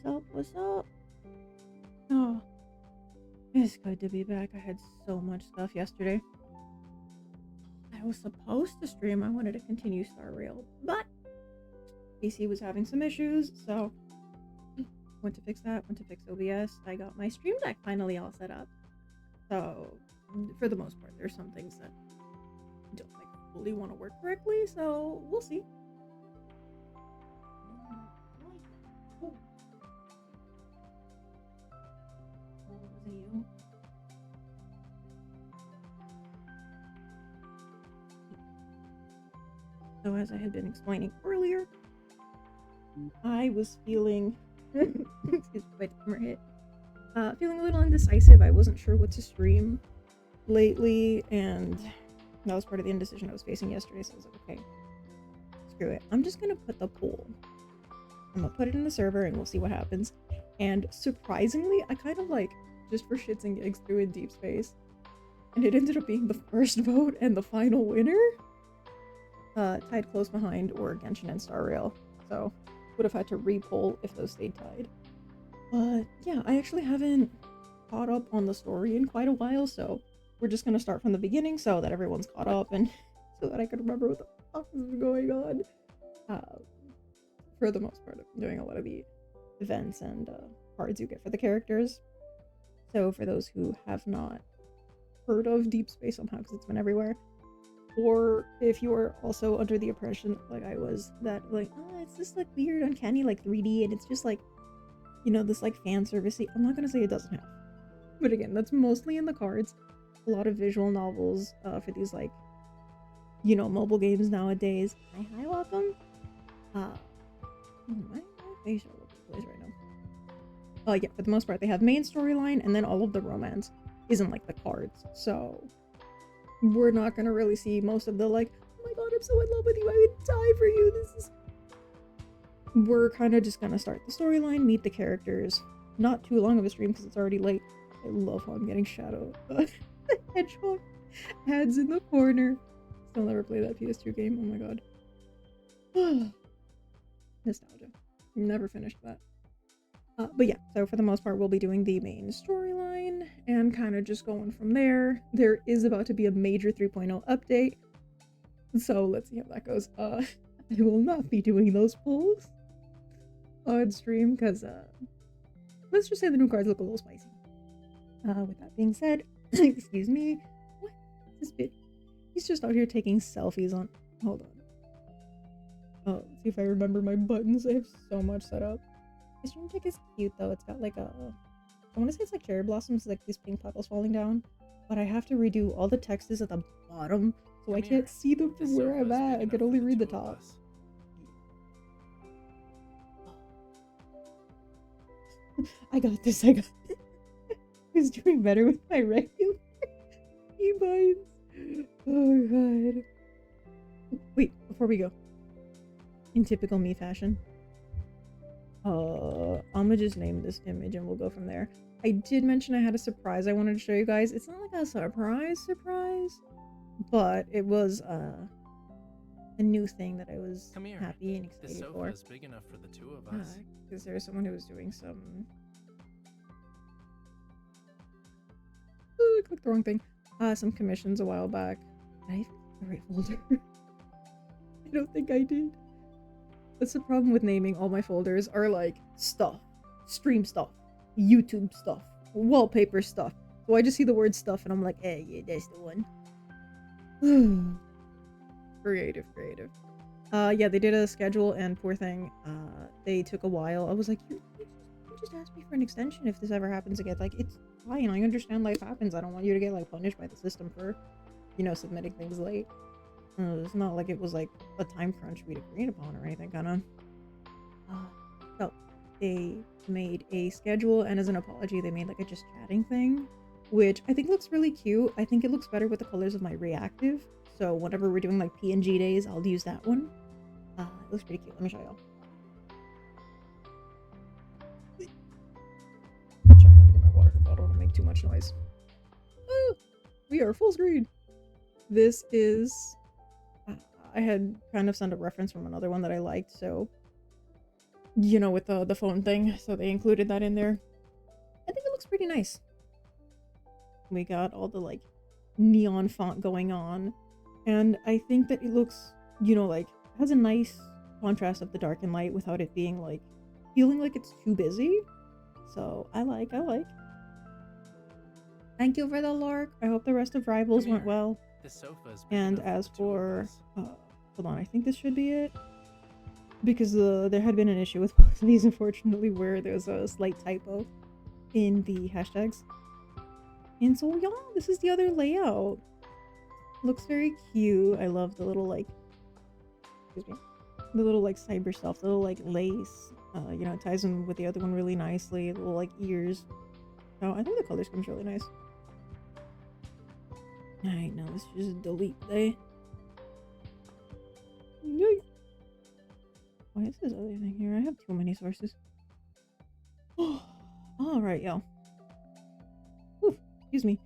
What's up? What's up? Oh, it's good to be back. I had so much stuff yesterday. I was supposed to stream. I wanted to continue Star Rail, but PC was having some issues, so went to fix that. Went to fix OBS. I got my stream deck finally all set up. So, for the most part, there's some things that don't like fully want to work correctly. So we'll see. You. So as I had been explaining earlier, I was feeling excuse me, my timer hit. Feeling a little indecisive. I wasn't sure what to stream lately, and that was part of the indecision I was facing yesterday. So I was like, okay, screw it. I'm just gonna put the poll. I'm gonna put it in the server and we'll see what happens. And surprisingly, I kind of like just for shits and gigs threw in Deepspace, and it ended up being the first vote and the final winner. Tied close behind or Genshin and Star Rail, so would have had to re-poll if those stayed tied. But yeah, I actually haven't caught up on the story in quite a while, so we're just gonna start from the beginning so that everyone's caught up and so that I can remember what the fuck is going on. For the most part, I'm doing a lot of the events and cards you get for the characters. So for those who have not heard of Deepspace somehow, because it's been everywhere, or if you are also under the impression, like I was, that like, oh, it's just like weird, uncanny, like 3D, and it's just like, you know, this like fan servicey. I'm not gonna say it doesn't have, but again, that's mostly in the cards. A lot of visual novels for these like, you know, mobile games nowadays. Hi, welcome. My face all over the place right now. Yeah, for the most part, they have main storyline, and then all of the romance isn't like the cards. So we're not gonna really see most of the like, oh my god, I'm so in love with you, I would die for you. This is. We're kind of just gonna start the storyline, meet the characters. Not too long of a stream because it's already late. I love how I'm getting shadowed. The hedgehog heads in the corner. Still never play that PS2 game. Oh my god. Nostalgia. Never finished that. But yeah, so for the most part, we'll be doing the main storyline and kind of just going from there. There is about to be a major 3.0 update, so let's see how that goes. I will not be doing those polls on stream because, let's just say the new cards look a little spicy. With that being said, excuse me. What is this bit? He's just out here taking selfies on. Hold on. Oh, let's see if I remember my buttons. I have so much set up. This stream deck is cute though. It's got like a, I want to say it's like cherry blossoms, like these pink petals falling down, but I have to redo all the text is at the bottom, so I can't see them from where I'm at. I can only read the top. I got this. I got this. Who's doing better with my regular keybind? Oh god. Wait, before we go, in typical me fashion, I'ma just name this image and we'll go from there. I did mention I had a surprise I wanted to show you guys. It's not like a surprise, but it was a new thing that I was happy and excited this sofa for. is big enough for the two of us. Because there's someone who was doing some. I clicked the wrong thing. Some commissions a while back. Did I even click the right folder? I don't think I did. That's the problem with naming all my folders are like stuff, stream stuff, YouTube stuff, wallpaper stuff. So I just see the word stuff and I'm like, eh, yeah, that's the one. Creative. Yeah, they did a schedule and poor thing, they took a while. I was like, you just ask me for an extension if this ever happens again. Like, it's fine, I understand life happens. I don't want you to get like punished by the system for, you know, submitting things late. It's not like it was like a time crunch we'd agreed upon or anything, kinda. So they made a schedule, and as an apology, they made like a just chatting thing, which I think looks really cute. I think it looks better with the colors of my reactive. So whenever we're doing like PNG days, I'll use that one. It looks pretty cute. Let me show y'all. I'm trying not to get my water bottle. I don't want to make too much noise. We are full screen. This is. I had kind of sent a reference from another one that I liked, so you know, with the phone thing, so they included that in there. I think it looks pretty nice. We got all the like neon font going on, and I think that it looks, you know, like has a nice contrast of the dark and light without it being like feeling like it's too busy. So I like. Thank you for the lurk. I hope the rest of Rivals went well. This sofa is big And enough as the two of for us. hold on, I think this should be it, because there had been an issue with both of these, unfortunately, where there's a slight typo in the hashtags. And so yeah, this is the other layout. Looks very cute. I love the little like, excuse me, the little like cyber stuff, the little like lace. You know, it ties in with the other one really nicely. The little like ears. Oh, I think the color scheme's really nice. Alright, now let's just delete that. Yay. Why is this other thing here? I have too many sources. Alright, y'all. Excuse me.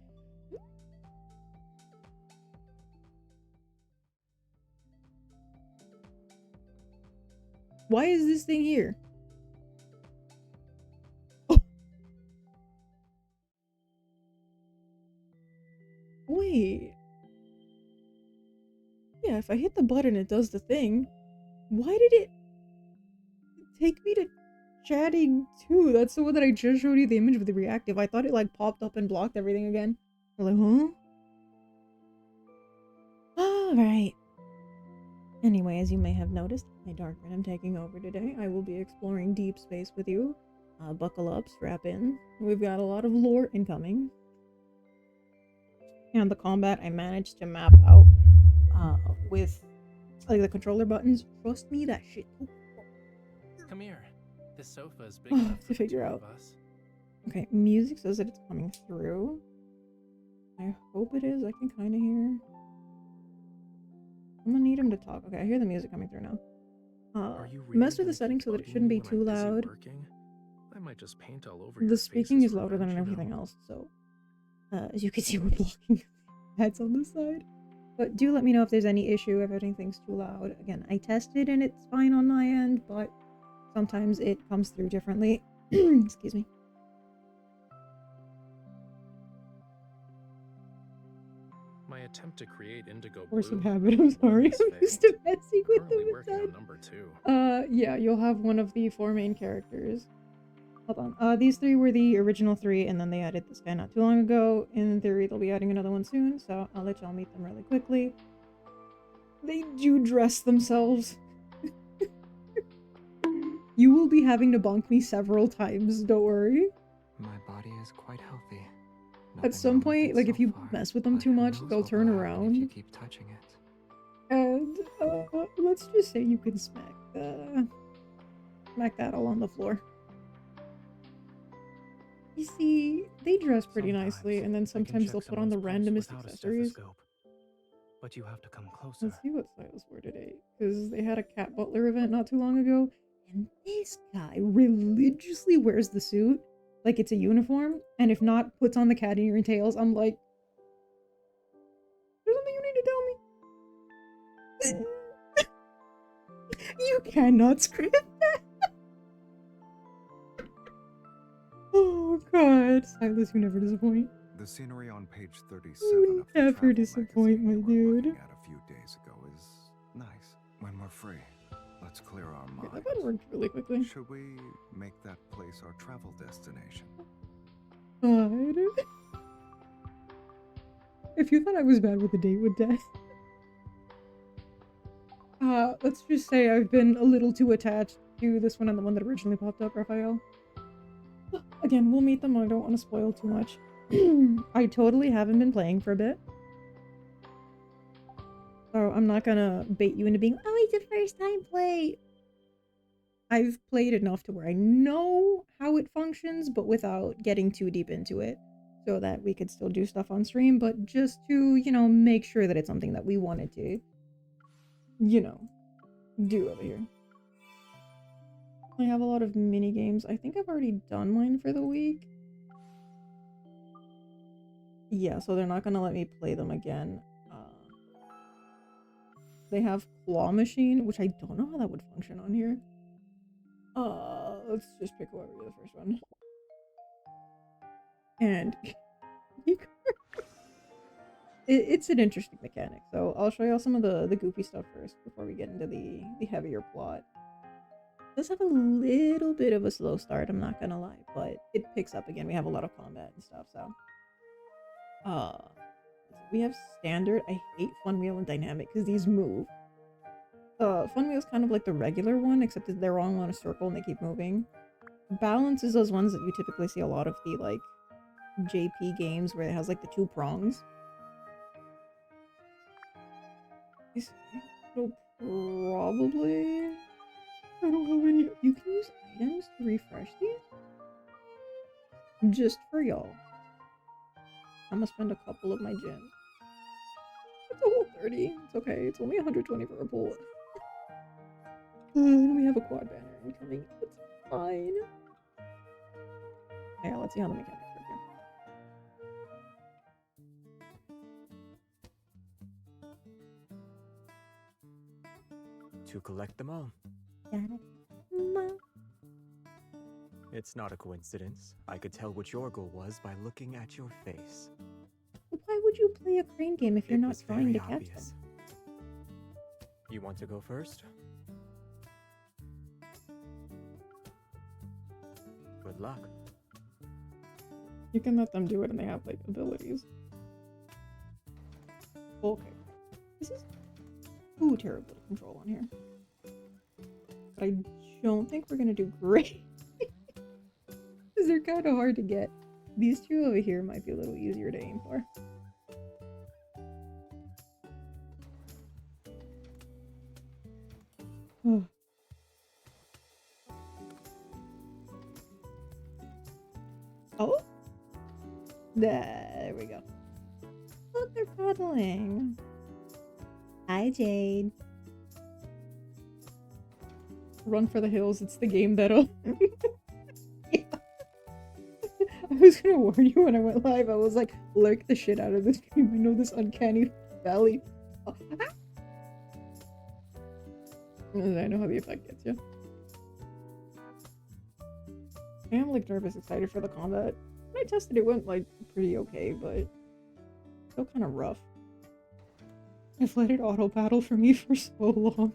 Why is this thing here? Oh. Wait. Yeah, if I hit the button, it does the thing. Why did it take me to chatting too? That's the one that I just showed you the image of the reactive. I thought it like popped up and blocked everything again. I'm like, huh? Alright. Anyway, as you may have noticed, my DarkRin I'm taking over today. I will be exploring Deepspace with you. Buckle up, strap in. We've got a lot of lore incoming. And the combat I managed to map out with like the controller buttons. Trust me, that shit. Come here. This sofa is big enough to figure out. Us. Okay, music says that it's coming through. I hope it is. I can kind of hear. I'm gonna need him to talk. Okay, I hear the music coming through now. Mess with the settings so that it shouldn't be too loud. I might just paint all over the speaking is louder than everything else, so as you can see, we're blocking heads on this side. But do let me know if there's any issue, if anything's too loud. Again, I tested and it's fine on my end, but sometimes it comes through differently. Excuse me. My attempt to create indigo Force blue. of habit, I'm sorry. I'm used to messing with them inside. Number 2. Yeah, you'll have one of the 4 main characters. Hold on. These 3 were the original 3, and then they added this guy not too long ago. In theory, they'll be adding another one soon, so I'll let y'all meet them really quickly. They do dress themselves. You will be having to bonk me several times, don't worry. My body is quite healthy. At some point, like if you mess with them too much, they'll turn around. If you keep touching it. And let's just say you can smack that all on the floor. You see, they dress pretty nicely, and then sometimes they'll put on the randomest accessories. But you have to come closer. Let's see what Sylus wore today, because they had a cat butler event not too long ago, and this guy religiously wears the suit like it's a uniform, and if not, puts on the cat earring tails. I'm like, there's something you need to tell me. You cannot script that. Oh god, Sylus, you never disappoint. The scenery on page 37 You of the never travel disappoint, magazine my we were dude. looking at a few days ago is nice. When we're free, let's clear our Okay, minds. that better work really quickly. Should we make that place our travel destination? God. If you thought I was bad with a date with death. Let's just say I've been a little too attached to this one and the one that originally popped up, Raphael. Again, we'll meet them. I don't want to spoil too much. I totally haven't been playing for a bit. So I'm not gonna bait you into being, oh, it's a first time play. I've played enough to where I know how it functions, but without getting too deep into it. So that we could still do stuff on stream, but just to, you know, make sure that it's something that we wanted to, you know, do over here. I have a lot of mini games. I think I've already done mine for the week. Yeah, so they're not gonna let me play them again. They have Claw Machine, which I don't know how that would function on here. Let's just pick whoever the first one. And it's an interesting mechanic. So I'll show y'all some of the goofy stuff first before we get into the heavier plot. It does have a little bit of a slow start, I'm not gonna lie, but it picks up again. We have a lot of combat and stuff, so. We have standard. I hate fun wheel and dynamic because these move. Fun wheel is kind of like the regular one, except that they're all on a circle and they keep moving. Balance is those ones that you typically see a lot of the like JP games where it has like the 2 prongs. So probably I don't have any. You can use items to refresh these? Just for y'all. I'm gonna spend a couple of my gems. It's a whole 30. It's okay. It's only 120 for a bullet. And we have a quad banner incoming. It's fine. Yeah, let's see how the mechanics work To collect them all. here. It's not a coincidence. I could tell what your goal was by looking at your face. Why would you play a crane game if you're It not was trying very to catch obvious. them? You want to go first? Good luck. You can let them do it and they have like abilities. Okay. This is too terrible to control on here. But I don't think we're gonna do great. Because they're kind of hard to get. These two over here might be a little easier to aim for. Oh? There we go. Look, they're cuddling. Hi, Jade. Run for the hills. It's the game that'll... Yeah. I was gonna warn you when I went live. I was like, lurk the shit out of this game. I know this uncanny valley. Oh. I know how the effect gets you. I am like nervous, excited for the combat. When I tested it, went like pretty okay, but still kind of rough. I've let it auto battle for me for so long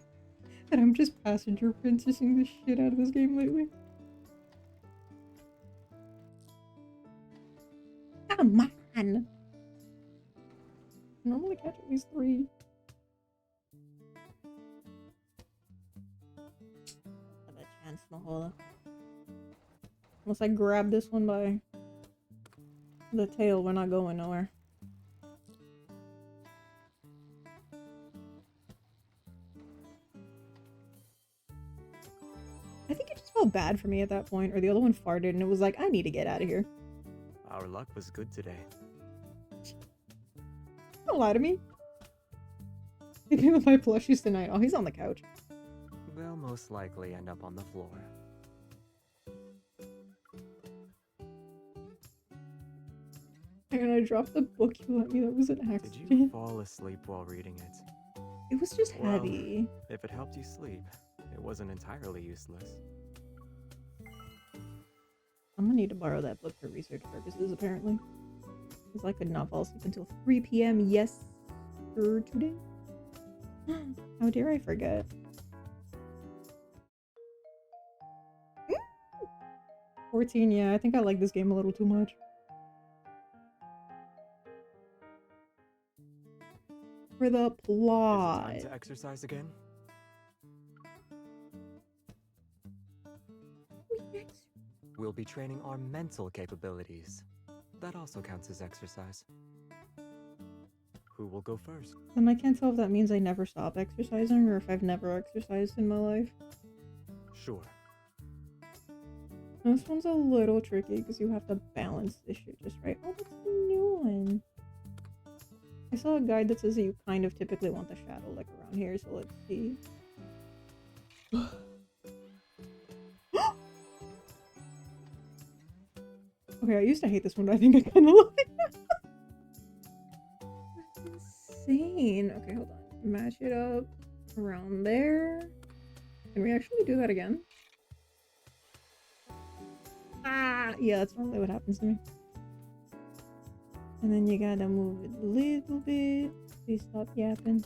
that I'm just passenger princessing the shit out of this game lately. Come on! I normally catch at least 3. Have a chance, Mahola. Unless I grab this one by the tail, we're not going nowhere. I think it just felt bad for me at that point, or the other one farted and it was like, I need to get out of here. Our luck was good today. Don't lie to me. Maybe with my plushies tonight. Oh, he's on the couch. They'll most likely end up on the floor. And I dropped the book you lent me. That was an Did accident. you fall asleep while reading it? It was just Well, heavy. If it helped you sleep, it wasn't entirely useless. I'm gonna need to borrow that book for research purposes, apparently. Because I could not fall asleep until 3 p.m. yesterday. How dare I forget? 14, yeah, I think I like this game a little too much. For the plot. Is it time to exercise again? We'll be training our mental capabilities. That also counts as exercise. Who will go first? And I can't tell if that means I never stop exercising or if I've never exercised in my life. Sure. This one's a little tricky because you have to balance this shit just right. Oh, that's a new one. I saw a guide that says that you kind of typically want the shadow like around here, so let's see. Okay, I used to hate this one, but I think I kind of love it. That's insane. Okay, hold on. Match it up around there. Can we actually do that again? Yeah, that's normally what happens to me. And then you gotta move it a little bit. Please stop yapping.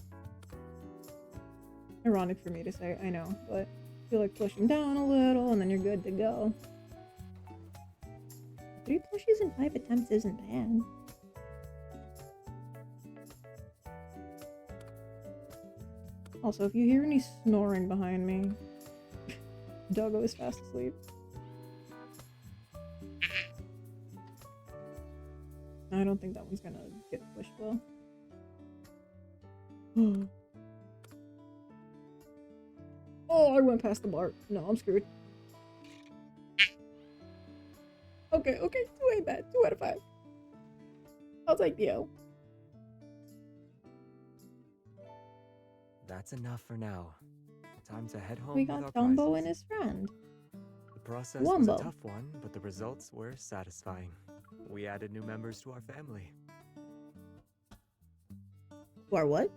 Ironic for me to say, I know, but I feel like push them down a little and then you're good to go. 3 pushes in 5 attempts isn't bad. Also, if you hear any snoring behind me, Doggo is fast asleep. I don't think that one's gonna get pushed well. Oh, I went past the bar. No, I'm screwed. Okay, 2 ain't bad. 2 out of 5. I'll take the L. That's enough for now. Time to head home We with our got Dumbo prizes. and his friend. The process was a Wombo. tough one, but the results were satisfying. We added new members to our family. Or what?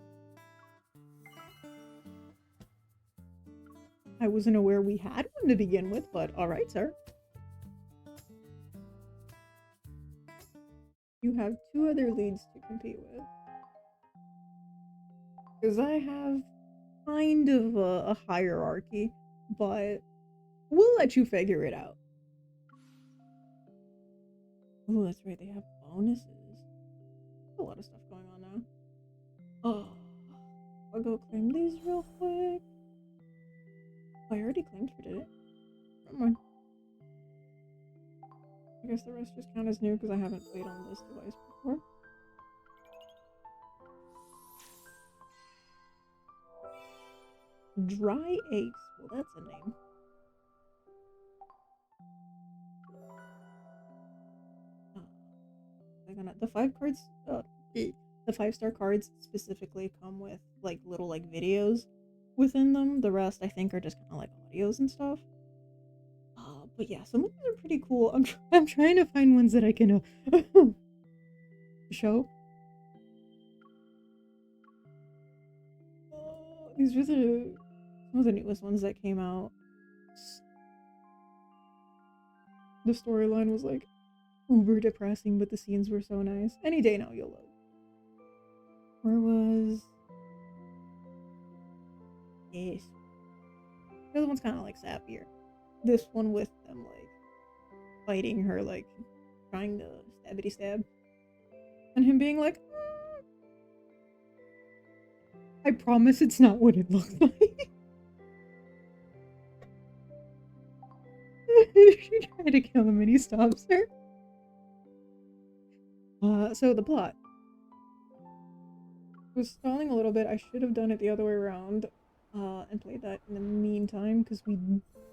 I wasn't aware we had one to begin with, but alright, sir. You have 2 other leads to compete with. Because I have kind of a hierarchy, but we'll let you figure it out. Oh, that's right, they have bonuses. A lot of stuff going on now. Oh, I'll go claim these real quick. Oh, I already claimed for it. Never mind. I guess the rest just count as new because I haven't played on this device before. Dry eggs. Well, that's a name. The 5 cards, the 5-star cards specifically come with like little like videos within them. The rest I think are just kind of like audios and stuff. But yeah, some of them are pretty cool. I'm trying to find ones that I can show. These are some of the newest ones that came out. The storyline was like uber depressing, but the scenes were so nice. Any day now you'll load. Where was... Yes. The other one's kind of like sappier. This one with them like fighting her, like trying to stabbity stab. And him being like, I promise it's not what it looks like. She tried to kill him and he stops her. So the plot. I was stalling a little bit. I should have done it the other way around and played that in the meantime because we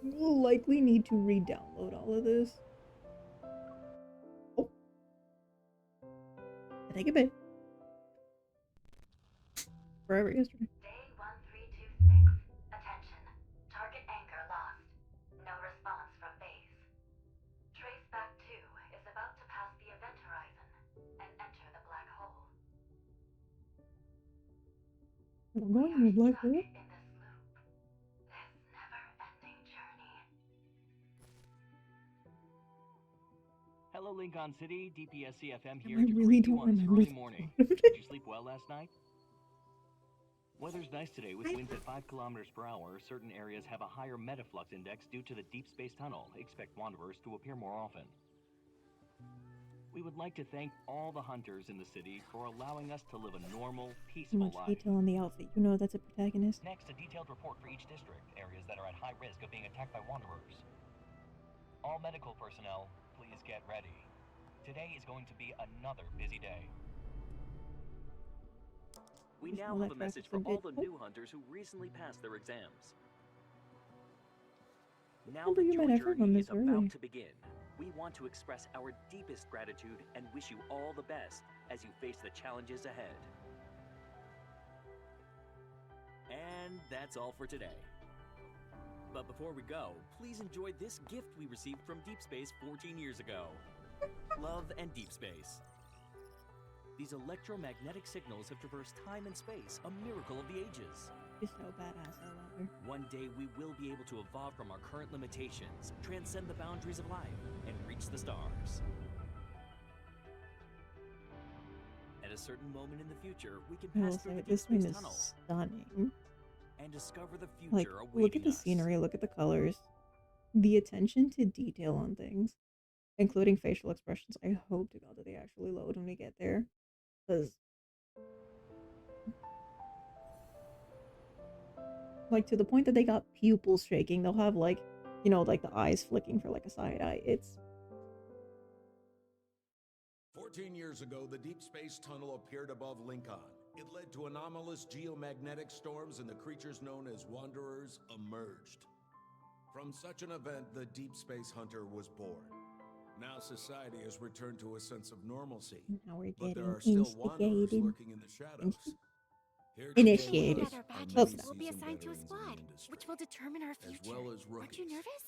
will likely need to re-download all of this. Oh. I take it back. Forever yesterday. Day 1326. Attention. Target anchor lost. No response from base. Traceback 2 is about to pass the event horizon and enter the black hole. We're going to a black hole? In this loop. This never-ending journey. Hello, Linkon City. DPS CFM here I to really greet you don't on this remember early the morning. plot of Did it. you sleep well last night? Weather's nice today with winds at 5 kilometers per hour. Certain areas have a higher metaflux index due to the Deepspace tunnel. Expect wanderers to appear more often. We would like to thank all the hunters in the city for allowing us to live a normal, Too peaceful much life. detail on the outfit. You know that's a protagonist. Next, a detailed report for each district, areas that are at high risk of being attacked by wanderers. All medical personnel, please get ready. Today is going to be another busy day. We Just now all have that a message traffic for so all the good. new hunters who recently passed their exams. Now Remember that you your might have heard on journey this is about early. to begin, we want to express our deepest gratitude and wish you all the best as you face the challenges ahead. And that's all for today. But before we go, please enjoy this gift we received from Deepspace 14 years ago. Love and Deepspace. These electromagnetic signals have traversed time and space, a miracle of the ages. Just so badass, I love her. One day we will be able to evolve from our current limitations, transcend the boundaries of life, and reach the stars. At a certain moment in the future, we can I will pass through say, the this Deep thing Space is tunnel stunning. and discover the Like, future look awaiting at the us. scenery, look at the colors. The attention to detail on things, including facial expressions. I hope to God that they actually load when we get there. Because, like, to the point that they got pupils shaking, they'll have, like, you know, like the eyes flicking for, like, a side eye. It's 14 years ago, the Deep Space Tunnel appeared above Linkon. It led to anomalous geomagnetic storms, and the creatures known as Wanderers emerged. From such an event, the Deep Space Hunter was born. Now society has returned to a sense of normalcy, now we're but there getting are still Wanderers instigated. lurking in the shadows. Here Initiated. today with us Better are badges many Close will be seasoned assigned to a veterans in the squad, industry, which will determine our as future. well as Aren't you rookies. nervous?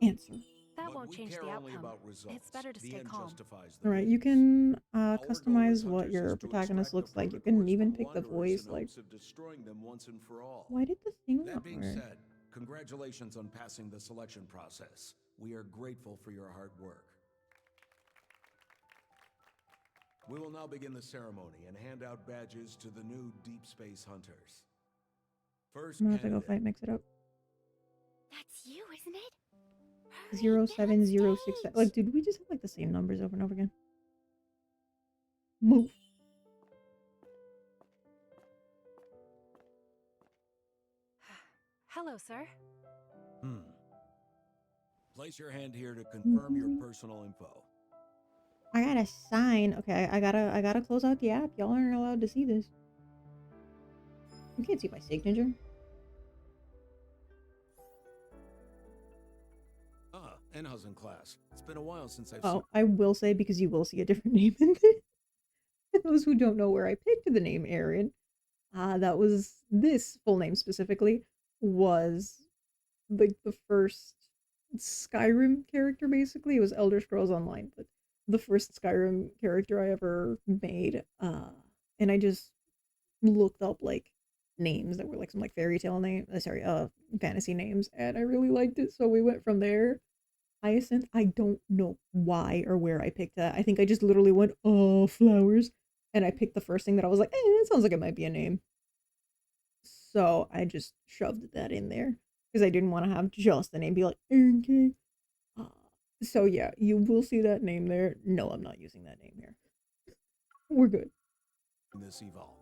Answer. That But won't we change care the only outcome. about results. It's better to The stay end calm. justifies the Alright, you means. can Our goal customize as what hunters your is to protagonist extract the looks like. You can protocors even from pick the Wanderers voice. in Like, hopes of destroying them once and for all. why did this thing That not being work? said, congratulations on passing the selection process. We are grateful for your hard work. We will now begin the ceremony and hand out badges to the new Deep Space Hunters. First I'm gonna have to go candidate. fight, mix it up. That's you, isn't it? Hurry, get 07067. on Like, stage. did we just have like the same numbers over and over again? Move. Hello, sir. Place your hand here to confirm your personal info. I gotta sign. Okay, I gotta close out the app. Y'all aren't allowed to see this. You can't see my signature. Ah, Enhausen class. It's been a while since I've Oh, I will say, because you will see a different name in this. For those who don't know where I picked the name Aerin, that was this full name specifically was like the first Skyrim character. Basically, it was Elder Scrolls Online, but the first Skyrim character I ever made. And I just looked up like names that were like some like fairy tale name, fantasy names, and I really liked it, so we went from there. Hyacinth, I don't know why or where I picked that. I think I just literally went, oh, flowers, and I picked the first thing that I was like, it sounds like it might be a name. So I just shoved that in there because I didn't want to have just the name be like Aerin K. So yeah, you will see that name there. No, I'm not using that name here. We're good. in this eval.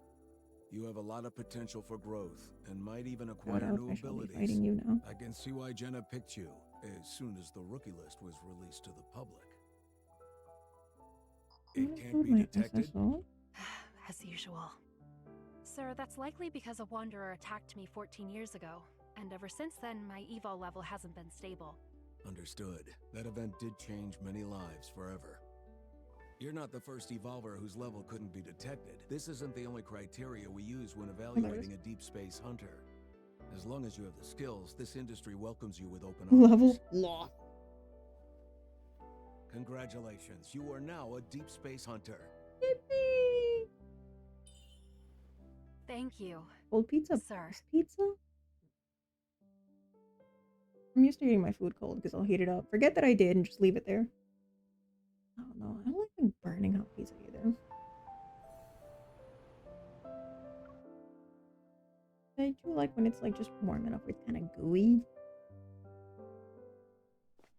You have a lot of potential for growth and might even Shout acquire out, new I shall be abilities. fighting you now. I can see why Jenna picked you as soon as the rookie list was released to the public. It can't Include be my detected. SSO. As usual. Sir, that's likely because a wanderer attacked me 14 years ago, and ever since then, my eval level hasn't been stable. Understood. That event did change many lives forever. You're not the first evolver whose level couldn't be detected. This isn't the only criteria we use when evaluating a deep space hunter. As long as you have the skills, this industry welcomes you with open arms. Level lost. Congratulations, you are now a deep space hunter. Yippee! Thank you. Cold pizza. Sir. Best pizza? I'm used to eating my food cold because I'll heat it up. Forget that I did and just leave it there. I don't know. I don't like them burning hot pizza either. I do like when it's like just warm enough where it's kind of gooey.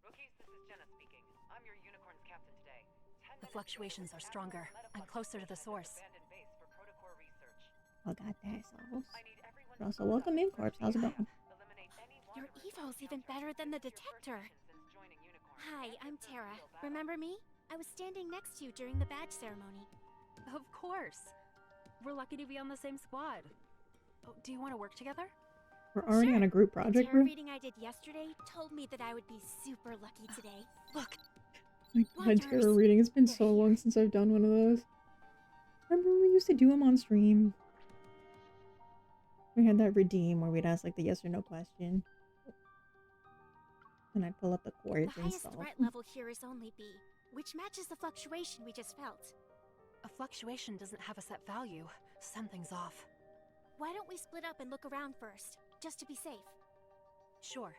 Rookies, this is Jenna speaking. I'm your unicorn's captain today. The fluctuations are stronger. I'm closer to the source. Abandoned base for protocol research. I got that sauce. I need everyone Also, welcome in, Corpse. How's it going? eliminate any Your wanderers evol's who even have better than the transferred detector. positions since joining Unicorn. Hi, I'm Tara. Remember me? I was standing next to you during the badge ceremony. Of course. We're lucky to be on the same squad. Oh, do you want to work together? We're already on a group The project, tarot bro. reading I did yesterday told me that I would be super lucky today. Look, My God, tarot Wonders. reading. It's been They're so here. long since I've done one of those. Remember when we used to do them on stream? We had that redeem where we'd ask like the yes or no question. And I'd pull up the The chords and highest stuff. threat level here is only B, which matches the fluctuation we just felt. a fluctuation doesn't have a set value. Something's off. Why don't we split up and look around first, just to be safe? Sure.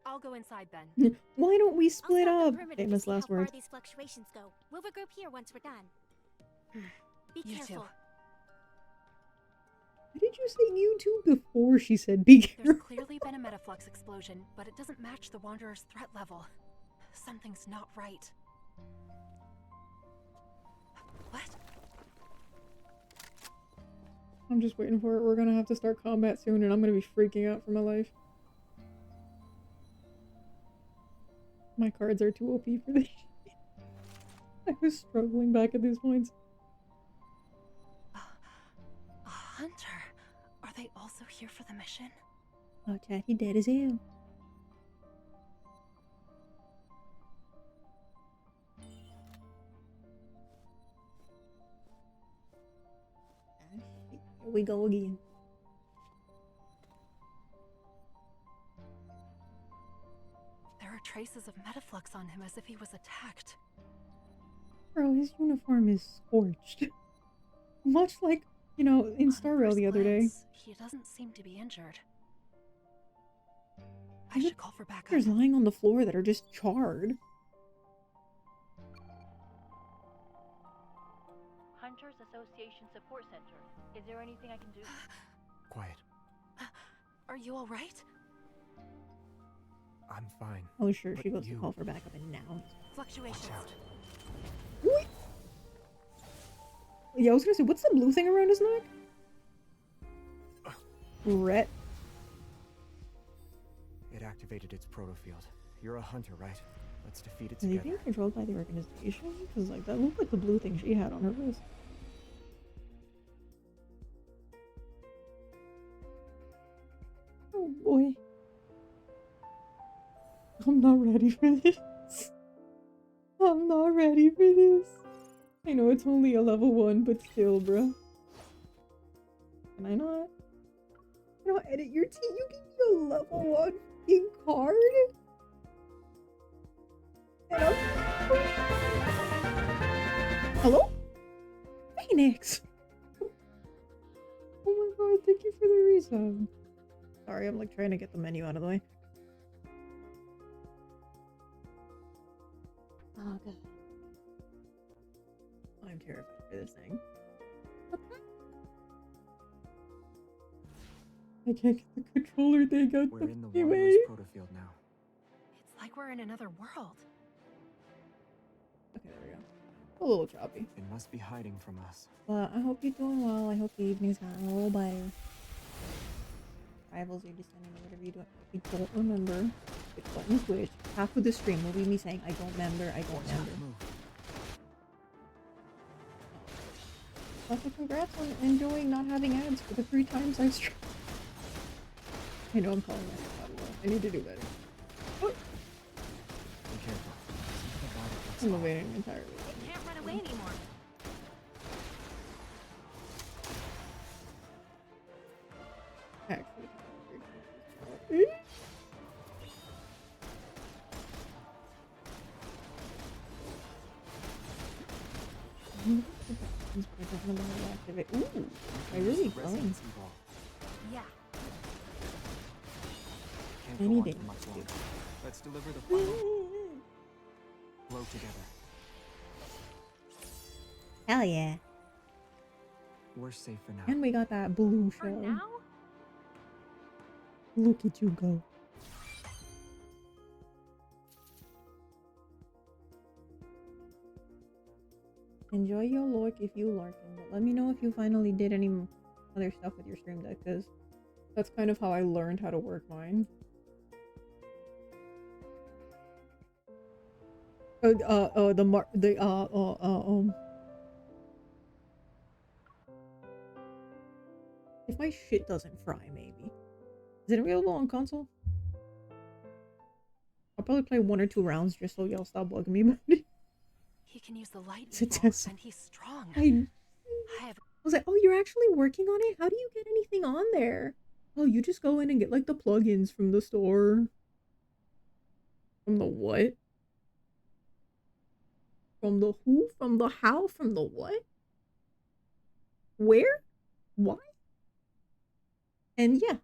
I'll go inside then. Why don't we I'll split scout the up? perimeter to Famous see last how far words. these fluctuations go. We'll regroup here once we're done. Be You careful. too. Why did you say you too before she said be There's careful? clearly been a metaflux explosion, but it doesn't match the Wanderer's threat level. Something's not right. What? I'm just waiting for it. We're gonna have to start combat soon, and I'm gonna be freaking out for my life. My cards are too OP for this. I was struggling back at these points. A hunter? Are they also here for the mission? Oh, Chad, he dead as hell. Here we go again. There are traces of metaflux on him as if he was attacked. Bro, his uniform is scorched. Much like, you know, in Star Rail the other day. Glance, he doesn't seem to be injured. I should call for backup. There's lying on the floor that are just charred. Hunters Association Support Center. Is there anything I can do? Quiet. Are you all right? I'm fine. Oh, sure, she But goes to call for backup and now. Fluctuations. Watch out. What? Yeah, I was gonna say, what's the blue thing around his neck? Rhett. It activated its protofield. You're a hunter, right? Let's defeat it Is he together. being controlled by the organization? Because, like, that looked like the blue thing she had on her wrist. Oh boy. I'm not ready for this. I'm not ready for this. I know it's only a level 1, but still, bruh. Can I not? Can I edit your team? You give me a level 1 fucking card? And I'm... Hello? Phoenix! Oh my god, thank you for the resub. Sorry, I'm like trying to get the menu out of the way. Oh god. I'm terrified for this thing. I can't get the controller thing out We're the in the fucking Wanderer's way. protofield now. It's like we're in another world. Okay, there we go. A little choppy. It must be hiding from us. But I hope you're doing well. I hope the evening's gotten a little better. Rivals, you're descending or whatever you do. I don't remember which button's which. Half of the stream will be me saying, I don't remember, I don't remember. Also, congrats on enjoying not having ads for the 3 times I've streamed. I know I'm calling myself out a lot. I need to do better. Oh. Be careful. I'm evading entirely. It can't run away anymore. Actually. Ooh, I really don't. Yeah. Can't go Any on day. for much longer. Let's deliver the final blow together. Hell yeah. We're safe for now. And we got that blue For show. now? Look at you go. Enjoy your lurk if you larking, but let me know if you finally did any other stuff with your stream deck, because that's kind of how I learned how to work mine. If my shit doesn't fry, maybe. Is it available on console? I'll probably play 1 or 2 rounds just so y'all stop bugging me about it. He can use the light It's a evil, test. and he's strong. I have was like, oh, you're actually working on it? How do you get anything on there? Oh, you just go in and get like the plugins from the store. From the what? From the who? From the how? From the what? Where? Why? And yeah,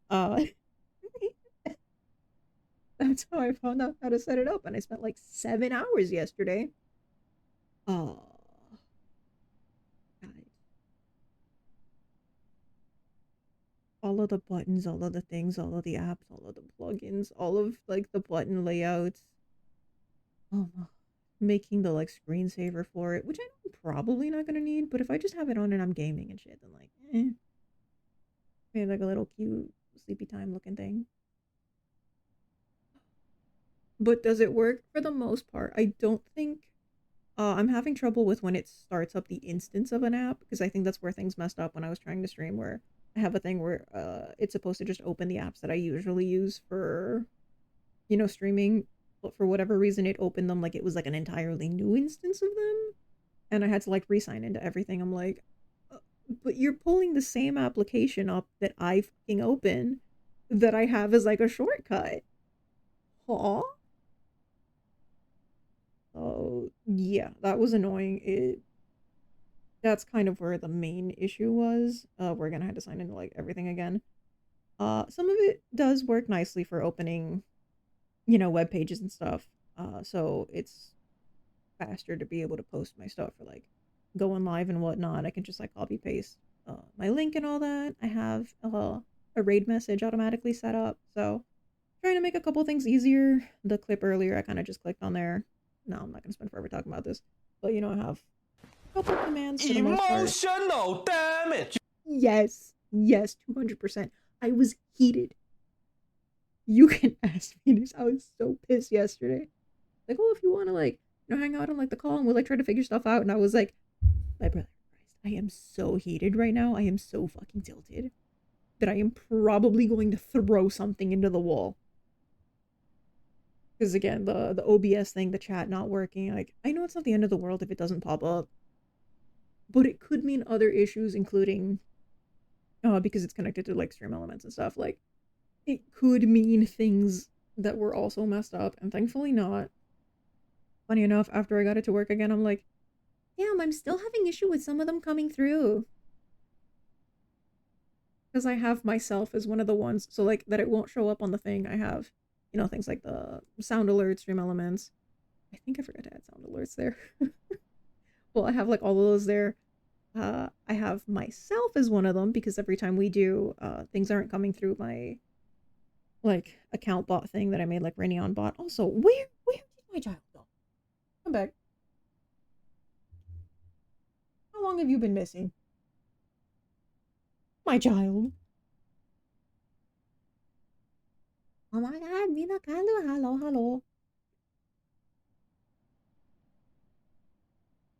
that's how I found out how to set it up, and I spent like 7 hours yesterday. Oh, God. All of the buttons, all of the things, all of the apps, all of the plugins, all of like the button layouts. Oh, making the like screensaver for it, which I'm probably not gonna need, but if I just have it on and I'm gaming and shit, then like, maybe like a little cute sleepy time looking thing. But does it work? For the most part, I don't think. I'm having trouble with when it starts up the instance of an app, because I think that's where things messed up when I was trying to stream, where I have a thing where it's supposed to just open the apps that I usually use for, streaming, but for whatever reason it opened them like it was like an entirely new instance of them, and I had to like re-sign into everything. I'm like, but you're pulling the same application up that I fucking open that I have as like a shortcut. Huh? Oh, yeah, that was annoying. That's kind of where the main issue was. We're gonna have to sign into like everything again. Some of it does work nicely for opening, web pages and stuff. So it's faster to be able to post my stuff for like going live and whatnot. I can just like copy paste my link and all that. I have a raid message automatically set up. So trying to make a couple things easier. The clip earlier, I kind of just clicked on there. No, I'm not gonna spend forever talking about this. But I have a couple commands for the most part. Emotional damage. Yes, 200%. I was heated. You can ask me this. I was so pissed yesterday. Like, oh, if you want to like, hang out on like the call and we'll like try to figure stuff out. And I was like, my brother Christ, I am so heated right now. I am so fucking tilted that I am probably going to throw something into the wall. Because again, the OBS thing, the chat not working, like, I know it's not the end of the world if it doesn't pop up, but it could mean other issues, including, because it's connected to like stream elements and stuff, like, it could mean things that were also messed up, and thankfully not. Funny enough, after I got it to work again, I'm like, damn, I'm still having issue with some of them coming through. Because I have myself as one of the ones, so like, that it won't show up on the thing. I have, things like the sound alerts, stream elements. I think I forgot to add sound alerts there. Well, I have like all of those there. I have myself as one of them because every time we do, things aren't coming through my like account bot thing that I made, like Rineon bot. Also, where did my child go? Come back. How long have you been missing? My child. Oh my god, Mina Kalu, hello.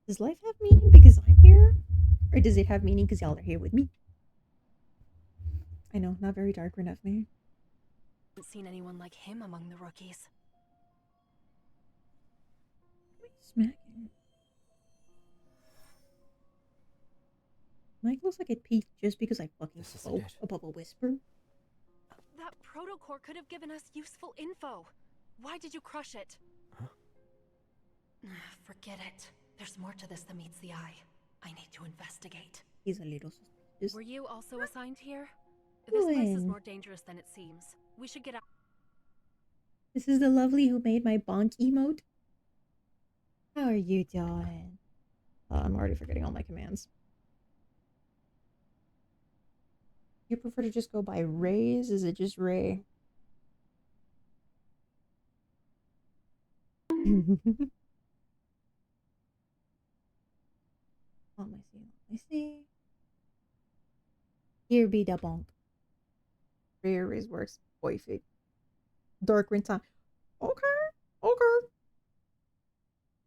Does life have meaning because I'm here? Or does it have meaning because y'all are here with me? I know, not very DarkRin of me. I haven't seen anyone like him among the rookies. Smacking. Mike looks like it peaked just because I fucking spoke above a whisper. That protocore could have given us useful info. Why did you crush it? Huh? Forget it. There's more to this than meets the eye. I need to investigate. He's a little suspicious. Were you also assigned here? This place is more dangerous than it seems. We should get out. This is the lovely who made my bonk emote. How are you doing? I'm already forgetting all my commands. You prefer to just go by Rays? Is it just Ray? Let me see. Here be the bonk. Rays works. Perfect. DarkRin time. Okay.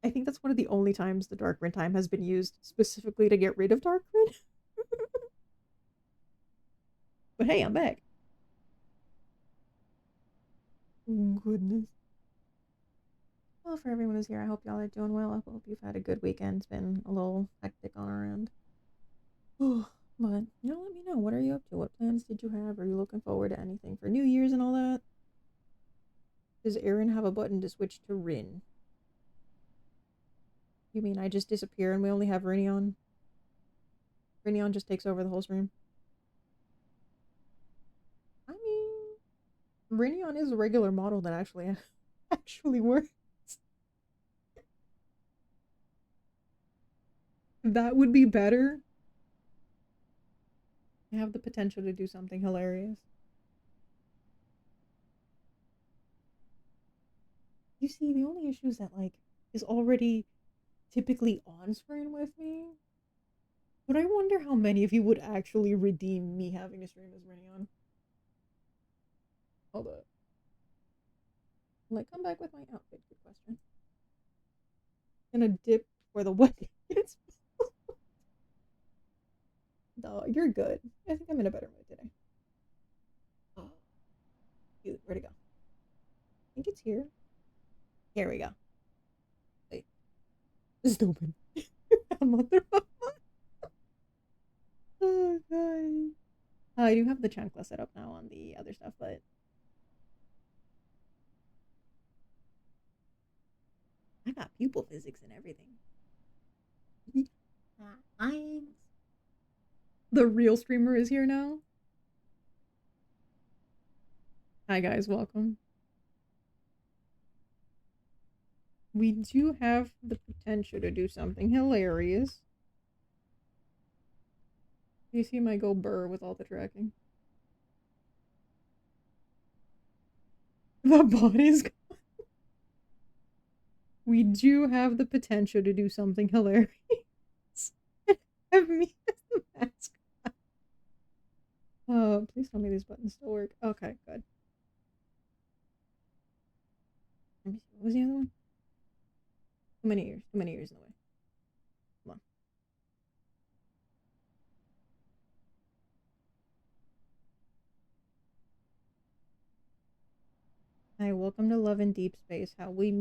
I think that's one of the only times the DarkRin time has been used specifically to get rid of DarkRin. But hey, I'm back. Goodness. Well, for everyone who's here, I hope y'all are doing well. I hope you've had a good weekend. It's been a little hectic on our end. But, let me know. What are you up to? What plans did you have? Are you looking forward to anything for New Year's and all that? Does Aerin have a button to switch to Rin? You mean I just disappear and we only have Rineon? Rineon just takes over the whole stream? Rineon is a regular model that actually works. That would be better. I have the potential to do something hilarious. You see, the only issue is that, like, is already typically on screen with me. But I wonder how many of you would actually redeem me having to stream as Rineon. Hold up. Like, come back with my outfit. Good question. Gonna dip where the wet gets. No, you're good. I think I'm in a better mood today. Oh, dude, where'd it go? I think it's here. Here we go. Wait. Stupid. Motherfucker. Oh, God. I do have the chancla set up now on the other stuff, but I got pupil physics and everything. The real streamer is here now. Hi guys, welcome. We do have the potential to do something hilarious. You see my go burr with all the tracking. The body's gone. We do have the potential to do something hilarious. Have me as the mascot. Please tell me these buttons still work. Okay, good. Let me see. What was the other one? Too many ears in the way. Come on. Hi, welcome to Love and Deep Space. How we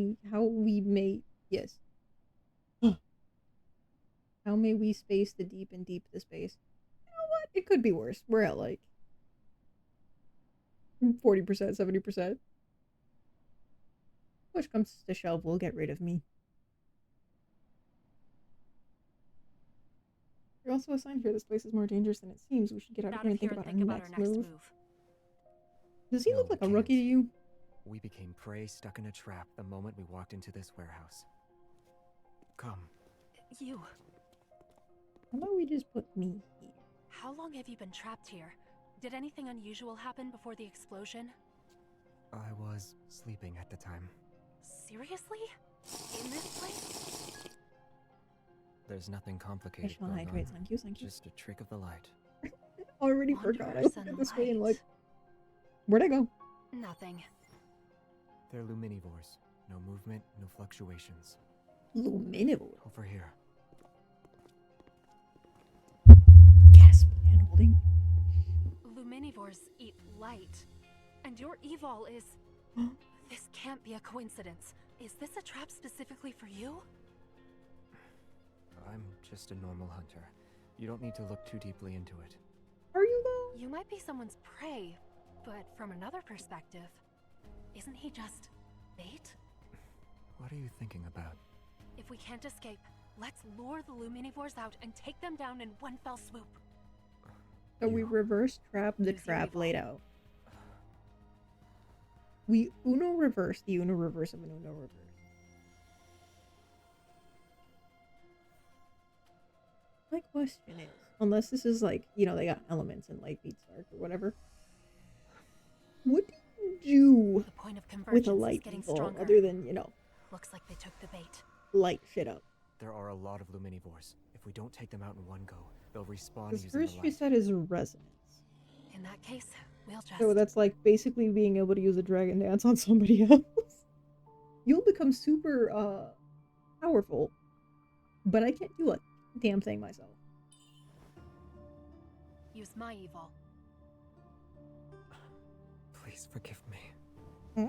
may, yes. How may we space the deep and deep the space? You know what? It could be worse. We're at like 40%, 70%. Which comes to shove will get rid of me. You're also a sign here. This place is more dangerous than it seems. We should get out of here and think about our next move. Does he look like a rookie to you? We became prey stuck in a trap the moment we walked into this warehouse. Come. You. How about we just put me here? How long have you been trapped here? Did anything unusual happen before the explosion? I was sleeping at the time. Seriously? In this place? There's nothing complicated Additional going hydrates. on. Thank you, thank you. Just a trick of the light. Already forgot. I looked at this way and like, where'd I go? Nothing. They're luminivores. No movement, no fluctuations. Luminivore? Over here. Gasp. Hand holding. Luminivores eat light. And your evol is... This can't be a coincidence. Is this a trap specifically for you? I'm just a normal hunter. You don't need to look too deeply into it. Are you though? You might be someone's prey, but from another perspective, isn't he just bait? What are you thinking about? If we can't escape, let's lure the luminivores out and take them down in one fell swoop. So we reverse trap the trap laid out. We Uno reverse the Uno reverse of an Uno reverse. My question is, unless this is like, you know, they got elements in light beats dark or whatever, what do you do the point of with a convergence light is getting ball stronger. other than, you know, Looks like they took the bait. light shit up? There are a lot of luminivores. If we don't take them out in one go, they'll respawn Because using first the you light. said is resonance. In that case, we'll just... So that's like basically being able to use a dragon dance on somebody else. You'll become super powerful, but I can't do a damn thing myself. Use my evil. Please forgive me. Hmm?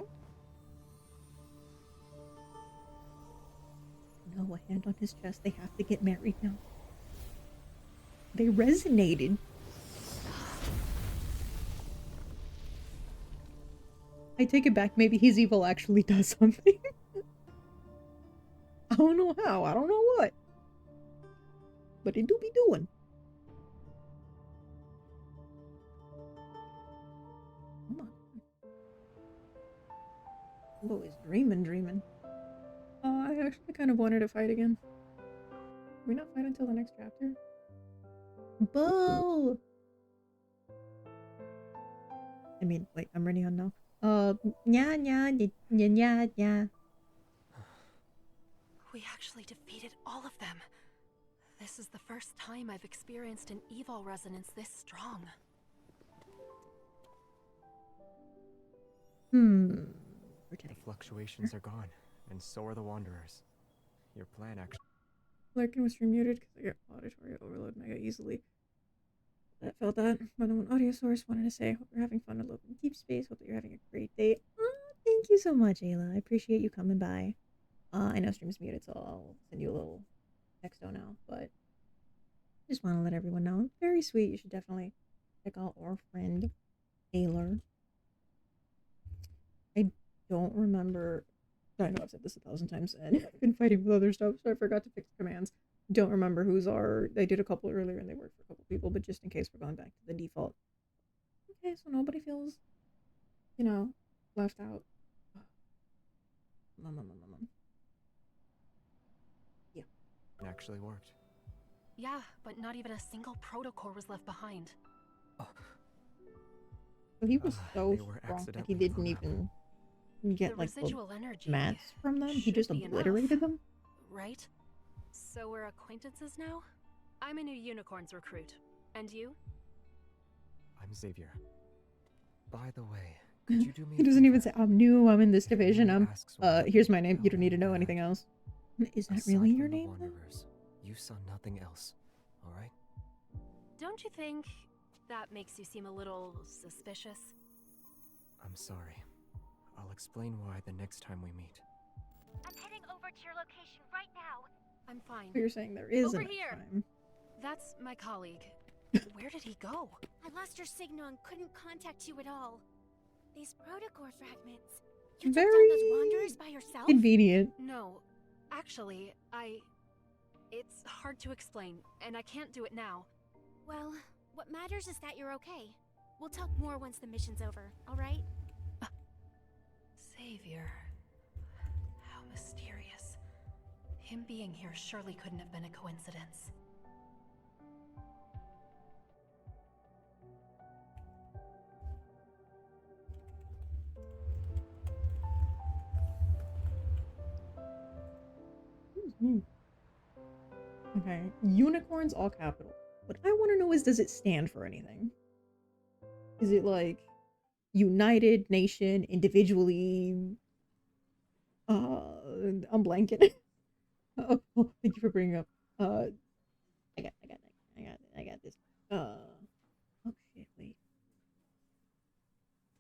No, a hand on his chest. They have to get married now. They resonated. I take it back. Maybe his evil actually does something. I don't know how. I don't know what. But it do be doing. Come on. Bo is dreaming. I actually kind of wanted to fight again. Can we not fight until the next chapter? Bo! I mean, wait, I'm Rineon now. Yeah. We actually defeated all of them. This is the first time I've experienced an evil resonance this strong. The fluctuations are gone, and so are the Wanderers. Your plan actually... Linkon was muted because I get auditory overload mega easily. I felt that. More than one audio source wanted to say, hope you're having fun with Deepspace. Hope that you're having a great day. Thank you so much, Ayla. I appreciate you coming by. I know stream's muted, so I'll send you a little texto now, but just want to let everyone know. Very sweet. You should definitely check out our friend, Ayla. I don't remember. I know I've said this 1,000 times, and I've been fighting with other stuff, so I forgot to fix commands. Don't remember whose are. I did a couple earlier, and they worked for a couple people, but just in case, we're going back to the default. Okay, so nobody feels, left out. Yeah. It actually worked. Yeah, but not even a single protocore was left behind. So he was so strong that he didn't even get the residual energy mats from them. He just obliterated them. Right? So we're acquaintances now? I'm a new unicorns recruit. And you? I'm Xavier. By the way, could you do me He doesn't even say, I'm new, I'm in this division, here's my name, you don't need to know anything else. Is that really your name? You saw nothing else, alright? Don't you think that makes you seem a little suspicious? I'm sorry. I'll explain why the next time we meet. I'm heading over to your location right now. I'm fine. But you're saying there is over a here. time. That's my colleague. Where did he go? I lost your signal and couldn't contact you at all. These protocore fragments. You took down those wanderers by yourself? Convenient. No. Actually, it's hard to explain, and I can't do it now. Well, what matters is that you're okay. We'll talk more once the mission's over, alright? Savior. How mysterious. Him being here surely couldn't have been a coincidence. Okay, unicorns all capital. What I want to know is, does it stand for anything? Is it like United Nation, individually? I'm blanking. Oh, thank you for bringing up. I got this. Oh shit, wait.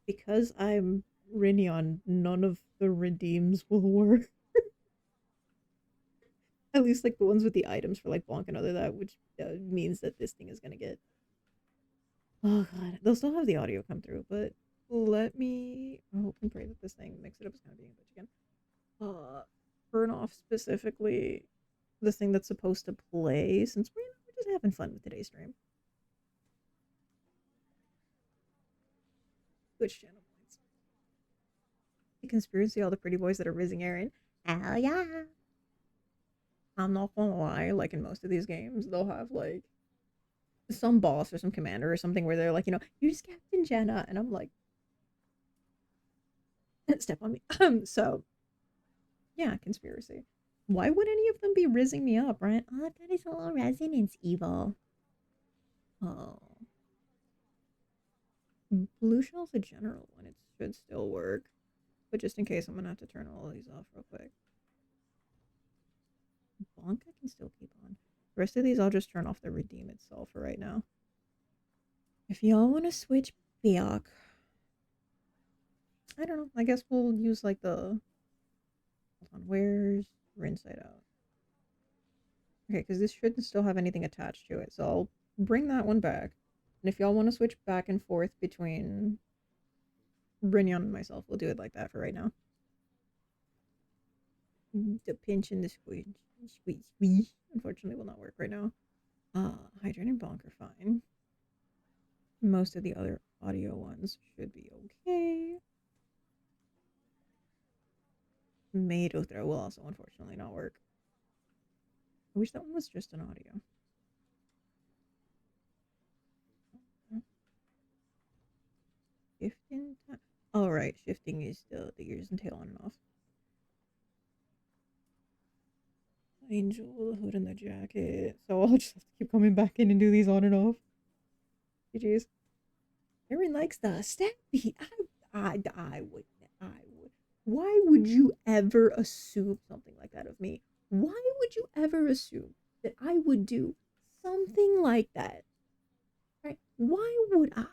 Because I'm Rineon, none of the redeems will work. At least like the ones with the items for like Bonk and other that, which means that this thing is gonna get. Oh god, they'll still have the audio come through, but let me hope and pray that this thing mix it up is kind of being a bitch again. Turn off specifically the thing that's supposed to play, since we're just having fun with today's stream. Twitch channel points. The conspiracy, all the pretty boys that are rizzing Aerin. Hell yeah! I'm not gonna lie, like in most of these games, they'll have like some boss or some commander or something where they're like, here's Captain Jenna, and I'm like, step on me. So, yeah, conspiracy. Why would any of them be rizzing me up, right? Oh, that is a little resonance evil. Oh. Blue shell's a general one. It should still work. But just in case, I'm gonna have to turn all of these off real quick. Bonk I can still keep on. The rest of these I'll just turn off the redeem itself for right now. If y'all want to switch back, I don't know. I guess we'll use like the... Hold on, where's Rinside Out? Okay, because this shouldn't still have anything attached to it, so I'll bring that one back. And if y'all want to switch back and forth between Rineon and myself, we'll do it like that for right now. The pinch and the squeeze. Squeeze. Unfortunately will not work right now. Hydrant and Bonk are fine. Most of the other audio ones should be okay. Tomato throw will also unfortunately not work. I wish that one was just an audio. Shifting time. Alright, shifting is the ears and tail on and off. Angel, the hood and the jacket. So I'll just have to keep coming back in and do these on and off. GG's. Aerin likes the stampy. I would. Why would you ever assume something like that of me? Why would you ever assume that I would do something like that? Right? Why would I,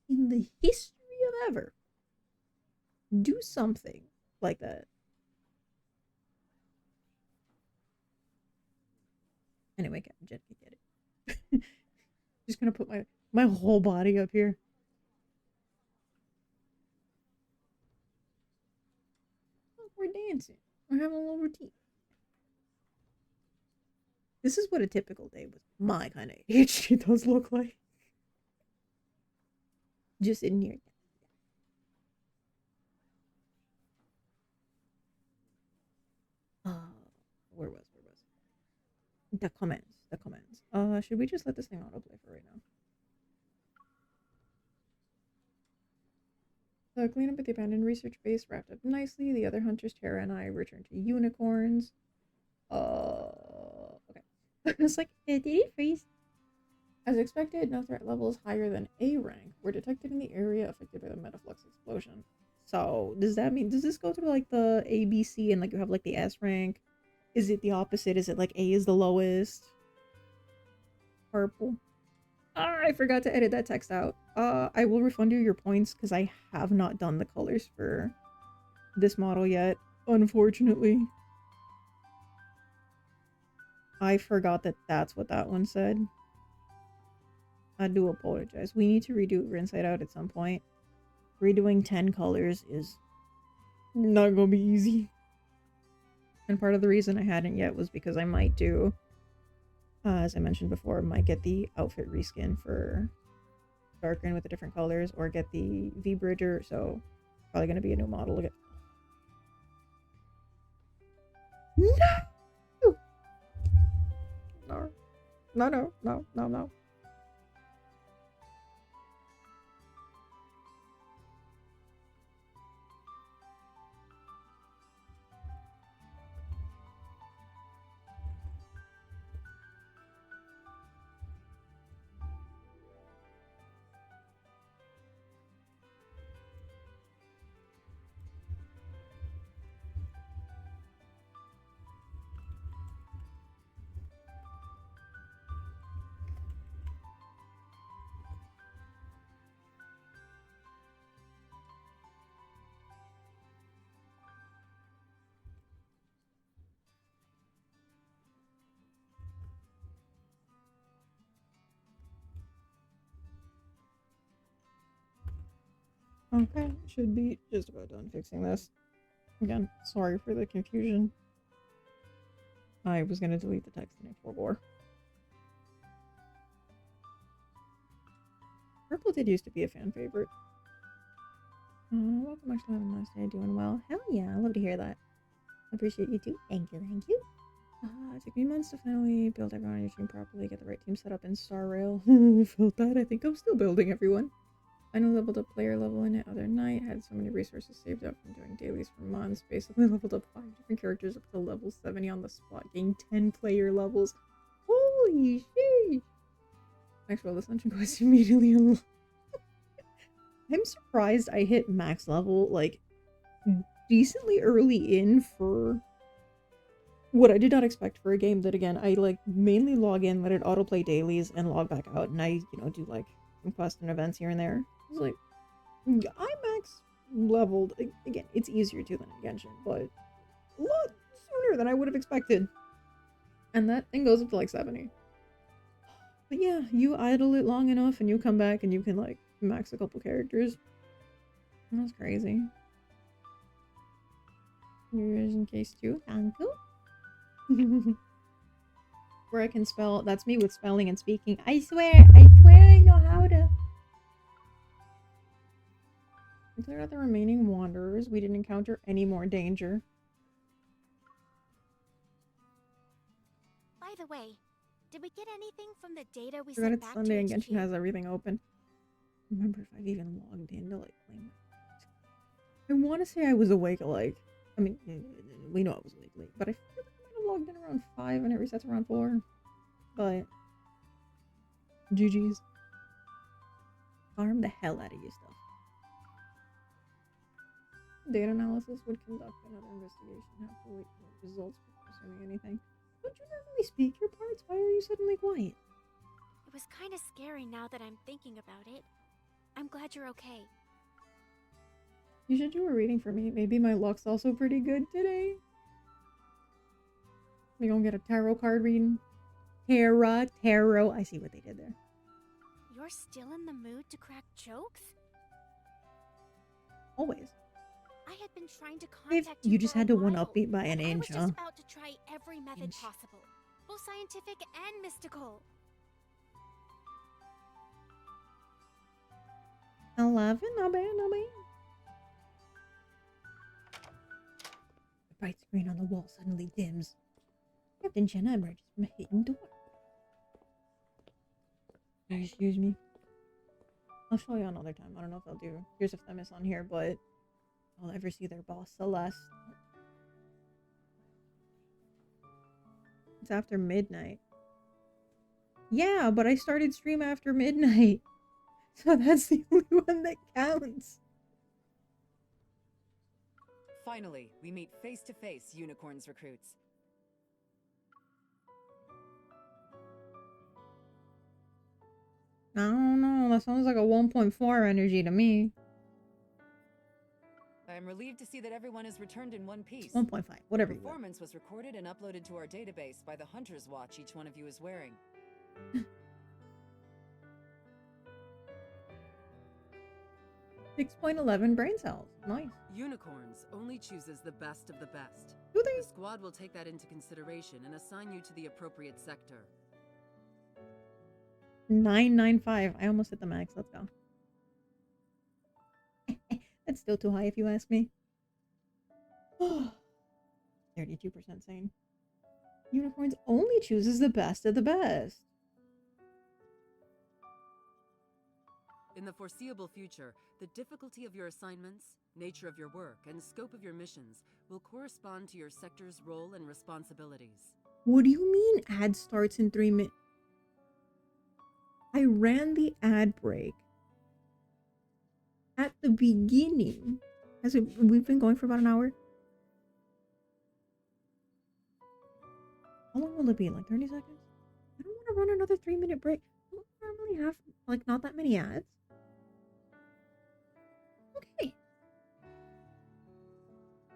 in the history of ever, do something like that? Anyway, Captain Jet can get it. Just gonna put my whole body up here. Oh, we're dancing. We're having a little routine. This is what a typical day with my kind of ADHD does look like. Just in here. Where was? The comments. Should we just let this thing autoplay for right now? The cleanup at the abandoned research base wrapped up nicely. The other hunters, Tara and I, returned to unicorns. Okay. It's like, did it freeze? As expected, no threat levels higher than A rank were detected in the area affected by the Metaflux explosion. So, does that mean, does this go through like the A, B, C, and like you have like the S rank? Is it the opposite? Is it like A is the lowest? Purple. I forgot to edit that text out. I will refund you your points because I have not done the colors for this model yet, unfortunately. I forgot that that's what that one said. I do apologize. We need to redo Inside Out at some point. Redoing 10 colors is not gonna be easy. And part of the reason I hadn't yet was because I might do, as I mentioned before, might get the outfit reskin for DarkRin with the different colors, or get the V-Bridger, so probably gonna be a new model again. No. Okay, should be just about done fixing this. Again, sorry for the confusion. I was gonna delete the text and it forbore. Purple did used to be a fan favorite. Welcome, actually have a nice day, doing well. Hell yeah, I love to hear that. I appreciate you too. Thank you. It took me months to finally build everyone on your team properly, get the right team set up in Star Rail. Felt that. I think I'm still building everyone. I leveled up player level in it other night, had so many resources saved up from doing dailies for months, basically leveled up 5 different characters up to level 70 on the spot, gained 10 player levels. Holy shit! Maxwell Ascension quest immediately unlocked. I'm surprised I hit max level, like, decently early in for what I did not expect for a game that, again, I, like, mainly log in, let it autoplay dailies, and log back out, and I, you know, do, like, some quests and events here and there. I was like, I max leveled. Again, it's easier to than in Genshin, but a lot sooner than I would have expected. And that thing goes up to like 70. But yeah, you idle it long enough and you come back and you can like max a couple characters. That's crazy. Here's in case too. Thank you. Where I can spell. That's me with spelling and speaking. I swear I know how to. Clear out the remaining wanderers. We didn't encounter any more danger. By the way, did we get anything from the data we Forgot sent it's back Sunday and to Genshin HQ? has everything open. Remember if I've even logged in to like claim it. I want to say I was awake at like, I mean, we know I was awake late, but I feel like I might have logged in around 5 and it resets around 4. But GG's. Farm the hell out of you stuff. Data analysis would conduct another investigation. Have to wait for results before assuming anything. Don't you normally speak your parts? Why are you suddenly quiet? It was kind of scary now that I'm thinking about it. I'm glad you're okay. You should do a reading for me. Maybe my luck's also pretty good today. We gonna get a tarot card reading. Tarot. I see what they did there. You're still in the mood to crack jokes? Always. I had been trying to If contact you just for had a to one while, up me by an and I inch, was huh? just about to try every method Inch. possible, both scientific and mystical. 11, not bad, not bad. The bright screen on the wall suddenly dims. Captain Jenna emerges from a hidden door. Excuse me. I'll show you another time. I don't know if I'll do Here's of Themis on here, but I'll ever see their boss, Sylus. It's after midnight. Yeah, but I started stream after midnight. So that's the only one that counts. Finally, we meet face-to-face Unicorns recruits. I don't know. That sounds like a 1.4 energy to me. I am relieved to see that everyone is returned in one piece. 1.5, whatever you want. Performance was recorded and uploaded to our database by the Hunter's Watch each one of you is wearing. 6.11 brain cells. Nice. Unicorns only chooses the best of the best. Do they? The squad will take that into consideration and assign you to the appropriate sector. 995. I almost hit the max. Let's go. That's still too high if you ask me. 32% sane. Unicorns only chooses the best of the best. In the foreseeable future, the difficulty of your assignments, nature of your work, and scope of your missions will correspond to your sector's role and responsibilities. What do you mean ad starts in 3 minutes? I ran the ad break at the beginning. We've been going for about an hour? How long will it be? Like 30 seconds? I don't want to run another 3-minute break. I don't normally have, like, not that many ads. Okay.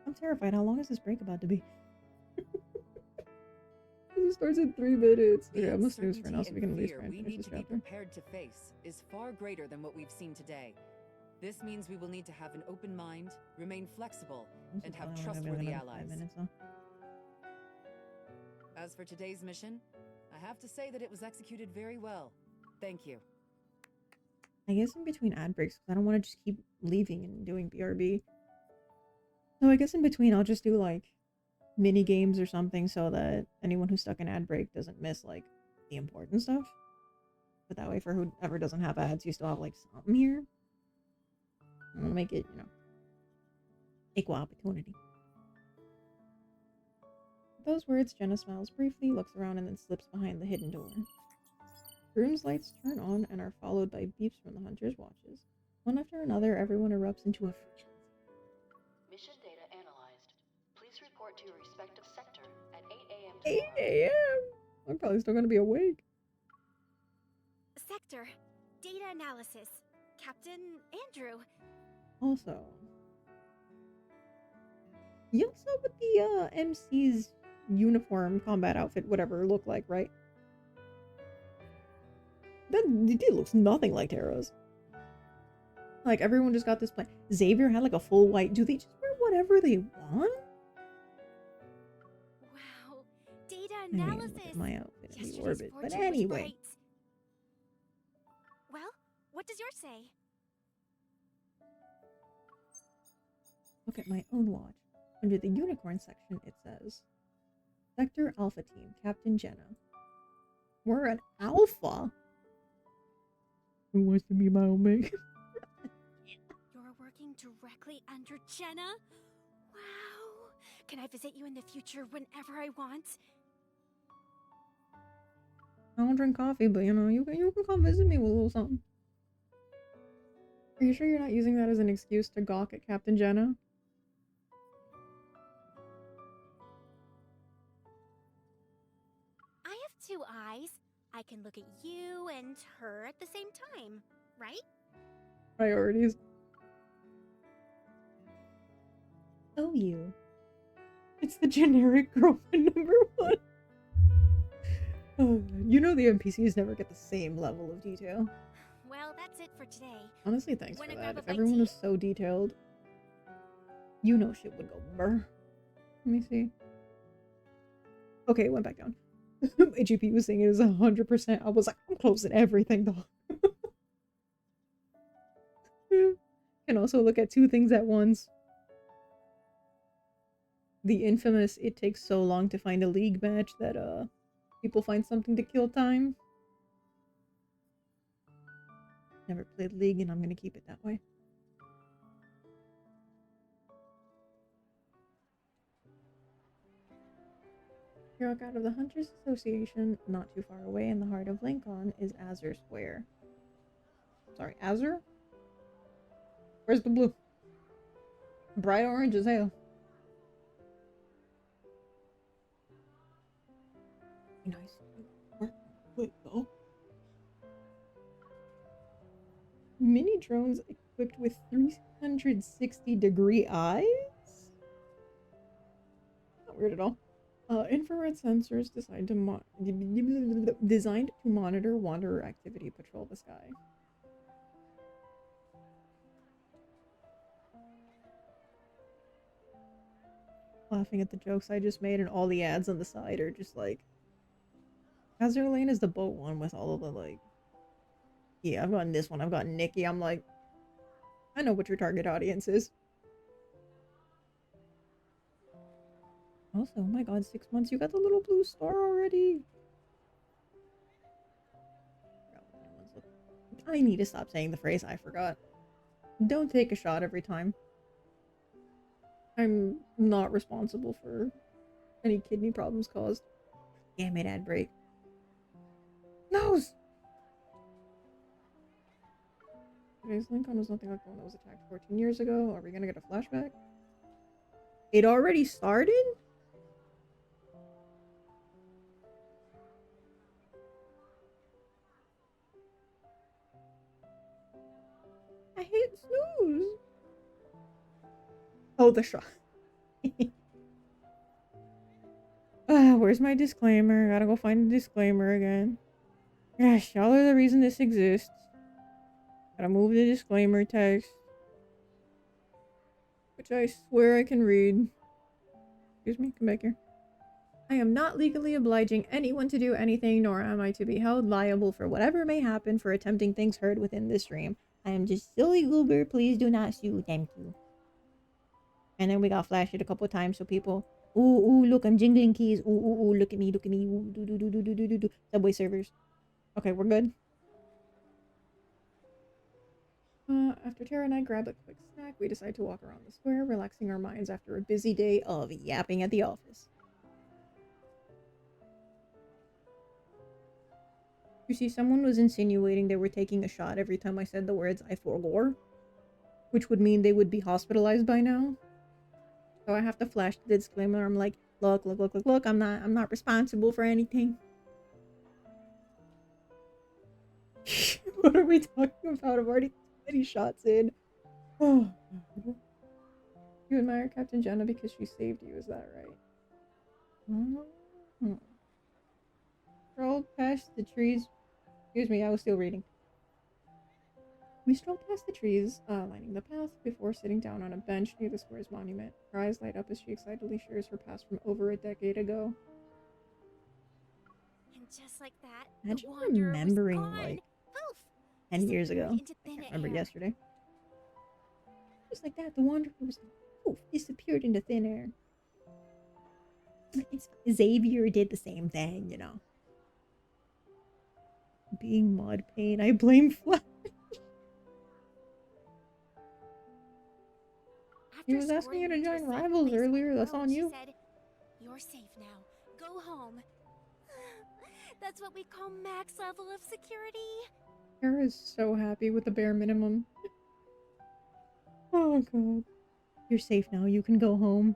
I'm terrified. How long is this break about to be? It starts in 3 minutes. The Yeah, I'm gonna snooze for now so uncertainty we can at and least fear try and we finish need this to be chapter. prepared to face is far greater than what we've seen today. This means we will need to have an open mind, remain flexible, and have trustworthy allies. As for today's mission, I have to say that it was executed very well. Thank you. I guess in between ad breaks, because I don't want to just keep leaving and doing BRB. So I guess in between, I'll just do like mini games or something so that anyone who's stuck in ad break doesn't miss like the important stuff. But that way, for whoever doesn't have ads, you still have like something here. I want to make it, you know, equal opportunity. With those words, Jenna smiles briefly, looks around, and then slips behind the hidden door. The room's lights turn on and are followed by beeps from the Hunter's watches. One after another, everyone erupts into a frenzy. Mission data analyzed. Please report to your respective sector at 8 a.m. 8 a.m. I'm probably still gonna be awake. Sector. Data analysis. Captain Andrew. Also, you saw what the MC's uniform combat outfit, whatever, looked like, right? That it looks nothing like Tara's. Like, everyone just got this plan. Xavier had like a full white. Do they just wear whatever they want? Wow. Data I mean, analysis. look at my outfit in the Yesterday's orbit. But fortune was anyway. bright. Well, what does yours say? Look at my own watch. Under the unicorn section, it says Sector Alpha Team, Captain Jenna. We're an alpha? Who wants to be my omega? You're working directly under Jenna? Wow! Can I visit you in the future whenever I want? I don't drink coffee, but you know, you can come visit me with a little something. Are you sure you're not using that as an excuse to gawk at Captain Jenna? I have 2 eyes. I can look at you and her at the same time, right? Priorities. Oh, you. It's the generic girlfriend number 1. Oh, you know the NPCs never get the same level of detail. Well, that's it for today. Honestly, thanks Wanna for grab that. a If bite everyone to was so detailed, you know shit would go brr. Let me see. Okay, it went back down. My GP was saying it was 100%. I was like, I'm closing everything though. Can also look at 2 things at once. The infamous it takes so long to find a league match that people find something to kill time. Never played League and I'm gonna keep it that way. Hero out of the Hunters Association, not too far away in the heart of Linkon, is Azure Square. Sorry, Azure? Where's the blue? Bright orange as hell. Nice. Wait, though. Mini drones equipped with 360-degree eyes? Not weird at all. Infrared sensors designed to monitor wanderer activity, patrol the sky. Laughing at the jokes I just made, and all the ads on the side are just like, Azure Lane is the boat one with all of the like, yeah, I've gotten this one, I've got Nikki. I'm like, I know what your target audience is. Also, oh my god, 6 months, you got the little blue star already. I need to stop saying the phrase I forgot. Don't take a shot every time. I'm not responsible for any kidney problems caused. Damn it, ad break. Nose! Today's Linkon was nothing like the one that was attacked 14 years ago. Are we gonna get a flashback? It already started? I hate snooze. Oh, the shot. Where's my disclaimer? Gotta go find the disclaimer again. Gosh, y'all are the reason this exists. Gotta move the disclaimer text. Which I swear I can read. Excuse me, come back here. I am not legally obliging anyone to do anything, nor am I to be held liable for whatever may happen for attempting things heard within this stream. I am just silly goober, please do not sue, thank you. And then we got flashed it a couple times so people, ooh, look, I'm jingling keys, ooh, look at me, ooh, do. Subway servers. Okay, we're good. After Tara and I grab a quick snack, we decide to walk around the square, relaxing our minds after a busy day of yapping at the office. You see, someone was insinuating they were taking a shot every time I said the words I forgore, which would mean they would be hospitalized by now. So I have to flash the disclaimer. I'm like, look, I'm not responsible for anything. What are we talking about? I've already too many shots in. Oh, you admire Captain Jenna because she saved you, is that right? Strolled past the trees. Excuse me, I was still reading. We strolled past the trees, lining the path, before sitting down on a bench near the square's monument. Her eyes light up as she excitedly shares her past from over a decade ago. And just like that, Imagine the wanderer remembering, was gone. like, Poof! 10 years ago. Into I thin can't remember air. yesterday. Just like that, the wanderer was poof, disappeared into thin air. Xavier did the same thing, you know. Being mod pain, I blame Flash. He was asking you to join Rivals earlier, that's on you. She said, "You're safe now. Go home." That's what we call max level of security. Kara is so happy with the bare minimum. Oh god. You're safe now, you can go home.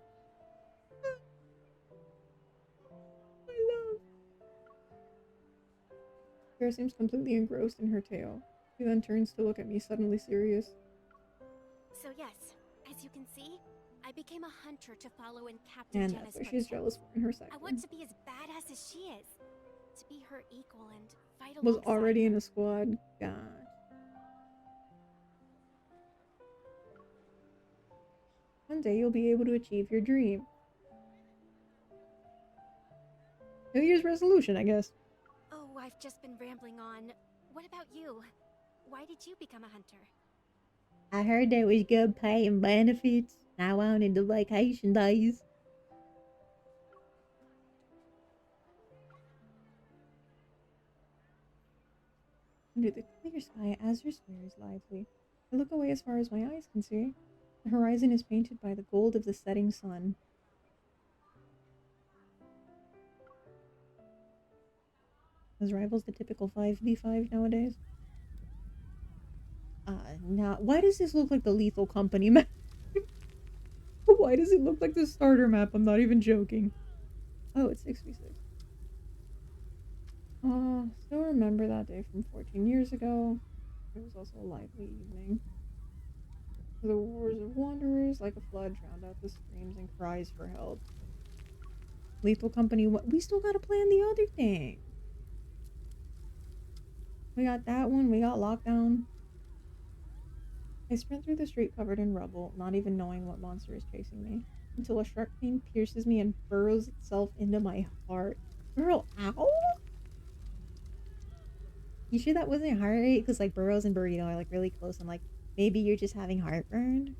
I love. Kara seems completely engrossed in her tale. She then turns to look at me, suddenly serious. So yes, as you can see, I became a hunter to follow in Captain And Jenna's that's what she's jealous for in her sector. I want to be as badass as she is. To be her equal and fight Was alongside already her. in a squad. God. One day you'll be able to achieve your dream. New Year's resolution, I guess. Oh, I've just been rambling on. What about you? Why did you become a hunter? I heard there was good pay and benefits. I wanted the vacation days. Under the clear sky, Azure Square is lively. I look away as far as my eyes can see. The horizon is painted by the gold of the setting sun. Is Rivals the typical 5v5 nowadays? Nah. Why does this look like the Lethal Company map? Why does it look like the starter map? I'm not even joking. Oh, it's 6v6. Still remember that day from 14 years ago. It was also a lively evening. The wars of wanderers, like a flood, drowned out the screams and cries for help. Lethal Company, what? We still gotta plan the other thing. We got that one, we got Lockdown. I sprint through the street covered in rubble, not even knowing what monster is chasing me, until a sharp pain pierces me and burrows itself into my heart. Girl, ow! You sure that wasn't heart rate? Because, like, Burrows and Burrito are, like, really close. I'm like, maybe you're just having heartburn?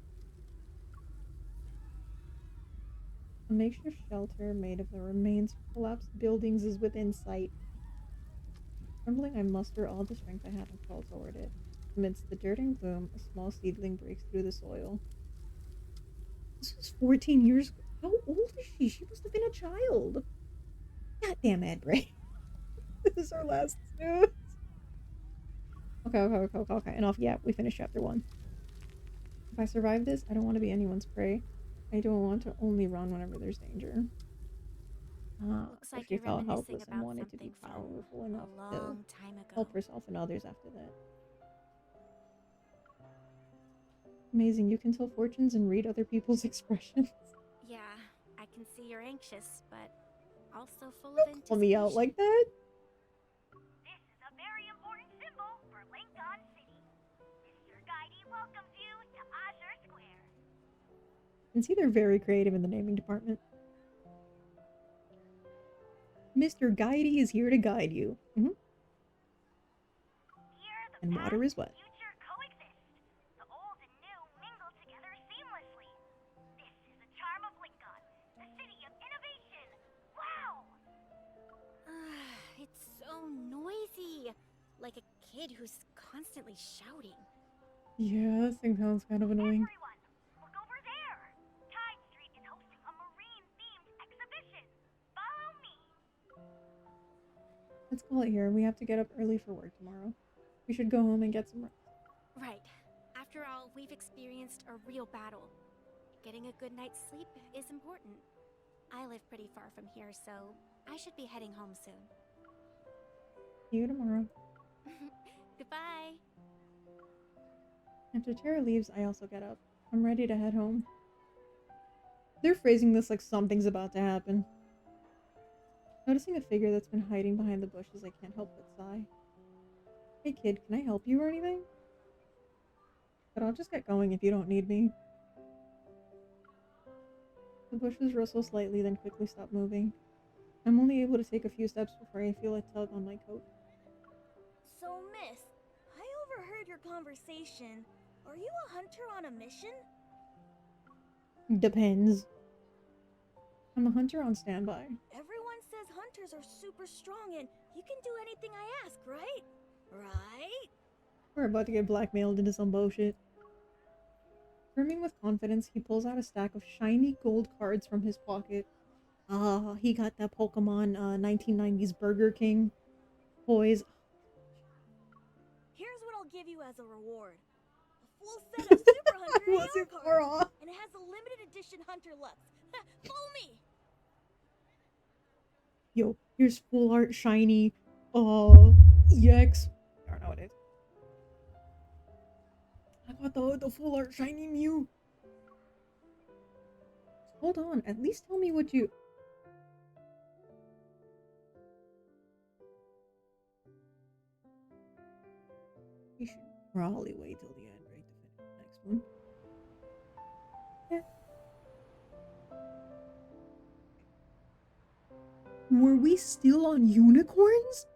A makeshift shelter made of the remains of collapsed buildings is within sight. Trembling, I muster all the strength I have and crawl toward it. Amidst the dirt and gloom, a small seedling breaks through the soil. This was 14 years ago. How old is she? She must have been a child. Goddamn Edbray. This is our last snooze. Okay. Enough. Yeah, we finished chapter 1. If I survive this, I don't want to be anyone's prey. I don't want to only run whenever there's danger. Looks like she you're felt reminiscing helpless and about wanted to be something from powerful enough a to long time ago. help herself and others after that. Amazing, you can tell fortunes and read other people's expressions. Yeah, I can see you're anxious, but also full of Don't call me out like that. This is a very important symbol for Linkon City. Mr. Guidey welcomes you to Azure Square. You can see they're very creative in the naming department. Mr. Guidey is here to guide you. And water is wet. Future coexist. The old and new mingle together seamlessly. This is the charm of Linkon, the city of innovation. Wow! It's so noisy. Like a kid who's constantly shouting. Yeah, this thing sounds kind of annoying. Everyone, look over there. Tide Street is hosting a marine-themed exhibition. Follow me. Let's call it here. We have to get up early for work tomorrow. We should go home and get some rest. Right. After all, we've experienced a real battle. Getting a good night's sleep is important. I live pretty far from here, so I should be heading home soon. See you tomorrow. Goodbye. After Tara leaves, I also get up. I'm ready to head home. They're phrasing this like something's about to happen. Noticing a figure that's been hiding behind the bushes, I can't help but sigh. Hey kid, can I help you or anything? But I'll just get going if you don't need me. The bushes rustle slightly, then quickly stop moving. I'm only able to take a few steps before I feel a tug on my coat. So, miss, I overheard your conversation. Are you a hunter on a mission? Depends. I'm a hunter on standby. Everyone says hunters are super strong and you can do anything I ask, right? Right? We're about to get blackmailed into some bullshit. Brimming with confidence, he pulls out a stack of shiny gold cards from his pocket. Ah, he got that Pokemon 1990s Burger King toys. Here's what I'll give you as a reward. A full set of Super Hunter AR Wasn't far cards. off. And it has a limited edition Hunter Lux. Follow me! Yo, here's full art shiny EX. I don't know what it is. I got the full art shiny Mew. Hold on, at least tell me what you... We should probably wait till the end, right, to finish the next one. Yeah. Were we still on unicorns?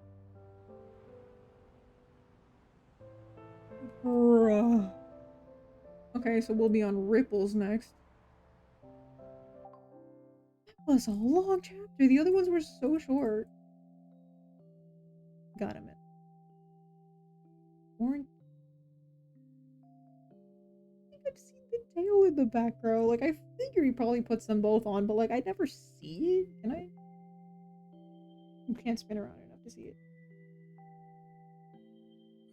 Bruh. Okay, so we'll be on ripples next. That was a long chapter. The other ones were so short. Got him. Orange. I think I've seen the tail in the back row. Like, I figure he probably puts them both on, but like, I never see it. Can I? You can't spin around enough to see it.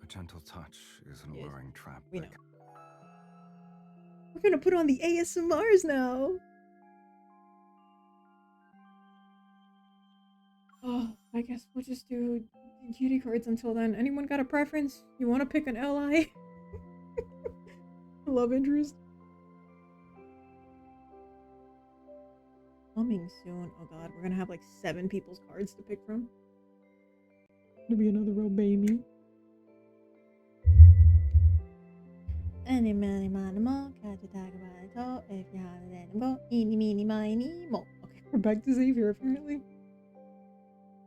A gentle touch is an alluring trap. We know. We're gonna put on the ASMRs now. Oh, I guess we'll just do kitty cards until then. Anyone got a preference? You want to pick an ally? Love interest? Coming soon. Oh god, we're gonna have like 7 people's cards to pick from. Gonna be another real baby. Any many many more, catch a tag about it all. If you have it, then go. Eeny meeny miny mo. Okay, we're back to Xavier apparently.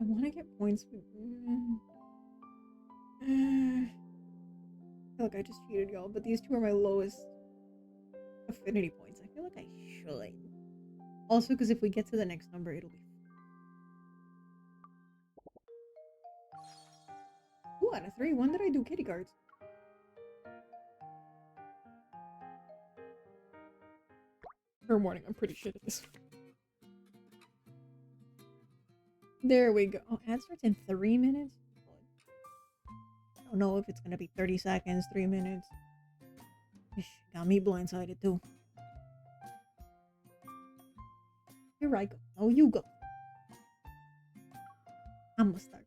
I want to get points with. I feel like I just cheated, y'all, but these two are my lowest affinity points. I feel like I should. Also, because if we get to the next number, it'll be. 2 out of 3. When did I do kitty cards? Fair warning, I'm pretty shit at this. There we go. Oh, ad starts in 3 minutes? I don't know if it's gonna be 30 seconds, 3 minutes. Ish, got me blindsided too. Here I go. Oh, you go. I'm gonna start.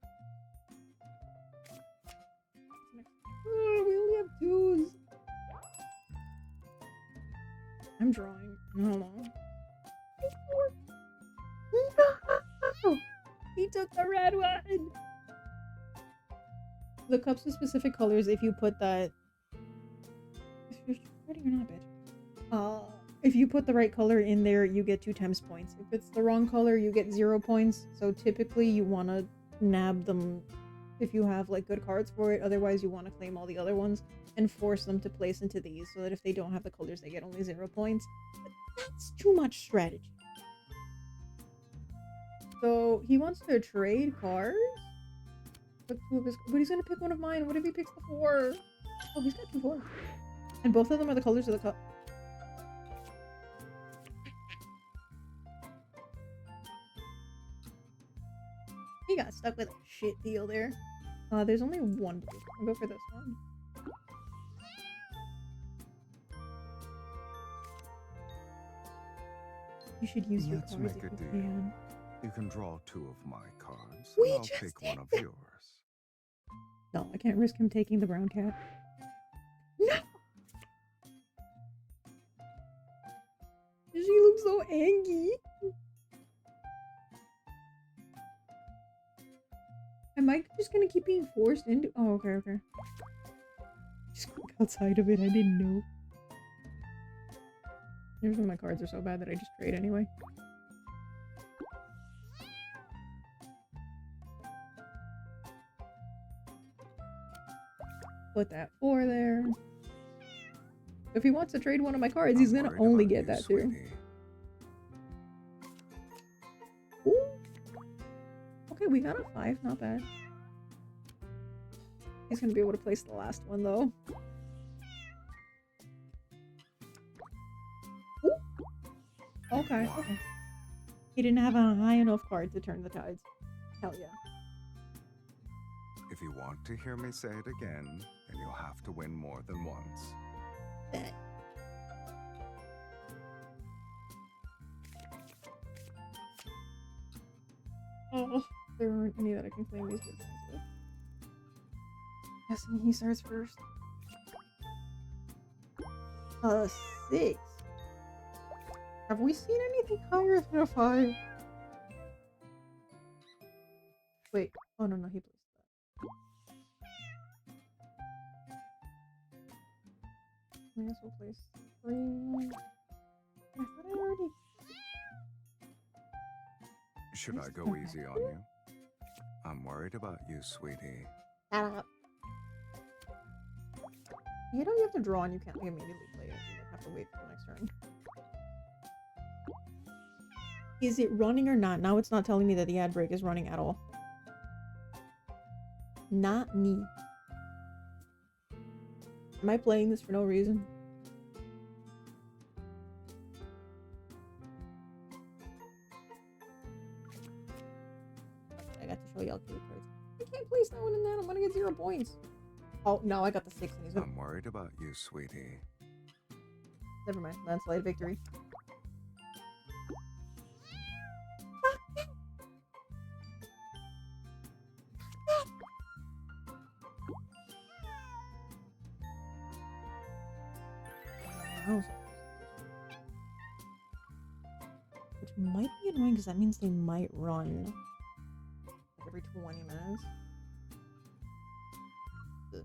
Oh, we only have 2s. I'm drawing. Hold on. No! He took the red one! The cups with specific colors, if you put that... If you're ready or not, bitch. If you put the right color in there, you get 2 times points. If it's the wrong color, you get 0 points. So typically you want to nab them if you have like good cards for it. Otherwise you want to claim all the other ones and force them to place into these so that if they don't have the colors, they get only 0 points. But that's too much strategy. So he wants to trade cards? But he's gonna pick one of mine. What if he picks the 4? Oh, he's got 2 4s. And both of them are the colors of the cup. He got stuck with a shit deal there. There's only 1 blue. I'll go for this one. You should use your Let's cards make if a you deal. can. You can draw 2 of my cards, We and I'll just take did one of yours. No, I can't risk him taking the brown cat. No! She looks so angry. Am I just gonna keep being forced into? Oh, okay, okay. Just click outside of it. I didn't know. Here's when my cards are so bad that I just trade anyway. Put that 4 there. If he wants to trade one of my cards, he's gonna only get that too. we got a 5, not bad. He's gonna be able to place the last one though. Ooh. Okay. He didn't have a high enough card to turn the tides. Hell yeah. If you want to hear me say it again, then you'll have to win more than once. Bet. Oh, there aren't any that I can claim these good ones with. Guessing he starts first. 6. Have we seen anything higher than a 5? Wait. Oh no, he placed that. I guess we'll place 3. I thought I already. Should I go easy on you? I'm worried about you, sweetie. Shut up. You know you have to draw and you can't like, immediately play it. You have to wait for the next turn. Is it running or not? Now it's not telling me that the ad break is running at all. Not me. Am I playing this for no reason? I got to show y'all cute cards. I can't place that one in that. I'm gonna get 0 points. Oh no, I got the 6 and he's gonna... I'm worried about you, sweetie. Never mind. Landslide victory. Which might be annoying because that means they might run every 20 minutes. Ugh.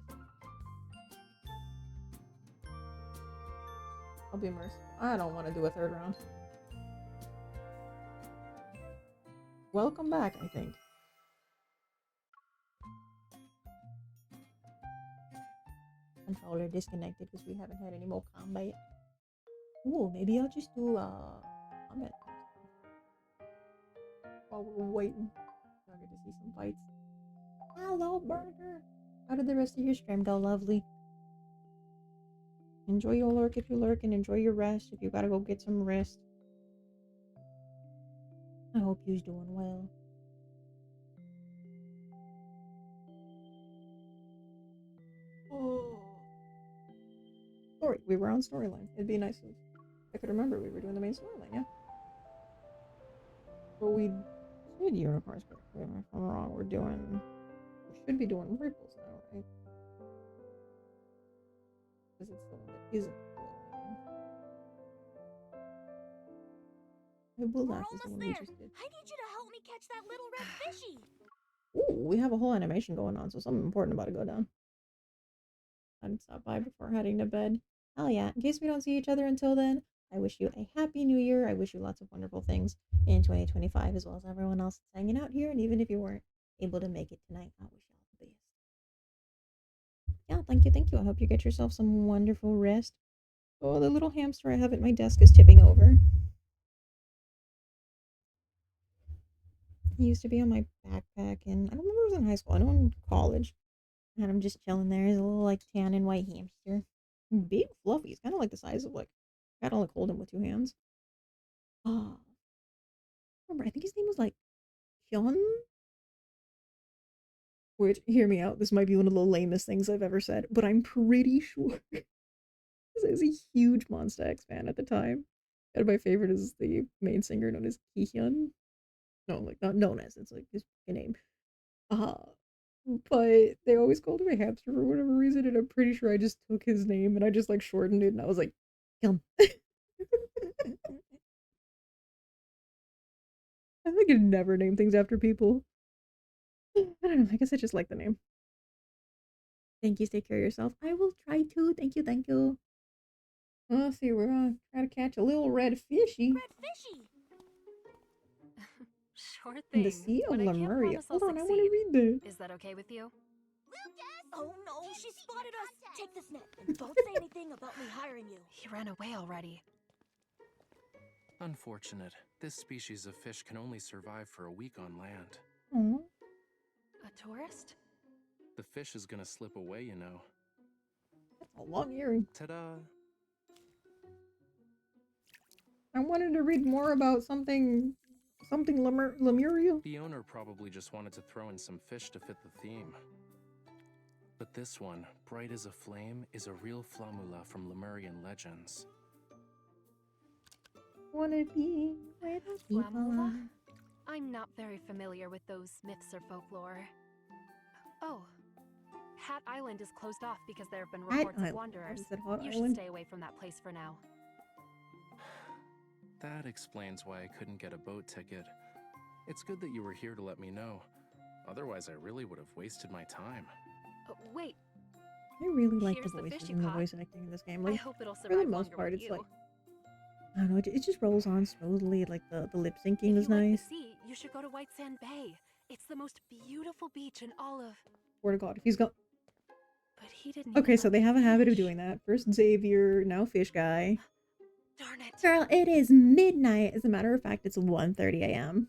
I'll be merciful. I don't want to do a 3rd round. Welcome back, I think. Controller disconnected because we haven't had any more combat. Ooh, maybe I'll just do combat while we're waiting. I'll get to see some fights. Hello, Burger. How did the rest of your stream go? Lovely. Enjoy your lurk if you lurk, and enjoy your rest if you gotta go get some rest. I hope you's doing well. Oh. Story. We were on storyline. It'd be nice if I could remember we were doing the main storyline, yeah? But we did unicorns, but if I'm wrong, we should be doing ripples now, right? Because it's the one that isn't floating. I will laugh is the one we just did. I need you to help me catch that little red fishy. Ooh, we have a whole animation going on, so something important about to go down. I'd stop by before heading to bed. Hell yeah. In case we don't see each other until then, I wish you a happy new year. I wish you lots of wonderful things in 2025, as well as everyone else that's hanging out here. And even if you weren't able to make it tonight, I wish you all the best. Yeah, thank you, thank you. I hope you get yourself some wonderful rest. Oh, the little hamster I have at my desk is tipping over. He used to be on my backpack, and I don't remember if it was in high school. I know in college. And I'm just chilling there. He's a little like tan and white hamster. Big fluffy. He's kind of like the size of like, I gotta like hold him with 2 hands. Oh, I remember. I think his name was like Hyun. Which, hear me out. This might be one of the lamest things I've ever said, but I'm pretty sure. Because I was a huge Monsta X fan at the time. And my favorite is the main singer known as Ki-hyun. No, like not known as. It's like his name. But they always called him a hamster for whatever reason, and I'm pretty sure I just took his name and I just like shortened it, and I was like, Hyun. I think I never name things after people. I don't know. I guess I just like the name. Thank you. Take care of yourself. I will try to. Thank you. Thank you. Let's see. We're gonna try to catch a little red fishy. Red fishy. Sure thing. In the Sea of Lemuria. Hold on, I want to read this. Is that okay with you? Lucas! Oh no, she spotted us! Take this net, and don't say anything about me hiring you. He ran away already. Unfortunate. This species of fish can only survive for a week on land. Aww. tourist? The fish is gonna slip away, you know. That's a long earring. Ta-da! I wanted to read more about something Lemuria. The owner probably just wanted to throw in some fish to fit the theme. But this one, bright as a flame, is a real flamula from Lemurian legends. Wanna be where the people Flamula? are. I'm not very familiar with those myths or folklore. Oh, Hat Island is closed off because there have been Hat reports of Island. wanderers. Is it Hat You Island? should stay away from that place for now. That explains why I couldn't get a boat ticket. It's good that you were here to let me know. Otherwise, I really would have wasted my time. Wait, I really like the Here's the voices fishy and the pot. voice acting in this game. I Like, hope it'll for the survive most longer part, with it's you. like, I don't know, it just rolls on smoothly. Like the lip syncing If is you like nice. the sea, you should go to White Sand Bay. It's the most beautiful beach in all of... Swear to God, if he's got. But he didn't Okay, even so let they me have a habit of finish. doing that. First Xavier, now Fish Guy. Darn it. Girl, it is midnight. As a matter of fact, it's 1:30 a.m.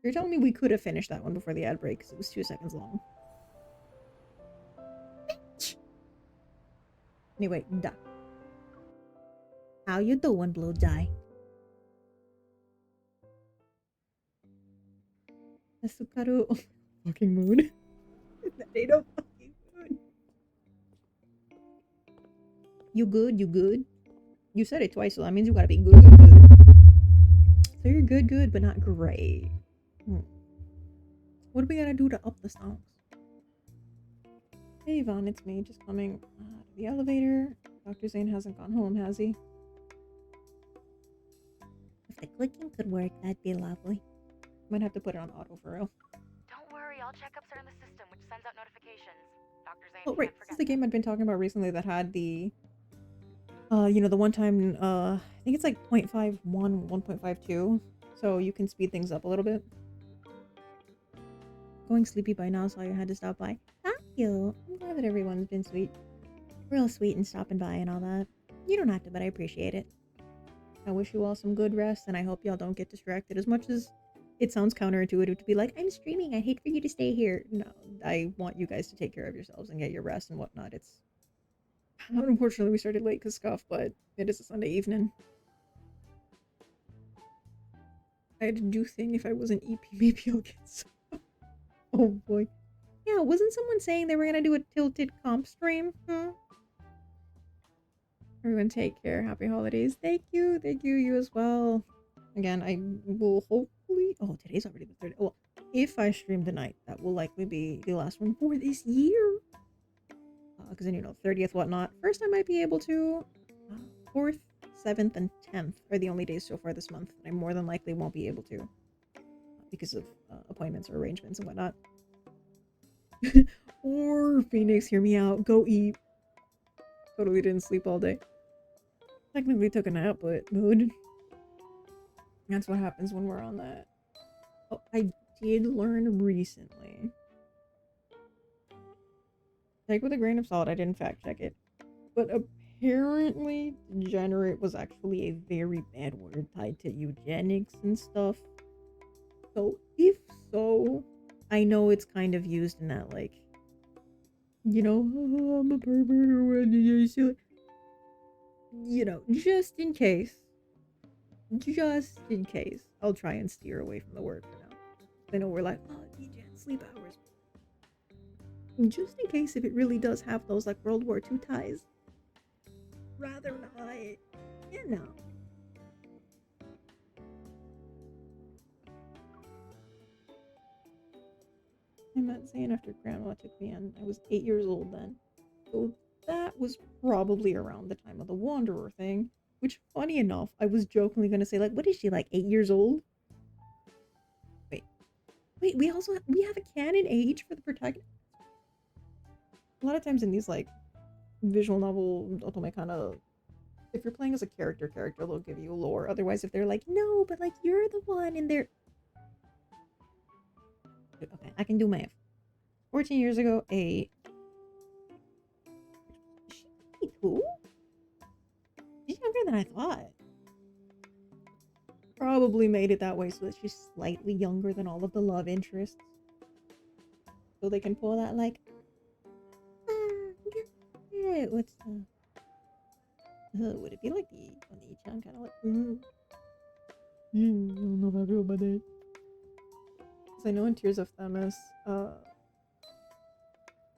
You're telling me we could have finished that one before the ad break because it was 2 seconds long. Bitch. Anyway, duh. How you doing, Blue Jay? Asukaru. Oh, fucking mood. That ain't no fucking mood. You good? You good? You said it twice, so that means you gotta be good, good, good. So you're good, good, but not great. What are we gonna do to up the songs? Hey Yvonne, it's me, just coming out of the elevator. Dr. Zane hasn't gone home, has he? If the clicking could work, that'd be lovely. Might have to put it on auto for real. Don't worry, all checkups are in the system, which sends out notifications. Dr. Zane Oh right, can't this forget is the game I've been talking about recently that had the you know, the one time I think it's like 0.51, 1.52. So you can speed things up a little bit. Going sleepy by now, so I had to stop by. Thank you. I'm glad that everyone's been sweet. Real sweet and stopping by and all that. You don't have to, but I appreciate it. I wish you all some good rest, and I hope y'all don't get distracted as much as it sounds counterintuitive to be like, I'm streaming, I hate for you to stay here. No, I want you guys to take care of yourselves and get your rest and whatnot. It's... Unfortunately, we started late because Scuff, but it is a Sunday evening. I had to do thing if I wasn't EP, maybe I'll get some. Oh boy. Yeah, wasn't someone saying they were gonna do a tilted comp stream? Everyone take care. Happy holidays. Thank you, you as well. Again, I will hopefully... Oh, today's already the 30th. Well, if I stream tonight, that will likely be the last one for this year. Because then, you know, 30th, whatnot. First, I might be able to. 4th, 7th, and 10th are the only days so far this month. I more than likely won't be able to. Because of appointments or arrangements and whatnot. Or Phoenix, hear me out. Go eat. Totally didn't sleep all day. Technically took a nap, but mood. That's what happens when we're on that. Oh, I did learn recently. Take with a grain of salt, I didn't fact check it. But apparently, degenerate was actually a very bad word tied to eugenics and stuff. So, if so, I know it's kind of used in that, like, you know, oh, I'm a pervert or what, you know, just in case, I'll try and steer away from the word for now. I know we're like, oh, degen, sleep hours. Just in case if it really does have those, like, World War II ties. Rather not, you know. I met Zane after Grandma took me in. I was 8 years old then. So that was probably around the time of the Wanderer thing. Which, funny enough, I was jokingly going to say, like, what is she, like, 8 years old? Wait, we have a canon age for the protagonist? A lot of times in these, like, visual novel, otome kind of, if you're playing as a character, they'll give you lore. Otherwise, if they're like, no, but, like, you're the one, and they're... Okay, I can do math. 14 years ago, 8. Is she 22? She's younger than I thought. Probably made it that way so that she's slightly younger than all of the love interests. so they can pull that like, what's would it be like the on the Ichan kind of like, I don't know how I feel about that. Because I know in Tears of Themis, I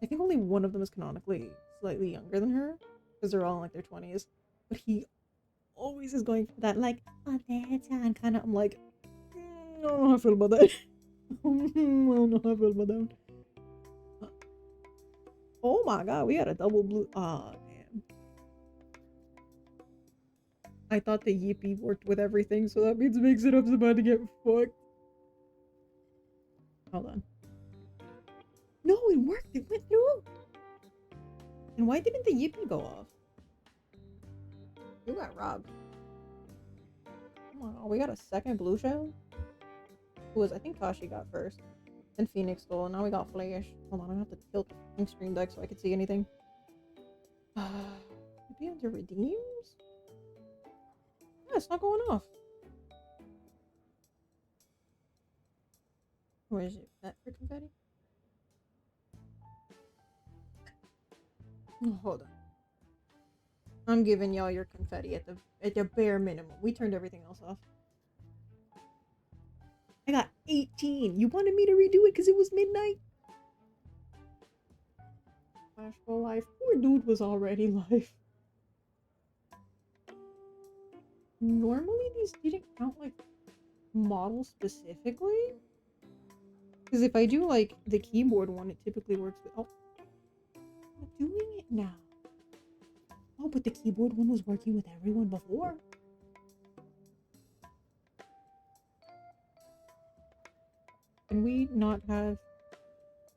think only one of them is canonically slightly younger than her, because they're all in like their 20s. But he always is going for that like, oh, that's on kind of. I'm like, I don't know how I feel about that. I don't know how I feel about that. Oh my god, we got a double blue. Oh man. I thought the Yippee worked with everything, so that means Mix It Up's about to get fucked. Hold on. No, it worked. It went through. And why didn't the Yippee go off? You got robbed. Come on, we got a second blue shell? Who was, I think Kashi got first. Then Phoenix stole, and now we got Flash. Hold on, I have to tilt the stream deck so I can see anything. Be under redeems? Yeah, it's not going off. Where is it? That for confetti? Oh, hold on. I'm giving y'all your confetti at the bare minimum. We turned everything else off. I got 18. You wanted me to redo it because it was midnight? Flash go live. Poor dude was already live. Normally these didn't count like model specifically. Because if I do like the keyboard one, it typically works with. Oh, I'm doing it now. Oh, but the keyboard one was working with everyone before. Can we not have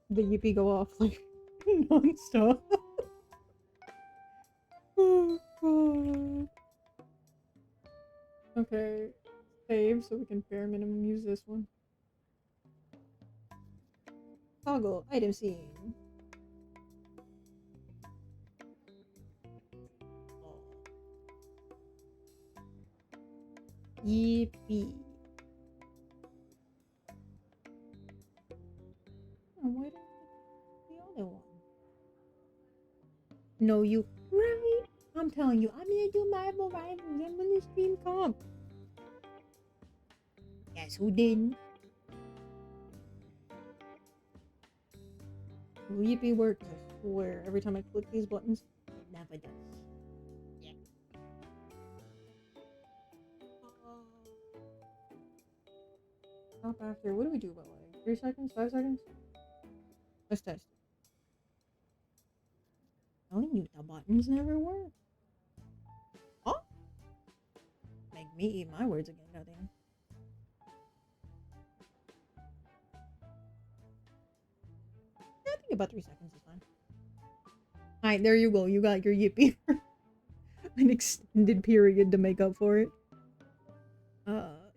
the Yippee go off like non-stop? Oh god. Okay, save so we can bare minimum use this one. Toggle item scene. Yippee. Oh, why didn't the other one? No, you right? I'm telling you, I'm gonna do Marvel Rivals. I'm gonna stream comp. Guess who didn't? Yippee works, I swear. Every time I click these buttons, it never does. Yeah. Stop after. What do we do about like 3 seconds? 5 seconds? Let's test it. Telling you the buttons never work. Oh! Make me eat my words again, goddamn. Yeah, I think about 3 seconds is fine. Alright, there you go. You got your Yippee. An extended period to make up for it.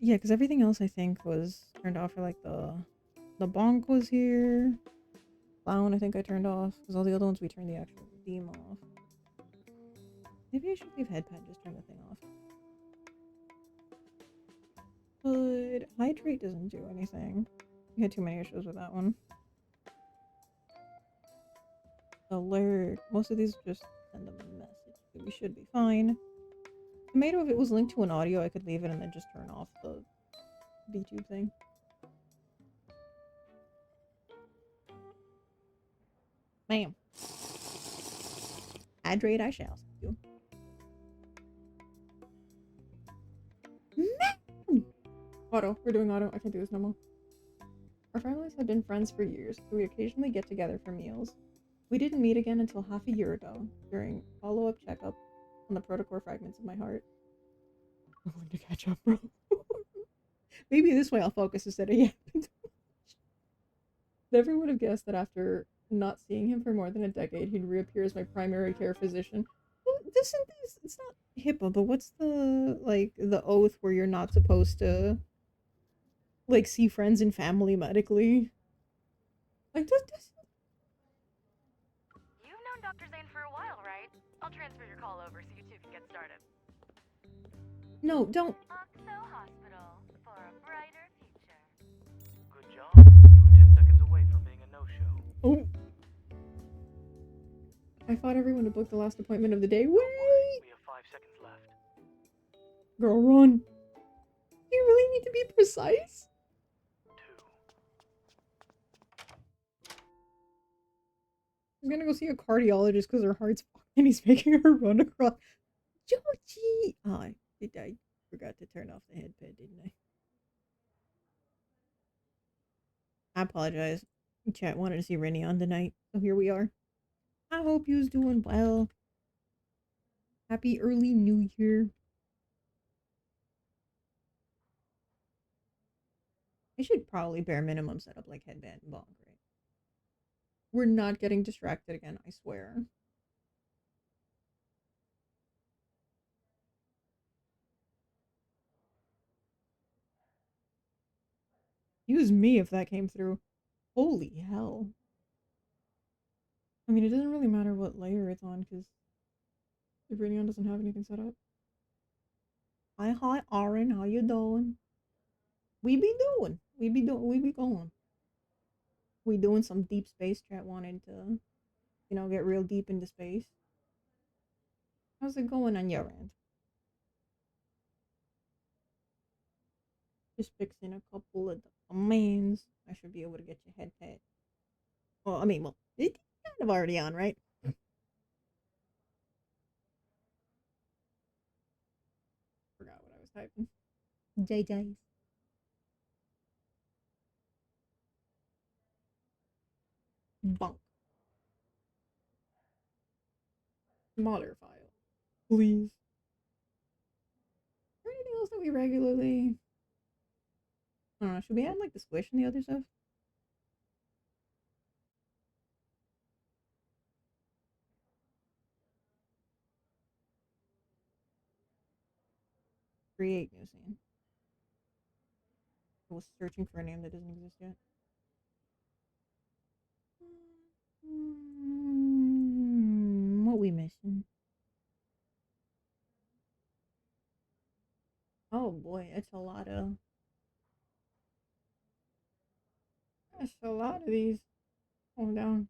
Yeah, because everything else I think was turned off for like the bonk was here. Clown I think I turned off because all the other ones we turned the actual theme off. Maybe I should leave headpad, just turn the thing off. But hydrate doesn't do anything. We had too many issues with that one. Alert. Most of these just send a message, but we should be fine. Tomato, if it was linked to an audio, I could leave it and then just turn off the VTube thing. Bam. Hydrate I shall. You. Man! Auto. We're doing auto. I can't do this no more. Our families have been friends for years, so we occasionally get together for meals. We didn't meet again until half a year ago, during follow-up checkup on the protocore fragments of my heart. I'm going to catch up, bro. Maybe this way I'll focus instead of yapping too much. Never would have guessed that after not seeing him for more than a decade, he'd reappear as my primary care physician. Well, it's not HIPAA, but what's the, like, the oath where you're not supposed to, like, see friends and family medically? Like, this. You've known Dr. Zane for a while, right? I'll transfer your call over so you two can get started. No, don't. Oxo Hospital for a brighter future. Good job. You were 10 seconds away from being a no-show. I fought everyone to book the last appointment of the day. Wait! We have 5 seconds left. Girl, run. You really need to be precise? 2. I'm gonna go see a cardiologist because her heart's fucked and he's making her run across. Georgie! Oh, I forgot to turn off the headpad, didn't I? I apologize. Chat wanted to see Rineon tonight, so here we are. I hope you's doing well. Happy early New Year. I should probably bare minimum set up like headband and bonk, right? We're not getting distracted again, I swear. Use me if that came through. Holy hell. I mean, it doesn't really matter what layer it's on, because if Rineon doesn't have anything set up. Hi, Aerin, how you doing? We be going. We be going. We doing some deep space. Chat wanted to, you know, get real deep into space. How's it going on your end? Just fixing a couple of the commands. I should be able to get your head pat. Well, I mean, it's kind of already on, right? Forgot what I was typing. JJ's. Bunk. Smaller file. Please. Is there anything else that we regularly... I don't know, should we add like the squish and the other stuff? Create new scene. I was searching for a name that doesn't exist yet. What we missing? Oh boy, it's a lot of... That's a lot of these. Hold down.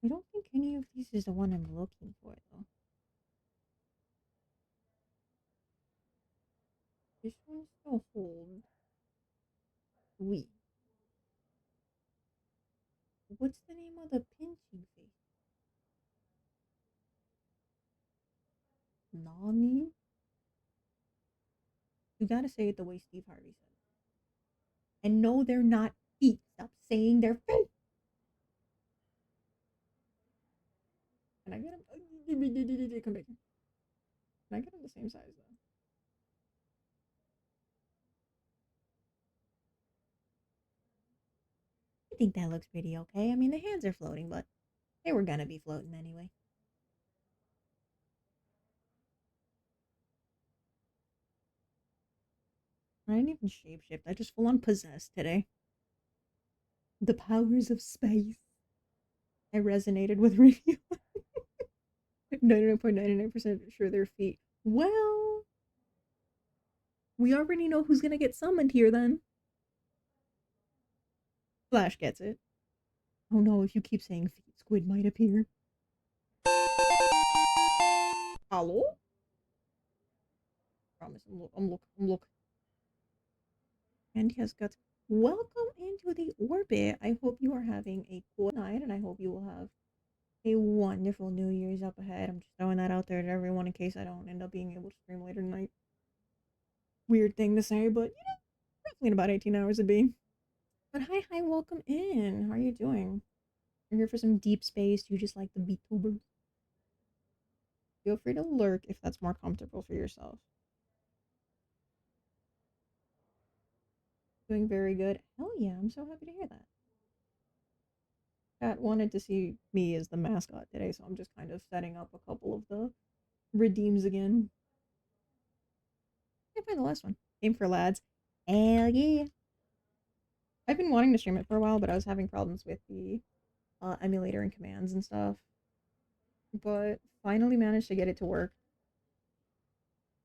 I don't think any of these is the one I'm looking for though. This one's still hold. What's the name of the pinching face? Nani? You gotta say it the way Steve Harvey said it. And no, they're not feet. Stop saying they're feet. Can I get them? Come back here. Can I get them the same size though? I think that looks pretty okay. I mean, the hands are floating, but they were gonna be floating anyway. I didn't even shapeshift. I just full on possessed today. The powers of space. I resonated with Rineon. 99.99% sure they're feet. Well, we already know who's gonna get summoned here then. Flash gets it. Oh no, if you keep saying feet, Squid might appear. Hello? Promise, I'm look. And he has got welcome into the orbit. I hope you are having a cool night, and I hope you will have a wonderful New Year's up ahead. I'm just throwing that out there to everyone in case I don't end up being able to stream later tonight. Weird thing to say, but you know, roughly in about 18 hours it'd be. But hi, welcome in. How are you doing? You're here for some deep space. You just like the VTubers. Feel free to lurk if that's more comfortable for yourself. Doing very good. Hell yeah, I'm so happy to hear that. Cat wanted to see me as the mascot today, so I'm just kind of setting up a couple of the redeems again. I find the last one. Game for Lads. Hell yeah. I've been wanting to stream it for a while, but I was having problems with the emulator and commands and stuff. But finally managed to get it to work.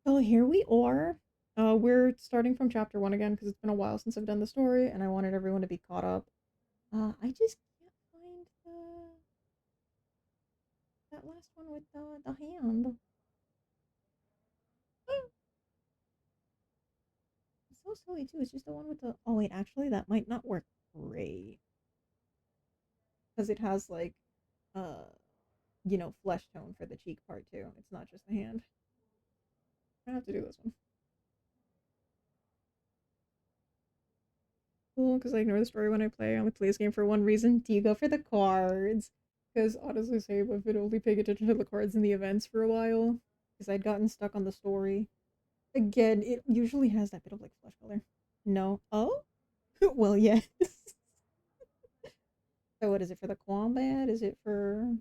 So here we are. We're starting from chapter 1 again because it's been a while since I've done the story and I wanted everyone to be caught up. I just can't find one with the hand. It's so silly too. It's just the one with the. Oh wait, actually, that might not work great because it has like, you know, flesh tone for the cheek part too. It's not just the hand. I have to do this one. Cool, because I ignore the story when I play. I only play this game for one reason. Do you go for the cards? Because honestly, same. I've been only paying attention to the cards and the events for a while. Because I'd gotten stuck on the story. Again, it usually has that bit of like flesh color. No. Oh? Well, yes. So what is it for the combat? Is it for...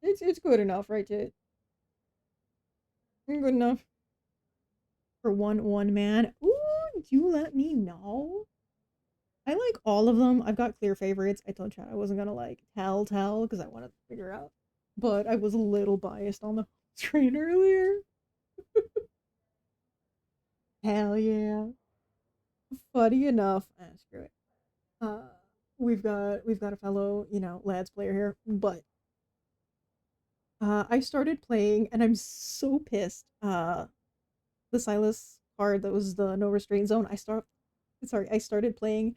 It's good enough, right, Tit? Good enough. For one man. Ooh, do let me know. I like all of them. I've got clear favorites. I told Chad I wasn't gonna like tell because I wanted to figure out. But I was a little biased on the train earlier. Hell yeah. Funny enough. Screw it. We've got a fellow, you know, lads player here, but I started playing and I'm so pissed. The Sylus card that was the no restraint zone. I started playing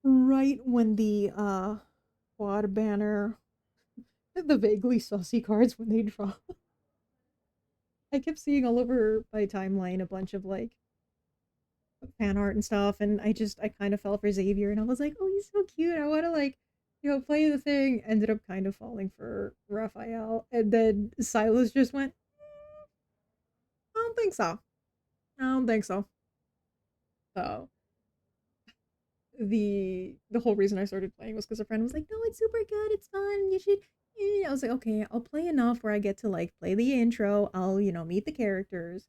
right when the quad banner, the vaguely saucy cards when they drop. I kept seeing all over my timeline a bunch of like fan art and stuff, and I kind of fell for Xavier, and I was like, oh, he's so cute. I want to like, you know, play the thing. Ended up kind of falling for Raphael, and then Sylus just went, I don't think so. I don't think so. So the whole reason I started playing was because a friend was like, no, it's super good, it's fun, you should. I was like, okay, I'll play enough where I get to like play the intro. I'll, you know, meet the characters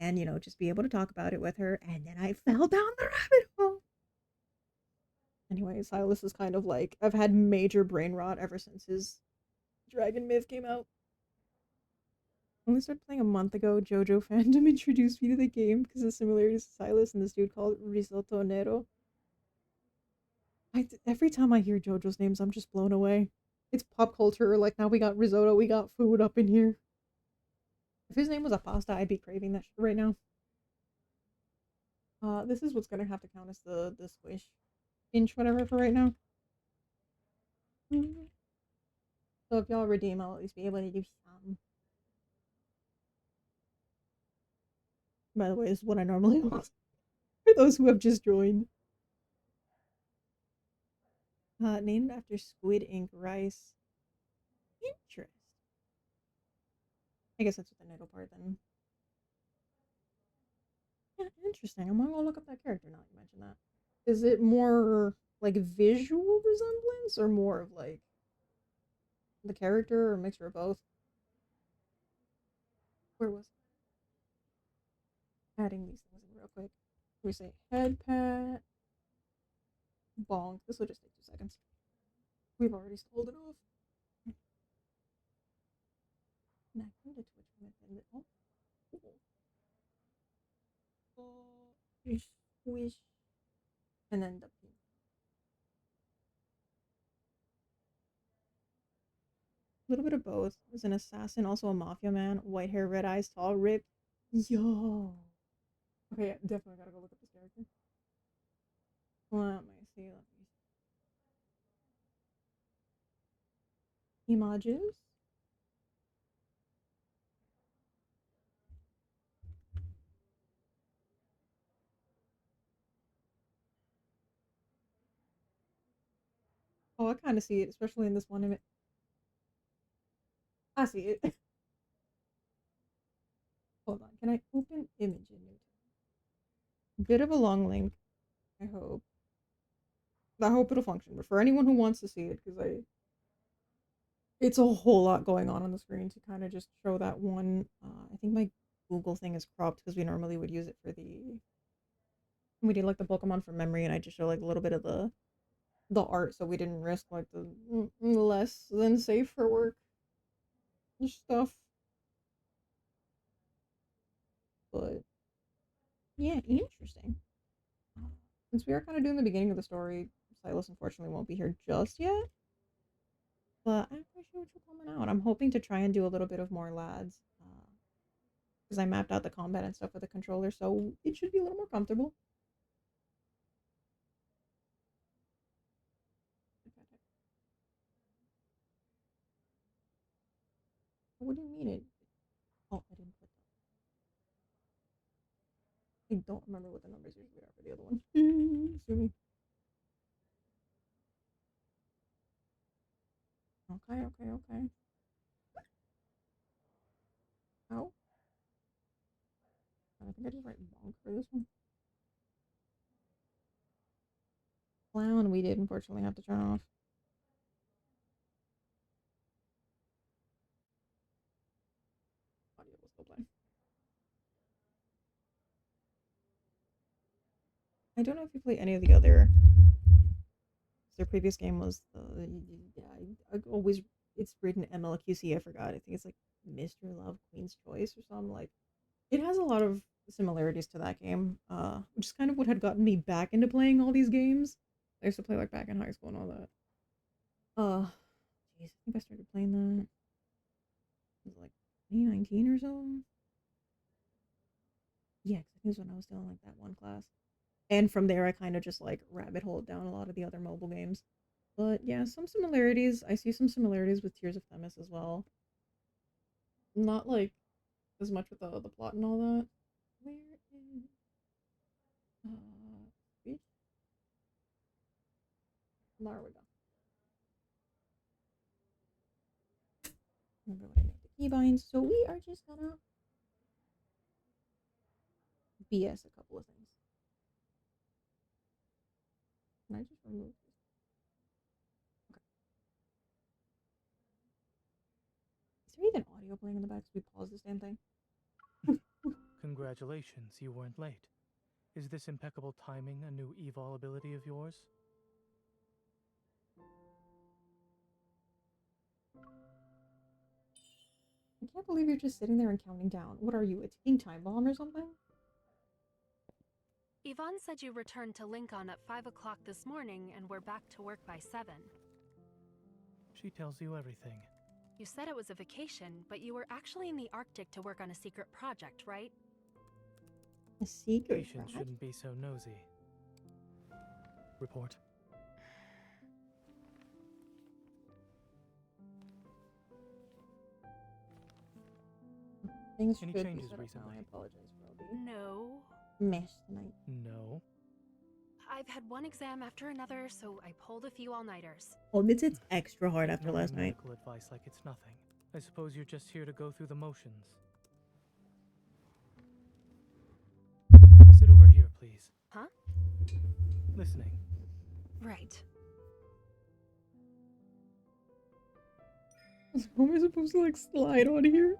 and, you know, just be able to talk about it with her. And then I fell down the rabbit hole. Anyway, Sylus is kind of like, I've had major brain rot ever since his Dragon Myth came out. I only started playing a month ago. JoJo fandom introduced me to the game because of similarities to Sylus and this dude called Risotto Nero. Every time I hear JoJo's names, I'm just blown away. It's pop culture. Like, now we got risotto, we got food up in here. If his name was a pasta, I'd be craving that shit right now. This is what's gonna have to count as the squish inch whatever for right now. So if y'all redeem, I'll at least be able to do some. By the way, this is what I normally want. For those who have just joined. Named after squid ink rice. Interest. I guess that's what the middle part then. Yeah, interesting. I'm gonna go look up that character now you mention that. Is it more like visual resemblance or more of like the character or a mixture of both? Where was it? Adding these things in real quick. We say head pat. Bonk. This will just take 2 seconds. We've already sold it off. Connecting to Twitch from oh, cool. Squish. And then the pin. A little bit of both. As an assassin, also a mafia man. White hair, red eyes, tall, ripped. Yo. Okay, yeah, definitely gotta go look at this character. Let me see. Images. Oh, I kind of see it, especially in this one image. I see it. Hold on, can I open image in new? Bit of a long link. I hope. I hope it'll function. But for anyone who wants to see it, because it's a whole lot going on the screen to kind of just show that one. I think my Google thing is cropped because we normally would use it for we did like the Pokemon from memory, and I just show like a little bit of the art, so we didn't risk like the less than safe for work stuff. But yeah, interesting. Since we are kind of doing the beginning of the story, Sylus unfortunately won't be here just yet. But I'm not sure what you're coming out. I'm hoping to try and do a little bit of more lads. Because I mapped out the combat and stuff with the controller, so it should be a little more comfortable. What do you mean it? Oh, I didn't put that. I don't remember what the numbers usually are for the other one. Sue me. Okay. Oh. I think I just write bonk for this one. Clown we did unfortunately have to turn off. Audio will still play. I don't know if you play any of the other. Their previous game was I always it's written MLQC. I forgot. I think it's like Mr. Love Queen's Choice or something. Like it has a lot of similarities to that game, which is kind of what had gotten me back into playing all these games. I used to play like back in high school and all that. Jeez, I think I started playing that. It was like 2019 or so. Yeah, 'cause I think it was when I was still in like that one class. And from there, I kind of just like rabbit holed down a lot of the other mobile games. But yeah, some similarities. I see some similarities with Tears of Themis as well. Not like as much with the plot and all that. Where is bitch? There we go. Remember what I made the keybinds, so we are just gonna BS a couple of things. Can I just remove this? Okay. Is there even audio playing in the back? So we pause this damn thing? Congratulations, you weren't late. Is this impeccable timing a new evol ability of yours? I can't believe you're just sitting there and counting down. What are you, a ticking time bomb or something? Yvonne said you returned to Linkon at 5 o'clock this morning and were back to work by 7. She tells you everything. You said it was a vacation, but you were actually in the Arctic to work on a secret project, right? A secret Patients project? shouldn't be so nosy. Report. Things Any should be changes set up now. recently? I apologize, Robbie. No. Mesh tonight. No. I've had one exam after another, so I pulled a few all-nighters. Oh, it's extra hard after Ignoring last night. medical advice like it's nothing. I suppose you're just here to go through the motions. Sit over here, please. Huh? Listening. Right. How am I supposed to like slide on here?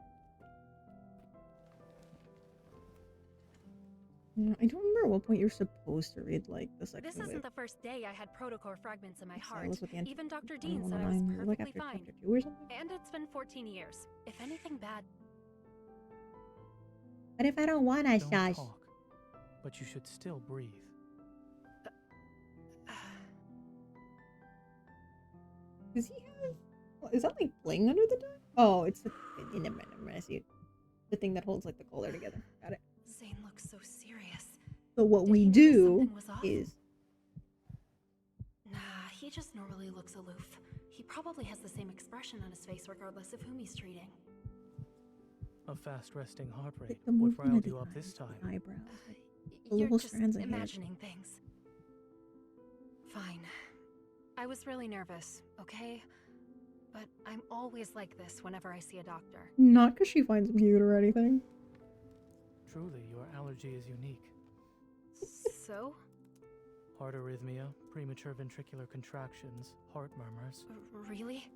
Yeah, I don't remember at what point you're supposed to read like the section. This isn't the first day I had protocore fragments in my heart. Sylus with the Even Dr. I Dean don't said know, I was mine, like perfectly after fine. chapter 2 or something? And it's been 14 years. If anything bad... What if I don't want to, Don't Shush? talk, but you should still breathe. Does he have... Is that like bling under the door? Oh, it's the... Never mind, I see it. The thing that holds like the collar together. Got it. Zane looks so serious. So what Did we he notice do something was off? is... Nah, he just normally looks aloof. He probably has the same expression on his face regardless of whom he's treating. A fast resting heart rate. The What movement riled of the you up eyes, this time? the eyebrows. Like, the You're little just strands of hair. imagining things. Fine. I was really nervous, okay? But I'm always like this whenever I see a doctor. Not because she finds him cute or anything. Truly, your allergy is unique. So? Heart arrhythmia, premature ventricular contractions, heart murmurs. Really?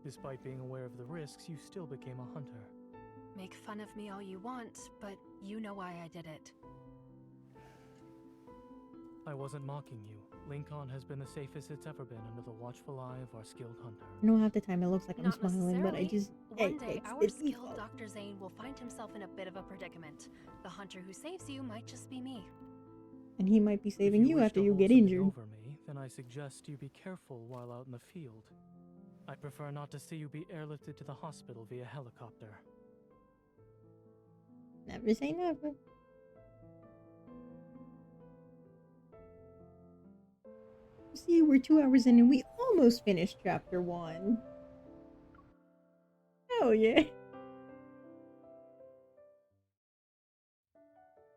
Despite being aware of the risks, you still became a hunter. Make fun of me all you want, but you know why I did it. I wasn't mocking you. Linkon has been the safest it's ever been under the watchful eye of our skilled hunter. I know half the time it looks like I'm Not smiling, but I necessarily. just... One day, our it's skilled default. Dr. Zane will find himself in a bit of a predicament. The hunter who saves you might just be me. And he might be saving If you wish after to you hold get something injured. over me, then I suggest you be careful while out in the field. I prefer not to see you be airlifted to the hospital via helicopter. Never say never. See, we're 2 hours in and we almost finished chapter 1. Hell yeah.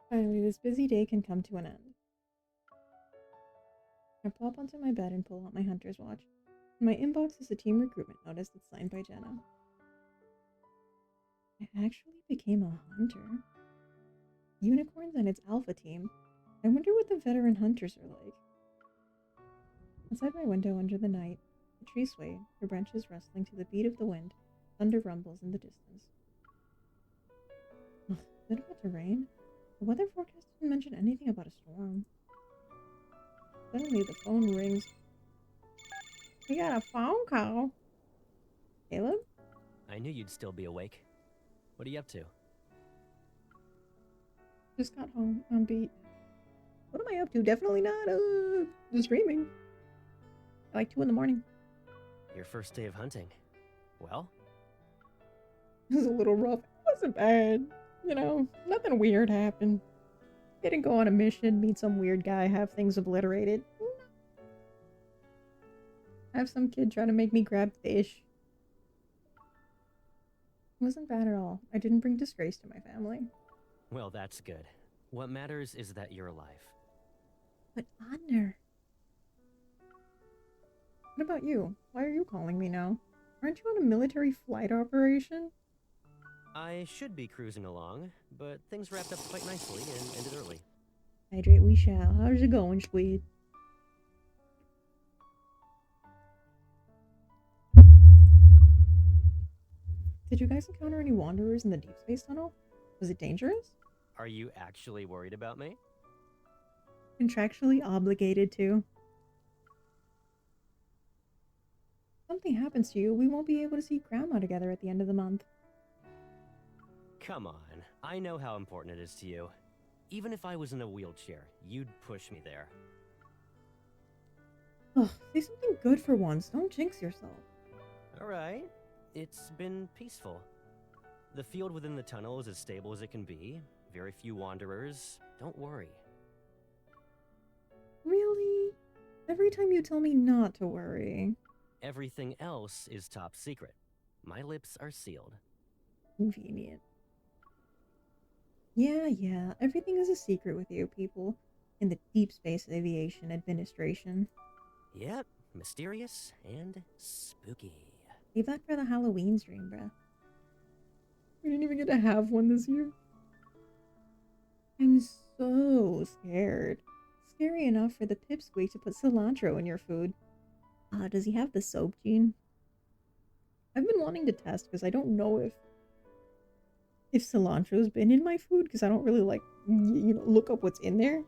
Finally, this busy day can come to an end. I plop onto my bed and pull out my hunter's watch. In my inbox is a team recruitment notice that's signed by Jenna. I actually became a hunter. Unicorns and its alpha team. I wonder what the veteran hunters are like. Outside my window under the night, the tree swayed, her branches rustling to the beat of the wind. Thunder rumbles in the distance. Ugh, is it about to rain? The weather forecast didn't mention anything about a storm. Suddenly the phone rings. We got a phone call. Caleb? I knew you'd still be awake. What are you up to? Just got home on beat. What am I up to? Definitely not streaming. Like 2 in the morning. Your first day of hunting. Well? It was a little rough. It wasn't bad. You know, nothing weird happened. Didn't go on a mission, meet some weird guy, have things obliterated. Have some kid try to make me grab fish. It wasn't bad at all. I didn't bring disgrace to my family. Well, that's good. What matters is that you're alive. But honor. What about you? Why are you calling me now? Aren't you on a military flight operation? I should be cruising along, but things wrapped up quite nicely and ended early. Hydrate we shall. How's it going, Squid? Did you guys encounter any wanderers in the Deepspace tunnel? Was it dangerous? Are you actually worried about me? Contractually obligated to. Something happens to you, we won't be able to see Grandma together at the end of the month. Come on, I know how important it is to you. Even if I was in a wheelchair, you'd push me there. Ugh, say something good for once, don't jinx yourself. Alright, it's been peaceful. The field within the tunnel is as stable as it can be. Very few wanderers. Don't worry. Really? Every time you tell me not to worry. Everything else is top secret. My lips are sealed. Convenient. Yeah, everything is a secret with you people in the Deep Space Aviation Administration. Yep, mysterious and spooky. Leave that for the Halloween stream, bruh. We didn't even get to have one this year. I'm so scared. Scary enough for the pipsqueak to put cilantro in your food. Does he have the soap gene? I've been wanting to test because I don't know if cilantro's been in my food because I don't really like, look up what's in there.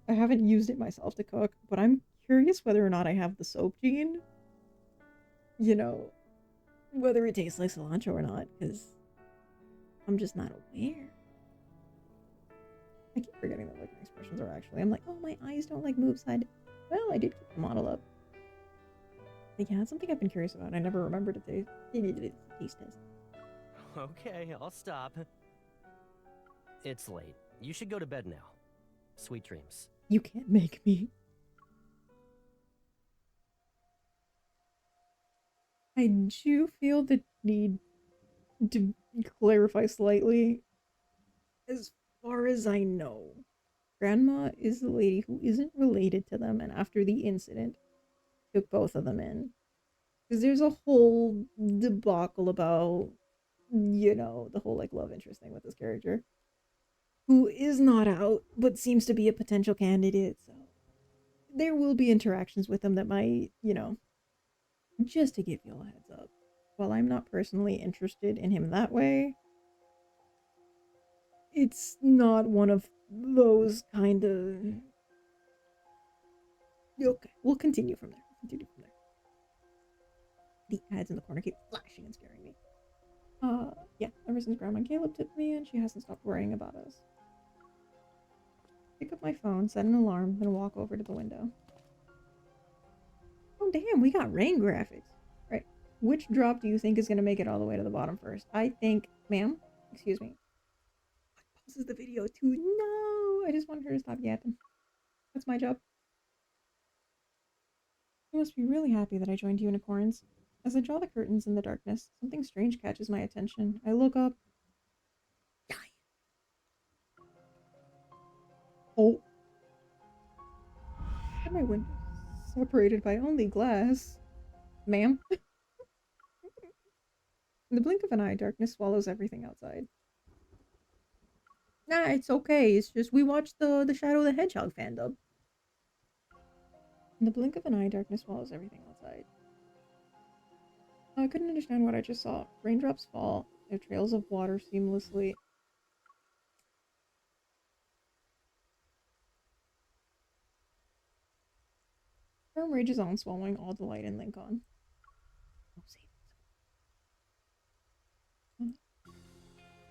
I haven't used it myself to cook, but I'm curious whether or not I have the soap gene. Whether it tastes like cilantro or not, because I'm just not aware. I keep forgetting that like my expressions are actually. I'm like, oh, my eyes don't like move side. Well, I did keep the model up. But yeah, it's something I've been curious about. I never remembered to taste test. Okay, I'll stop. It's late. You should go to bed now. Sweet dreams. You can't make me. I do feel the need to clarify slightly. As far as I know, Grandma is the lady who isn't related to them, and after the incident, took both of them in. Because there's a whole debacle about, the whole, love interest thing with this character. Who is not out, but seems to be a potential candidate, so... There will be interactions with him that might, just to give you all a heads up. While I'm not personally interested in him that way, it's not one of those kind of... Okay, we'll continue from there. The ads in the corner keep flashing and scaring me. Yeah, ever since Grandma and Caleb tipped me in, she hasn't stopped worrying about us. Pick up my phone, set an alarm, then walk over to the window. Oh, damn, we got rain graphics. Right. Which drop do you think is going to make it all the way to the bottom first? I think, ma'am, excuse me. This is the video too. No, I just want her to stop yapping. That's my job. You must be really happy that I joined unicorns. As I draw the curtains in the darkness, something strange catches my attention. I look up. Oh. And my window separated by only glass. Ma'am? In the blink of an eye, darkness swallows everything outside. Nah, it's okay. It's just we watched the Shadow the Hedgehog fan dub. In the blink of an eye, darkness swallows everything outside. I couldn't understand what I just saw. Raindrops fall. Their trails of water seamlessly. Storm rages on, swallowing all the light in Linkon.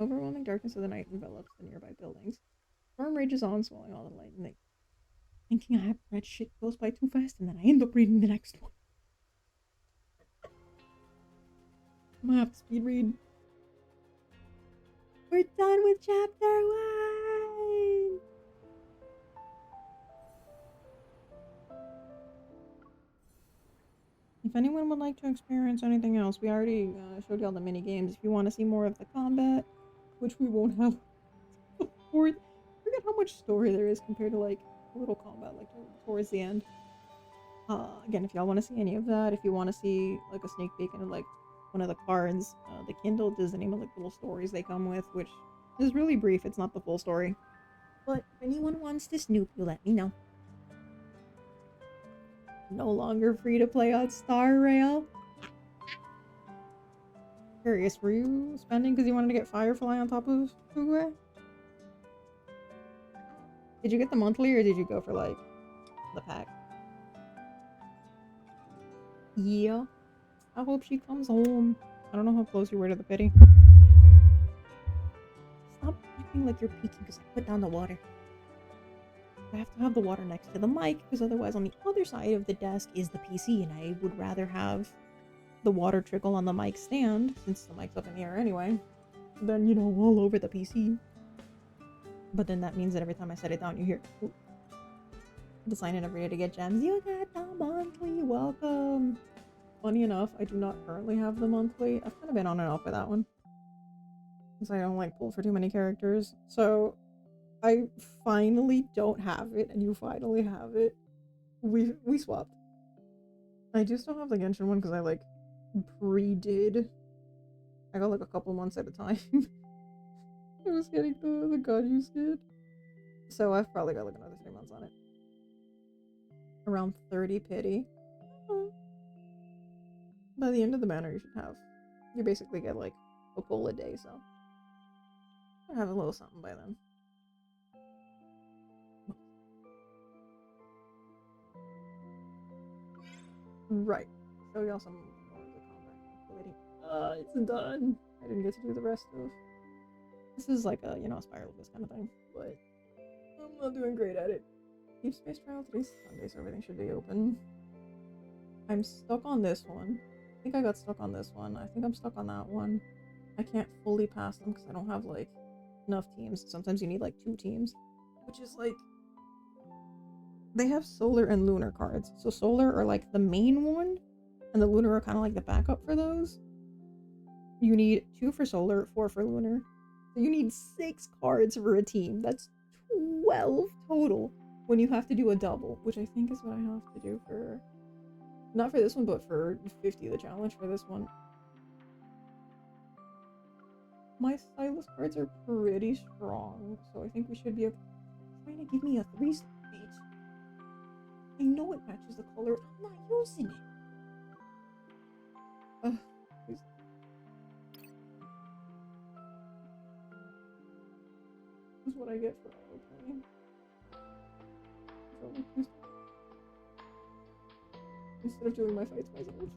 Overwhelming darkness of the night envelops the nearby buildings. Storm rages on, swallowing all the light in Linkon. Thinking I have read shit goes by too fast, and then I end up reading the next one. I'm gonna have to speed read. We're done with chapter 1! If anyone would like to experience anything else, we already showed y'all the mini games. If you want to see more of the combat, which we won't have before. Forget how much story there is compared to like a little combat like towards the end. Again, if y'all want to see any of that, if you want to see like a sneak peek into like one of the cards, the Kindle is the name of like little stories they come with, which is really brief. It's not the full story. But if anyone wants to snoop, you let me know. No longer free to play on Star Rail. Curious, were you spending because you wanted to get Firefly on top of Fugue? Did you get the monthly or did you go for like the pack? Yeah. I hope she comes home. I don't know how close you were to the pity. Stop acting like you're peeking because I put down the water. I have to have the water next to the mic because otherwise on the other side of the desk is the PC and I would rather have the water trickle on the mic stand since the mic's up in the air anyway than, you know, all over the PC. But then that means that every time I set it down you hear ooh, the sign in every day to get gems. You got the monthly, welcome! Funny enough, I do not currently have the monthly. I've kind of been on and off with that one because I don't like pull for too many characters. So I finally don't have it, and you finally have it. We swapped. I do still have the Genshin one because I like pre-did. I got like a couple months at a time. I was getting the God You Skid. So I've probably got like another 3 months on it. Around 30 pity. By the end of the banner you should have. You basically get like a pull a day, so I'll have a little something by then. Right. Show y'all some more of the combat activity. It's done. I didn't get to do the rest of. This is like a, you know, a spiral this kind of thing, but I'm not doing great at it. Deepspace trial today's Sunday, so everything should be open. I'm stuck on this one. I think I got stuck on this one. I think I'm stuck on that one. I can't fully pass them because I don't have like enough teams. Sometimes you need like 2 teams, which is like they have solar and lunar cards. So solar are like the main one, and the lunar are kind of like the backup for those. You need 2 for solar, 4 for lunar. So you need 6 cards for a team. That's 12 total when you have to do a double, which I think is what I have to do for, not for this one, but for 50, the challenge for this one. My Sylus cards are pretty strong, so I think we should be okay. It's trying to give me a 3-star page. I know it matches the color. I'm not using it. Please. This is what I get for auto-playing. Instead of doing my fights myself.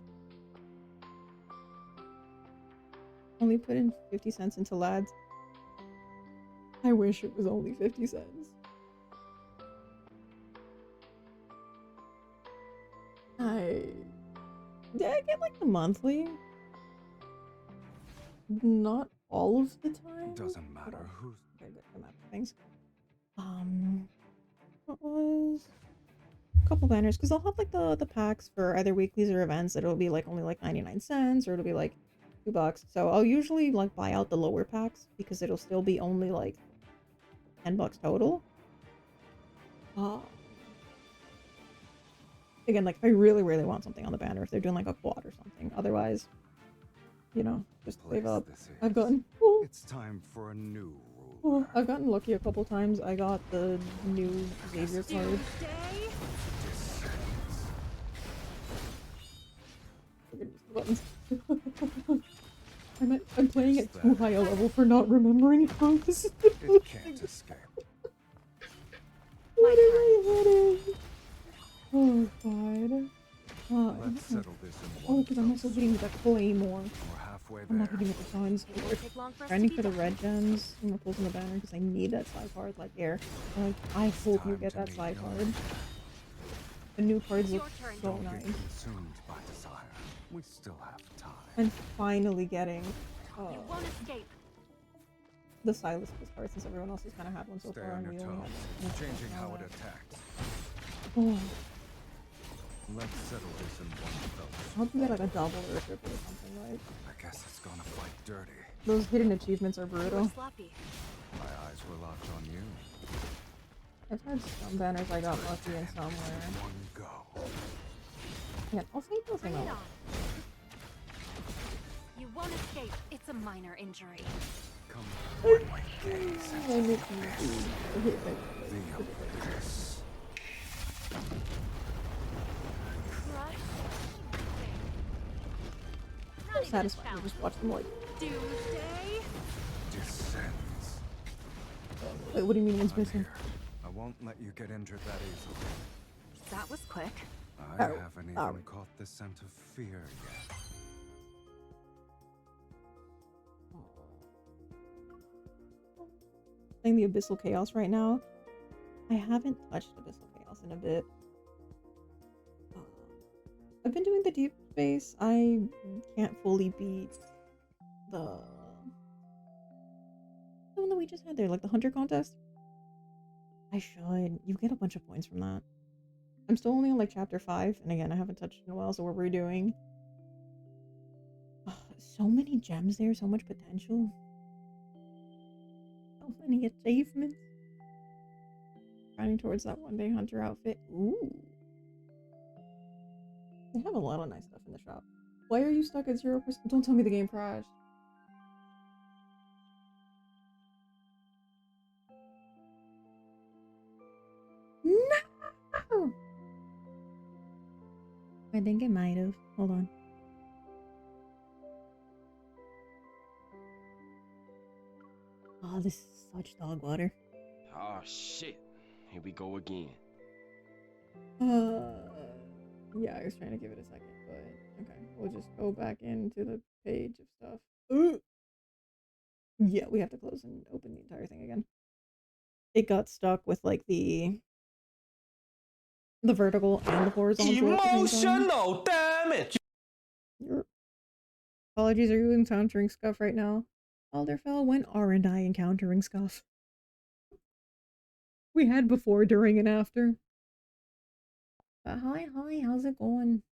Only put in 50 cents into lads. I wish it was only 50 cents. Yeah, I get like the monthly. Not all of the time. Doesn't matter who's. Okay, good. The map things. What was a couple banners because they'll have like the packs for either weeklies or events that'll be like only like 99 cents or it'll be like $2. So I'll usually like buy out the lower packs because it'll still be only like $10 total. Again, like if I really want something on the banner, if they're doing like a quad or something. Otherwise, you know, just save up. I've gotten. It's time for a new Oh, I've gotten lucky a couple times. I got the new Xavier card. Buttons. I'm playing at too high a level for not remembering how this is supposed It can't escape. What am I hitting? Oh god. Let's settle this in Oh, one because I'm also hitting with a claymore. We're halfway I'm not there. hitting with the tons. Grinding for the red gems. I'm gonna pull from the banner because I need that side card like air. Like, I hope you get that side card. The new cards look so Don't nice. get consumed by desire. We still have time. And finally getting You won't escape. the Sylus card since everyone else has kind of had one so Stay far on and we your only toes, have changing how it attacks. Oh, Let's settle this in one fell I hope you get like a double or a triple or something, like. I guess it's gonna fight dirty. Those hidden achievements are brutal. My eyes were locked on you. I've had some banners I got lucky in somewhere. One go. Yeah, I'll say nothing else. You won't escape. It's a minor injury. Come on, my gaze. I make you The abyss. I'm satisfied to just watch them like. Doomsday. Descends. Wait, what do you mean one's missing? I won't let you get injured that easily. That was quick. I haven't even caught the scent of fear yet. Playing the Abyssal Chaos right now. I haven't touched Abyssal Chaos in a bit. I've been doing the deep space. I can't fully beat the one that we just had there, like the hunter contest. I should. You get a bunch of points from that. I'm still only on like chapter 5, and again, I haven't touched it in a while, so we're redoing. So many gems there, so much potential. So many achievements. Running towards that one day hunter outfit. Ooh. They have a lot of nice stuff in the shop. Why are you stuck at 0%? Don't tell me the game crashed. No! I think it might have. Hold on. Oh, this is such dog water. Oh shit. Here we go again. Yeah, I was trying to give it a second, but okay. We'll just go back into the page of stuff. Ooh. Yeah, we have to close and open the entire thing again. It got stuck with like the vertical and the horizontal. Emotional damage. Apologies, are you encountering scuff right now? Alderfell, when aren't I encountering scuff? We had before, during, and after. Hi, how's it going?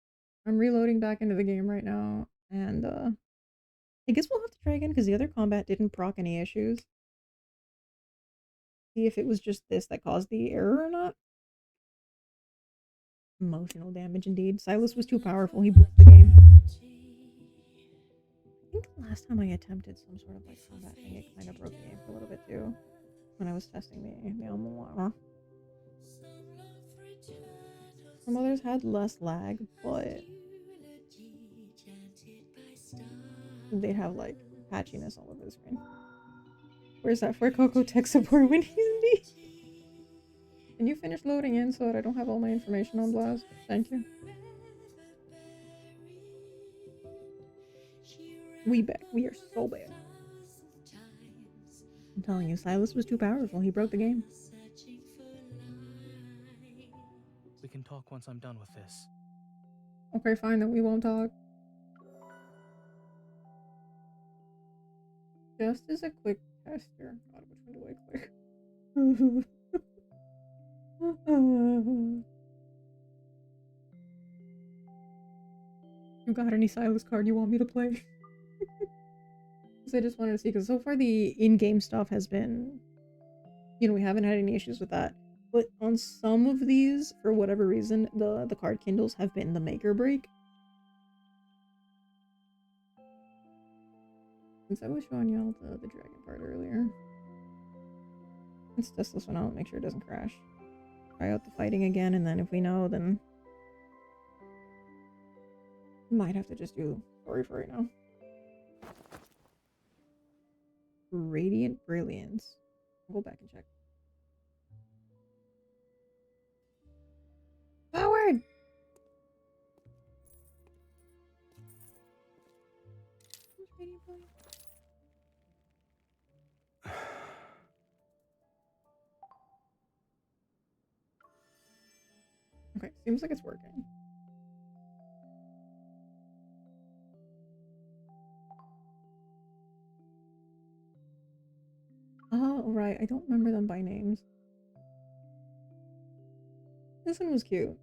I'm reloading back into the game right now, and I guess we'll have to try again because the other combat didn't proc any issues. See if it was just this that caused the error or not. Emotional damage indeed. Sylus was too powerful, he broke the game. I think the last time I attempted some sort of like combat thing, it kind of broke the game for a little bit too. When I was testing the Alma. Some others had less lag, but they'd have like patchiness all over the screen. Where's that for Coco tech support when he's me? Can you finish loading in so that I don't have all my information on blast? Thank you. We back. We are so bad. I'm telling you, Sylus was too powerful. He broke the game. We can talk once I'm done with this. Okay, fine, then we won't talk. Just as a quick tester. God, which one do I click? You got any Sylus card you want me to play? Because I just wanted to see, because so far the in-game stuff has been, you know, we haven't had any issues with that. But on some of these, for whatever reason, the card kindles have been the make or break. Since I was showing y'all the dragon part earlier. Let's test this one out, make sure it doesn't crash. Try out the fighting again, and then if we know, then might have to just do story for right now. Radiant Brilliance. I'll go back and check. Forward! Radiant Brilliance? Okay, seems like it's working. Oh, right. I don't remember them by names. This one was cute.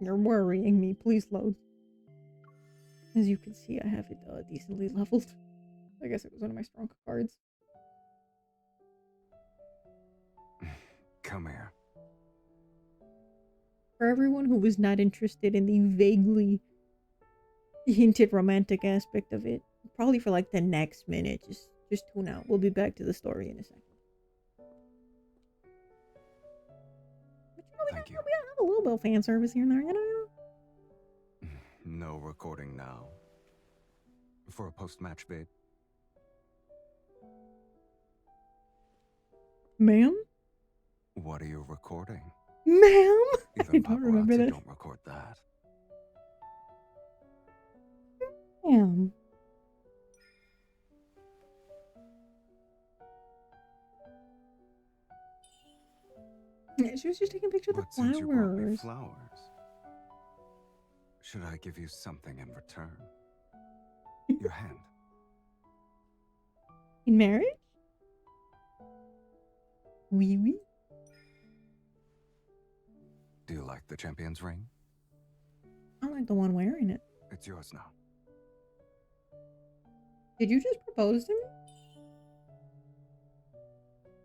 You're worrying me. Please load. As you can see, I have it decently leveled. I guess it was one of my strong cards. Come here. For everyone who was not interested in the vaguely hinted romantic aspect of it, probably for like the next minute, just tune out. We'll be back to the story in a second. But you know, we have a little bit of fan service here and there, you know? No recording now. For a post-match vid. Ma'am? What are you recording? Ma'am? Even I don't remember paparazzi that. don't record that. Ma'am. Yeah, she was just taking a picture of the But since you brought me flowers. flowers, should I give you something in return? Your hand. In marriage? Oui, oui. Do you like the champion's ring? I like the one wearing it. It's yours now. Did you just propose to me?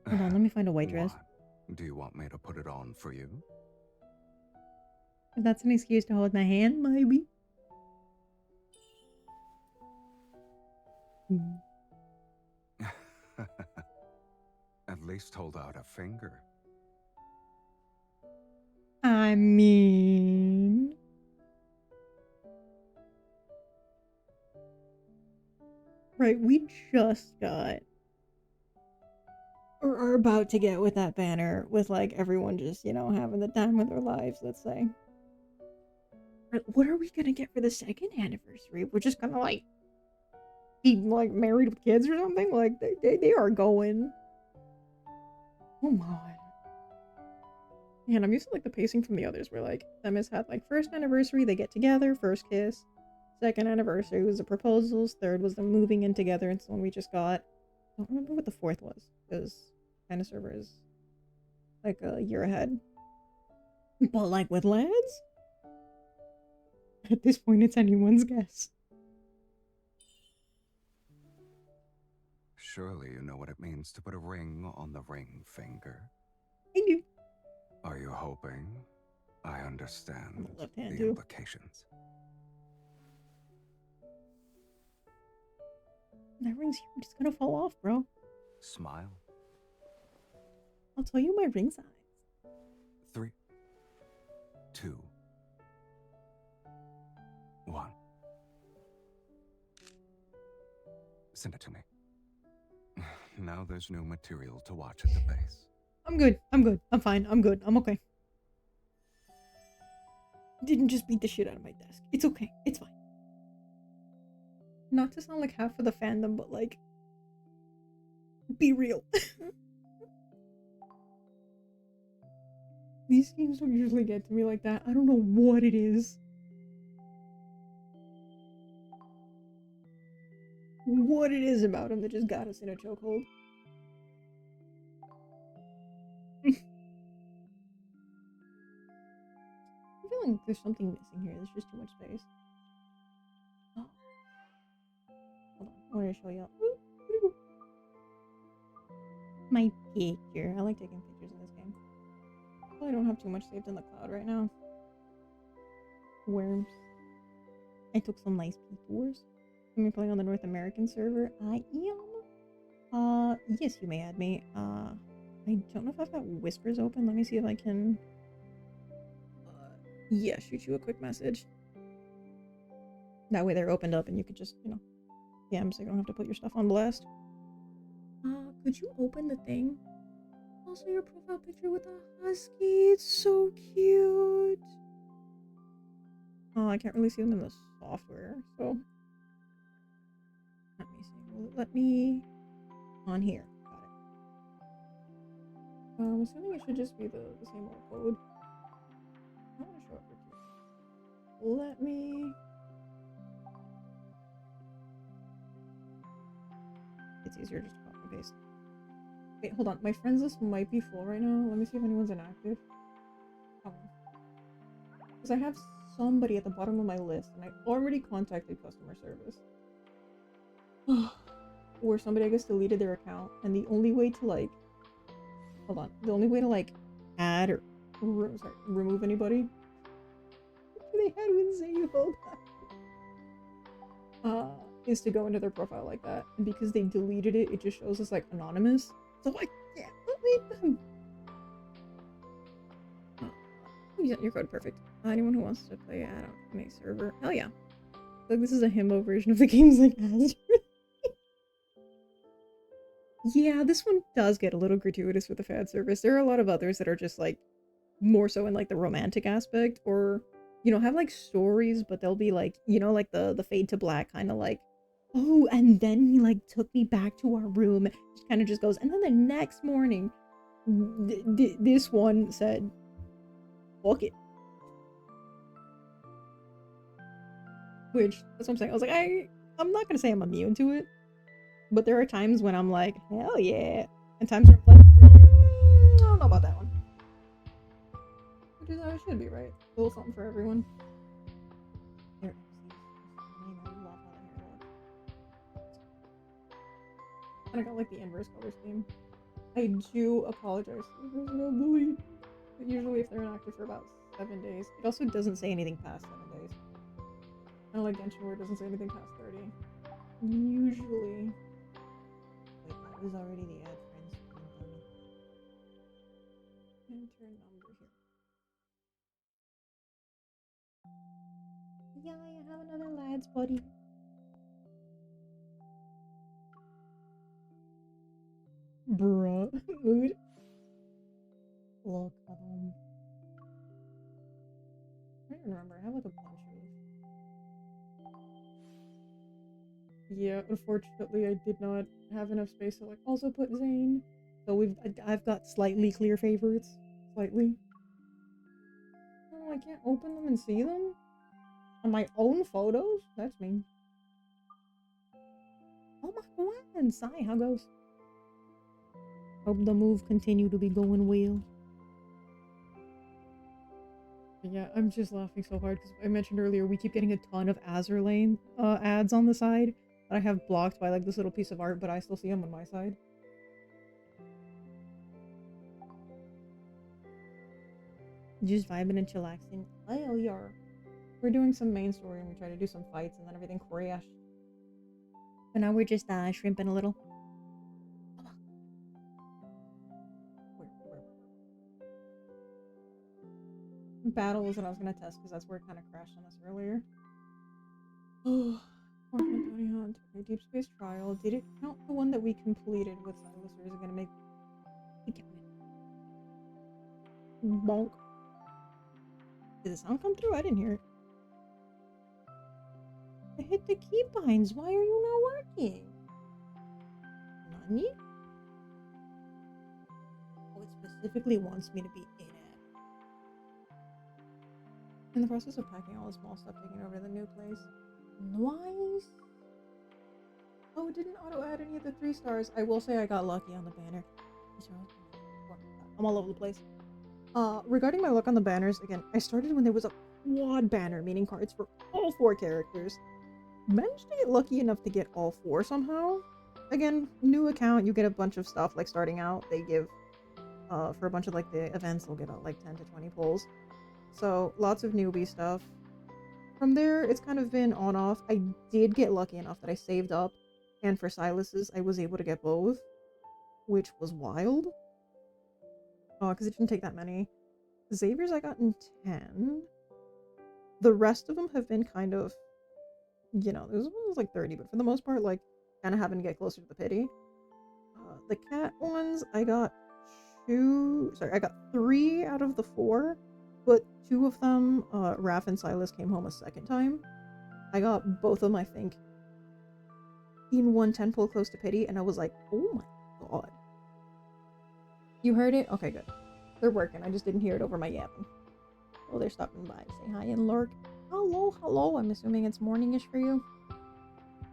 Hold on, let me find a white dress. What? Do you want me to put it on for you? If that's an excuse to hold my hand, maybe. At least hold out a finger. I mean... Right, we just got... Or are about to get with that banner with, like, everyone just, you know, having the time of their lives, let's say. What are we gonna get for the second anniversary? We're just gonna, like, be, like, married with kids or something? Like, they are going... Oh my. Man, I'm used to, like, the pacing from the others where, like, them has had, like, first anniversary, they get together, first kiss. Second anniversary was the proposals. Third was them moving in together. It's the one we just got. I don't remember what the fourth was, because kind of server is, like, a year ahead. But, like, with lads? At this point, it's anyone's guess. Surely you know what it means to put a ring on the ring finger. I do. Are you hoping I understand Left hand the too. implications? That ring's huge. It's gonna fall off, bro. Smile. I'll tell you my ring size. 3, 2, 1. Send it to me. Now there's new material to watch at the base. I'm good. I'm good. I'm fine. I'm good. I'm okay. Didn't just beat the shit out of my desk. It's okay. It's fine. Not to sound like half of the fandom, but like, be real. These games don't usually get to me like that. I don't know what it is. What it is about them that just got us in a chokehold. I feel like there's something missing here. There's just too much space. Oh. Hold on. I want to show you my picture. I like taking pictures in this game. Probably don't have too much saved in the cloud right now. Worms. I took some nice pictures. Am I playing on the North American server? I am. Yes, you may add me. I don't know if I've got whispers open. Let me see if I can. Yeah, shoot you a quick message. That way they're opened up and you could just, you know, DM so you don't have to put your stuff on blast. Could you open the thing? Also, your profile picture with a husky. It's so cute. Oh, I can't really see them in the software, so. Let me see. Will it let me on here? Got it. I'm assuming it should just be the same old code. I want to show it for you. Let me. It's easier just to copy and paste. Wait, hold on. My friends list might be full right now. Let me see if anyone's inactive. Because I have somebody at the bottom of my list, and I already contacted customer service. Or somebody, I guess, deleted their account, and the only way to, like... Hold on. The only way to, like, add or... remove anybody... They had when say you hold on. Is to go into their profile like that. And because they deleted it, it just shows us, like, anonymous. So I can't delete them. Yeah, your code perfect. Anyone who wants to play add on a server. Hell yeah. Like, this is a himbo version of the games like Azure. Yeah, this one does get a little gratuitous with the fan service. There are a lot of others that are just, like, more so in, like, the romantic aspect. Or, you know, have, like, stories, but they'll be, like, you know, like, the fade to black kind of, like, oh, and then he, like, took me back to our room. It kind of just goes, and then the next morning, this one said, fuck it. Which, that's what I'm saying. I was like, I'm not gonna say I'm immune to it. But there are times when I'm like, hell yeah. And times where I'm like, I don't know about that one. Which is how it should be, right? A little something for everyone. Here. And I got like the inverse color scheme. I do apologize. There's no delete. But usually if they're inactive for about 7 days. It also doesn't say anything past 7 days. Kind of like Genshin where it doesn't say anything past 30. Usually. Wait, that was already the ad friends. Enter number here. Yeah, I have another lads buddy. Bruh. Mood. Look at him. I don't remember. I have like a bunch of. Yeah, unfortunately, I did not have enough space to like also put Zane. So I've got slightly clear favorites. Slightly. Oh, I can't open them and see them? On my own photos? That's mean. Oh my god, Sai, how goes? Hope the move continue to be going well. Yeah, I'm just laughing so hard because I mentioned earlier we keep getting a ton of Azure Lane ads on the side that I have blocked by like this little piece of art, but I still see them on my side. Just vibing and chillaxing. Oh yeah. We're doing some main story and we try to do some fights and then everything crashed. But now we're just shrimping a little. Battle was what I was gonna test because that's where it kind of crashed on us earlier. Oh, Orphan Bounty Hunt. Okay, Deep Space Trial. Did it count the one that we completed with Sylus, or is it gonna make it count it? Bonk. Did the sound come through? I didn't hear it. I hit the keybinds. Why are you not working? Nani? Oh, it specifically wants me to be in it. In the process of packing all the small stuff, taking over to the new place. Nice. Oh, it didn't auto add any of the 3 stars. I will say I got lucky on the banner. I'm all over the place. Regarding my luck on the banners, again, I started when there was a quad banner, meaning cards for all 4 characters. Managed to get lucky enough to get all 4 somehow. Again, new account, you get a bunch of stuff, like starting out, they give, for a bunch of like the events, they'll give out like 10 to 20 pulls. So, lots of newbie stuff. From there, it's kind of been on-off. I did get lucky enough that I saved up, and for Sylus's, I was able to get both, which was wild. Because it didn't take that many. Xavier's I got in 10. The rest of them have been kind of, you know, there's one was like 30, but for the most part, like, kind of having to get closer to the pity. The cat ones, I got 3 out of the 4, but 2 of them, Raph and Sylus came home a second time. I got both of them, I think, in 110 pull close to pity, and I was like, oh my god. You heard it? Okay, good. They're working. I just didn't hear it over my yapping. Oh, they're stopping by to say hi and lurk. Hello, hello. I'm assuming it's morning-ish for you.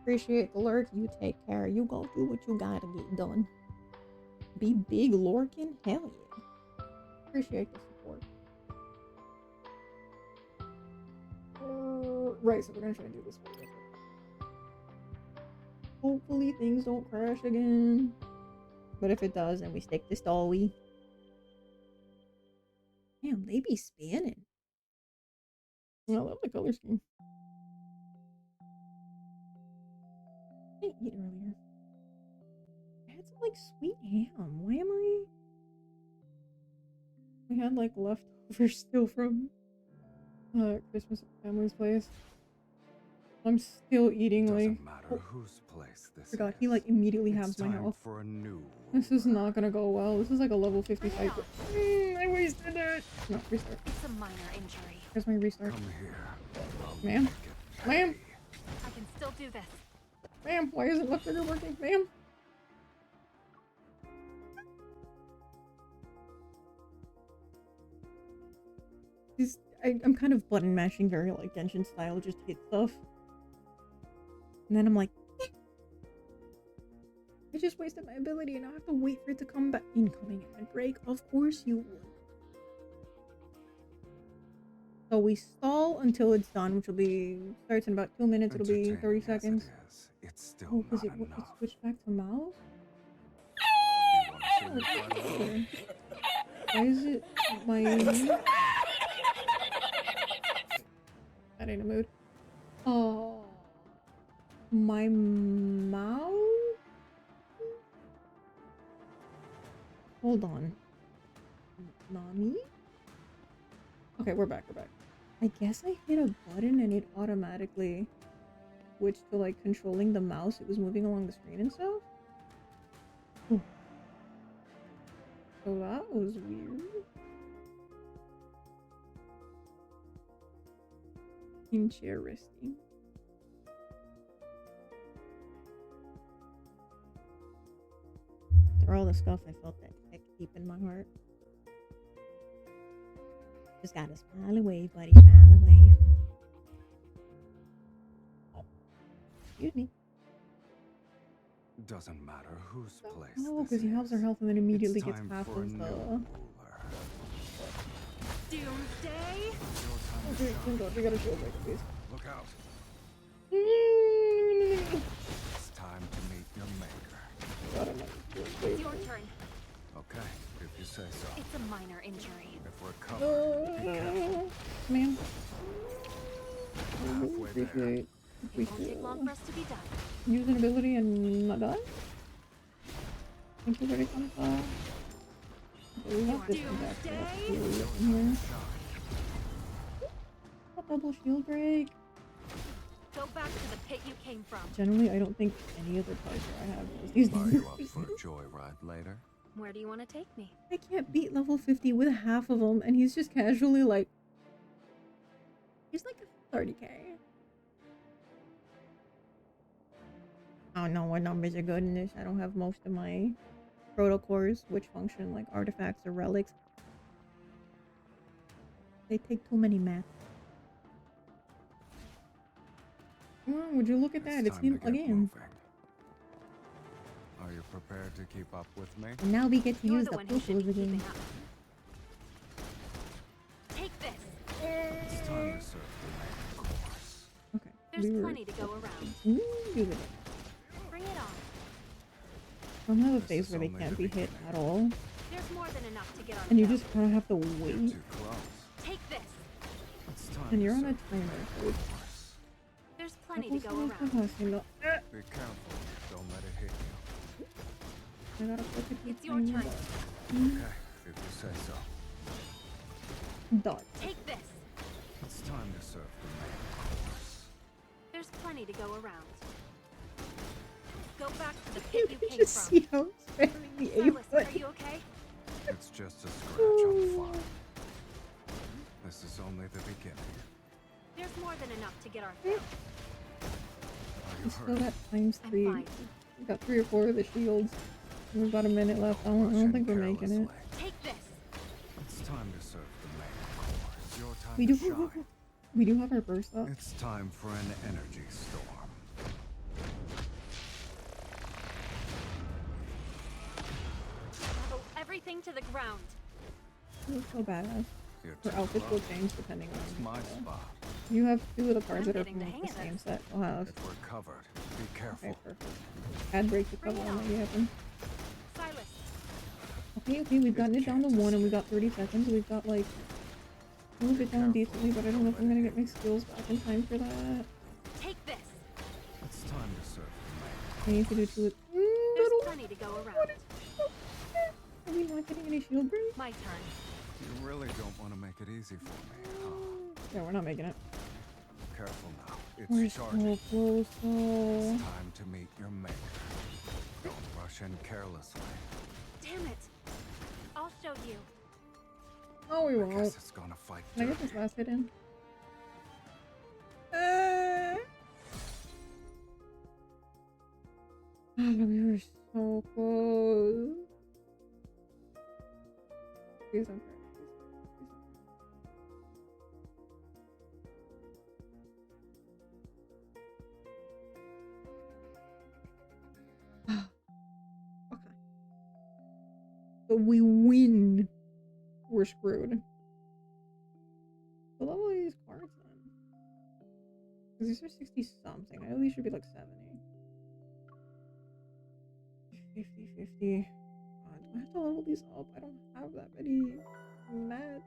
Appreciate the lurk. You take care. You go do what you gotta get done. Be big lurking? Hell yeah. Appreciate the support. Right, so we're gonna try and do this one. Hopefully things don't crash again. But if it does, then we stick to Stalwy. Damn, they be spanning. I love the color scheme. I didn't eat earlier. I had some like sweet ham. Why am I? We had like leftovers still from Christmas at family's place. I'm still eating like. Doesn't matter whose place this Forgot is. he like immediately halves my Time health. for a new This is not gonna go well. This is like a level 50 fight. I wasted it. No, restart. It's a minor injury. Here's my restart. Come here. Ma'am? Ma'am? I can still do this. Ma'am, why isn't left trigger working? Ma'am? I'm kind of button mashing very like Genshin style, just hit stuff. And then I'm like, eh. I just wasted my ability and I have to wait for it to come back. Incoming ad break? Of course you would. So we stall until it's done, which will be, starts in about 2 minutes, it'll be 30 seconds. It's still Oh, because it switched back to mouse? Why is it my... That ain't a mood. Oh, my mouse? Hold on. Nani? Okay, we're back, I guess I hit a button and it automatically switched to like controlling the mouse. It was moving along the screen and stuff. Ooh. So that was weird. Interesting. After all the stuff, I felt that heck deep in my heart. Just gotta smile and wave, buddy. Smile and wave. Oh. Excuse me. Doesn't matter whose place. Oh, because he helps her health and then immediately It's gets time half for a of new the. Doomsday? Okay, thank God, we gotta shield break, please. Look out. It's It's time to meet your maker. It's your turn. Okay, if you say so. It's a minor injury. If we're covered, be careful. Man. Halfway there. It won't take long for us to be done. Use an ability and not die? Thank you very much. We have this one back here. A double shield break. Go back to the pit you came from. Generally, I don't think any other parts I have these Are you up for a joyride later? Where do you want to take me? I can't beat level 50 with half of them, and he's just casually like... He's like a 30k. I don't know what numbers are good in this. I don't have most of my protocors, which function like artifacts or relics. They take too many math. Come on, would you look at that? It's time him to get again. moving. Are you prepared to keep up with me? And now we get to You're use the the one who should be purples again. keeping up. Take this. It's time to serve the main course. Okay. There's plenty to go around. Do it. Bring it on. I don't have a face where they can't be hit at all. There's more than enough to get on. And you just kind of have to wait. Too close. Take this. It's time And to you're on a serve the timer, main so it's... course. There's plenty to go around. Be careful. Don't let it hit you. I gotta flip it. It's your turn. Okay, if you say so. Dark. Take this. It's time to serve the main course. There's plenty to go around. Go back to the pit you came Just from. see how spamming the A Sylus, button. are you okay? It's just a scratch on fire. This is only the beginning. There's more than enough to get our fill. Are you We still hurt? got times I'm 3. fine. We got 3 or 4 of the shields. We've got a minute left. I don't think we're making it. Take this. It's time to serve the main course. Your time We to do. shine. We do have our burst up. It's time for an energy storm. Level everything to the ground. You look so badass. You're Her too outfits will close. change depending It's on. my spot. You have 2 of the cards I'm that are getting from the like, hang the of same this. set. We'll have. If we're covered, be careful. Okay, perfect. Add break the Bring cover it on on. maybe happen. Sylus. Okay, we've gotten it down to 1 and we got 30 seconds. We've got like moved it down decently, but I don't know if I'm gonna get my skills back in time for that. Take this. It's time to serve the I need to do 2. There's plenty to go around. Are we not getting any shield break? My turn. main. You really don't want to make it easy for me, huh? Yeah, we're not making it. Careful now. We're It's charging. so close though. It's time to meet your maker. Don't rush in carelessly. Damn it. I'll show you. Oh, we I won't. guess it's gonna fight Can I get dirty. this last hit in? We were so close. Please don't cry. Okay. But we win. We're screwed. So level are these cards then? Because these are 60 something. I know these should be like 70. 50, 50. God, do I have to level these up? I don't have that many mats.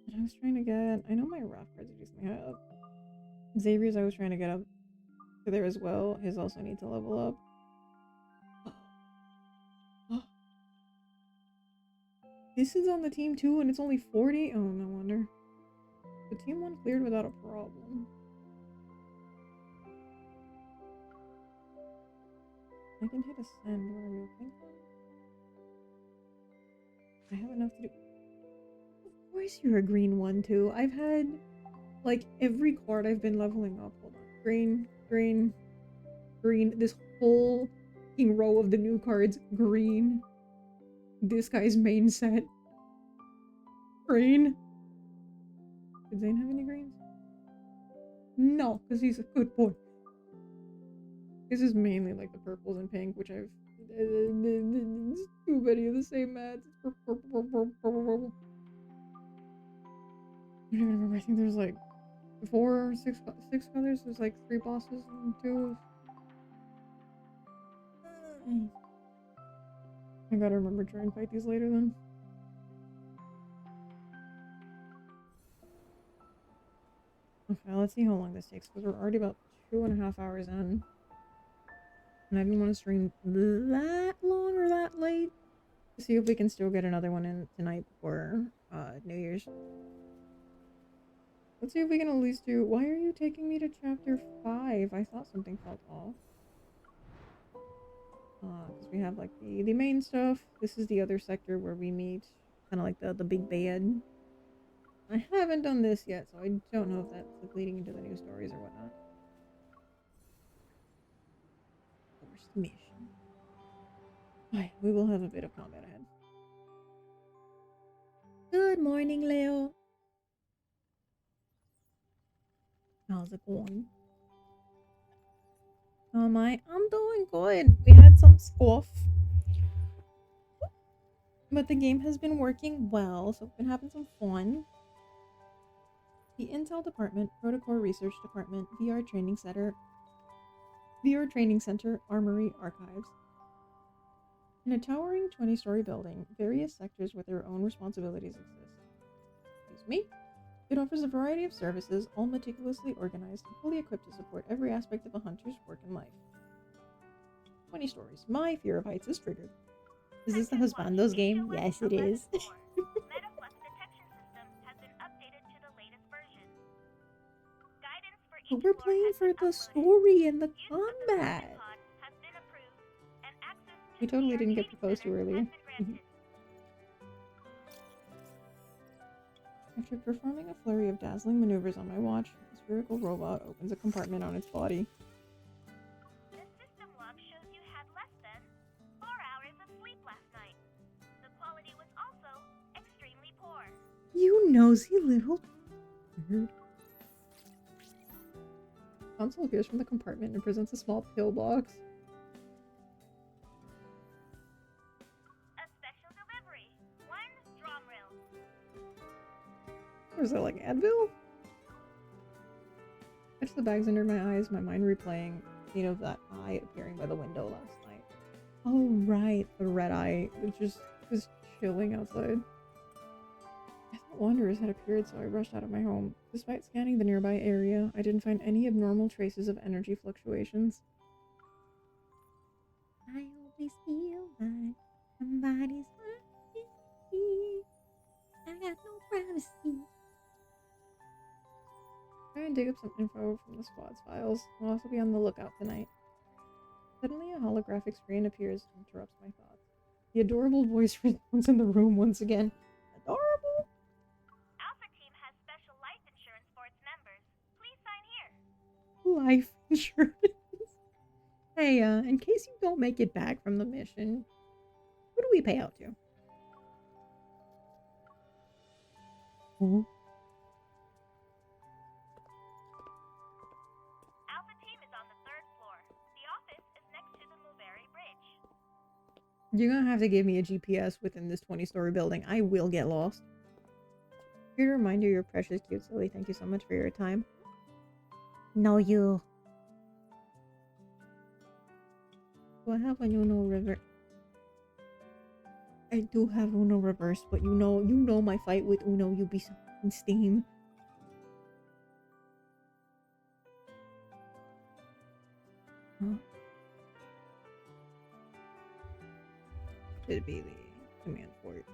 And I was trying to get. I know my rough cards are decently high up. Xavier's I was trying to get up to there as well. His also need to level up. This is on the team 2 and it's only 40? Oh, no wonder. The team 1 cleared without a problem. I can hit ascend. What are you thinking? I have enough to do. Of course you're a green one too. I've had like every card I've been leveling up. Hold on. Green, green, green. This whole fucking row of the new cards. Green. This guy's main set. Green. Did Zane have any greens? No, because he's a good boy. This is mainly like the purples and pink, which I've... It's too many of the same mats. I don't even remember. I think there's like 4 or 6 colors. There's like 3 bosses and 2 of... I gotta remember to try and fight these later then. Okay, let's see how long this takes, because we're already about 2.5 hours in. And I didn't want to stream that long or that late. To see if we can still get another one in tonight before New Year's. Let's see if we can at least do... Why are you taking me to chapter 5? I thought something felt off. Because we have like the main stuff. This is the other sector where we meet kind of like the big bad. I haven't done this yet, so I don't know if that's like leading into the new stories or whatnot. First mission. Alright, we will have a bit of combat ahead. Good morning, Leo. How's it going? How am I? I'm doing good. We had some squaff. But the game has been working well, so we've been having some fun. The Intel Department, Protocol Research Department, VR Training Center, Armory, Archives. In a towering 20-story building, various sectors with their own responsibilities exist. Excuse me? It offers a variety of services, all meticulously organized and fully equipped to support every aspect of a hunter's work and life. 20 stories. My fear of heights is triggered. Is this the Husbando's game? Yes, it is. But we're playing for the story and the combat. We totally didn't get proposed to earlier. After performing a flurry of dazzling maneuvers on my watch, the spherical robot opens a compartment on its body. The system log shows you had less than 4 hours of sleep last night. The quality was also extremely poor. You nosy little bird. Console appears from the compartment and presents a small pill box. A special delivery. 1 drum reel. Or is that like Advil? I touch the bags under my eyes, my mind replaying the scene of that eye appearing by the window last night. Oh right, the red eye, which just was chilling outside. I thought wanderers had appeared, so I rushed out of my home. Despite scanning the nearby area, I didn't find any abnormal traces of energy fluctuations. I always feel like somebody's watching me. I got no privacy. Try and dig up some info from the squad's files. I'll also be on the lookout tonight. Suddenly, a holographic screen appears and interrupts my thoughts. The adorable voice responds in the room once again. Adorable? Life insurance. Hey, in case you don't make it back from the mission, who do we pay out to? Alpha team is on the 3rd floor. The office is next to the Mulberry Bridge. You're gonna have to give me a GPS within this 20-story building. I will get lost. Here to remind you, you're precious, cute, silly. Thank you so much for your time. No, you. Do I have a Uno River? I do have Uno Reverse, but you know my fight with Uno Ubisoft and Steam. Huh? Should be the command for it.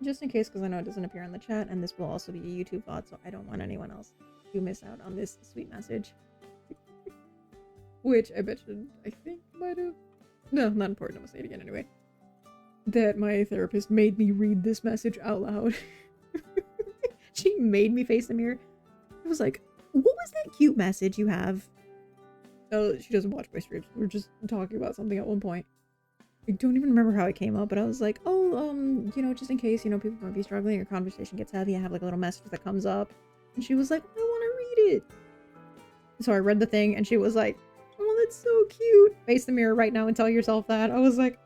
Just in case, because I know it doesn't appear on the chat, and this will also be a YouTube VOD, so I don't want anyone else to miss out on this sweet message. Which I bet you, I think, might have... No, not important, I'm gonna say it again anyway. That my therapist made me read this message out loud. She made me face the mirror. I was like, what was that cute message you have? Oh, she doesn't watch my streams. We were just talking about something at one point. I don't even remember how it came up, but I was like, oh, you know, just in case, you know, people might be struggling or conversation gets heavy, I have like a little message that comes up. And she was like, I want to read it. So I read the thing and she was like, oh, that's so cute. Face the mirror right now and tell yourself that. I was like...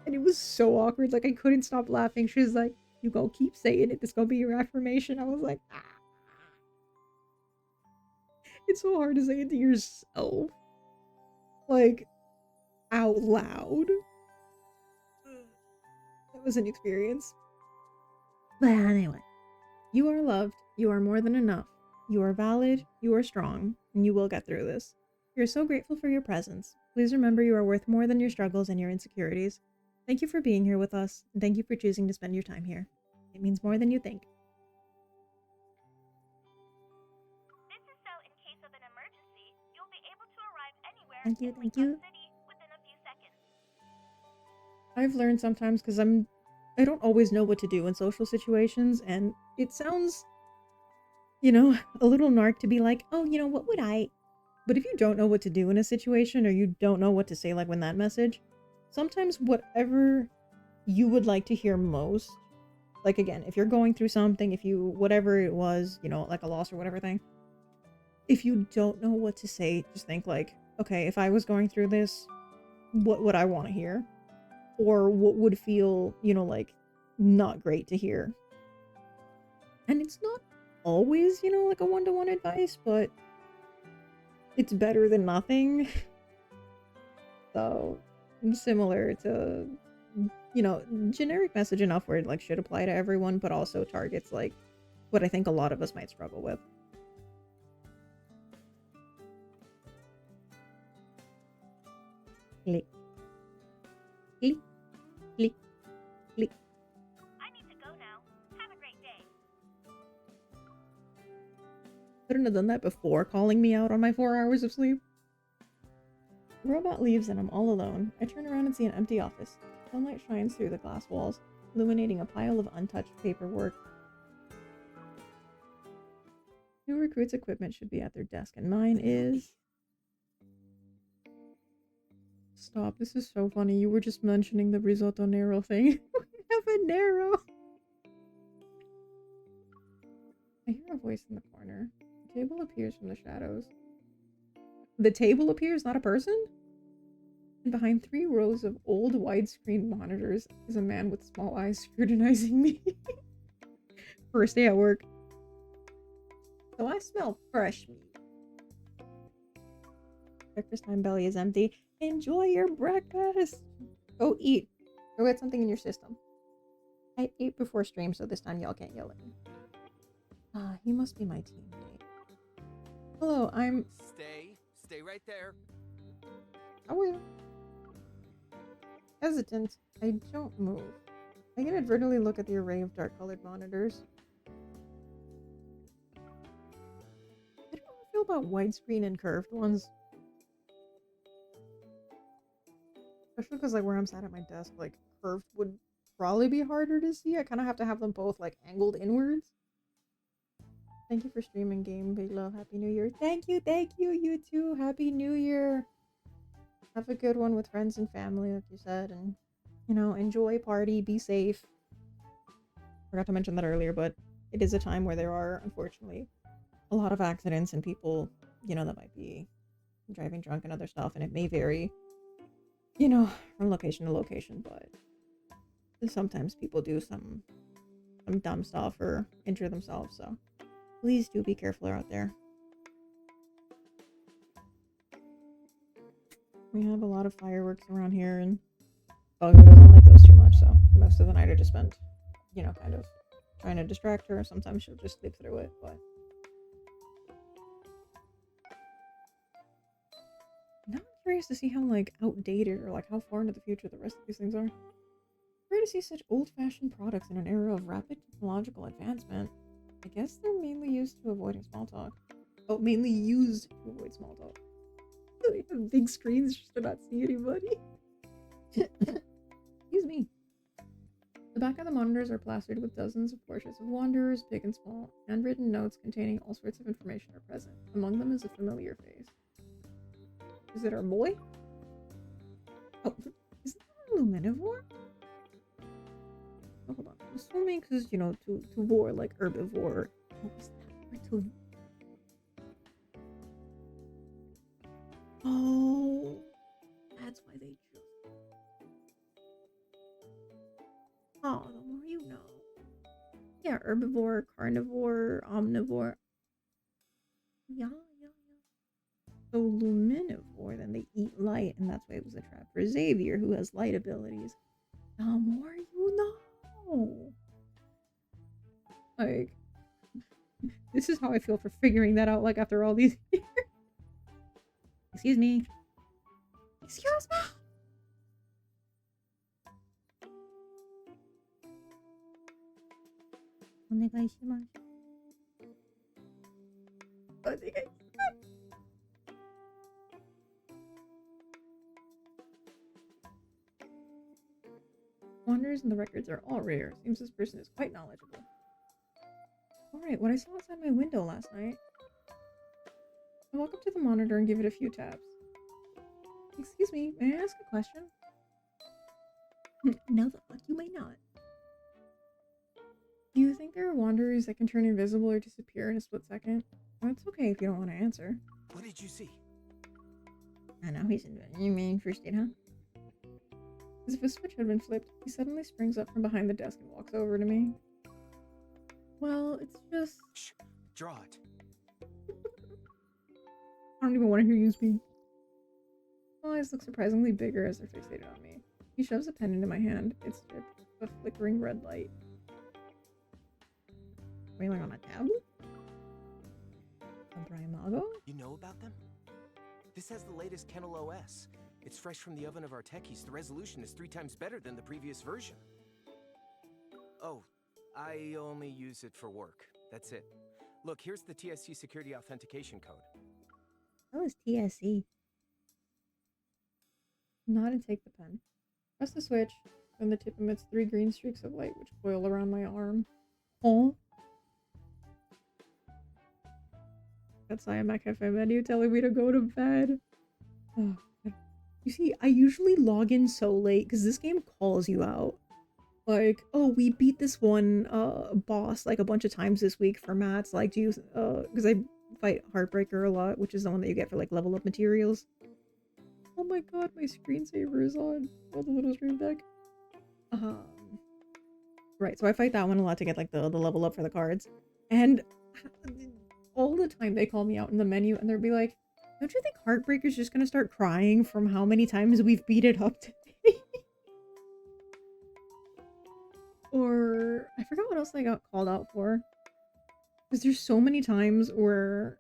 And it was so awkward. Like, I couldn't stop laughing. She was like, you go keep saying it. This gonna be your affirmation. I was like, ah. It's so hard to say it to yourself. Like, out loud. That was an experience. But anyway, you are loved. You are more than enough. You are valid. You are strong. And you will get through this. We are so grateful for your presence. Please remember you are worth more than your struggles and your insecurities. Thank you for being here with us. And thank you for choosing to spend your time here. It means more than you think. Thank you, thank you. I've learned sometimes because I don't always know what to do in social situations, and it sounds, you know, a little narc to be like, oh, you know, what would I... But if you don't know what to do in a situation, or you don't know what to say, like when that message, sometimes whatever you would like to hear most like, again, if you're going through something, if you, whatever it was, you know, like a loss or whatever thing, if you don't know what to say, just think like, okay, if I was going through this, what would I want to hear? Or what would feel, you know, like, not great to hear? And it's not always, you know, like a one-to-one advice, but it's better than nothing. So, similar to, you know, generic message enough where it, like, should apply to everyone, but also targets, like, what I think a lot of us might struggle with. Click. Click. Click. Click. I need to go now. Have a great day. Couldn't have done that before calling me out on my 4 hours of sleep. The robot leaves and I'm all alone. I turn around and see an empty office. Sunlight shines through the glass walls, illuminating a pile of untouched paperwork. New recruits' equipment should be at their desk, and mine is... Stop, this is so funny. You were just mentioning the risotto Nero thing. We have a Nero! I hear a voice in the corner. The table appears from the shadows. The table appears, not a person? And behind 3 rows of old widescreen monitors is a man with small eyes scrutinizing me. First day at work. So I smell fresh meat. Breakfast time belly is empty. Enjoy your breakfast! Go eat. Go get something in your system. I ate before stream, so this time y'all can't yell at me. Ah, he must be my teammate. Hello, I'm... Stay right there. How are you? Hesitant, I don't move. I inadvertently look at the array of dark-colored monitors. I don't know how I feel about widescreen and curved ones. Especially because, like, where I'm sat at my desk, like, curved would probably be harder to see. I kind of have to have them both, like, angled inwards. Thank you for streaming, game. Big love. Happy New Year. Thank you, you too. Happy New Year. Have a good one with friends and family, like you said, and, you know, enjoy, party, be safe. Forgot to mention that earlier, but it is a time where there are, unfortunately, a lot of accidents and people, you know, that might be driving drunk and other stuff, and it may vary, you know, from location to location, but sometimes people do some dumb stuff or injure themselves, so please do be careful out there. We have a lot of fireworks around here, and Bugger doesn't like those too much, so most of the night I just spent, you know, kind of trying to distract her. Sometimes she'll just sleep through it, but... Now I'm curious to see how, like, outdated or, like, how far into the future the rest of these things are. Rare to see such old-fashioned products in an era of rapid technological advancement. I guess they're mainly used to avoiding small talk. Oh, mainly used to avoid small talk. They have big screens just to not see anybody. Excuse me. The back of the monitors are plastered with dozens of portraits of wanderers, big and small. Handwritten notes containing all sorts of information are present. Among them is a familiar face. Is it our boy? Oh, is that a luminivore? Oh, hold on. I'm assuming because, you know, to war, like herbivore. What was that? To... Oh, that's why they just... Oh, the more you know. Yeah, herbivore, carnivore, omnivore. Yeah. So luminivore, then they eat light, and that's why it was a trap for Xavier, who has light abilities. The more you know. Like, this is how I feel for figuring that out, like, after all these years. Excuse me. Excuse me. Onegaishimasu. Wanderers and the records are all rare. Seems this person is quite knowledgeable. Alright, what I saw outside my window last night. I walk up to the monitor and give it a few taps. Excuse me, may I ask a question? No, the fuck you may not. Do you think there are wanderers that can turn invisible or disappear in a split second? Well, it's okay if you don't want to answer. What did you see? I know he's in. You mean first aid, huh? As if a switch had been flipped, he suddenly springs up from behind the desk and walks over to me. Well, it's just... Shh. Draw it. I don't even want to hear you speak. My eyes look surprisingly bigger as they're fixated on me. He shoves a pen into my hand. It's a flickering red light. Wailing on a tablet? A Brimago? You know about them? This has the latest Kennel OS. It's fresh from the oven of our techies. The resolution is 3 times better than the previous version. Oh, I only use it for work. That's it. Look, here's the TSC security authentication code. That was TSC. Nod and take the pen. Press the switch, and the tip emits 3 green streaks of light which coil around my arm. Oh. That's I am at Cafe menu telling me to go to bed. Oh, you see, I usually log in so late because this game calls you out. Like, oh, we beat this one boss like a bunch of times this week for mats. Like, do you because I fight Heartbreaker a lot, which is the one that you get for like level up materials. Oh my god, my screensaver is on. Oh, the little stream deck. Right, so I fight that one a lot to get like the level up for the cards. And all the time they call me out in the menu and they'll be like, don't you think Heartbreaker's just gonna start crying from how many times we've beat it up today? Or I forgot what else I got called out for. Because there's so many times where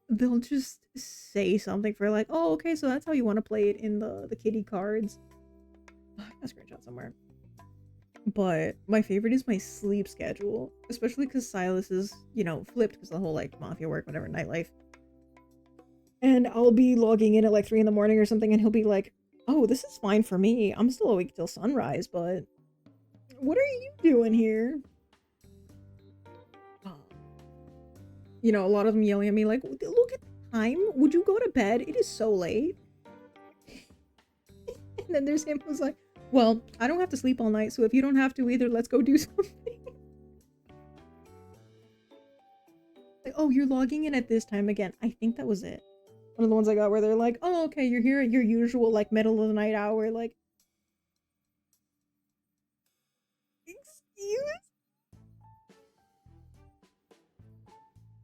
they'll just say something for like, oh, okay, so that's how you want to play it in the kitty cards. Oh, I got a screenshot somewhere. But my favorite is my sleep schedule. Especially because Sylus is, you know, flipped because the whole like mafia work, whatever, nightlife. And I'll be logging in at like 3 in the morning or something and he'll be like, oh, this is fine for me. I'm still awake till sunrise, but what are you doing here? You know, a lot of them yelling at me like, look at the time. Would you go to bed? It is so late. And then there's him who's like, well, I don't have to sleep all night, so if you don't have to either, let's go do something. Like, oh, you're logging in at this time again. I think that was it. One of the ones I got where they're like, oh, okay, you're here at your usual, like, middle of the night hour. Like, excuse?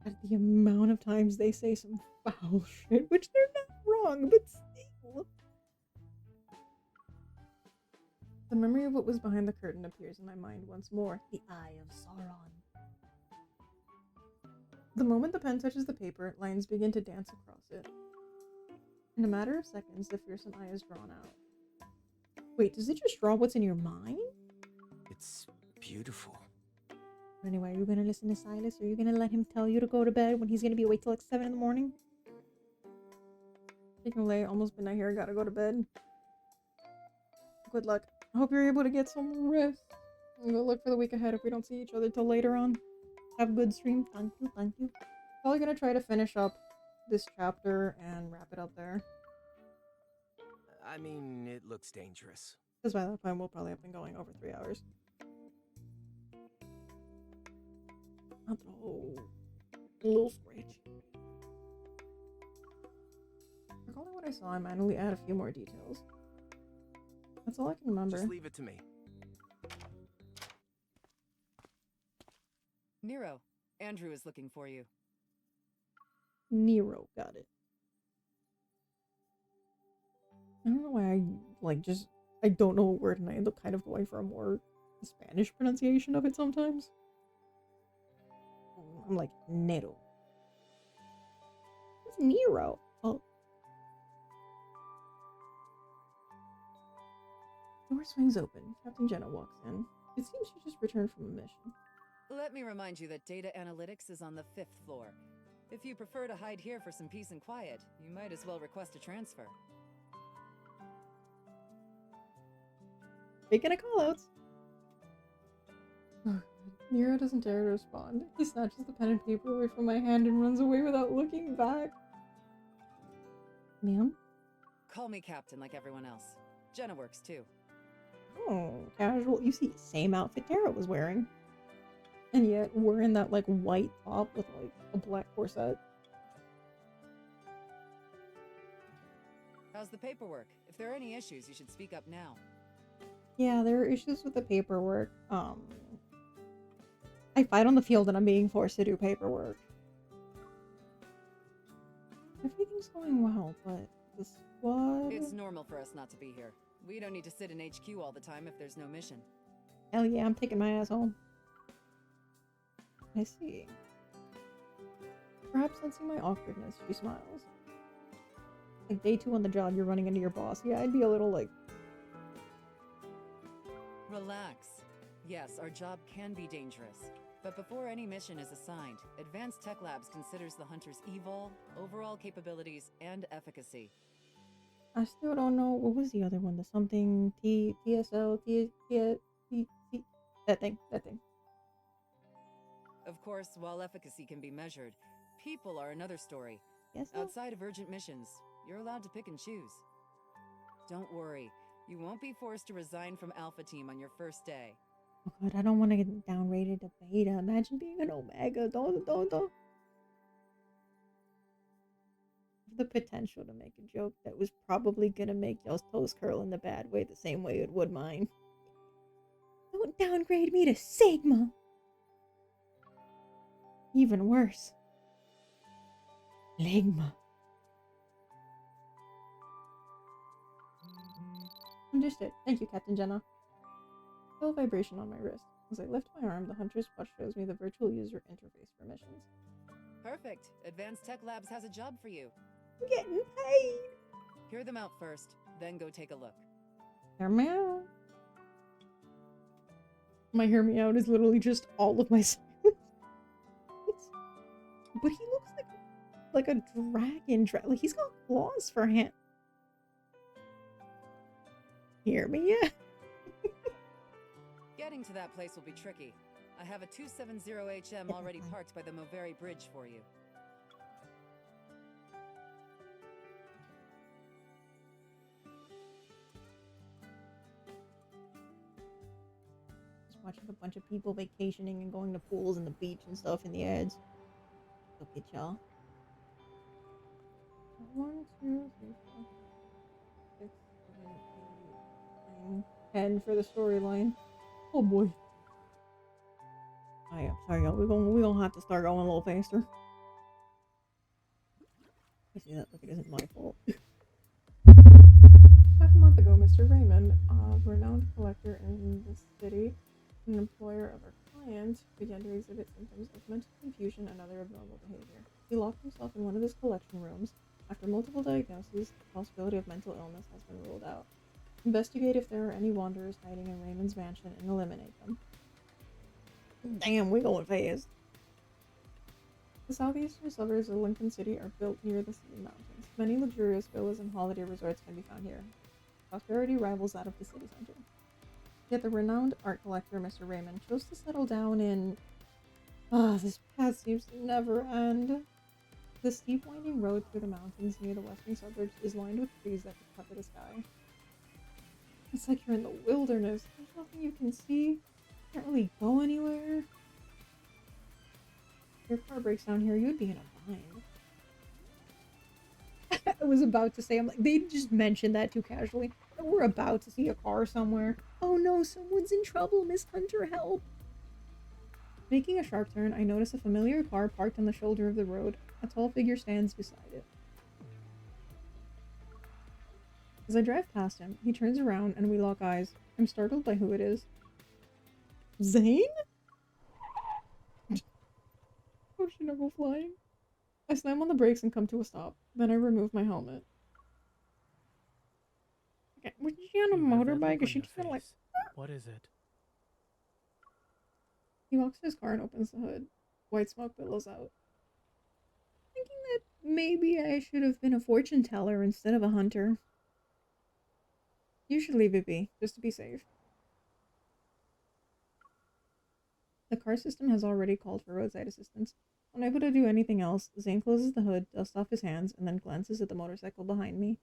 At the amount of times they say some foul shit, which they're not wrong, but still. The memory of what was behind the curtain appears in my mind once more. The Eye of Sauron. The moment the pen touches the paper, lines begin to dance across it. In a matter of seconds, the fearsome eye is drawn out. Wait, does it just draw what's in your mind? It's beautiful. Anyway, are you gonna listen to Sylus, or are you gonna let him tell you to go to bed when he's gonna be awake till like 7 in the morning? Taking late, almost midnight here, I gotta go to bed. Good luck. I hope you're able to get some rest. Good luck for the week ahead if we don't see each other till later on. Have a good stream. Thank you, thank you. Probably gonna try to finish up this chapter and wrap it up there. I mean, it looks dangerous. Because by that point, we'll probably have been going over 3 hours. Oh, a little scratch. Recalling what I saw, I manually add a few more details. That's all I can remember. Just leave it to me. Nero, Andrew is looking for you. Nero, got it. I don't know why I don't know a word and I end up kind of going for a more Spanish pronunciation of it sometimes. I'm like, Nero. It's Nero. Oh. Door swings open. Captain Jenna walks in. It seems she just returned from a mission. Let me remind you that data analytics is on the 5th floor. If you prefer to hide here for some peace and quiet, you might as well request a transfer. Taking a callouts. Oh, Nero doesn't dare to respond. He snatches the pen and paper away from my hand and runs away without looking back. Ma'am? Call me Captain like everyone else. Jenna works too. Oh, casual. You see, same outfit Tara was wearing. And yet, we're in that, like, white top with, like, a black corset. How's the paperwork? If there are any issues, you should speak up now. Yeah, there are issues with the paperwork. I fight on the field and I'm being forced to do paperwork. Everything's going well, but the squad... It's normal for us not to be here. We don't need to sit in HQ all the time if there's no mission. Hell yeah, I'm taking my ass home. I see. Perhaps sensing my awkwardness, she smiles. Like, day 2 on the job, you're running into your boss. Yeah, I'd be a little, like... Relax. Yes, our job can be dangerous. But before any mission is assigned, Advanced Tech Labs considers the hunter's evol, overall capabilities, and efficacy. I still don't know. What was the other one? The something... TSL... That thing. Of course, while efficacy can be measured, people are another story. Yes, outside of urgent missions, you're allowed to pick and choose. Don't worry, you won't be forced to resign from Alpha Team on your first day. Oh god, I don't want to get downgraded to beta. Imagine being an Omega. Don't. The potential to make a joke that was probably gonna make y'all's toes curl in the bad way, the same way it would mine. Don't downgrade me to Sigma. Even worse. Ligma. Understood. Thank you, Captain Jenna. Feel a vibration on my wrist. As I lift my arm, the hunter's watch shows me the virtual user interface for missions. Perfect. Advanced Tech Labs has a job for you. I'm getting paid. Hear them out first, then go take a look. Hear me out. My hear me out is literally just all of my silence. But he looks like a dragon. Like he's got claws for hands. Hear me out. Getting to that place will be tricky. I have a 270HM already parked by the Moveri Bridge for you. Just watching a bunch of people vacationing and going to pools and the beach and stuff in the ads. Look at y'all. 1, 2, 3, 4, 6, 7, 8, 9, 10 for the storyline. Oh boy. I am sorry, y'all. We're gonna have to start going a little faster. I see that like it isn't my fault. Half a month ago, Mr. Raymond, a renowned collector in the city, an employer of our client, began to exhibit symptoms of mental confusion and other abnormal behavior. He locked himself in one of his collection rooms. After multiple diagnoses, the possibility of mental illness has been ruled out. Investigate if there are any wanderers hiding in Raymond's mansion and eliminate them. Damn, we going fast. The southeastern suburbs of Linkon City are built near the city mountains. Many luxurious villas and holiday resorts can be found here. Prosperity rivals that of the city center. Yet the renowned art collector, Mr. Raymond, chose to settle down in... this path seems to never end. The steep winding road through the mountains near the western suburbs is lined with trees that could cover the sky. It's like you're in the wilderness. There's nothing you can see. You can't really go anywhere. If your car breaks down here, you'd be in a bind. I was about to say, I'm like, they just mentioned that too casually. We're about to see a car somewhere. Oh no, someone's in trouble. Miss Hunter, help. Making a sharp turn, I notice a familiar car parked on the shoulder of the road. A tall figure stands beside it. As I drive past him, he turns around and we lock eyes. I'm startled by who it is. Zane? Oh, should I go flying? I slam on the brakes and come to a stop. Then I remove my helmet. Okay, was she on a motorbike? Is she just kind of like... What is it? He walks to his car and opens the hood. White smoke billows out. Thinking that maybe I should have been a fortune teller instead of a hunter. You should leave it be, just to be safe. The car system has already called for roadside assistance. Unable to do anything else, Zane closes the hood, dusts off his hands, and then glances at the motorcycle behind me.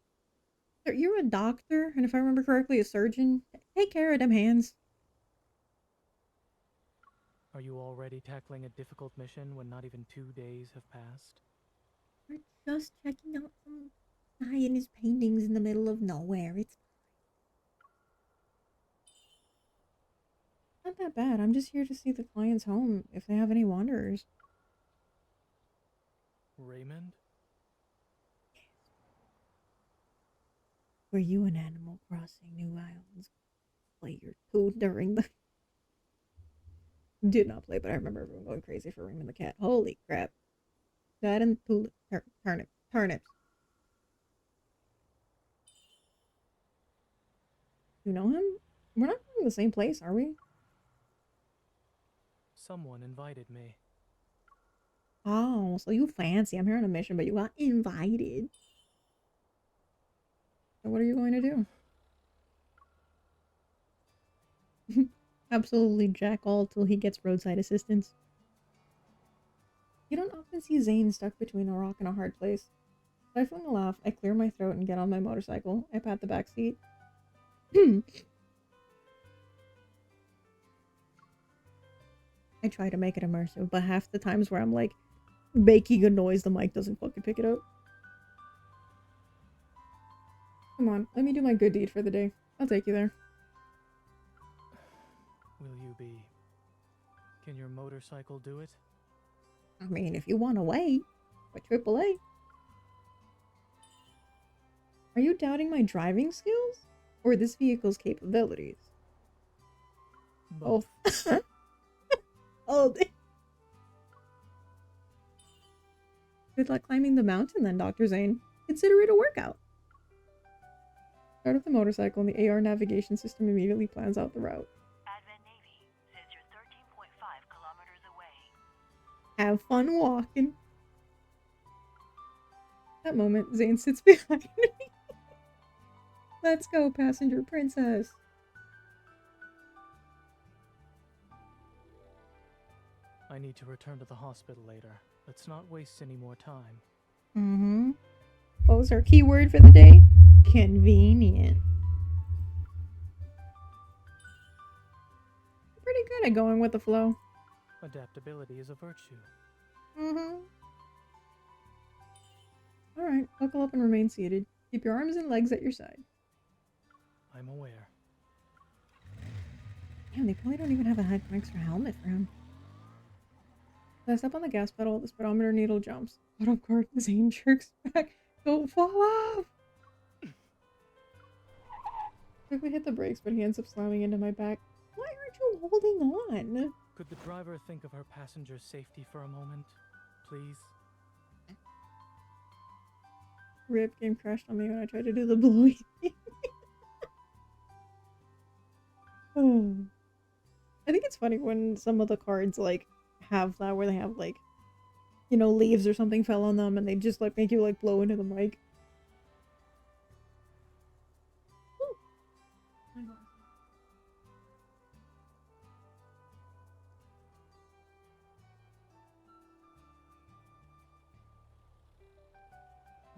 You're a doctor, and if I remember correctly, a surgeon. Take care of them hands. Are you already tackling a difficult mission when not even 2 days have passed? We're just checking out some guy and his paintings in the middle of nowhere. It's not that bad. I'm just here to see the client's home if they have any wanderers. Raymond? Were you an Animal Crossing New Islands player too during the... Did not play, but I remember everyone going crazy for Raymond the cat. Holy crap. That and turnips. You know him? We're not going to the same place, are we? Someone invited me. Oh, so you fancy. I'm here on a mission, but you got invited. So what are you going to do? Absolutely jack all till he gets roadside assistance. You don't often see Zane stuck between a rock and a hard place. Stifling a laugh, I clear my throat and get on my motorcycle. I pat the back seat. I try to make it immersive, but half the times where I'm like making a noise, the mic doesn't fucking pick it up. Come on, let me do my good deed for the day. I'll take you there. Will you be... Can your motorcycle do it? I mean, if you want to wait for AAA. Are you doubting my driving skills? Or this vehicle's capabilities? Both. Oh, good luck climbing the mountain then, Dr. Zane. Consider it a workout. Start up the motorcycle and the AR navigation system immediately plans out the route. Advent Navy says you're 13.5 kilometers away. Have fun walking. That moment, Zane sits behind me. Let's go, passenger princess. I need to return to the hospital later. Let's not waste any more time. Mm-hmm. What was our keyword for the day? Convenient. Pretty good at going with the flow. Adaptability is a virtue. Mm-hmm. Alright, buckle up and remain seated. Keep your arms and legs at your side. I'm aware. Damn, they probably don't even have an extra helmet for him. As I step on the gas pedal, the speedometer needle jumps. Auto card, Zane jerks back. Don't fall off! Quickly hit the brakes, but he ends up slamming into my back. Why aren't you holding on? Could the driver think of her passenger's safety for a moment, please? Rip, game crashed on me when I tried to do the blowy thing. I think it's funny when some of the cards, like, have that where they have, like, you know, leaves or something fell on them and they just, like, make you, like, blow into the mic.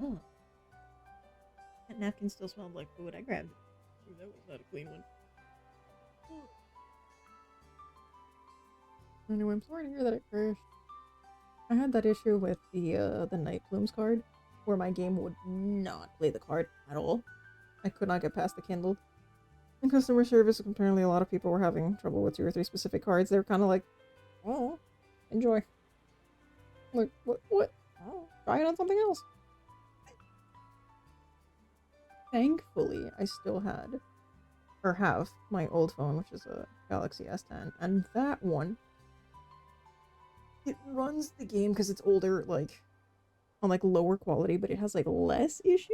Oh. That napkin still smelled like food. I grabbed it. Ooh, that was not a clean one. Anyway, I'm sorry to hear that it crashed. I had that issue with the Night Plumes card, where my game would not play the card at all. I could not get past the Kindle. In customer service, apparently a lot of people were having trouble with 2 or 3 specific cards. They were kind of like, oh, enjoy. Like, what? Oh, try it on something else. Thankfully, I still had, or have, my old phone, which is a Galaxy S10, and that one, it runs the game because it's older, like, on, like, lower quality, but it has, like, less issues.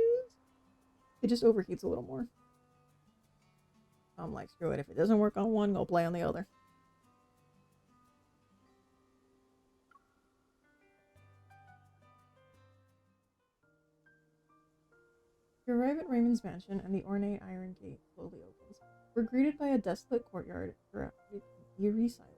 It just overheats a little more. I'm like, screw it. If it doesn't work on one, go play on the other. You arrive at Raymond's mansion, and the ornate Aerin K slowly opens. We're greeted by a desolate courtyard surrounded with eerie silence.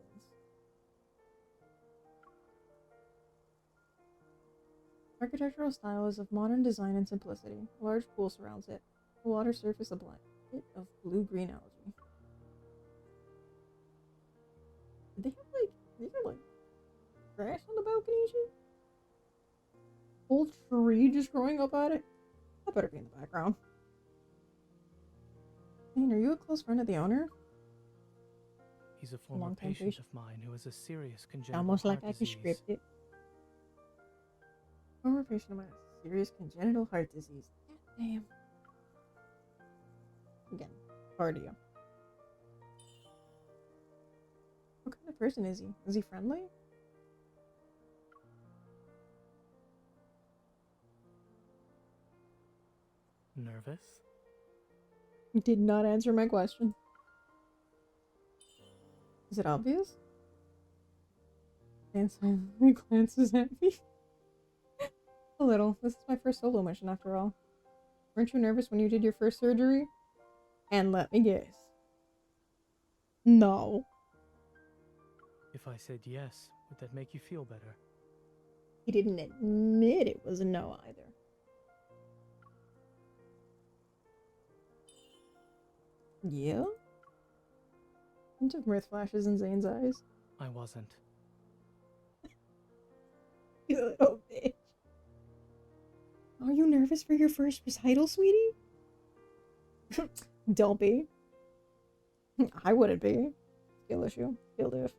Architectural style is of modern design and simplicity. A large pool surrounds it. The water surface a blanket of blue-green algae. Did they have like grass on the balcony and shit? Whole tree just growing up at it? That better be in the background. Are you a close friend of the owner? He's a former patient of mine who has a serious congenital Almost like heart I could disease. script it. Former patient of mine with serious congenital heart disease. God damn. Again, cardio. What kind of person is he? Is he friendly? Nervous? He did not answer my question. Is it obvious? Dan silently glances at me. A little. This is my first solo mission after all. Weren't you nervous when you did your first surgery? And let me guess. No. If I said yes, would that make you feel better? He didn't admit it was a no either. Yeah? Hint of mirth flashes in Zane's eyes. I wasn't. You little bitch. Are you nervous for your first recital, sweetie? Don't be. I wouldn't be. Skill issue. Skill diff.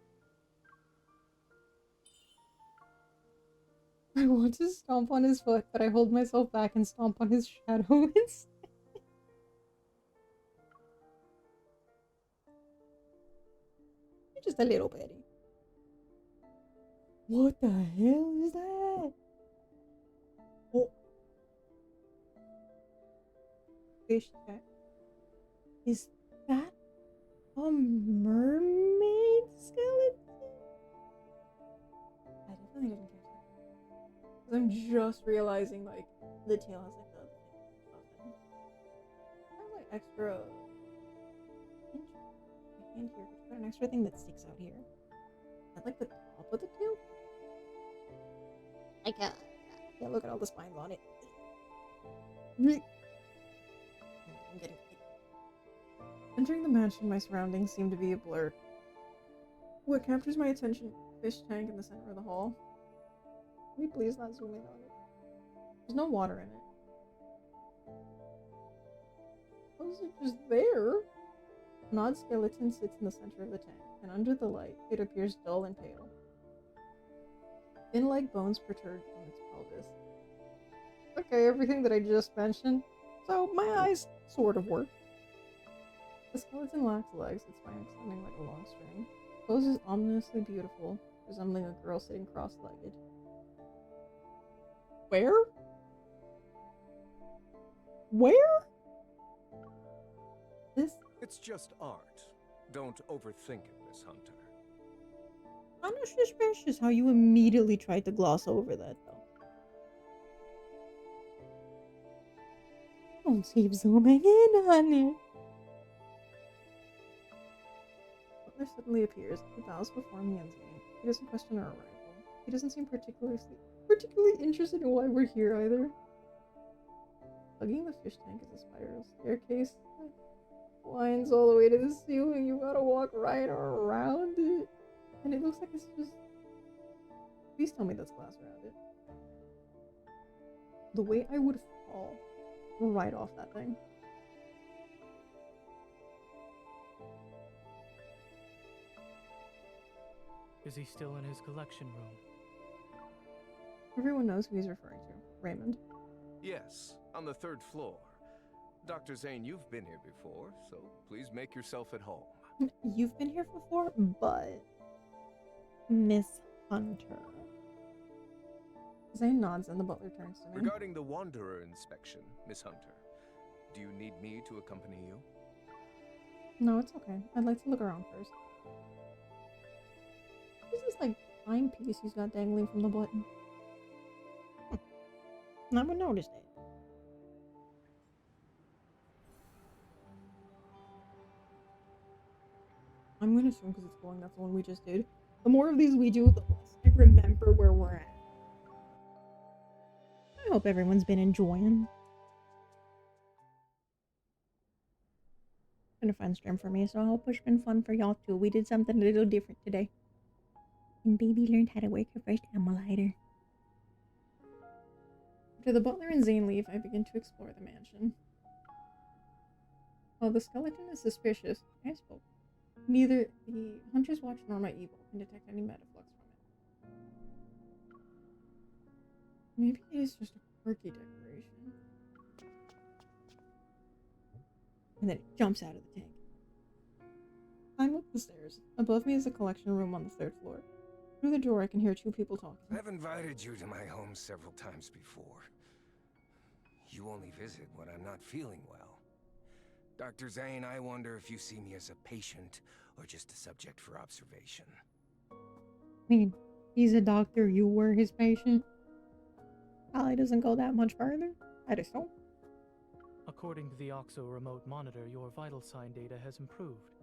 I want to stomp on his foot, but I hold myself back and stomp on his shadow instead. Just a little bitty. What the hell is that? Oh. Fish check. Is that a mermaid skeleton? I definitely didn't catch that. Because I'm just realizing, like, the tail has, like, the other thing. I have, like, extra... My hand here. Got an extra thing that sticks out here. Is that, like, the top of the tail? I can't. Yeah, look at all the spines on it. I'm getting it. Entering the mansion, my surroundings seem to be a blur. What captures my attention? Fish tank in the center of the hall. Can we please not zoom in on it? There's no water in it. How is it just there? An odd skeleton sits in the center of the tank, and under the light, it appears dull and pale. Fin-like bones protrude from its pelvis. Okay, everything that I just mentioned. So, my eyes sort of work. The skeleton lacks legs, its spine extending like a long string. Pose is ominously beautiful, resembling a girl sitting cross-legged. Where? Where? This? It's just art. Don't overthink it, Miss Hunter. Kind of suspicious how you immediately tried to gloss over that, though. Don't keep zooming in on it. Butler suddenly appears. He bows before me and Zane. He doesn't question our arrival. He doesn't seem particularly interested in why we're here either. Hugging the fish tank is a spiral staircase. Winds all the way to the ceiling. You gotta walk right around it. And it looks like it's just... Please tell me that's glass around it. The way I would fall right off that thing. Is he still in his collection room? Everyone knows who he's referring to. Raymond. Yes, on the 3rd floor. Dr. Zane, you've been here before, so please make yourself at home. You've been here before, but... Miss Hunter. Zane nods and the butler turns to me. Regarding the Wanderer inspection, Miss Hunter, do you need me to accompany you? No, it's okay. I'd like to look around first. What's this, like, flying piece he's got dangling from the button? I would notice that. I'm gonna assume because it's glowing, that's the one we just did. The more of these we do, the less I remember where we're at. I hope everyone's been enjoying. been a fun stream for me, so I hope it's been fun for y'all too. We did something a little different today. And baby learned how to work her first emulator. After the butler and Zane leave, I begin to explore the mansion. While the skeleton is suspicious, I spoke. Neither the Hunter's Watch nor my evil can detect any metaflux from it. Maybe it is just a quirky decoration. And then it jumps out of the tank. Climb up the stairs. Above me is a collection room on the 3rd floor. Through the door I can hear 2 people talking. I've invited you to my home several times before. You only visit when I'm not feeling well. Dr. Zane, I wonder if you see me as a patient or just a subject for observation. I mean, he's a doctor, you were his patient. Probably doesn't go that much further. I just don't. According to the OXO remote monitor, your vital sign data has improved.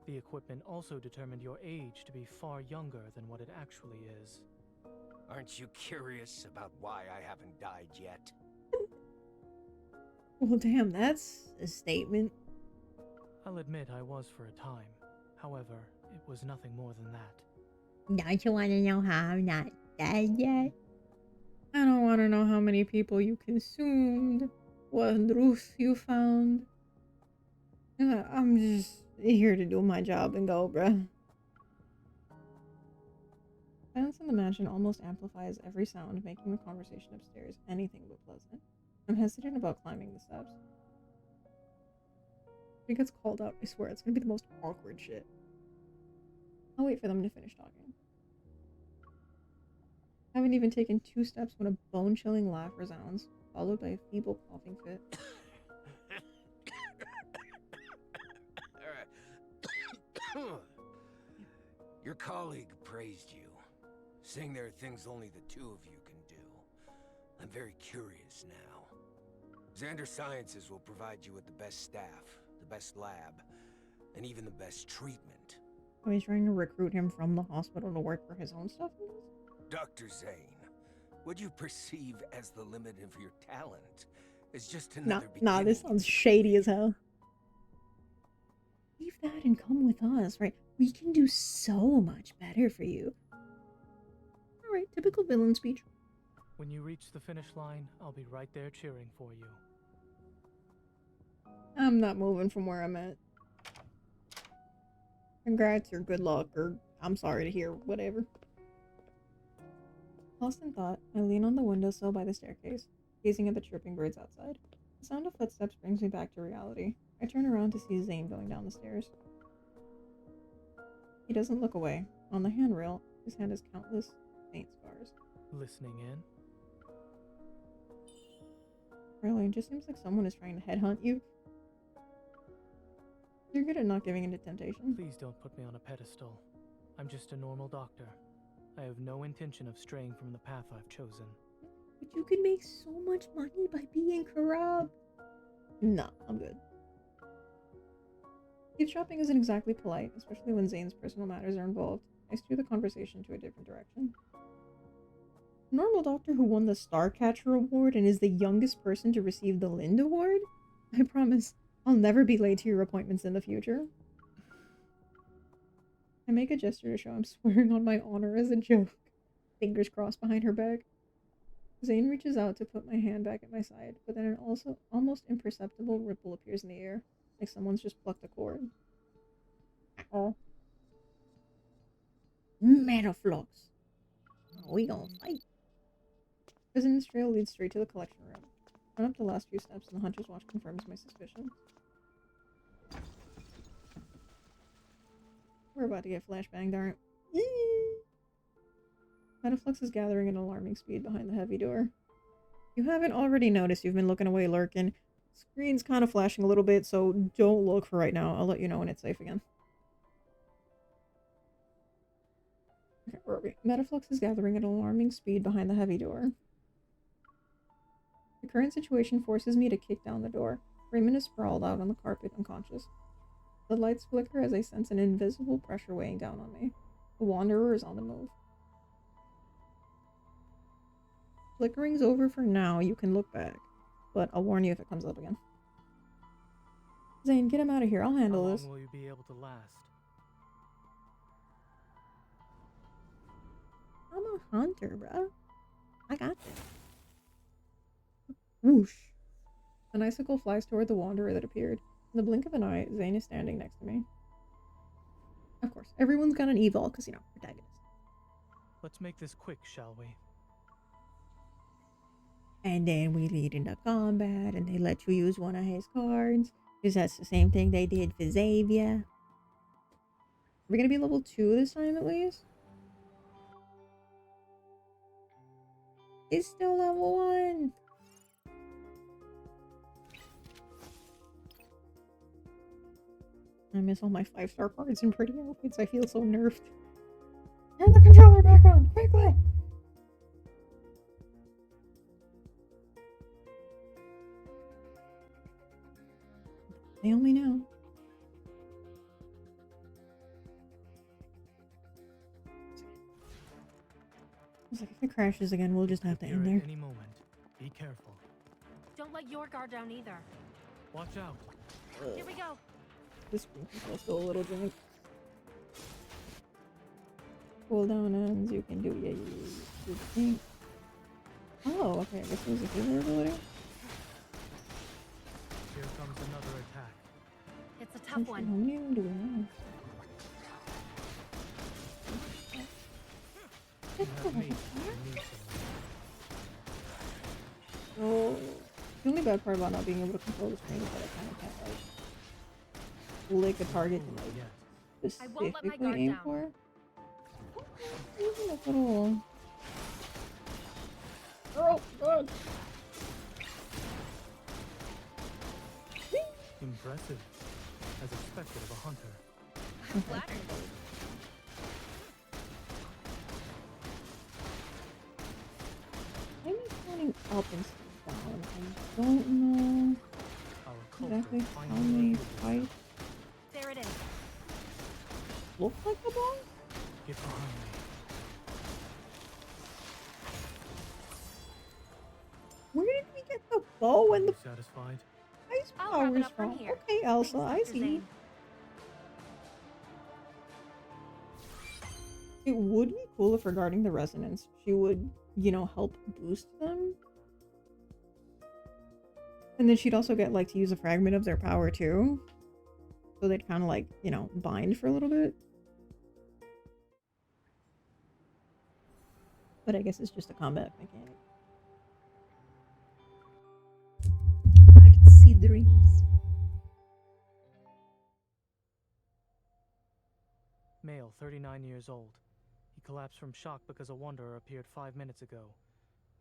The equipment also determined your age to be far younger than what it actually is. Aren't you curious about why I haven't died yet? Well, damn, that's a statement. I'll admit I was for a time. However, it was nothing more than that. Don't you want to know how I'm not dead yet? I don't want to know how many people you consumed, what truth you found. I'm just here to do my job and go, bruh. Silence in the mansion almost amplifies every sound, making the conversation upstairs anything but pleasant. I'm hesitant about climbing the steps. If it gets called out, I swear it's gonna be the most awkward shit. I'll wait for them to finish talking. I haven't even taken 2 steps when a bone-chilling laugh resounds, followed by a feeble coughing fit. Your colleague praised you, saying there are things only the 2 of you can do. I'm very curious now. Xander Sciences will provide you with the best staff, the best lab, and even the best treatment. Oh, he's trying to recruit him from the hospital to work for his own stuff? Dr. Zane, what you perceive as the limit of your talent is just another beginning. Nah, this sounds shady as hell. Leave that and come with us, right? We can do so much better for you. Alright, typical villain speech. When you reach the finish line, I'll be right there cheering for you. I'm not moving from where I'm at. Congrats or good luck or I'm sorry to hear, whatever. Lost in thought, I lean on the windowsill by the staircase, gazing at the chirping birds outside. The sound of footsteps brings me back to reality. I turn around to see Zane going down the stairs. He doesn't look away. On the handrail, his hand has countless faint scars. Listening in? Really, it just seems like someone is trying to headhunt you. You're good at not giving into temptation. Please don't put me on a pedestal. I'm just a normal doctor. I have no intention of straying from the path I've chosen. But you can make so much money by being corrupt. Nah, I'm good. Eavesdropping isn't exactly polite, especially when Zane's personal matters are involved. I steer the conversation to a different direction. A normal doctor who won the Starcatcher Award and is the youngest person to receive the Lind Award? I promise, I'll never be late to your appointments in the future. I make a gesture to show I'm swearing on my honor as a joke. Fingers crossed behind her back. Zane reaches out to put my hand back at my side, but then an also almost imperceptible ripple appears in the air, like someone's just plucked a cord. Oh. Metaflux. Oh, we gonna fight. This trail leads straight to the collection room. I run up the last few steps and the Hunter's Watch confirms my suspicions. We're about to get flashbanged, aren't we? Metaflux is gathering at an alarming speed behind the heavy door. You haven't already noticed you've been looking away lurking. Screen's kind of flashing a little bit, so don't look for right now. I'll let you know when it's safe again. Okay, where are we? Metaflux is gathering at an alarming speed behind the heavy door. The current situation forces me to kick down the door. Raymond is sprawled out on the carpet, unconscious. The lights flicker as I sense an invisible pressure weighing down on me. The Wanderer is on the move. Flickering's over for now, you can look back, but I'll warn you if it comes up again. Zane, get him out of here. I'll handle How this. long will you be able to last? I'm a hunter, bro. I got this. Whoosh. An icicle flies toward the wanderer that appeared. In the blink of an eye, Zane is standing next to me. Of course, everyone's got an evil, because, you know, protagonist. Let's make this quick, shall we? And then we lead into combat, and they let you use one of his cards. Because that's the same thing they did for Xavier. We're gonna be level 2 this time, at least? It's still level 1! I miss all my 5-star cards and pretty outfits. I feel so nerfed. Turn the controller back on, quickly! They only know. It's like if it crashes again, we'll just have to end there. Any moment. Be careful. Don't let your guard down either. Watch out. Here we go. This screen control's still a little jank. Hold down ends, you can do your thing. Oh, okay, I guess there's a healer ability. Here comes another attack. It's a tough one. How many of them do we have? You have made a new Oh, the only bad part about not being able to control the screen is that I kind of can't, like, lick a target to, like, specifically aim for. Using a little... Oh, God! Impressive. As expected of a hunter. I'm flattered. I'm counting up instead of down. I don't know exactly how many fights There it is. look like a boss. Get behind me. Where did we get the bow and the Satisfied? ice I'll wrap it powers up from from? here. Okay, Elsa, Thanks, I Dr. see. Zane. It would be cool if regarding the resonance, she would, you know, help boost them. And then she'd also get, like, to use a fragment of their power, too. So they'd kind of, like, you know, bind for a little bit. But I guess it's just a combat mechanic. Artsy dreams. Male, 39 years old. He collapsed from shock because a wanderer appeared 5 minutes ago.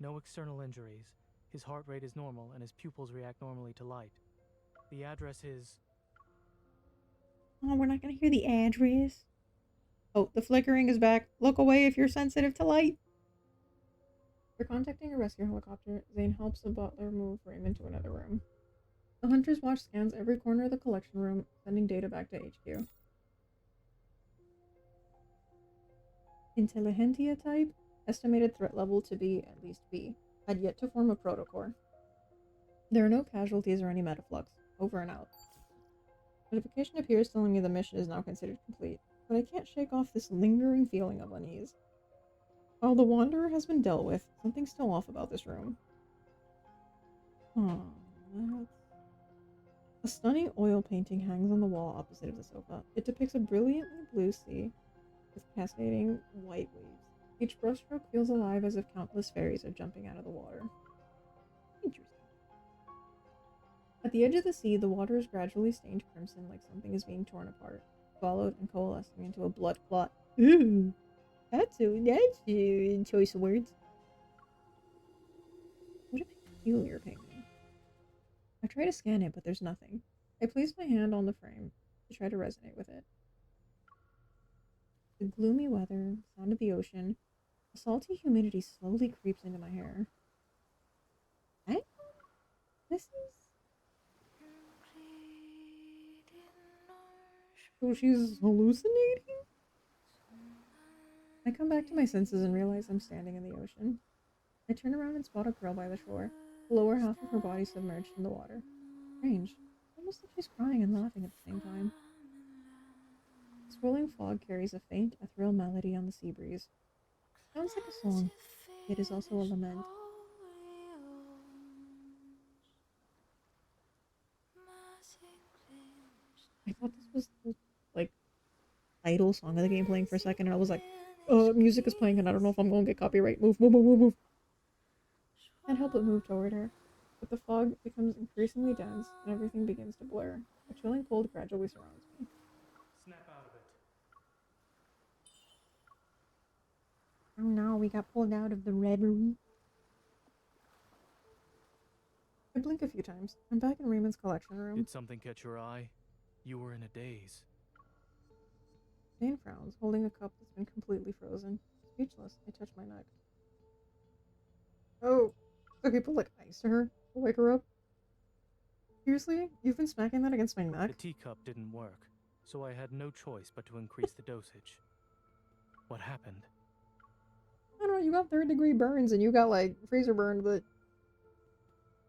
No external injuries. His heart rate is normal and his pupils react normally to light. The address is... Oh, we're not gonna hear the address. Oh, the flickering is back. Look away if you're sensitive to light. For contacting a rescue helicopter, Zane helps the butler move Raymond to another room. The Hunter's Watch scans every corner of the collection room, sending data back to HQ. Intelligentsia type, estimated threat level to be at least B, had yet to form a protocore. There are no casualties or any metaflux. Over and out. Notification appears telling me the mission is now considered complete, but I can't shake off this lingering feeling of unease. While the Wanderer has been dealt with, something's still off about this room. A stunning oil painting hangs on the wall opposite of the sofa. It depicts a brilliantly blue sea with cascading white waves. Each brushstroke feels alive as if countless fairies are jumping out of the water. Interesting. At the edge of the sea, the water is gradually stained crimson like something is being torn apart, swallowed and coalescing into a blood clot. Ooh, that's choice words. What a peculiar painting. I try to scan it, but there's nothing. I place my hand on the frame to try to resonate with it. The gloomy weather, sound of the ocean, a salty humidity slowly creeps into my hair. This is... So she's hallucinating? I come back to my senses and realize I'm standing in the ocean. I turn around and spot a girl by the shore, the lower half of her body submerged in the water. Strange. Almost like She's crying and laughing at the same time. The swirling fog carries a faint, ethereal melody on the sea breeze. Sounds like a song. It is also a lament. I thought this was the, like, title song of the game playing for a second, and I was like, music is playing, and I don't know if I'm gonna get copyright. Move, move, move, move, move. Can't help but move toward her. But the fog becomes increasingly dense, and everything begins to blur. A chilling cold gradually surrounds me. Snap out of it. Oh no, we got pulled out of the red room. I blink a few times. I'm back in Raymond's collection room. Did something catch your eye? You were in a daze. Jane frowns, holding a cup that's been completely frozen. Speechless, I touch my neck. Oh, so people like ice to her to wake her up? Seriously? You've been smacking that against my neck? The teacup didn't work, so I had no choice but to increase the dosage. What happened? I don't know, you got 3rd-degree burns and you got, like, freezer burned, but...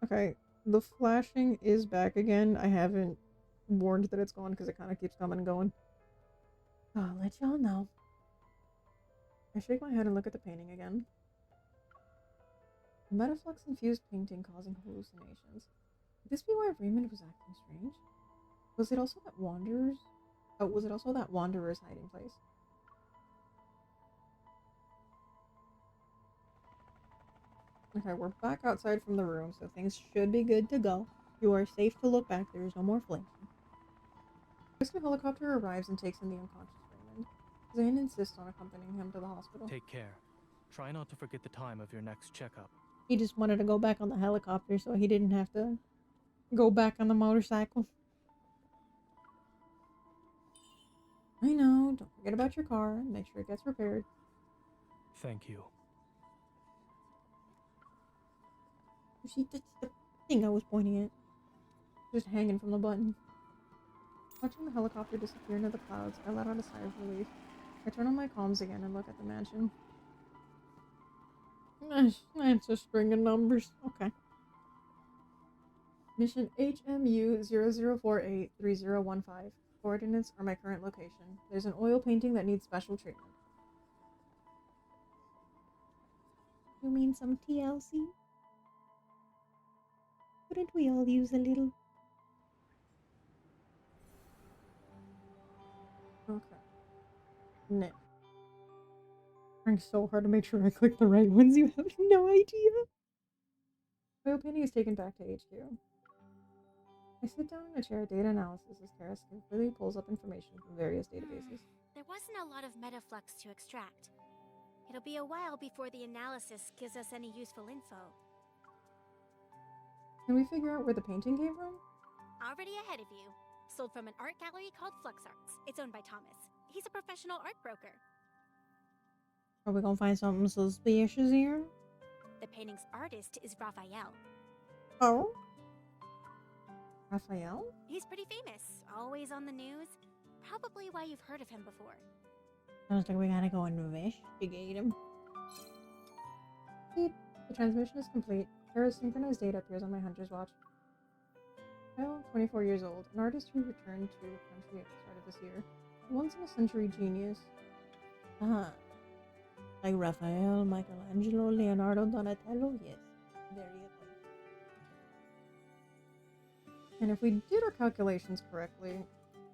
Okay, the flashing is back again. I haven't warned that it's gone because it kind of keeps coming and going. I'll let y'all know. I shake my head and look at the painting again. A metaflux-infused painting causing hallucinations. Could this be why Raymond was acting strange? Was it also that Wanderer's... Oh, was it also that Wanderer's hiding place? Okay, we're back outside from the room, so things should be good to go. You are safe to look back. There is no more flinching. The rescue helicopter arrives and takes in the unconscious Raymond. Zane insists on accompanying him to the hospital. Take care. Try not to forget the time of your next checkup. He just wanted to go back on the helicopter so he didn't have to go back on the motorcycle. I know, don't forget about your car. Make sure it gets repaired. Thank you. See, that's the thing I was pointing at. Just hanging from the button. Watching the helicopter disappear into the clouds, I let out a sigh of relief. I turn on my comms again and look at the mansion. That's a string of numbers. Okay. Mission HMU-0048-3015. Coordinates are my current location. There's an oil painting that needs special treatment. You mean some TLC? Couldn't we all use a little? Okay. No. Trying so hard to make sure I click the right ones. You have no idea. Oil painting is taken back to HQ. I sit down in a chair at data analysis as Kara skillfully pulls up information from various databases. There wasn't a lot of metaflux to extract. It'll be a while before the analysis gives us any useful info. Can we figure out where the painting came from? Already ahead of you. Sold from an art gallery called Flux Arts. It's owned by Thomas. He's a professional art broker. Are we gonna find something suspicious here? The painting's artist is Raphael. Oh? Raphael? He's pretty famous, always on the news. Probably why you've heard of him before. Sounds like we gotta go investigate him. Beep. The transmission is complete. Kara's synchronized data appears on my hunter's watch. Kyle, 24 years old, an artist who returned to the country at the start of this year. A once-in-a-century genius. Ah. Like Raphael, Michelangelo, Leonardo, Donatello? Yes. Very good. And if we did our calculations correctly,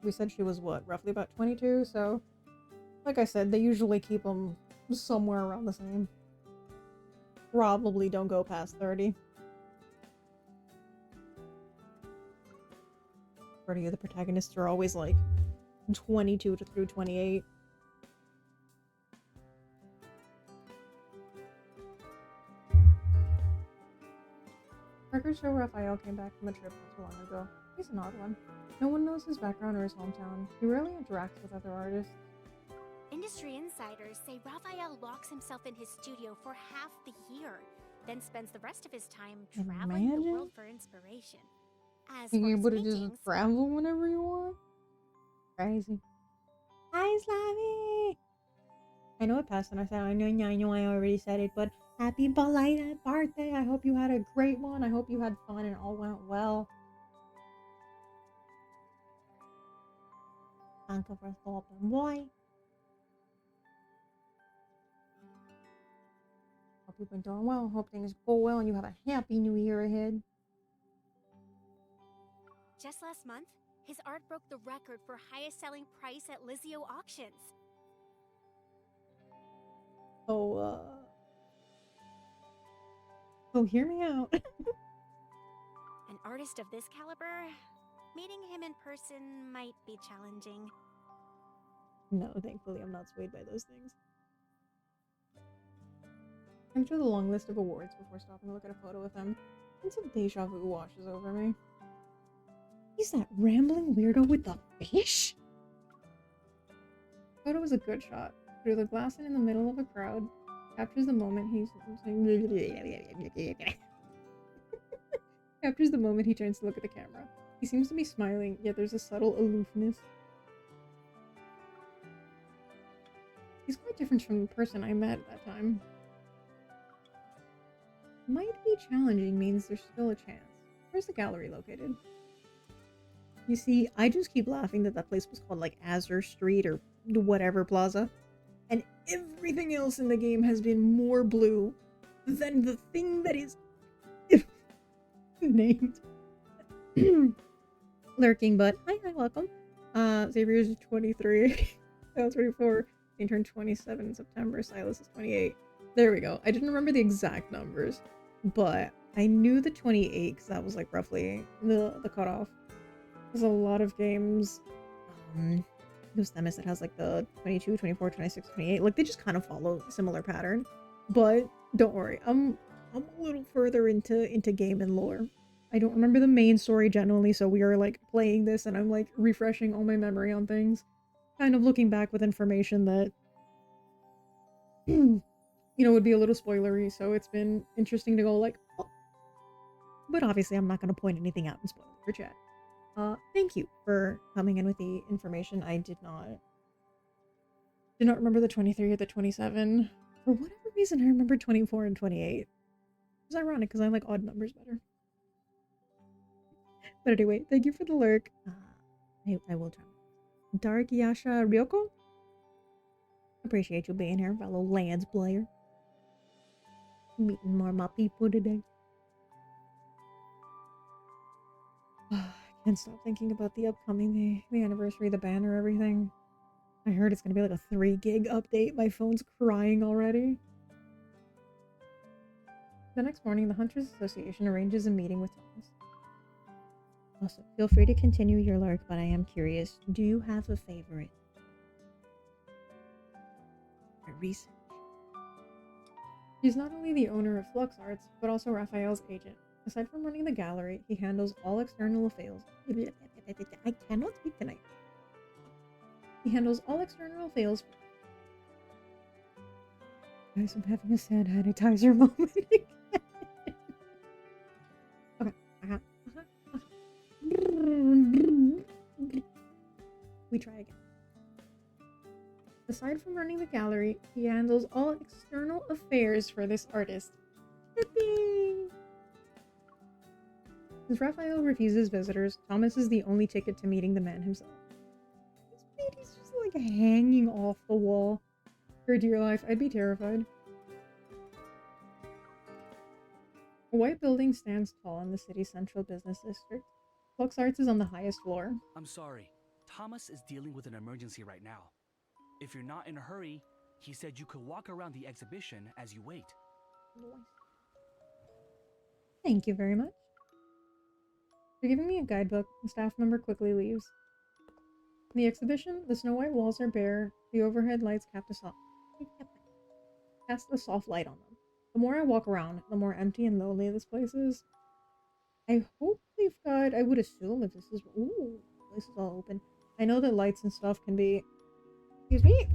we said she was what? Roughly about 22, so... Like I said, they usually keep them somewhere around the same. Probably don't go past 30. Pretty, the protagonists are always like 22 to through 28. Records show Raphael came back from a trip not too long ago. He's an odd one. No one knows his background or his hometown. He rarely interacts with other artists. Industry insiders say Raphael locks himself in his studio for half the year, then spends the rest of his time traveling the world for inspiration. As for Being his able to paintings, just travel whenever you want? Crazy. Hi, Slavi! I know it passed and I said, I know I already said it, but happy belated birthday! I hope you had a great one. I hope you had fun and all went well. Thank you for stopping by. Hope you've been doing well. Hope things go well and you have a happy new year ahead. Just last month, his art broke the record for highest selling price at Lizio auctions. Oh, hear me out. An artist of this caliber, meeting him in person might be challenging. No, thankfully I'm not swayed by those things. I'm through the long list of awards before stopping to look at a photo of him, and some deja vu washes over me. He's that rambling weirdo with the fish? The photo was a good shot. Through the glass and in the middle of a crowd, captures the moment captures the moment he turns to look at the camera. He seems to be smiling, yet there's a subtle aloofness. He's quite different from the person I met at that time. Might be challenging means there's still a chance. Where's the gallery located? You see, I just keep laughing that place was called like Azure Street or whatever plaza. And everything else in the game has been more blue than the thing that is named Lurking Butt. Hi, welcome. Xavier's 23. I was 24. He turned 27 in September. Sylus is 28. There we go. I didn't remember the exact numbers, but I knew the 28 because that was like roughly the cutoff. There's a lot of games. There's Themis that has like the 22, 24, 26, 28. Like they just kind of follow a similar pattern. But don't worry, I'm a little further into game and lore. I don't remember the main story generally, so we are like playing this and I'm like refreshing all my memory on things. Kind of looking back with information that you know would be a little spoilery, so it's been interesting to go like, oh. But obviously I'm not gonna point anything out and spoil it for chat. Thank you for coming in with the information. I did not remember the 23 or the 27. For whatever reason, I remember 24 and 28. It's ironic because I like odd numbers better. But anyway, thank you for the lurk. I will try. Dark Yasha Ryoko? Appreciate you being here, fellow Lands player. Meeting more of my people today. Can't stop thinking about the upcoming, the anniversary, the banner, everything. I heard it's gonna be like a 3 gig update. My phone's crying already. The next morning, the Hunters Association arranges a meeting with Thomas. Also, feel free to continue your lurk, but I am curious. Do you have a favorite? Research. He's not only the owner of Flux Arts, but also Raphael's agent. Aside from running the gallery, he handles all external affairs. I cannot speak tonight. He handles all external affairs. Guys, I'm having a sad sanitizer moment. Okay. We try again. Aside from running the gallery, he handles all external affairs for this artist. Yippee! Since Raphael refuses visitors, Thomas is the only ticket to meeting the man himself. He's just like hanging off the wall. For dear life, I'd be terrified. A white building stands tall in the city's central business district. Flux Arts is on the highest floor. I'm sorry. Thomas is dealing with an emergency right now. If you're not in a hurry, he said you could walk around the exhibition as you wait. Thank you very much. For giving me a guidebook, the staff member quickly leaves. In the exhibition, the snow white walls are bare, the overhead lights cast a soft light on them. The more I walk around, the more empty and lonely this place is. I hope they've got, I would assume if this is, ooh, this is all open. I know that lights and stuff can be, excuse me?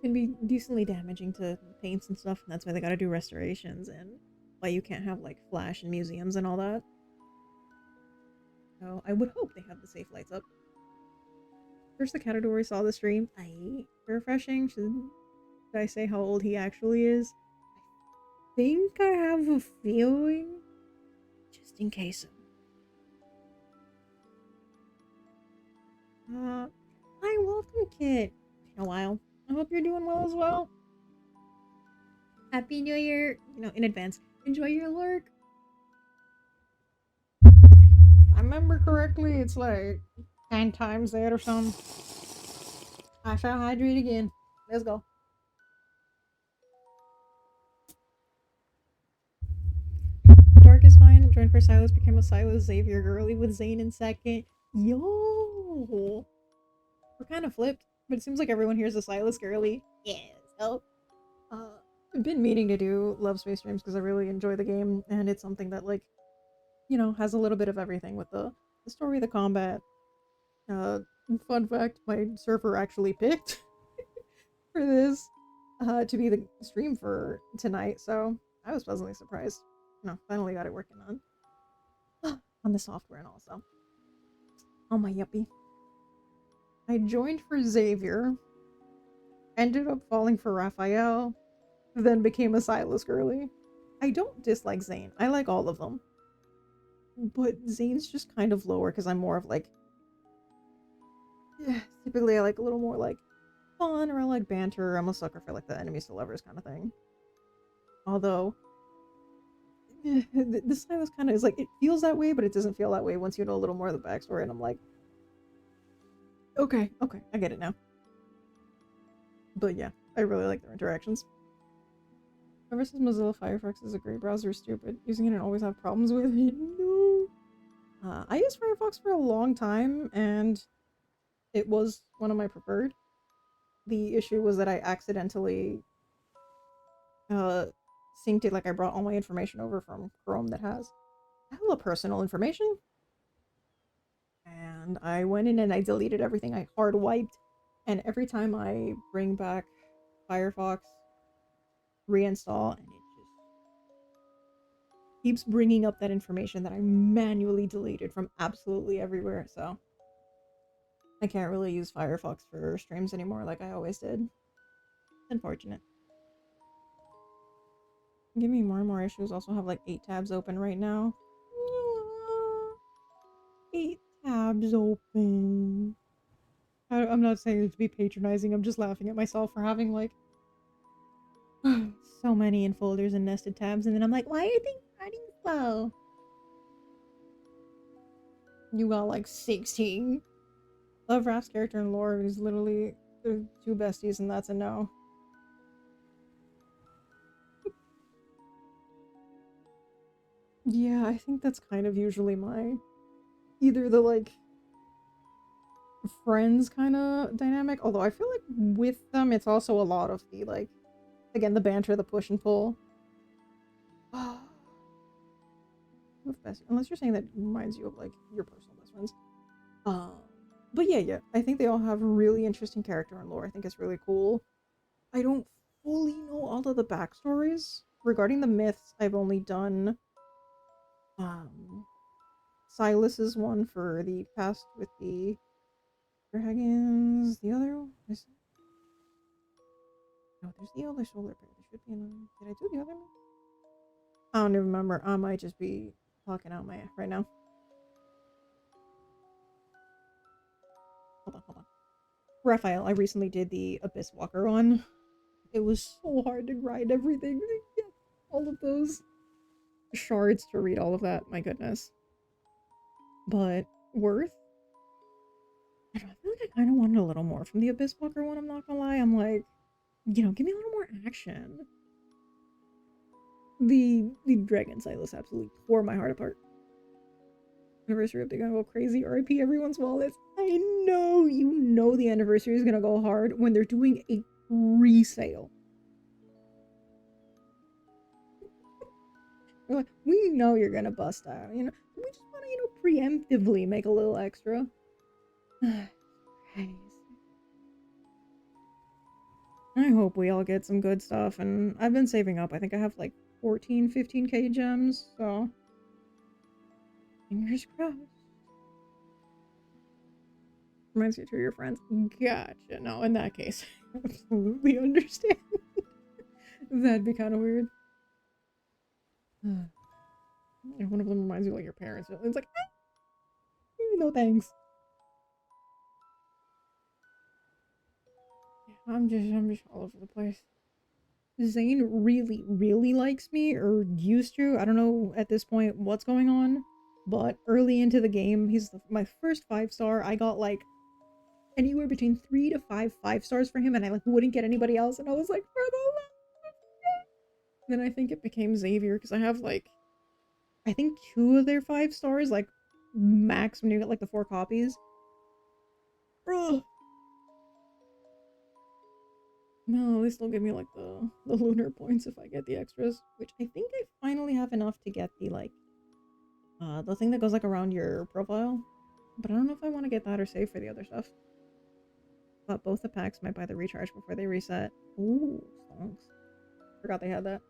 Can be decently damaging to paints and stuff, and that's why they gotta do restorations, and why you can't have, like, flash in museums and all that. So, I would hope they have the safe lights up. First, the Catador saw the stream. Refreshing. Should I say how old he actually is? I think I have a feeling. Just in case. Hi, welcome, Kit. Been a while. I hope you're doing well as well. Happy New Year, in advance. Enjoy your lurk. If I remember correctly, it's like 10 times that or something. I shall hydrate again. Let's go. Dark is fine. Joined for Sylus, became a Sylus Xavier girly with Zane in second. Yo! We're kind of flipped, but it seems like everyone here is a Sylus girly. Yeah, so. I've been meaning to do Love Space streams because I really enjoy the game, and it's something that, like, has a little bit of everything with the story, the combat. Fun fact, my server actually picked for this to be the stream for tonight, so I was pleasantly surprised. Finally got it working on the software and also. Oh my yuppie. I joined for Xavier, ended up falling for Raphael, then became a Sylus girly. I don't dislike Zane. I like all of them. But Zane's just kind of lower because I'm more of like... typically I like a little more like fun or I like banter. I'm a sucker for like the enemies to lovers kind of thing. Although... the Sylus kind of is like, it feels that way, but it doesn't feel that way once you know a little more of the backstory, and I'm like... Okay, I get it now. But yeah, I really like their interactions. Whoever says Mozilla Firefox is a great browser is stupid. Using it and always have problems with it. No. I used Firefox for a long time, and it was one of my preferred. The issue was that I accidentally synced it, like I brought all my information over from Chrome that has hella personal information. And I went in and I deleted everything. I hard wiped, and every time I bring back Firefox, reinstall, and it just keeps bringing up that information that I manually deleted from absolutely everywhere, so I can't really use Firefox for streams anymore like I always did. It's unfortunate. Give me more and more issues. Also have like 8 tabs open right now. 8 tabs open. I'm not saying it to be patronizing, I'm just laughing at myself for having like so many in folders and nested tabs, and then I'm like, why are things running slow? You got like 16. Love Raph's character and lore is literally the 2 besties, and that's a no. Yeah, I think that's kind of usually my... either the like friends kind of dynamic, although I feel like with them it's also a lot of the like, again, the banter, the push and pull. Unless you're saying that reminds you of like your personal best friends. But yeah, I think they all have really interesting character and lore. I think it's really cool. I don't fully know all of the backstories. Regarding the myths, I've only done Sylus's one for the past with the dragons. The other one is... no, there's the other solar pair. There should be another. Did I do the other one? I don't even remember. I might just be talking out my ass right now. Hold on. Raphael, I recently did the Abyss Walker one. It was so hard to grind everything to get all of those shards to read all of that. My goodness. But worth? I feel like I kind of wanted a little more from the Abyss Walker one, I'm not gonna lie. I'm like, give me a little more action. The Dragon Sylus absolutely tore my heart apart. Anniversary update gonna go crazy. RIP everyone's wallets. I know, the anniversary is gonna go hard when they're doing a resale. Like, we know you're gonna bust out, we just wanna, preemptively make a little extra. I hope we all get some good stuff, and I've been saving up. I think I have like 14, 15k gems, so fingers crossed. Reminds you to your friends. Gotcha. No, in that case, I absolutely understand. That'd be kind of weird. And one of them reminds you like your parents. It's like, no thanks. I'm just all over the place. Zane really, really likes me, or used to. I don't know at this point what's going on, but early into the game, he's my first 5-star. I got like anywhere between 3 to 5 stars for him, and I like wouldn't get anybody else, and I was like, for the love of God. Then I think it became Xavier because I have like, I think 2 of their 5 stars, like max when you get like the 4 copies. Ugh. No, at least they'll give me like the lunar points if I get the extras, which I think I finally have enough to get the like the thing that goes like around your profile. But I don't know if I want to get that or save for the other stuff. But both the packs might buy the recharge before they reset. Ooh, songs. Forgot they had that.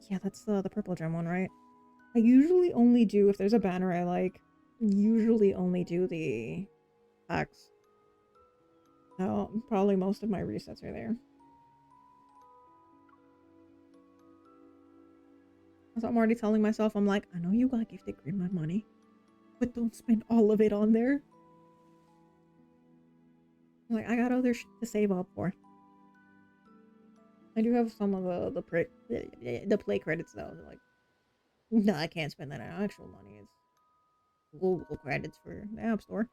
Yeah, that's the purple gem one, right? I usually only do, if there's a banner I like, usually only do the packs. So probably most of my resets are there. So I'm already telling myself, I'm like, I know you got gifted green my money, but don't spend all of it on there. Like, I got other shit to save up for. I do have some of the play credits though. They're like, no, I can't spend that on actual money. It's Google credits for the App Store.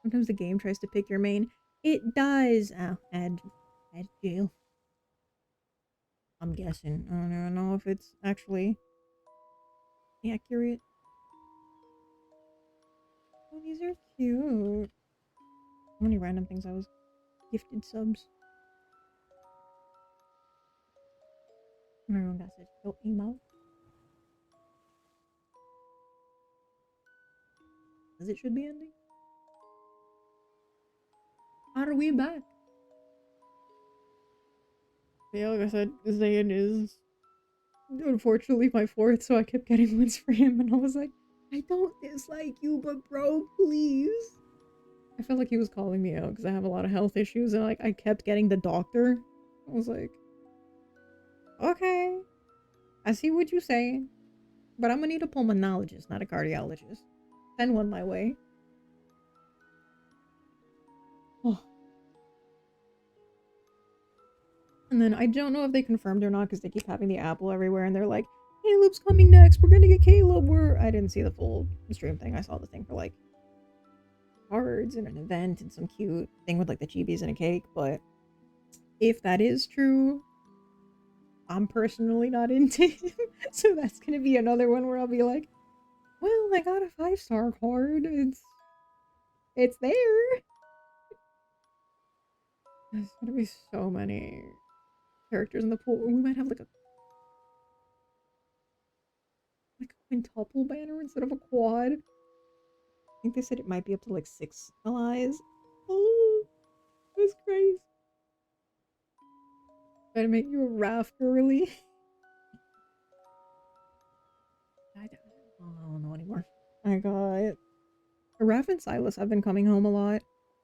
Sometimes the game tries to pick your main. It does. Oh, add jail. I'm guessing. I don't even know if it's actually accurate. Oh, these are cute. How many random things I was gifted subs. Everyone got such cute emo. As it should be ending. Are we back? Yeah, like I said, Zayn is unfortunately my 4th, so I kept getting ones for him, and I was like, I don't dislike you, but bro, please. I felt like he was calling me out because I have a lot of health issues, and like I kept getting the doctor. I was like, okay, I see what you're saying, but I'm gonna need a pulmonologist, not a cardiologist. Send one my way. Oh. And then I don't know if they confirmed or not because they keep having the apple everywhere and they're like, Caleb's coming next, we're gonna get Caleb. I didn't see the full stream thing. I saw the thing for like cards and an event and some cute thing with like the chibis and a cake, but if that is true, I'm personally not into him. So that's gonna be another one where I'll be like, well, I got a 5-star card. It's there. There's gonna be so many characters in the pool. We might have like a quintuple banner instead of a quad. I think they said it might be up to like 6 allies. Oh, that's crazy. Try to make you a Raph girly. I don't know anymore. I got Raph and Sylus have been coming home a lot.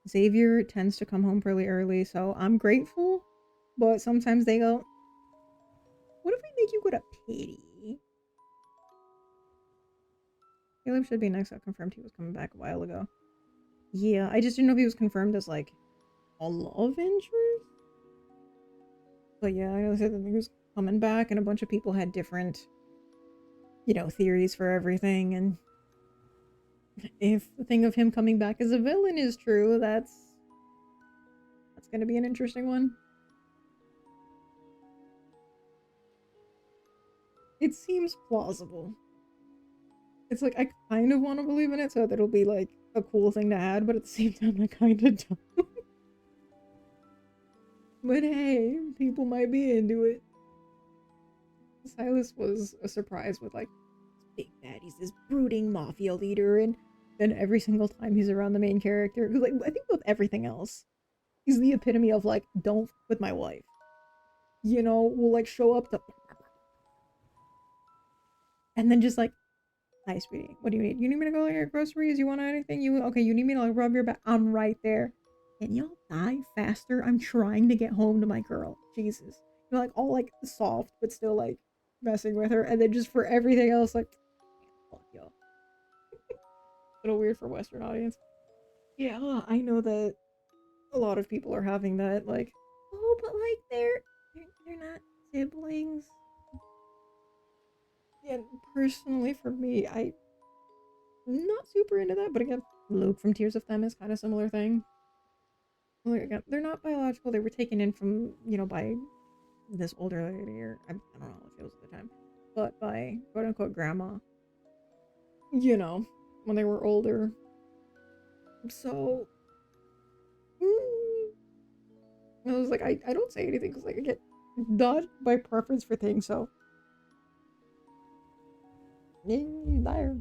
Xavier tends to come home pretty early, so I'm grateful. But sometimes they go, what if we make you go to pity? Caleb should be next. I confirmed he was coming back a while ago. Yeah, I just didn't know if he was confirmed as like a love interest. But yeah, I know they said that he was coming back and a bunch of people had different, you know, theories for everything. And if the thing of him coming back as a villain is true, that's gonna be an interesting one. It seems plausible. It's like, I kind of want to believe in it so that it'll be like a cool thing to add, but at the same time I kind of don't. But hey, people might be into it. Sylus was a surprise with like, big bad, he's this brooding mafia leader, and then every single time he's around the main character, because like, I think with everything else, he's the epitome of like, don't f with my wife. You know, will like show up to and then just like, hi sweetie, what do you need? You need me to go get your groceries? You want anything? Okay, you need me to like rub your back? I'm right there. Can y'all die faster? I'm trying to get home to my girl. Jesus. You're like all like soft, but still like messing with her. And then just for everything else, like, fuck y'all. A little weird for Western audience. Yeah, I know that a lot of people are having that, like, oh, but like they're not siblings. Yeah, personally for me, I'm not super into that, but again, Luke from Tears of Them is kind of similar thing. Like, again, they're not biological, they were taken in from, you know, by this older lady, or I don't know if it was at the time, but by quote unquote grandma, you know, when they were older. So, I was like, I don't say anything because, like, I get not my preference for things, so. There.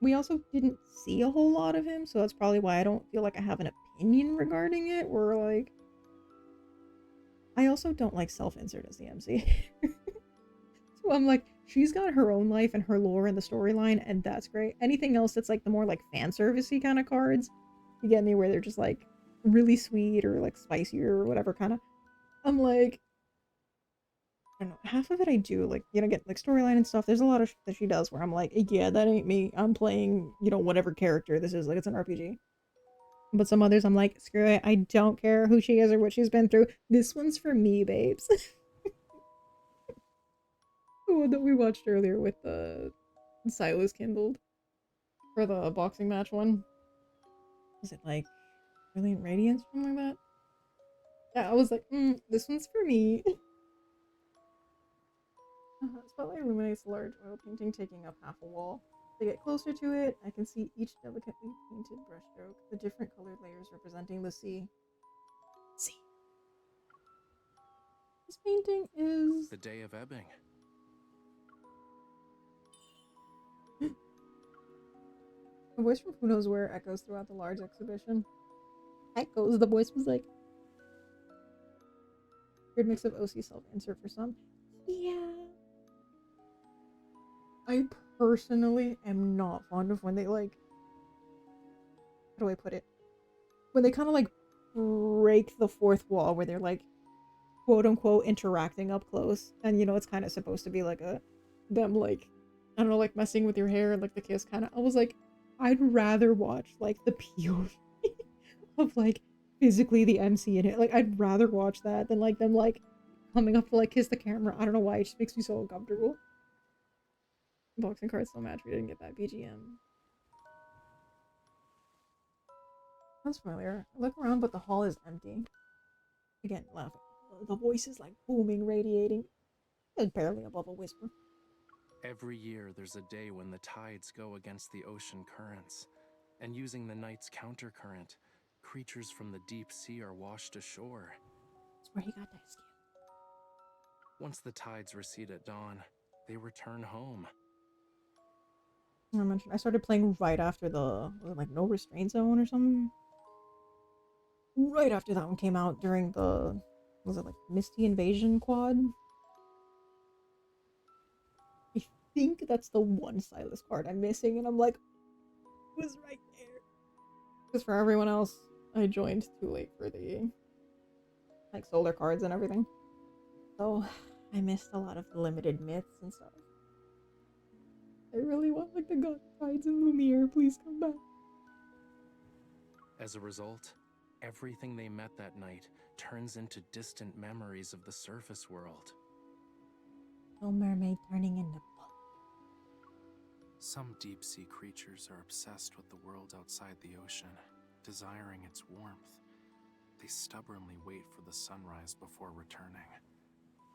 We also didn't see a whole lot of him, so that's probably why I don't feel like I have an opinion regarding it, where, like, I also don't like self-insert as the MC. So I'm like, she's got her own life and her lore and the storyline, and that's great. Anything else that's, like, the more, like, fan servicey kind of cards, you get me, where they're just, like, really sweet or, like, spicier or whatever kind of, I'm like, I don't know, half of it I do, like, you know, get, like, storyline and stuff. There's a lot of that she does where I'm like, yeah, that ain't me. I'm playing, you know, whatever character this is, like, it's an RPG. But some others I'm like, screw it, I don't care who she is or what she's been through. This one's for me, babes. The one that we watched earlier with the Sylus kindled for the boxing match one. Was it like Brilliant Radiance, something like that? Yeah, I was like, this one's for me. Spotlight illuminates a large oil painting taking up half a wall. To get closer to it, I can see each delicately painted brushstroke, the different colored layers representing the sea. Sea. This painting is... The Day of Ebbing. A voice from who knows where echoes throughout the large exhibition. Echoes, the voice was like... Weird mix of OC self-insert for some. Yeah. I personally am not fond of when they, like... How do I put it? When they kind of, like, break the fourth wall, where they're, like, quote-unquote interacting up close. And, you know, it's kind of supposed to be, like, them, like, I don't know, like, messing with your hair and, like, the kiss kind of... I was like, I'd rather watch, like, the POV of, like, physically the MC in it. Like, I'd rather watch that than, like, them, like, coming up to, like, kiss the camera. I don't know why, it just makes me so uncomfortable. Boxing cards so match, we didn't get that BGM. Sounds familiar. I look around, but the hall is empty. Again, laughing. The voice is, like, booming, radiating. It's barely above a whisper. Every year, there's a day when the tides go against the ocean currents, and using the night's countercurrent, creatures from the deep sea are washed ashore. That's where he got that skin. Once the tides recede at dawn, they return home. I mentioned I started playing right after the, was it like No Restraint Zone or something? Right after that one came out during the, was it like Misty Invasion quad? I think that's the one Sylus card I'm missing, and I'm like, it was right there. Because for everyone else, I joined too late for the, like, solar cards and everything. So, I missed a lot of the limited myths and stuff. I really want, like, the God Tides and Lumiere, please come back. As a result, everything they met that night turns into distant memories of the surface world. No mermaid turning into boat. Some deep-sea creatures are obsessed with the world outside the ocean, desiring its warmth. They stubbornly wait for the sunrise before returning,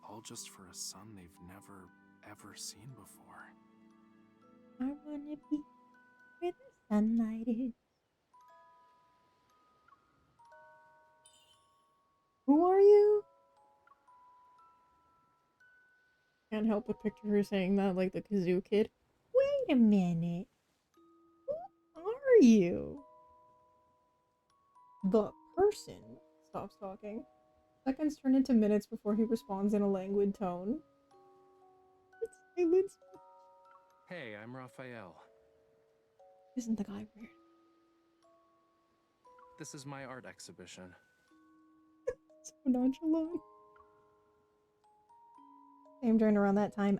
all just for a sun they've never, ever seen before. I wanna be where the sunlight is. Who are you? Can't help but picture her saying that like the kazoo kid. Wait a minute. Who are you? The person stops talking. Seconds turn into minutes before he responds in a languid tone. It's silence. Hey, I'm Raphael. Isn't the guy weird? This is my art exhibition. So nonchalant. Same during around that time.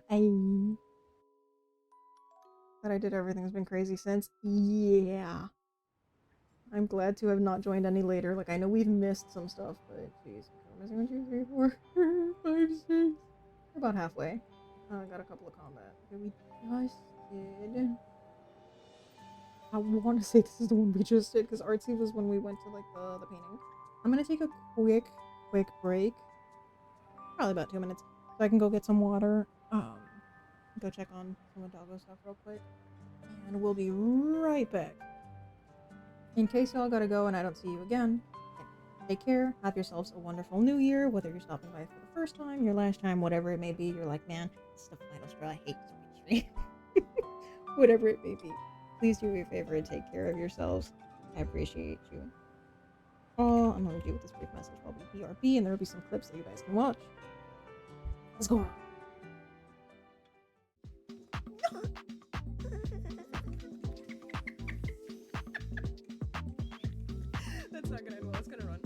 That I did everything's been crazy since. Yeah. I'm glad to have not joined any later. Like, I know we've missed some stuff, but jeez. I'm missing 1, 2, 3, 4, 5, 6. We're about halfway. Got a couple of combat. Okay, we just did... I want to say this is the one we just did, because Artsy was when we went to, like, the painting. I'm gonna take a quick break. Probably about 2 minutes. So I can go get some water. Go check on some Doggo stuff real quick. And we'll be right back. In case y'all gotta go and I don't see you again, take care. Have yourselves a wonderful new year, whether you're stopping by for the first time, your last time, whatever it may be. You're like, man, it's the final straw. I hate this stream. Whatever it may be. Please do me a favor and take care of yourselves. I appreciate you. I'm gonna do with this brief message while we BRB, and there will be some clips that you guys can watch. Let's go. That's not gonna end well. It's gonna run.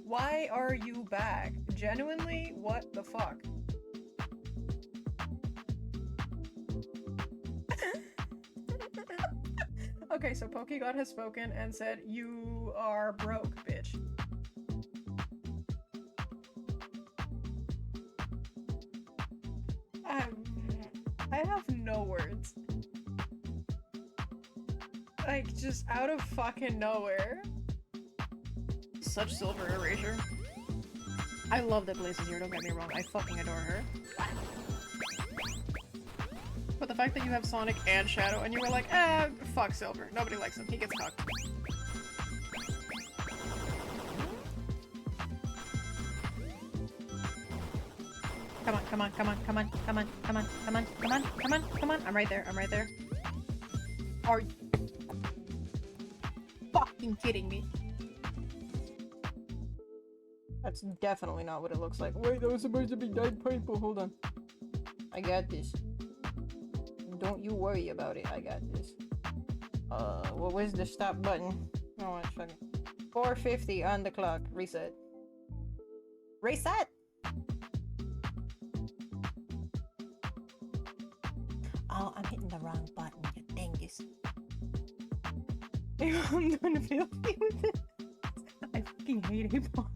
Why are you back? Genuinely, what the fuck? Okay, so PokeGod has spoken and said, you are broke, bitch. I have no words. Like, just out of fucking nowhere. Such silver erasure. I love that Blaze is here, don't get me wrong. I fucking adore her. But the fact that you have Sonic and Shadow and you were like, fuck Silver. Nobody likes him. He gets cucked. Come on, come on, come on, come on, come on, come on, come on, come on, come on, come on. I'm right there, I'm right there. Are you fucking kidding me? That's definitely not what it looks like. Wait, that was supposed to be dyed purple. Hold on. I got this. Don't you worry about it. I got this. Well, where's the stop button? Oh, 1 second. 4:50 on the clock. Reset. Reset! Oh, I'm hitting the wrong button, you dingus. I'm gonna feel with it. I fucking hate Apon.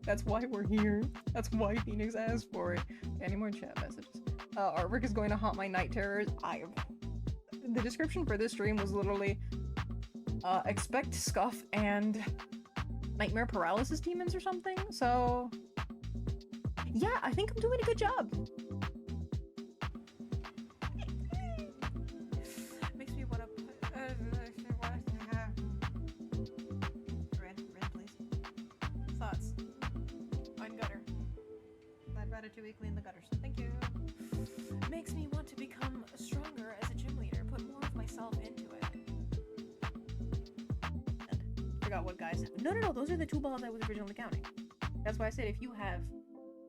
That's why we're here. That's why Phoenix asked for it. Any more chat messages? Artwork is going to haunt my night terrors. The description for this stream was literally expect scuff and nightmare paralysis demons or something. So yeah, I think I'm doing a good job. Makes me want to put red please. Thoughts on gutter. I'd rather to clean the gutters. Thank you. Makes me want to become stronger as a gym leader, put more of myself into it. And forgot what guys. No, those are the 2 balls I was originally counting. That's why I said if you have,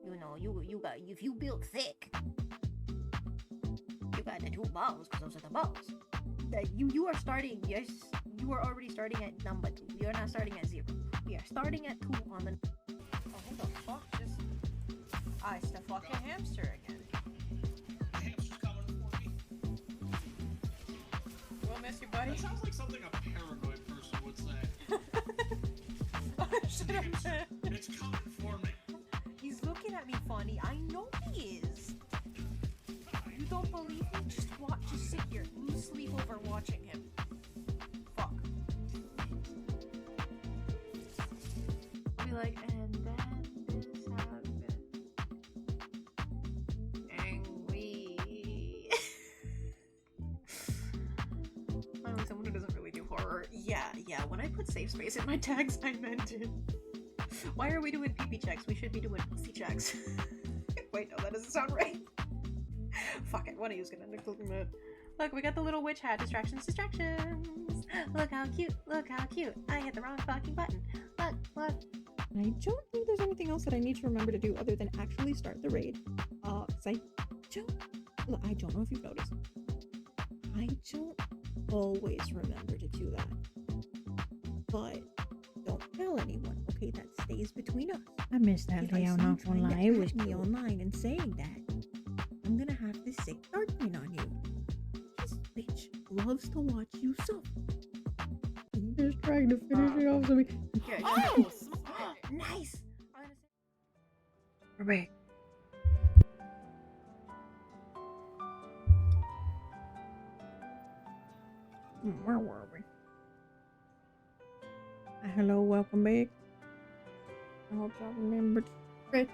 you know, you got, if you build thick, you got the 2 balls, because those are the balls. That you are starting, yes, you are already starting at number 2. You're not starting at 0. We are starting at 2 on the. Oh, what the fuck? Just. It's the fucking hamster again. We'll miss you, buddy. That sounds like something a paranoid person would say. It's coming for me. He's looking at me funny. I know he is. You don't believe me? Just watch. Just sit here. Lose sleep over watching him. Fuck. I'll be like, and then this happened. And we. Finally, someone who doesn't really do horror. Yeah. When I put safe space in my tags, I meant it. Why are we doing pee-pee checks? We should be doing pussy checks. Wait, no, that doesn't sound right. Fuck it, one of you's gonna end up clicking that. Look, we got the little witch hat. Distractions. Look how cute. I hit the wrong fucking button. Look. I don't think there's anything else that I need to remember to do other than actually start the raid. Cause I don't know if you've noticed. I don't always remember to do that. But don't tell anyone, okay? That stays between us. I missed that If I Leo, see you not gonna trying to lie. It was attack me cool. online and saying that, I'm gonna have to sick DarkRin on you. This bitch loves to watch you suffer. Just trying to finish it off so we. Oh, nice. We're back. Where were we? Hello, welcome back. I hope y'all remembered to stretch,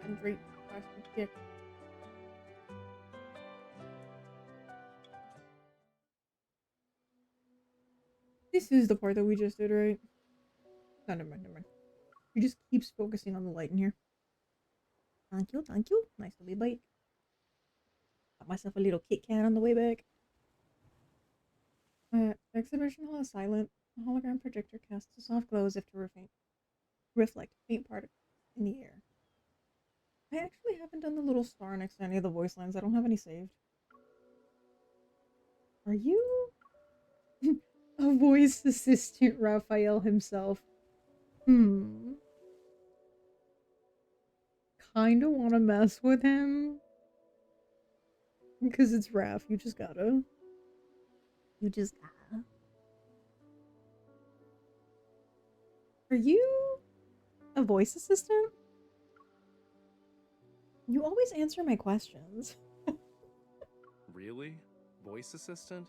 hydrate, wash your dick. This is the part that we just did, right? No, never mind, never mind. He just keeps focusing on the light in here. Thank you, thank you. Nice to be back. Got myself a little Kit Kat on the way back. Exhibition hall is silent. The hologram projector casts a soft glow as if to reflect faint particles in the air. I actually haven't done the little star next to any of the voice lines. I don't have any saved. Are you a voice assistant Raphael himself? Kinda wanna mess with him. Because it's Raph, you just gotta. You just gotta. Are you a voice assistant? You always answer my questions. Really? Voice assistant?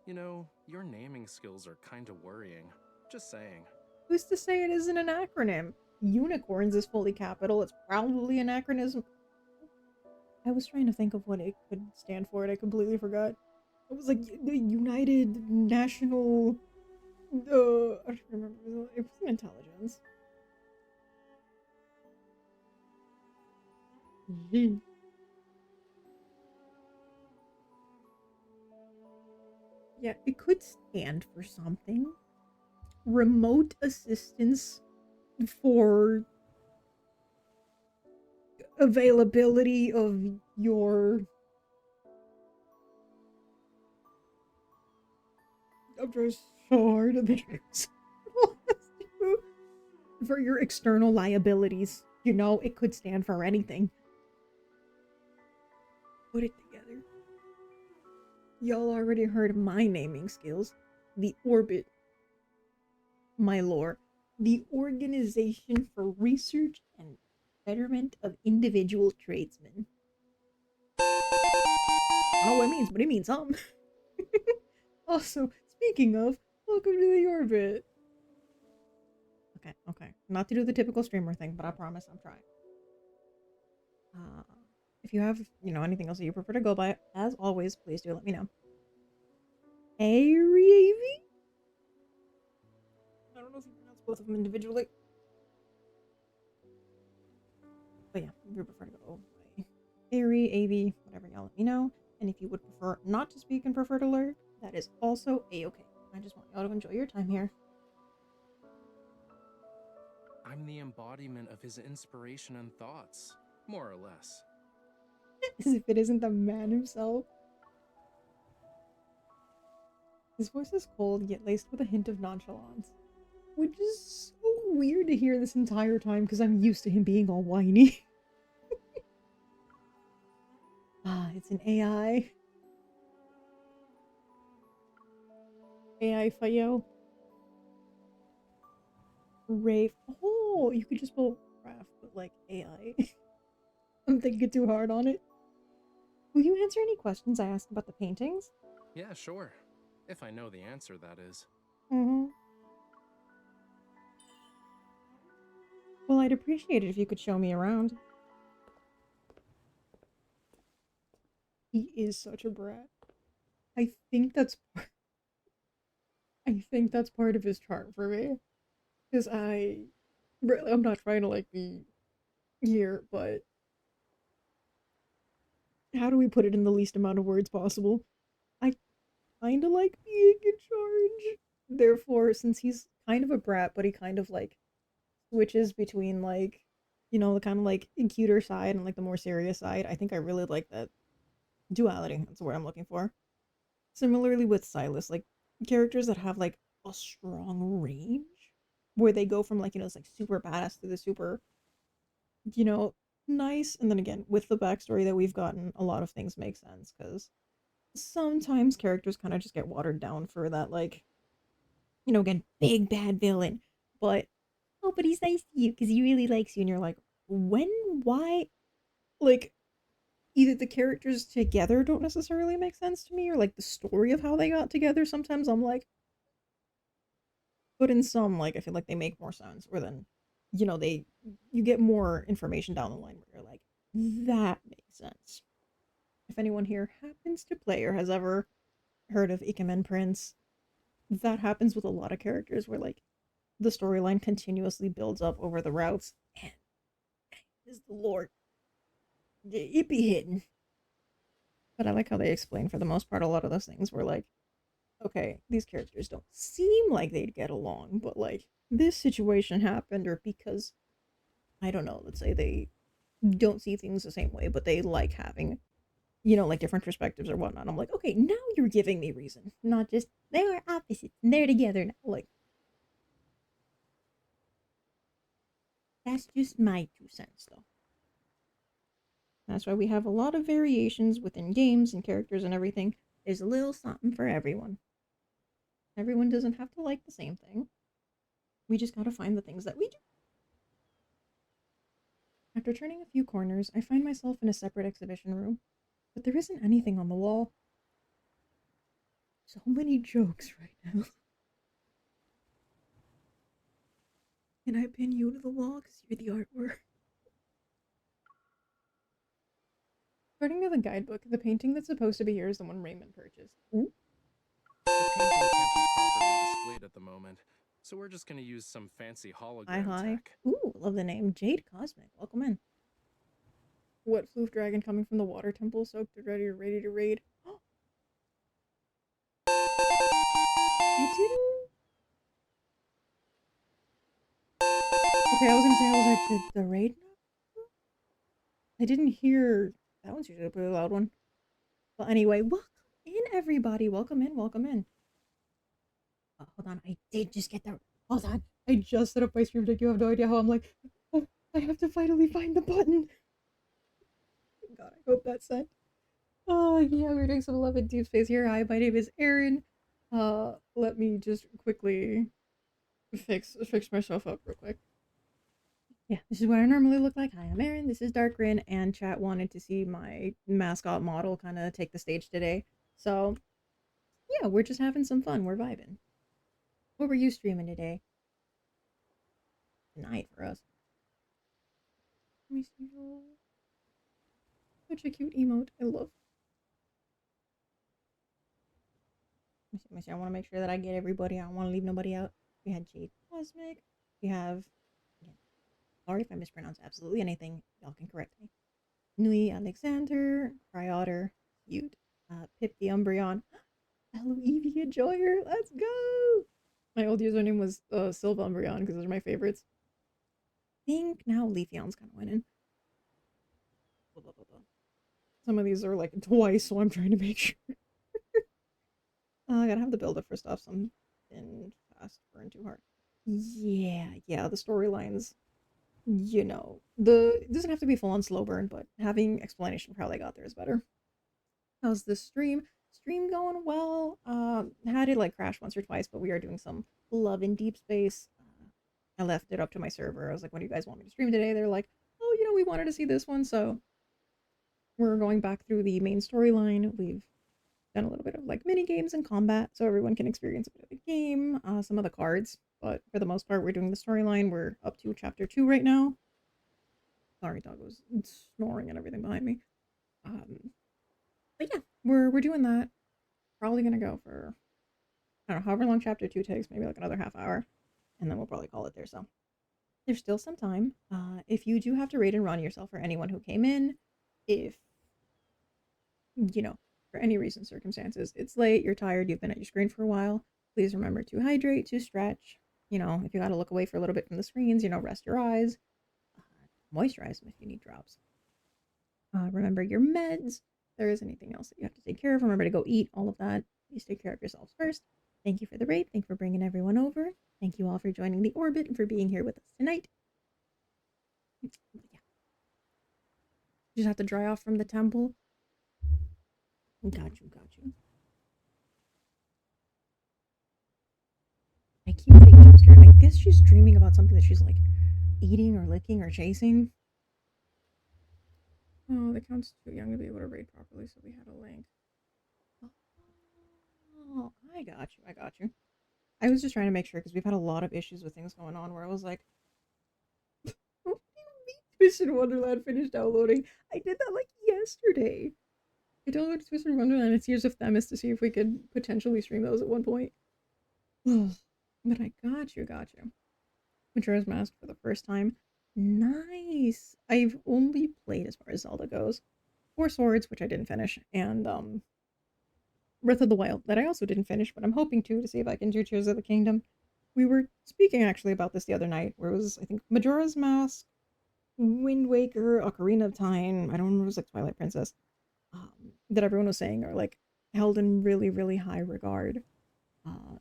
You know, your naming skills are kind of worrying. Just saying. Who's to say it isn't an acronym? Unicorns is fully capital. It's probably an acronym. I was trying to think of what it could stand for, and I completely forgot. It was like the United National. I don't remember. It was an intelligence. Yeah, it could stand for something. Remote assistance for availability of your. I'm just so hard to think. For your external liabilities. You know, it could stand for anything. Put it together. Y'all already heard of my naming skills. The Orbit. My lore. The Organization for Research and Betterment of Individual Tradesmen. I don't know what it means, but it means something. Also, speaking of, welcome to the Orbit. Okay. Not to do the typical streamer thing, but I promise I'm trying. If you have, anything else that you prefer to go by, as always, please do let me know. Aerin? I don't know if you pronounce both of them individually. But yeah, if you prefer to go by Aerin, AV, whatever, y'all let me know. And if you would prefer not to speak and prefer to lurk, that is also a-okay. I just want y'all to enjoy your time here. I'm the embodiment of his inspiration and thoughts, more or less. As if it isn't the man himself. His voice is cold, yet laced with a hint of nonchalance. Which is so weird to hear this entire time, because I'm used to him being all whiny. It's an AI. AI Fayo. Rafe. Oh, you could just spell Raph, but like AI. I'm thinking too hard on it. Will you answer any questions I asked about the paintings? Yeah, sure. If I know the answer, that is. Well, I'd appreciate it if you could show me around. He is such a brat. I think that's part of his charm for me. Because I'm not trying to be here, but how do we put it in the least amount of words possible? I kind of like being in charge. Therefore, since he's kind of a brat, but he kind of switches between the kind of cuter side and the more serious side, I think I really like that duality. That's the word I'm looking for. Similarly with Sylus, characters that have a strong range, where they go from super badass to the super you know, nice. And then again, with the backstory that we've gotten, a lot of things make sense because sometimes characters kind of just get watered down for that, like, you know, again, big bad villain. But, oh, but he's nice to you because he really likes you. And you're like, when, why? Like, either the characters together don't necessarily make sense to me, or like the story of how they got together. Sometimes I'm like, but in some, like, I feel like they make more sense, or then, you know, you get more information down the line where you're like, that makes sense. If anyone here happens to play or has ever heard of Ikemen Prince, that happens with a lot of characters where, like, the storyline continuously builds up over the routes, and is the Lord. It be hidden. But I like how they explain, for the most part, a lot of those things were like, okay, these characters don't seem like they'd get along, but like, this situation happened, or because, I don't know, let's say they don't see things the same way, but they like having, you know, like different perspectives or whatnot. I'm like, okay, now you're giving me reason, not just they are opposites and they're together now. Like, that's just my 2 cents, though. That's why we have a lot of variations within games and characters and everything. There's a little something for everyone. Everyone doesn't have to like the same thing. We just gotta find the things that we do. After turning a few corners, I find myself in a separate exhibition room, but there isn't anything on the wall. So many jokes right now. Can I pin you to the wall because you're the artwork? According to the guidebook, the painting that's supposed to be here is the one Raymond purchased. Ooh. The painting can't be properly displayed at the moment, so we're just gonna use some fancy hologram Hi. tech. Ooh, love the name. Jade Cosmic. Welcome in. What floof dragon coming from the water temple, soaked and ready to raid? I didn't. Okay, I was gonna say, I was like, did the raid? I didn't hear. That one's usually a pretty loud one. But anyway, welcome in, everybody. Welcome in, welcome in. Hold on, I did just get the. Hold on, I just set up my stream deck. You have no idea how I'm like, oh, I have to finally find the button. God, I hope that's set. Oh, yeah, we're doing some love in Deepspace here. Hi, my name is Aerin. Let me just quickly fix myself up real quick. Yeah, this is what I normally look like. Hi, I'm Aerin. This is DarkRin, and chat wanted to see my mascot model kind of take the stage today. So, yeah, we're just having some fun. We're vibing. What were you streaming today? Tonight for us. Let me see. Such a cute emote. I love. Let me see. I want to make sure that I get everybody. I don't want to leave nobody out. We had Jade Cosmic. We have. Sorry if I mispronounce absolutely anything. Y'all can correct me. Nui Alexander, Cryotter, Cute, Pip the Umbreon, Hello Evie Enjoyer. Let's go! My old username was Silva Umbreon because those are my favorites. I think now Leafeon's kind of winning. Blah, blah, blah, blah. Some of these are like twice, so I'm trying to make sure. I gotta have the build up for stuff. Some been fast burn too hard. Yeah, the storylines. You know, it doesn't have to be full on slow burn, but having explanation for how they got there is better. How's the stream? Stream going well. Had it like crash once or twice, but we are doing some love in Deepspace. I left it up to my server. I was like, "What do you guys want me to stream today?" They're like, "Oh, you know, we wanted to see this one," so we're going back through the main storyline. We've done a little bit of like mini games and combat, so everyone can experience a bit of the game. Some of the cards. But for the most part, we're doing the storyline. We're up to chapter 2 right now. Sorry, dog was snoring and everything behind me. But yeah, we're doing that. Probably gonna go for, I don't know, however long chapter 2 takes, maybe like another half hour, and then we'll probably call it there. So there's still some time. If you do have to raid and run yourself, or anyone who came in, if you know, for any reason, circumstances, it's late, you're tired, you've been at your screen for a while, please remember to hydrate, to stretch. You know, if you gotta look away for a little bit from the screens, you know, rest your eyes. Moisturize them if you need drops. Remember your meds. If there is anything else that you have to take care of, remember to go eat, all of that. Please take care of yourselves first. Thank you for the raid. Thank you for bringing everyone over. Thank you all for joining the orbit and for being here with us tonight. Yeah, Just have to dry off from the temple. Got you, got you. I keep getting jump scared. I guess she's dreaming about something that she's like eating or licking or chasing. Oh, the count's too young to be able to read properly, so we had a link. Oh, I got you, I got you. I was just trying to make sure because we've had a lot of issues with things going on where I was like, what do you mean Twisted Wonderland finished downloading? I did that like yesterday. I downloaded Twisted Wonderland and Tears of Themis to see if we could potentially stream those at one point. But I got you, got you. Majora's Mask for the first time. Nice! I've only played as far as Zelda goes. Four Swords, which I didn't finish, and Breath of the Wild, that I also didn't finish, but I'm hoping to see if I can do Tears of the Kingdom. We were speaking actually about this the other night, where it was, I think, Majora's Mask, Wind Waker, Ocarina of Time, I don't remember, it was like Twilight Princess, that everyone was saying are like held in really, really high regard,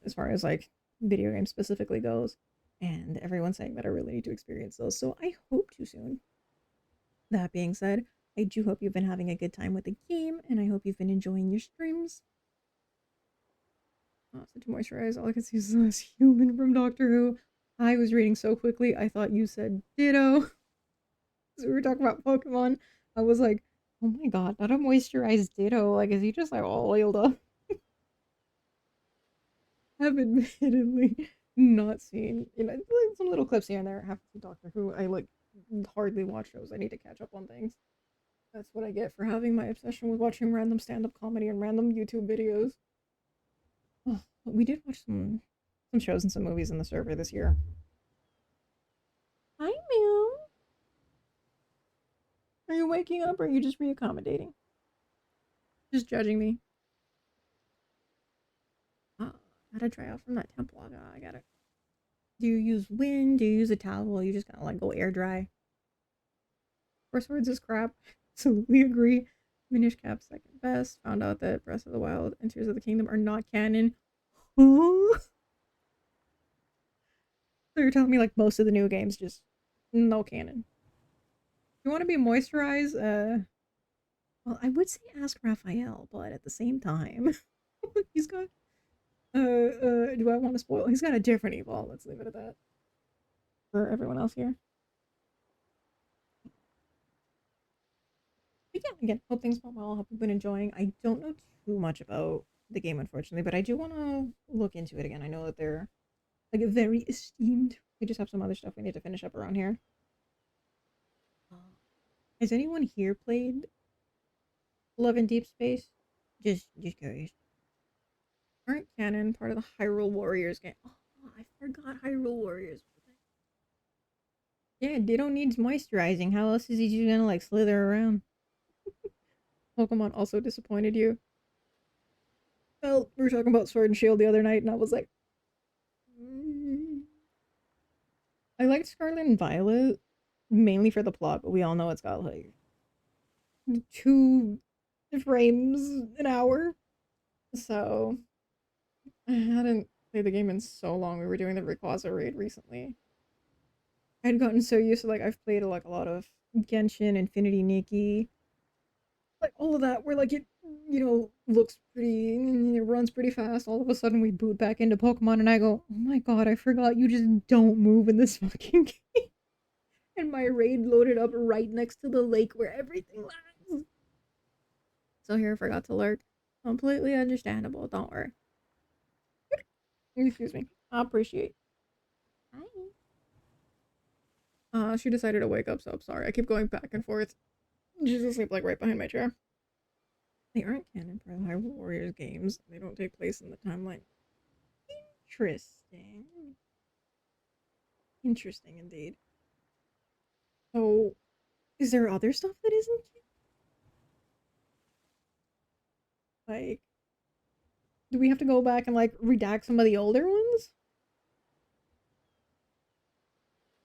as far as like video games specifically goes. And everyone's saying that I really need to experience those, so I hope to soon. That being said, I do hope you've been having a good time with the game, and I hope you've been enjoying your streams. So to moisturize, all I can see is this human from Doctor Who. I was reading so quickly, I thought you said ditto. So we were talking about Pokemon. I was like, oh my god, not a moisturized ditto. Like, is he just like all oiled up? I've admittedly not seen, you know, some little clips here and there. I have to see Doctor Who. I like hardly watch shows. I need to catch up on things. That's what I get for having my obsession with watching random stand-up comedy and random YouTube videos. Oh, but we did watch some shows and some movies in the server this year. Hi, ma'am. Are you waking up or are you just reaccommodating? Just judging me. Gotta try out from that temple. I got it. Do you use wind? Do you use a towel? Or you just gotta like go air dry? Four Swords is crap. Absolutely agree. Minish Cap second best. Found out that Breath of the Wild and Tears of the Kingdom are not canon. Huh? So you're telling me like most of the new games just no canon. You want to be moisturized? Well, I would say ask Raphael, but at the same time, he's got do I want to spoil? He's got a different evolve. Let's leave it at that. For everyone else here. But yeah, again, hope things went well. Hope you've been enjoying. I don't know too much about the game, unfortunately, but I do want to look into it again. I know that they're like very esteemed. We just have some other stuff we need to finish up around here. Has anyone here played Love and Deepspace? Just curious. Aren't canon part of the Hyrule Warriors game? Oh, I forgot Hyrule Warriors. Yeah, Ditto needs moisturizing. How else is he just gonna like slither around? Pokemon also disappointed you. Well, we were talking about Sword and Shield the other night, and I was like, I liked Scarlet and Violet mainly for the plot, but we all know it's got like 2 frames an hour. So I hadn't played the game in so long. We were doing the Rayquaza raid recently. I'd gotten so used to like I've played like a lot of Genshin, Infinity Nikki, like all of that where like it, you know, looks pretty and it runs pretty fast. All of a sudden we boot back into Pokemon and I go, oh my god, I forgot you just don't move in this fucking game. And my raid loaded up right next to the lake where everything lands. So here I forgot to lurk. Completely understandable, don't worry. Excuse me. I appreciate. Hi. She decided to wake up, so I'm sorry. I keep going back and forth. She's asleep like right behind my chair. They aren't canon for the Hyrule Warriors games. They don't take place in the timeline. Interesting. Interesting indeed. So, is there other stuff that isn't canon? Like, do we have to go back and like redact some of the older ones?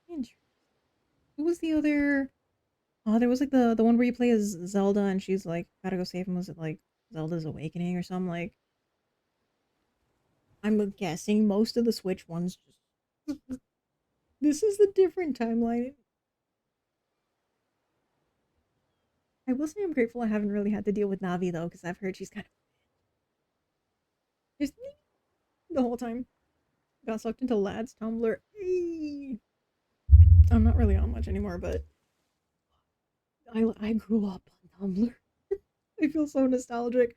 Interesting. Who was the other? Oh, there was like the one where you play as Zelda and she's like gotta go save him. Was it like Zelda's Awakening or something? Like, I'm guessing most of the Switch ones just this is the different timeline. I will say I'm grateful I haven't really had to deal with Navi though, because I've heard she's kind of just the whole time. Got sucked into Lad's Tumblr. Eee. I'm not really on much anymore, but I grew up on Tumblr. I feel so nostalgic.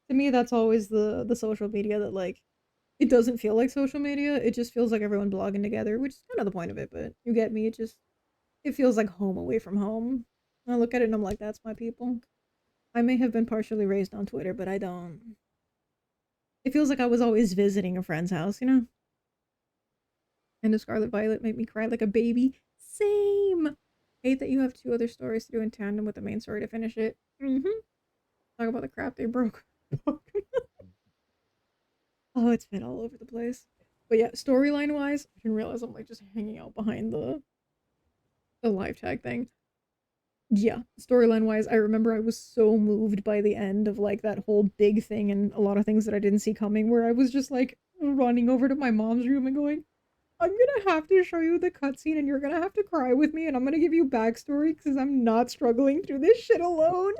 To me, that's always the social media that, like, it doesn't feel like social media. It just feels like everyone blogging together, which is kind of the point of it, but you get me. It feels like home away from home. I look at it and I'm like, that's my people. I may have been partially raised on Twitter, but I don't. It feels like I was always visiting a friend's house, you know? And the Scarlet Violet made me cry like a baby. Same! Hate that you have 2 other stories to do in tandem with the main story to finish it. Talk about the crap they broke. Oh, it's been all over the place. But yeah, storyline wise, I didn't realize I'm like just hanging out behind the live tag thing. Yeah, storyline wise, I remember I was so moved by the end of like that whole big thing and a lot of things that I didn't see coming, where I was just like running over to my mom's room and going, I'm gonna have to show you the cutscene and you're gonna have to cry with me and I'm gonna give you backstory because I'm not struggling through this shit alone.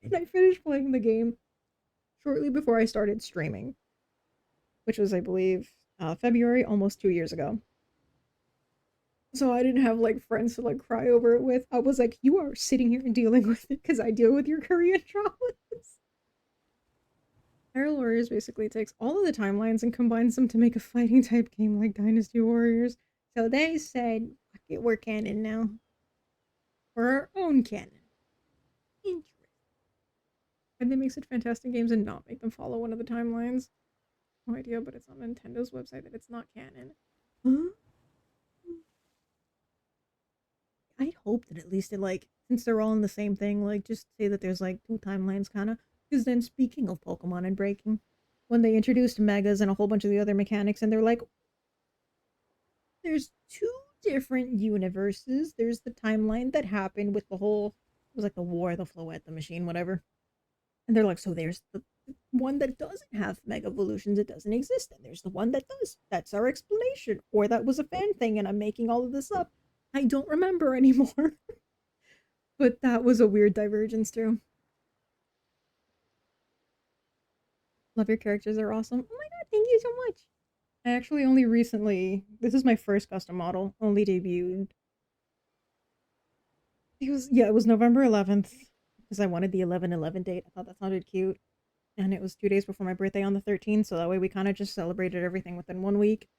And I finished playing the game shortly before I started streaming, which was, I believe, February, almost 2 years ago. So I didn't have, like, friends to, like, cry over it with. I was like, you are sitting here and dealing with it because I deal with your Korean traumas. Hyrule Warriors basically takes all of the timelines and combines them to make a fighting type game like Dynasty Warriors. So they said, fuck it, we're canon now. We're our own canon. Interesting. And they make such fantastic games and not make them follow one of the timelines. No idea, but it's on Nintendo's website that it's not canon. Huh? I'd hope that at least it, like, since they're all in the same thing, like, just say that there's, like, 2 timelines, kinda. Because then, speaking of Pokemon and breaking, when they introduced Megas and a whole bunch of the other mechanics, and they're like, there's 2 different universes. There's the timeline that happened with the whole, it was like the war, the Floette, the machine, whatever. And they're like, so there's the one that doesn't have Mega Evolutions, it doesn't exist, and there's the one that does. That's our explanation. Or that was a fan thing, and I'm making all of this up. I don't remember anymore. But that was a weird divergence, too. Love your characters, are awesome. Oh my god, thank you so much. I actually only recently, this is my first custom model, only debuted. It was November 11th, because I wanted the 11/11 date. I thought that sounded cute. And it was 2 days before my birthday on the 13th, so that way we kind of just celebrated everything within 1 week.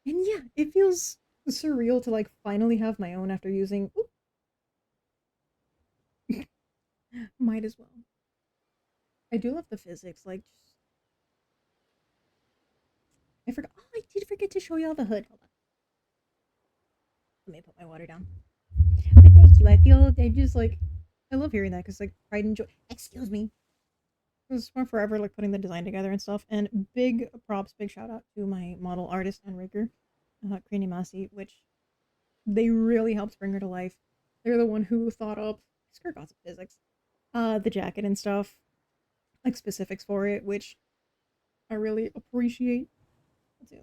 And yeah, it feels surreal to, like, finally have my own after using... Might as well. I do love the physics, like, just... I forgot... Oh, I did forget to show y'all the hood. Hold on. Let me put my water down. But thank you, I just, like... I love hearing that, because, like, pride and joy... Excuse me. It was fun forever, like, putting the design together and stuff. And big props, big shout out to my model artist and rigger, Creamy Massey, which they really helped bring her to life. They're the one who thought up skirt gossip physics, the jacket and stuff, like specifics for it, which I really appreciate. Let's see.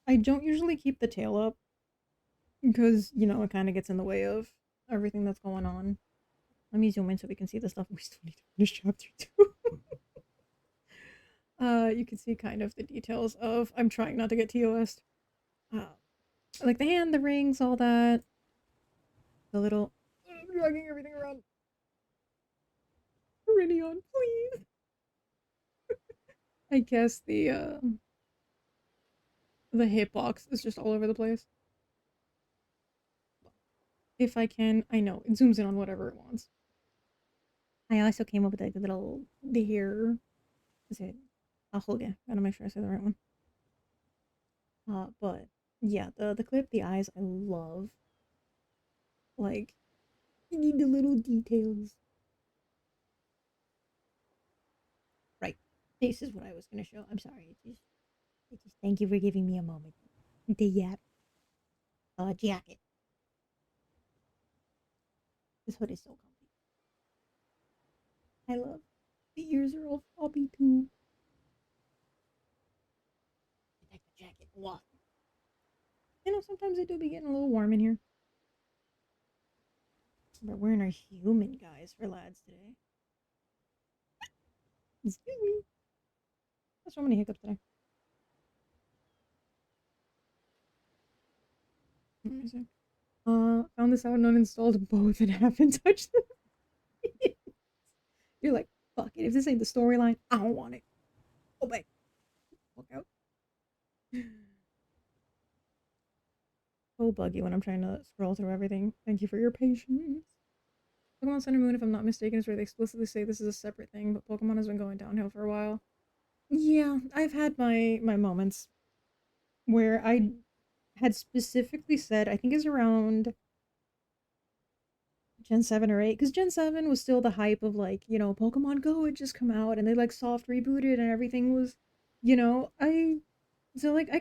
I don't usually keep the tail up because, you know, it kind of gets in the way of everything that's going on. Let me zoom in so we can see the stuff. We still need to finish chapter 2. You can see kind of the details of, I'm trying not to get TOS'd. Like the hand, the rings, all that. The little, I'm dragging everything around. Rineon, please. I guess the hitbox is just all over the place. If I can, I know, it zooms in on whatever it wants. I also came up with like a little, the hair, is it? Ahoge, gotta make sure I say the right one. But yeah, the clip, the eyes, I love. Like, you need the little details. Right, this is what I was gonna show. I'm sorry, it just thank you for giving me a moment. The jacket. This hood is so comfy. I love. The ears are all floppy too. Protect the jacket. What? You know, sometimes it do be getting a little warm in here. We're wearing our human guys for lads today. Excuse me. There's so many hiccups today. Let me see. Found this out and uninstalled both and haven't touched them. You're like, fuck it. If this ain't the storyline, I don't want it. Go back. Look out. So buggy when I'm trying to scroll through everything. Thank you for your patience. Pokemon Sun and Moon, if I'm not mistaken, is where they explicitly say this is a separate thing, but Pokemon has been going downhill for a while. Yeah, I've had my moments where I had specifically said, I think it's around Gen 7 or 8, because Gen 7 was still the hype of like, you know, Pokemon Go had just come out and they like soft rebooted and everything was, you know, I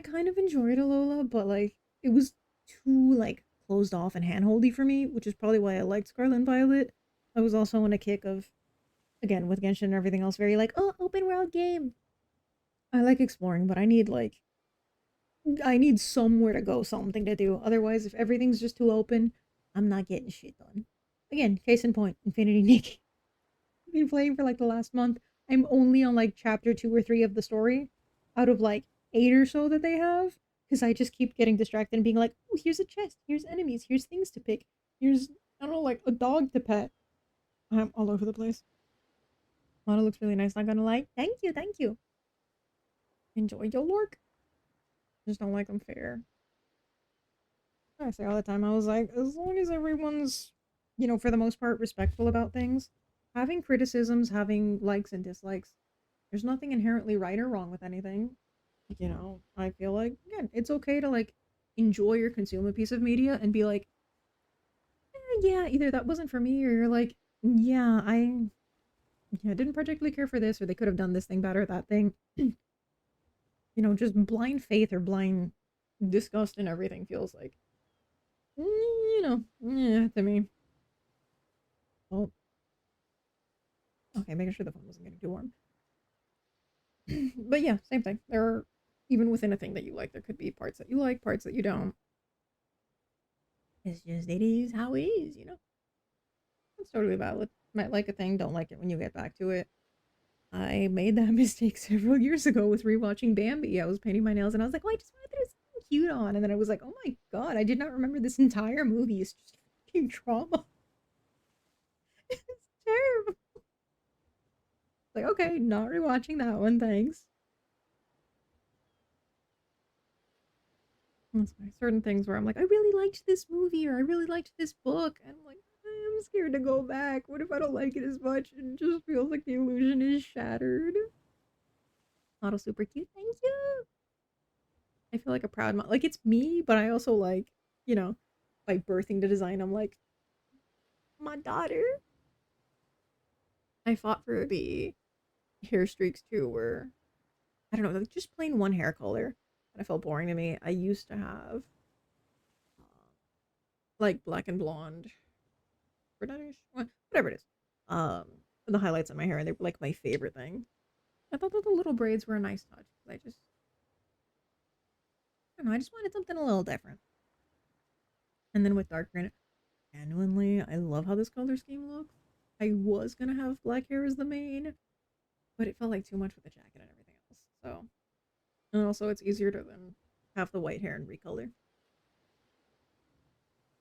kind of enjoyed Alola, but like it was too like closed off and handholdy for me, which is probably why I liked Scarlet and Violet. I was also in a kick of, again, with Genshin and everything else, very like, oh, open world game. I like exploring, but I need somewhere to go, something to do. Otherwise, if everything's just too open, I'm not getting shit done. Again, case in point, Infinity Nick. I've been playing for like the last month. I'm only on like chapter 2 or 3 of the story out of like 8 or so that they have. Because I just keep getting distracted and being like, oh, here's a chest, here's enemies, here's things to pick, here's, I don't know, like a dog to pet. I'm all over the place. Model looks really nice, not gonna lie. Thank you, thank you. Enjoy your work. Just don't like them fair. I say all the time, I was like, as long as everyone's, you know, for the most part, respectful about things, having criticisms, having likes and dislikes, there's nothing inherently right or wrong with anything. You know, I feel like, again, it's okay to like enjoy or consume a piece of media and be like, yeah, either that wasn't for me, or you're like, yeah, I didn't particularly care for this, or they could have done this thing better, that thing. You know, just blind faith or blind disgust in everything feels like, you know, yeah, to me. Oh. Okay, making sure the phone wasn't getting too warm. But yeah, same thing. There are, even within a thing that you like, there could be parts that you like, parts that you don't. It's just, it is how it is, you know? It's totally valid. Might like a thing, don't like it when you get back to it. I made that mistake several years ago with rewatching Bambi. I was painting my nails and I was like, oh, I just wanted to do something cute on. And then I was like, oh my god, I did not remember this entire movie. It's just fucking trauma. It's terrible. Like, okay, not rewatching that one, thanks. That's why certain things where I'm like, I really liked this movie or I really liked this book. And I'm like, I'm scared to go back. What if I don't like it as much? And it just feels like the illusion is shattered. Model super cute. Thank you. I feel like a proud mom. Like, it's me, but I also like, you know, by birthing the design, I'm like, my daughter. I fought for the hair streaks too, where, I don't know, like just plain one hair color. And it felt boring to me. I used to have like black and blonde, reddish, whatever it is. The highlights on my hair, and they were like my favorite thing. I thought that the little braids were a nice touch. I don't know, I just wanted something a little different. And then with DarkRin, genuinely, I love how this color scheme looks. I was gonna have black hair as the main, but it felt like too much with the jacket and everything else. So, and also it's easier to then have the white hair and recolor.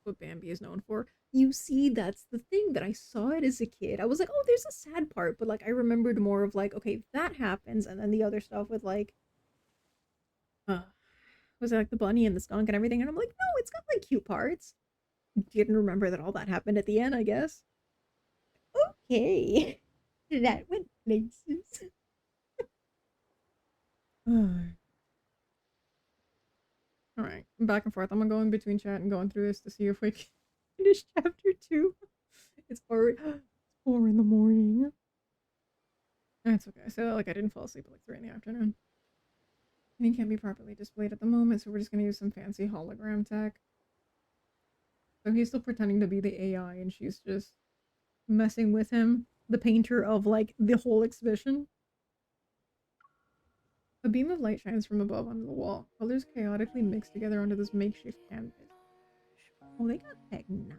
What Bambi is known for. You see, that's the thing, that I saw it as a kid. I was like, oh, there's a sad part, but like I remembered more of like, okay, that happens, and then the other stuff with like, was it like the bunny and the skunk and everything? And I'm like, no, it's got like cute parts. Didn't remember that all that happened at the end, I guess. Okay, that went places. Alright, back and forth. I'm gonna go in between chat and going through this to see if we can finish chapter 2. It's 4 in the morning. That's okay. I say that like I didn't fall asleep at like 3 in the afternoon. And he can't be properly displayed at the moment, so we're just gonna use some fancy hologram tech. So he's still pretending to be the AI, and she's just messing with him, the painter of like the whole exhibition. A beam of light shines from above onto the wall. Colors chaotically mixed together onto this makeshift canvas. Oh, they got technology.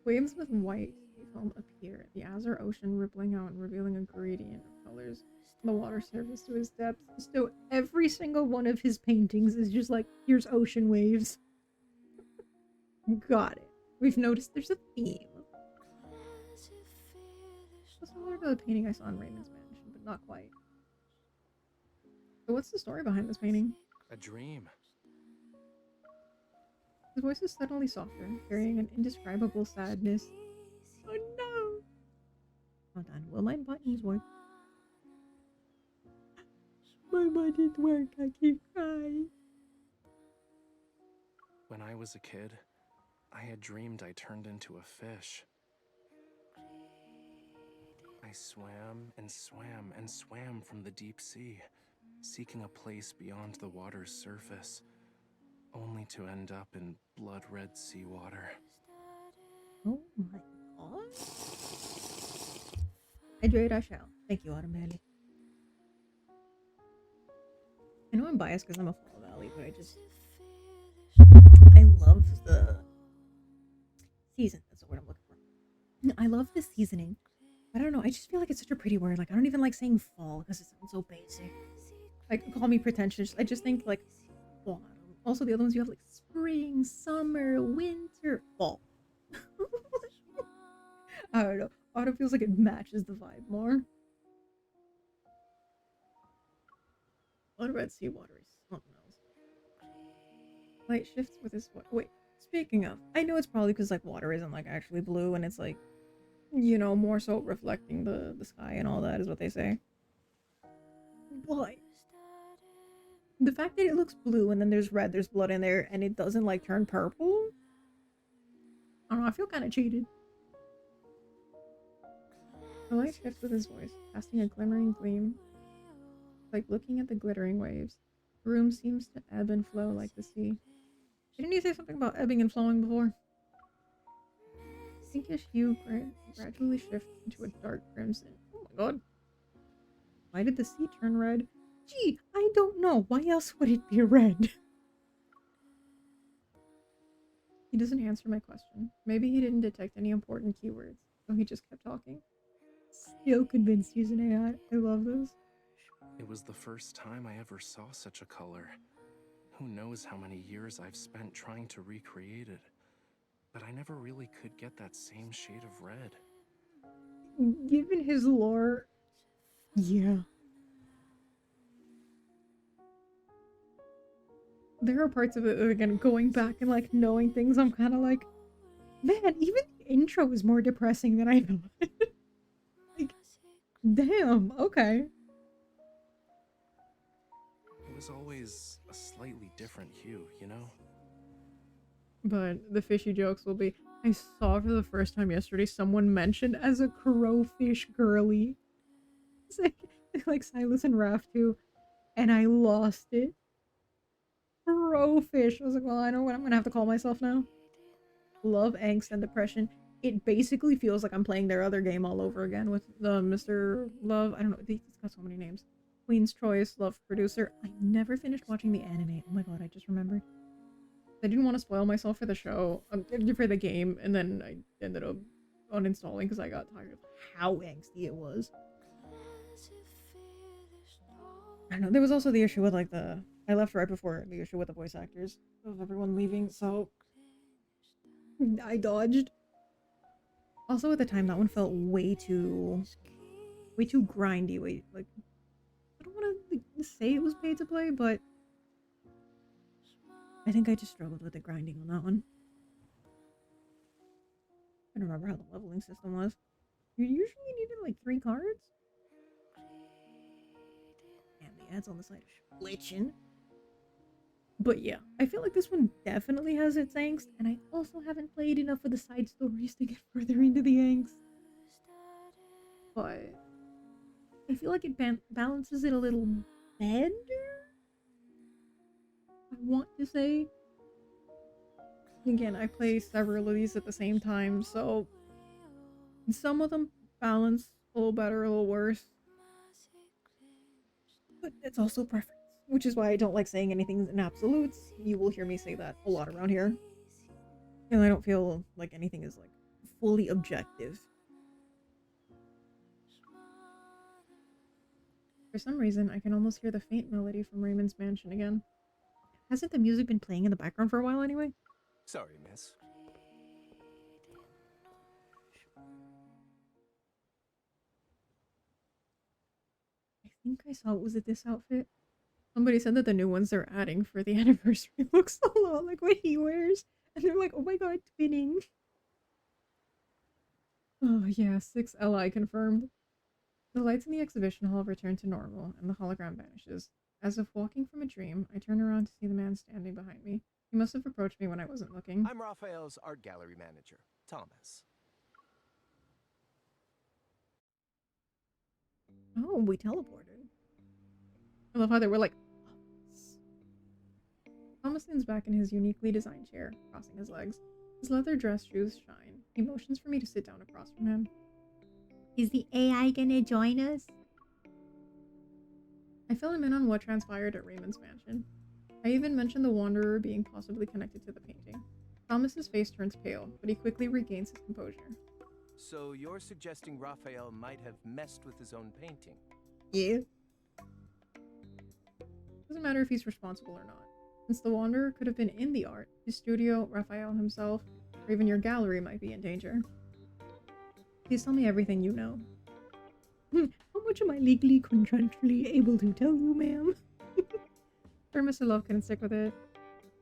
Waves with white foam appear. The azure ocean rippling out and revealing a gradient of colors. The water surface to his depth. So every single one of his paintings is just like, here's ocean waves. Got it. We've noticed there's a theme. That's similar to the painting I saw in Raymond's mansion, but not quite. So what's the story behind this painting? A dream. His voice is suddenly softer, carrying an indescribable sadness. Oh no! Hold on, will my buttons work? My buttons work, I keep crying. When I was a kid, I had dreamed I turned into a fish. I swam and swam and swam from the deep sea, seeking a place beyond the water's surface, only to end up in blood-red seawater. Oh my god. Hydrate I shall. Thank you, Automatic. I know I'm biased because I'm a Fall Valley, but I love the season. That's the word I'm looking for. I love the seasoning. I don't know, I just feel like it's such a pretty word. Like, I don't even like saying fall because it sounds so basic. Like, call me pretentious. I just think, like, autumn. Also, the other ones you have, like, spring, summer, winter, fall. I don't know. Autumn feels like it matches the vibe more. Blood red seawater is something else. Light shifts with his... Wait, speaking of, I know it's probably because, like, water isn't, like, actually blue and it's, like, you know, more so reflecting the sky and all that is what they say. But the fact that it looks blue and then there's red, there's blood in there, and it doesn't, like, turn purple? I don't know, I feel kind of cheated. The light shifts with his voice, casting a glimmering gleam. Like looking at the glittering waves. The room seems to ebb and flow like the sea. Didn't you say something about ebbing and flowing before? Pinkish hue gradually shifts into a dark crimson. Oh my god. Why did the sea turn red? Gee, I don't know. Why else would it be red? He doesn't answer my question. Maybe he didn't detect any important keywords, so he just kept talking. Still convinced he's an AI. I love this. It was the first time I ever saw such a color. Who knows how many years I've spent trying to recreate it. But I never really could get that same shade of red. Given his lore, yeah. There are parts of it, again, going back and, like, knowing things, I'm kind of like, man, even the intro is more depressing than I thought. Like, damn, okay. It was always a slightly different hue, you know? But the fishy jokes will be, I saw for the first time yesterday someone mentioned as a crowfish girly. It's like Sylus and Raph too, and I lost it. Crowfish. I was like, well, I know what I'm gonna have to call myself now. Love, angst, and depression. It basically feels like I'm playing their other game all over again with the Mr. Love. I don't know, it's got so many names. Queen's Choice, Love Producer. I never finished watching the anime. Oh my god, I just remembered. I didn't want to spoil myself for the show, for the game, and then I ended up uninstalling because I got tired of how angsty it was. I don't know, there was also the issue with, like, I left right before the issue with the voice actors of everyone leaving, so I dodged. Also, at the time, that one felt way too grindy. Like, I don't want to say it was paid to play, but I think I just struggled with the grinding on that one. I don't remember how the leveling system was. You usually needed like 3 cards. And the ads on the side are glitching. But yeah, I feel like this one definitely has its angst, and I also haven't played enough of the side stories to get further into the angst. But I feel like it balances it a little better, I want to say. Again, I play several of these at the same time, so some of them balance a little better, a little worse. But it's also preference, which is why I don't like saying anything in absolutes. You will hear me say that a lot around here. And I don't feel like anything is like fully objective. For some reason, I can almost hear the faint melody from Raymond's mansion again. Hasn't the music been playing in the background for a while anyway? Sorry, miss. I think I saw, was it this outfit? Somebody said that the new ones they're adding for the anniversary looks a lot like what he wears. And they're like, oh my god, twinning. Oh yeah, 6 Li confirmed. The lights in the exhibition hall return to normal, and the hologram vanishes. As if walking from a dream, I turn around to see the man standing behind me. He must have approached me when I wasn't looking. I'm Raphael's art gallery manager, Thomas. Oh, we teleported. I love how they were like, Thomas leans back in his uniquely designed chair, crossing his legs. His leather dress shoes shine. He motions for me to sit down across from him. Is the AI gonna join us? I fill him in on what transpired at Raymond's mansion. I even mentioned the Wanderer being possibly connected to the painting. Thomas's face turns pale, but he quickly regains his composure. So you're suggesting Raphael might have messed with his own painting? Yeah. Doesn't matter if he's responsible or not. Since the Wanderer could have been in the art, his studio, Raphael himself, or even your gallery might be in danger. Please tell me everything you know. How much am I legally, contractually able to tell you, ma'am? Sure, Mr. Love couldn't stick with it.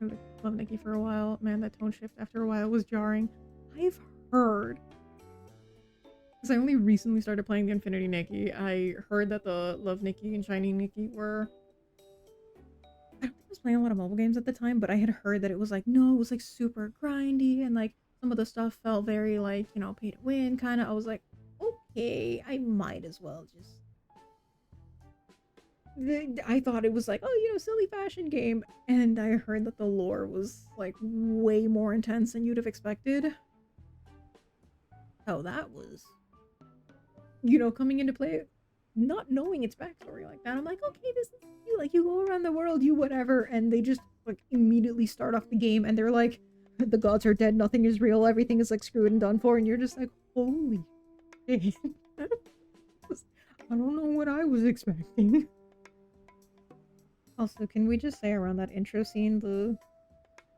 I love Nikki for a while. Man, that tone shift after a while was jarring. I've heard. Because I only recently started playing the Infinity Nikki. I heard that the Love Nikki and Shiny Nikki were... I don't think I was playing a lot of mobile games at the time, but I had heard that it was like, no, it was like super grindy and like some of the stuff felt very like, you know, pay to win kind of. I was like, okay, I might as well just... I thought it was like, oh, you know, silly fashion game. And I heard that the lore was like way more intense than you'd have expected. Oh, that was... You know, coming into play, not knowing its backstory like that. I'm like, okay, this is you. Like, you go around the world, you whatever. And they just like immediately start off the game and they're like, the gods are dead, nothing is real, everything is like screwed and done for. And you're just like, holy shit. I don't know what I was expecting. Also, can we just say around that intro scene, the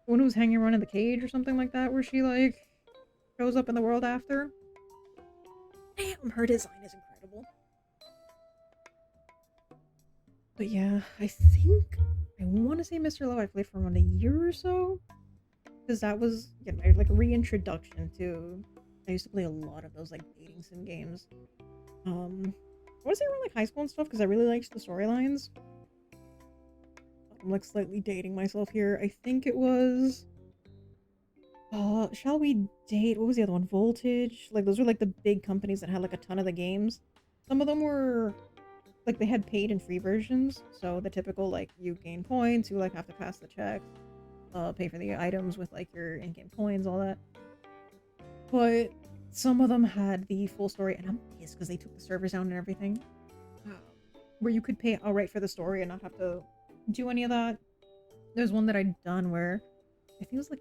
one who's hanging around in the cage or something like that, where she like shows up in the world after? Damn, her design is incredible. But yeah, I think I want to say Mr. Love I played for around a year or so, because that was like a reintroduction to. I used to play a lot of those like dating sim games. I want to say around like high school and stuff because I really liked the storylines. I'm like slightly dating myself here. I think it was Shall We Date? What was the other one? Voltage? Like those were like the big companies that had like a ton of the games. Some of them were like they had paid and free versions. So the typical like you gain points, you like have to pass the check, pay for the items with like your in-game coins, all that. But some of them had the full story, and I'm pissed because they took the servers down and everything. Where you could pay outright for the story and not have to do any of that. There's one that I'd done where I think it was like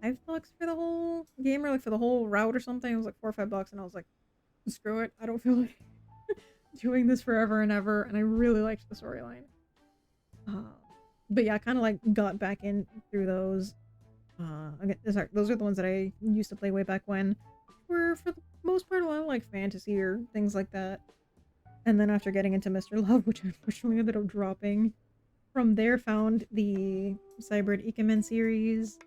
$5 for the whole game or like for the whole route or something. It was like $4 or $5 and I was like, screw it, I don't feel like doing this forever and ever. And I really liked the storyline. But yeah, I kind of like got back in through those. Okay, sorry, those are the ones that I used to play way back when, were for the most part a lot of like fantasy or things like that. And then after getting into Mr. Love, which I unfortunately ended up dropping, from there found the Cybrid Ikemen series.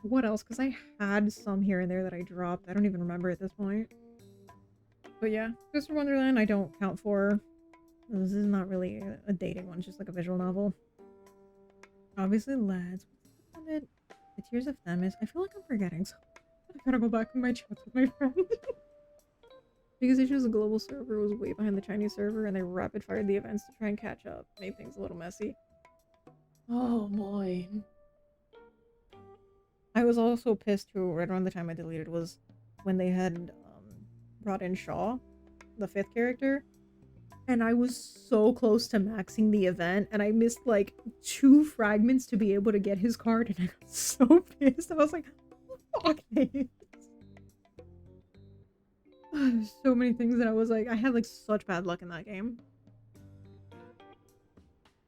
What else? Because I had some here and there that I dropped. I don't even remember at this point. But yeah, Mr. Wonderland I don't count for. This is not really a dating one, it's just like a visual novel. Obviously, lads. What's it? The Tears of Themis. I feel like I'm forgetting something. I gotta go back in my chats with my friend. Because they chose the global server was way behind the Chinese server and they rapid fired the events to try and catch up. Made things a little messy. Oh boy. I was also pissed too, right around the time I deleted, was when they had brought in Shaw, the 5th character. And I was so close to maxing the event and I missed like 2 fragments to be able to get his card and I got so pissed. I was like, fuck this. So many things that I was like, I had like such bad luck in that game.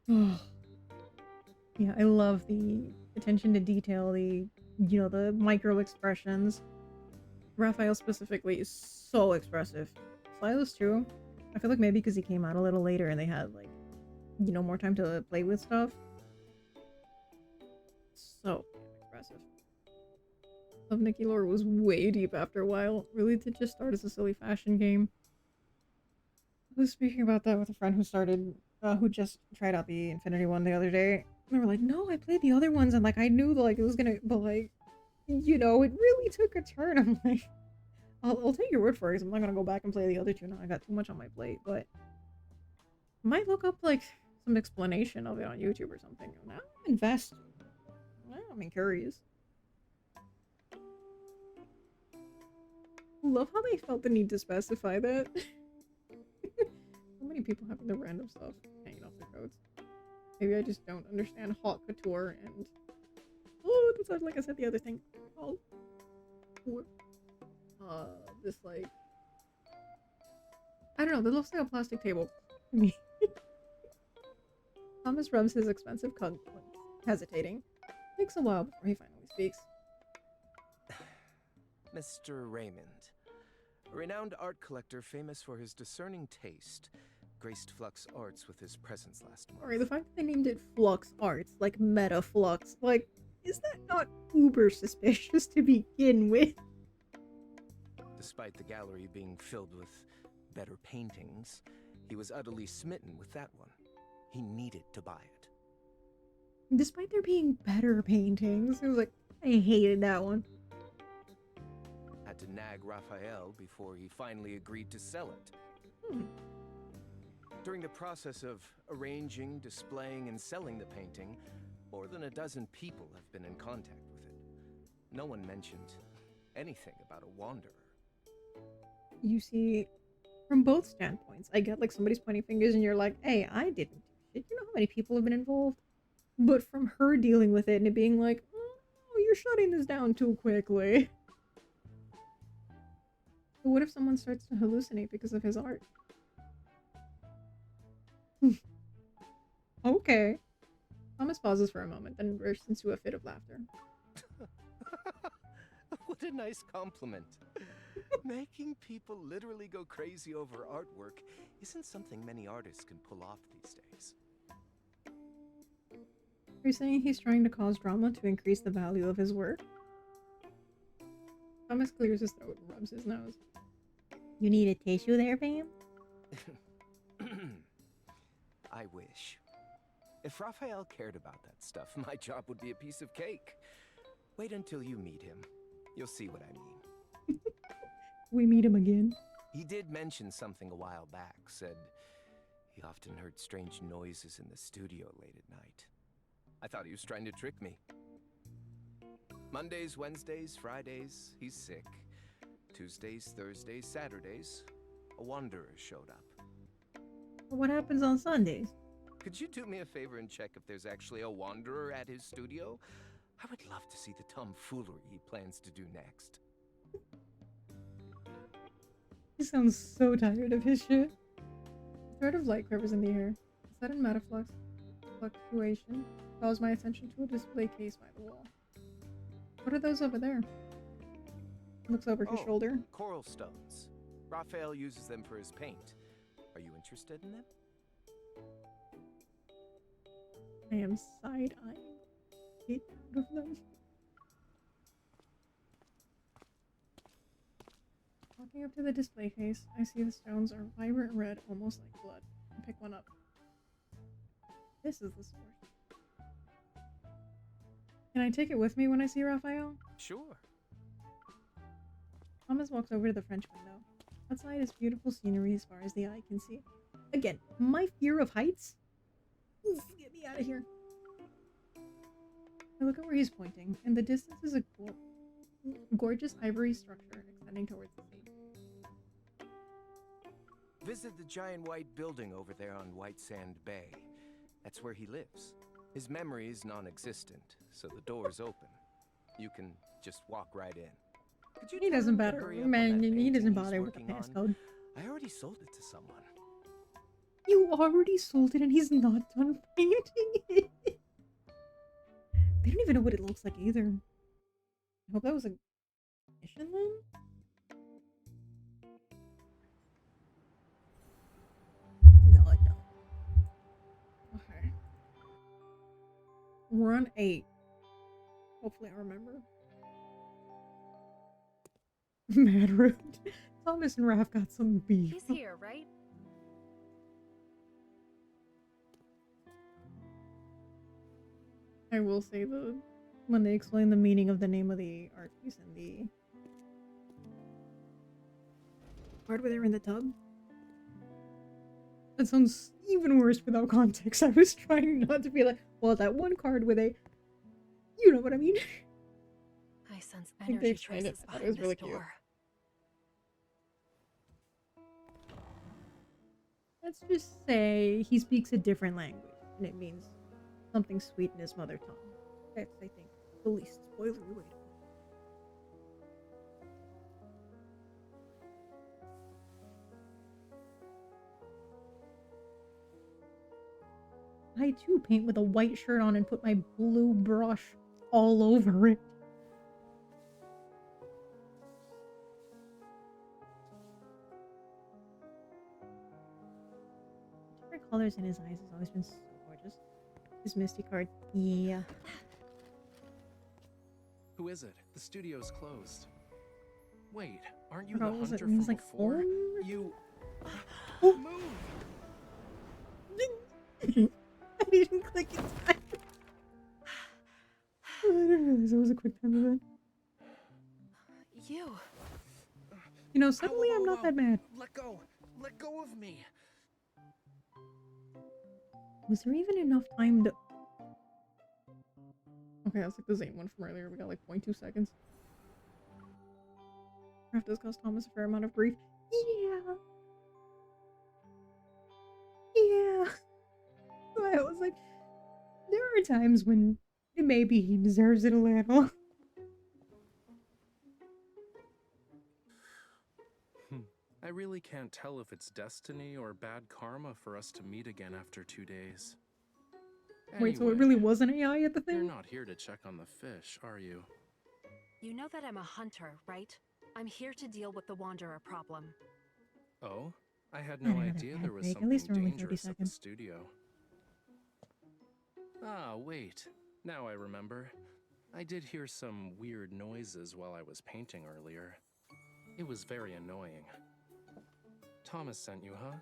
Yeah, I love the attention to detail, the, you know, the micro expressions. Raphael specifically is so expressive. Sylus too. I feel like maybe because he came out a little later and they had like, you know, more time to play with stuff. So expressive. Love Nikki lore was way deep after a while. Really did just start as a silly fashion game. I was speaking about that with a friend who started, who just tried out the Infinity one the other day. They were like, no, I played the other ones and like I knew like it was gonna, but like, you know, it really took a turn. I'm like, I'll take your word for it. I'm not gonna go back and play the other two now. I got too much on my plate, but I might look up like some explanation of it on YouTube or something. Now I'm invested. I'm curious. Love how they felt the need to specify that. So many people having the random stuff hanging off their coats. Maybe I just don't understand haute couture and... Oh, that's like I said the other thing. Oh. This like... I don't know, that looks like a plastic table to me. Thomas rubs his expensive coat, hesitating. Takes a while before he finally speaks. Mr. Raymond, a renowned art collector famous for his discerning taste, graced Flux Arts with his presence last month. Sorry, the fact that they named it Flux Arts, like Meta Flux, like, is that not uber suspicious to begin with? Despite the gallery being filled with better paintings, he was utterly smitten with that one. He needed to buy it. Despite there being better paintings, it was like, I hated that one. Had to nag Raphael before he finally agreed to sell it. During the process of arranging, displaying, and selling the painting, more than a dozen people have been in contact with it. No one mentioned anything about a wanderer. You see, from both standpoints, I get like somebody's pointing fingers and you're like, hey, I didn't do shit. You know how many people have been involved? But from her dealing with it and it being like, oh, you're shutting this down too quickly. But what if someone starts to hallucinate because of his art? Okay. Thomas pauses for a moment, then bursts into a fit of laughter. What a nice compliment. Making people literally go crazy over artwork isn't something many artists can pull off these days. Are you saying he's trying to cause drama to increase the value of his work? Thomas clears his throat and rubs his nose. You need a tissue there, Pam? I wish. If Raphael cared about that stuff, my job would be a piece of cake. Wait until you meet him. You'll see what I mean. We meet him again. He did mention something a while back, said he often heard strange noises in the studio late at night. I thought he was trying to trick me. Mondays, Wednesdays, Fridays, he's sick. Tuesdays, Thursdays, Saturdays, a wanderer showed up. What happens on Sundays? Could you do me a favor and check if there's actually a wanderer at his studio? I would love to see the tomfoolery he plans to do next. He sounds so tired of his shit. A thread of light quivers in the air. A sudden metaflux fluctuation draws my attention to a display case by the wall. What are those over there? Looks over his shoulder. Coral stones. Raphael uses them for his paint. Are you interested in them? I am side-eyeing it out of them. Walking up to the display case, I see the stones are vibrant red, almost like blood. I pick one up. This is the source. Can I take it with me when I see Raphael? Sure. Thomas walks over to the French window. Outside is beautiful scenery as far as the eye can see. Again, my fear of heights? Oof, get me out of here. I look at where he's pointing. In the distance is a gorgeous ivory structure extending towards the sea. Visit the giant white building over there on White Sand Bay. That's where he lives. His memory is non-existent, so the door's open. You can just walk right in. He doesn't bother, hurry up on man. that He painting doesn't he's bother with the working on? passcode. I already sold it to someone. You already sold it and he's not done painting it. They don't even know what it looks like either. I hope that was a mission then? No. Okay. We're on 8. Hopefully I remember. Mad rude. Thomas and Raph got some beef. He's here, right? I will say when they explain the meaning of the name of the art piece and the part where they're in the tub. That sounds even worse without context. I was trying not to be like, well, that one card where they, you know what I mean? I sense I think they energy explained it. traces I thought it behind was this really cute. door. Let's just say he speaks a different language, and it means something sweet in his mother tongue. That's, I think, the least spoilery way to put it. I too paint with a white shirt on and put my blue brush all over it. Different colors in his eyes has always been so gorgeous. His Misty card, yeah. Who is it? The studio's closed. Wait, aren't you Forgot the what was it? hunter It was from like before? foam? You... Move! I didn't click in time. I didn't realize it was a quick time event. You. You know, suddenly I'm not that mad. Let go! Let go of me! Was there even enough time to... Okay, that's like the Zane one from earlier. We got like 0.2 seconds. Raph does cause Thomas a fair amount of grief. Yeah. Yeah. So I was like, there are times when maybe he deserves it a little. I really can't tell if it's destiny or bad karma for us to meet again after 2 days. Wait, so it Anyway, really was an AI at the You're thing? not here to check on the fish, are you? You know that I'm a hunter, right? I'm here to deal with the Wanderer problem. Oh? I had I no don't know, idea that there was big. At something least only 30 dangerous at the seconds. studio. Ah, wait. Now I remember. I did hear some weird noises while I was painting earlier. It was very annoying. Thomas sent you, huh?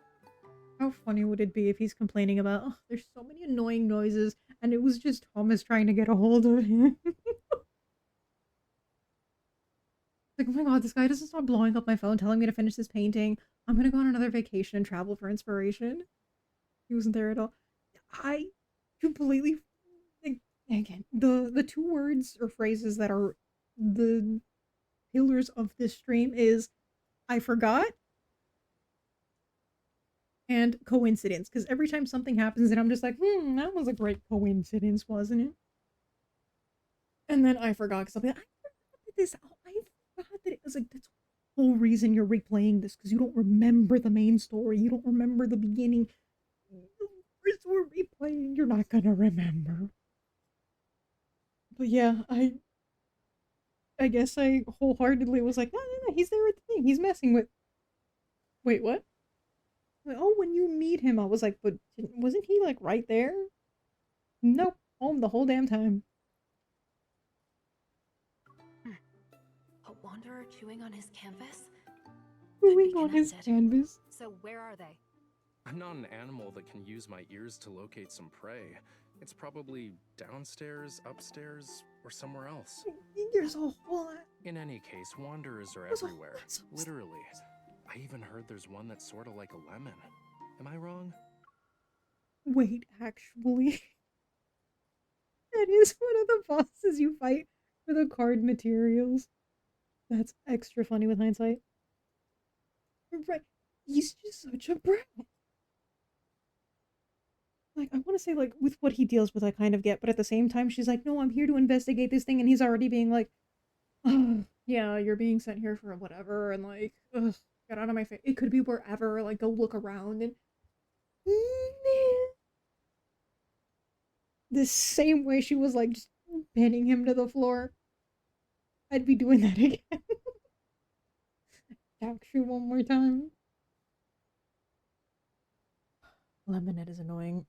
How funny would it be if he's complaining about, oh, there's so many annoying noises, and it was just Thomas trying to get a hold of him? Like, oh my god, this guy doesn't stop blowing up my phone telling me to finish this painting. I'm gonna go on another vacation and travel for inspiration. He wasn't there at all. I completely... Again, the two words or phrases that are the pillars of this stream is, I forgot, and coincidence. Because every time something happens and I'm just like, that was a great coincidence, wasn't it? And then I forgot, because I'll be like, I forgot this. Oh, I forgot that it was like, that's the whole reason you're replaying this, because you don't remember the main story. You don't remember the beginning. First we're replaying, you're not gonna remember. But yeah, I guess I wholeheartedly was like, no, he's there at the thing. He's messing with... Wait, what? Like, oh, when you meet him, I was like, but wasn't he like right there? Nope, home the whole damn time. A Wanderer chewing on his canvas? Chewing on his canvas. So where are they? I'm not an animal that can use my ears to locate some prey. It's probably downstairs, upstairs, or somewhere else. There's a whole lot. In any case, wanderers are There's a everywhere. Literally. I even heard there's one that's sort of like a lemon. Am I wrong? Wait, actually. That is one of the bosses you fight for the card materials. That's extra funny with hindsight. Right. He's just such a brat. Like, I want to say, like, with what he deals with, I kind of get, but at the same time, she's like, no, I'm here to investigate this thing, and he's already being like, oh, yeah, you're being sent here for whatever, and like, ugh, get out of my face. It could be wherever, like, go look around, and the same way she was like just pinning him to the floor, I'd be doing that again. Attack you one more time. Lemonette is annoying.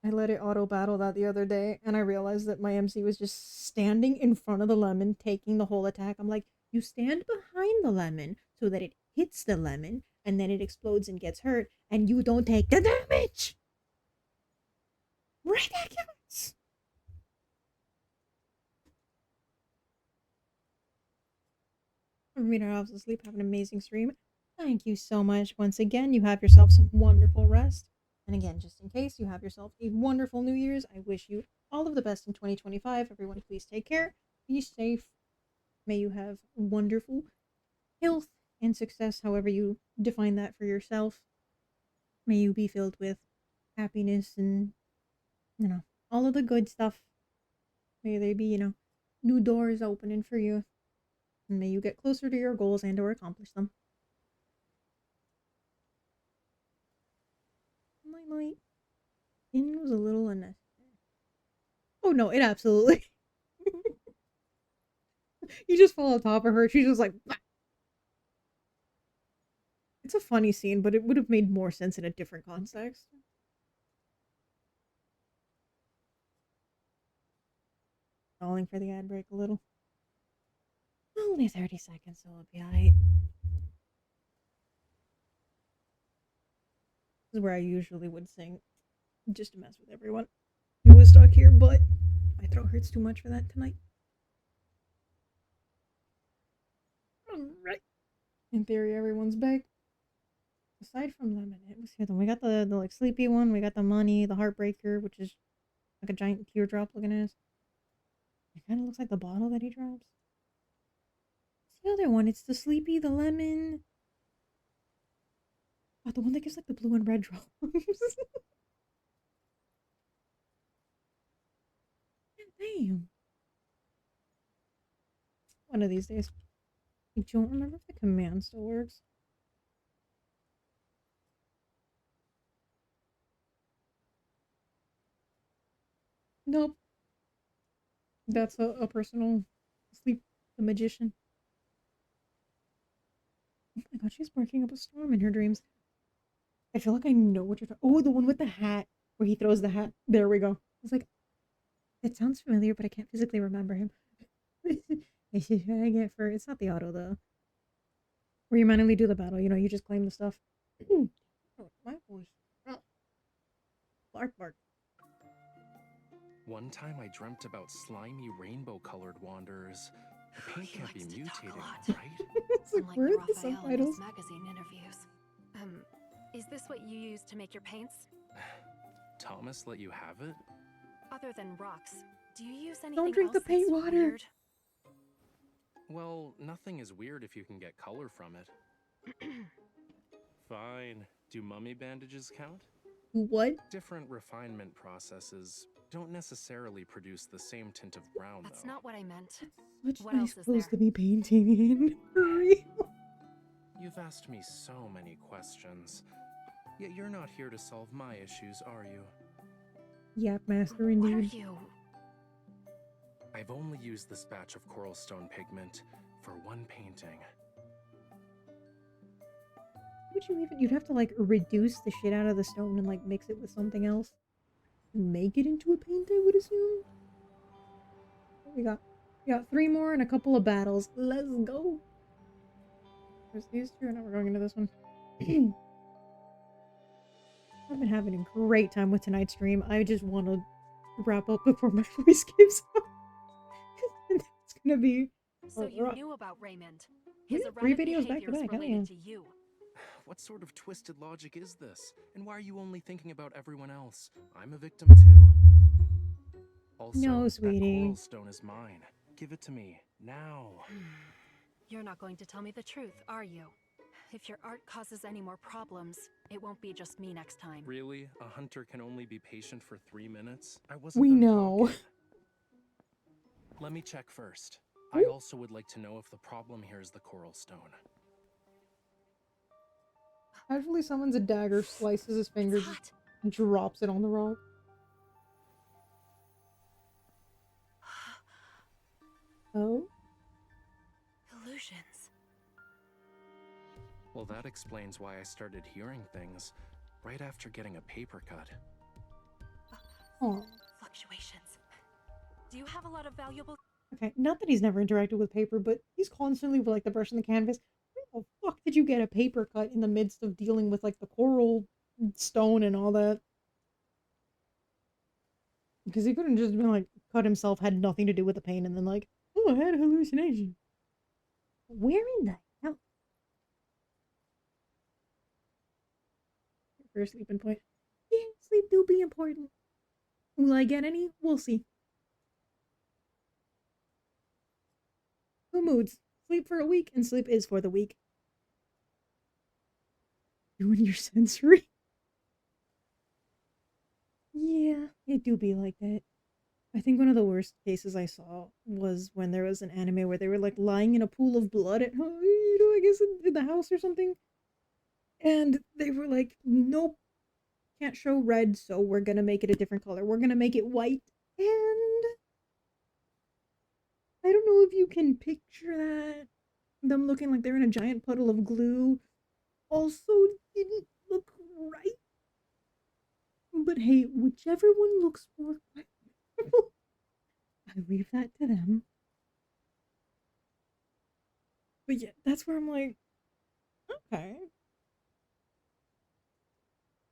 I let it auto battle that the other day, and I realized that my MC was just standing in front of the lemon, taking the whole attack. I'm like, you stand behind the lemon so that it hits the lemon, and then it explodes and gets hurt, and you don't take the damage! Ridiculous! Reader Elves Asleep, have an amazing stream. Thank you so much. Once again, you have yourself some wonderful rest. And again, just in case, you have yourself a wonderful New Year's. I wish you all of the best in 2025. Everyone, please take care. Be safe. May you have wonderful health and success, however you define that for yourself. May you be filled with happiness and, all of the good stuff. May they be, new doors opening for you. And may you get closer to your goals and or accomplish them. Night. It was a little unnecessary. Oh no, it absolutely. You just fall on top of her. She's just like. Bah! It's a funny scene, but it would have made more sense in a different context. Stalling for the ad break a little. Only 30 seconds, so it'll be alright. This is where I usually would sing, just to mess with everyone who was stuck here, but my throat hurts too much for that tonight. Alright. In theory, everyone's back. Aside from Lemonade, let's see them. We got the like sleepy one, we got the money, the heartbreaker, which is like a giant teardrop looking ass. It kind of looks like the bottle that he drops. The other one, it's the sleepy, the lemon. Oh, the one that gives like the blue and red drops. Damn. One of these days. I don't remember if the command still works. Nope. That's a personal sleep the magician. Oh my god, she's barking up a storm in her dreams. I feel like I know what you're talking. Oh, the one with the hat where he throws the hat. There we go. I was like, it sounds familiar, but I can't physically remember him. I should try to get for. It's not the auto though. Where you manually do the battle. You just claim the stuff. Oh, my voice. Oh. Bark, bark. One time I dreamt about slimy rainbow-colored wanderers. The paint can't be mutated, right? It's like, where are the subtitles? Magazine interviews. Is this what you use to make your paints? Thomas let you have it? Other than rocks, do you use anything Don't drink the else paint that's water. weird? Well, nothing is weird if you can get color from it. Fine. Do mummy bandages count? What? Different refinement processes don't necessarily produce the same tint of brown, That's though. not what I meant. What What am I else is supposed there? to be painting in? For real? You've asked me so many questions. Yet you're not here to solve my issues, are you? Yap master What are indeed. you? I've only used this batch of coral stone pigment for one painting. Would you even? You'd have to like reduce the shit out of the stone and like mix it with something else. Make it into a paint, I would assume. We got 3 more and a couple of battles. Let's go. There's these 2, and now we're going into this one. I've been having a great time with tonight's stream. I just want to wrap up before my voice gives out. It's gonna be. So you knew about Raymond. Yeah, His 3 erratic videos back behavior to is back, hell related yeah. to you. What sort of twisted logic is this? And why are you only thinking about everyone else? I'm a victim too. Also, No, that sweetie. coral stone is mine. Give it to me, now. You're not going to tell me the truth, are you? If your art causes any more problems, it won't be just me next time. Really? A hunter can only be patient for 3 minutes? I wasn't We done know. talking. Let me check first. I also would like to know if the problem here is the coral stone. Casually summons a dagger, slices his finger, just drops it on the rock. Oh? Illusions. Well, that explains why I started hearing things right after getting a paper cut. Oh. Fluctuations. Do you have a lot of valuable... Okay, not that he's never interacted with paper, but he's constantly with, like, the brush and the canvas. Where the fuck did you get a paper cut in the midst of dealing with, like, the coral stone and all that? Because he couldn't just been, like, cut himself, had nothing to do with the pain, and then, like, oh, I had a hallucination. Where in the hell? First sleeping point. Yeah, sleep do be important. Will I get any? We'll see. Two moods. Sleep for a week, and sleep is for the week. You and your sensory? Yeah, it do be like that. I think one of the worst cases I saw was when there was an anime where they were like lying in a pool of blood at home, I guess in the house or something. And they were like, nope, can't show red, so we're gonna make it a different color. We're gonna make it white. And I don't know if you can picture that. Them looking like they're in a giant puddle of glue. Also didn't look right. But hey, whichever one looks more comfortable, I leave that to them. But yeah, that's where I'm like, okay.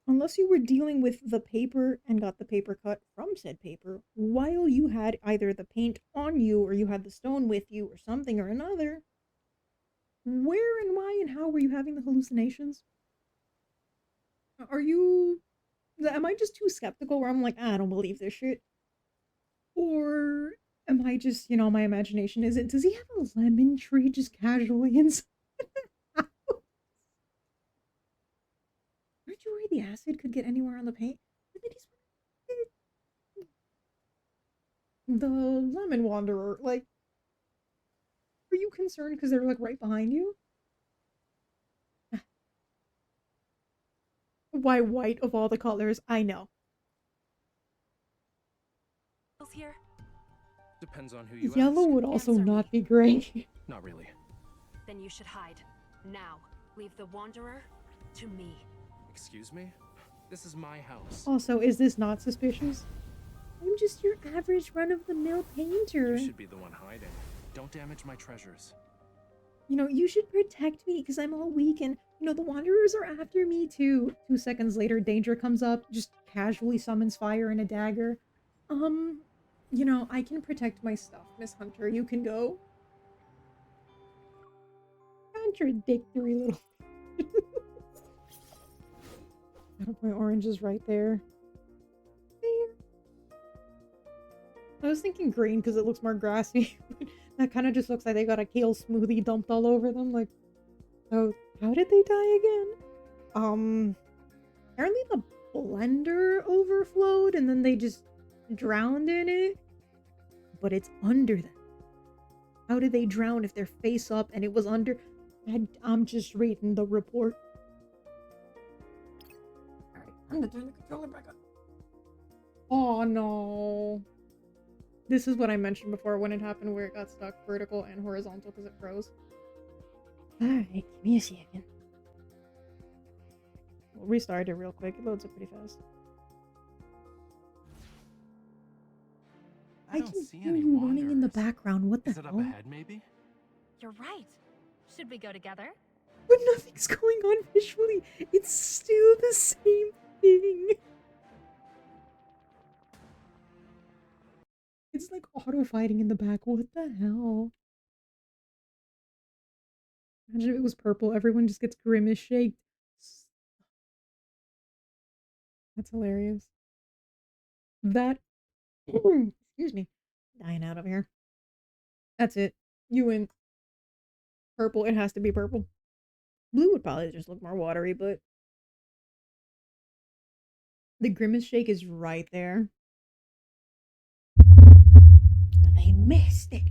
Unless you were dealing with the paper and got the paper cut from said paper while you had either the paint on you or you had the stone with you or something or another, where and why and how were you having the hallucinations? Are you... Am I just too skeptical where I'm like, I don't believe this shit? Or am I just, you know, my imagination isn't... Does he have a lemon tree just casually inside? Aren't you worried the acid could get anywhere on the paint? The lemon wanderer, like... Are you concerned because they're, like, right behind you? Why white of all the colors? I know. Here? Depends on who you Yellow ask. would also not be great. Not really. Then you should hide. Now. Leave the Wanderer to me. Excuse me? This is my house. Also, is this not suspicious? I'm just your average run-of-the-mill painter. You should be the one hiding. Don't damage my treasures. You know, you should protect me because I'm all weak and, you know, the Wanderers are after me too. 2 seconds later, danger comes up, just casually summons fire and a dagger. You know, I can protect my stuff, Miss Hunter. You can go. Contradictory little... My orange is right there. I was thinking green because it looks more grassy. That kind of just looks like they got a kale smoothie dumped all over them. Like, oh, how did they die again? Apparently the blender overflowed and then they just drowned in it. But it's under them. How did they drown if they're face up and it was under? I'm just reading the report. Alright, I'm gonna turn the controller back on. Oh no. This is what I mentioned before when it happened where it got stuck vertical and horizontal because it froze. Alright, give me a second. We'll restart it real quick. It loads up pretty fast. I don't see hear any you running in the wanderers. background. What the Is it up hell? ahead, maybe? You're right. Should we go together? But nothing's going on visually. It's still the same thing. It's like auto-fighting in the back. What the hell? Imagine if it was purple. Everyone just gets grimace shaped. That's hilarious. That... Excuse me. Dying out over here. That's it. You win. Purple. It has to be purple. Blue would probably just look more watery, but... The grimace shake is right there. They missed it.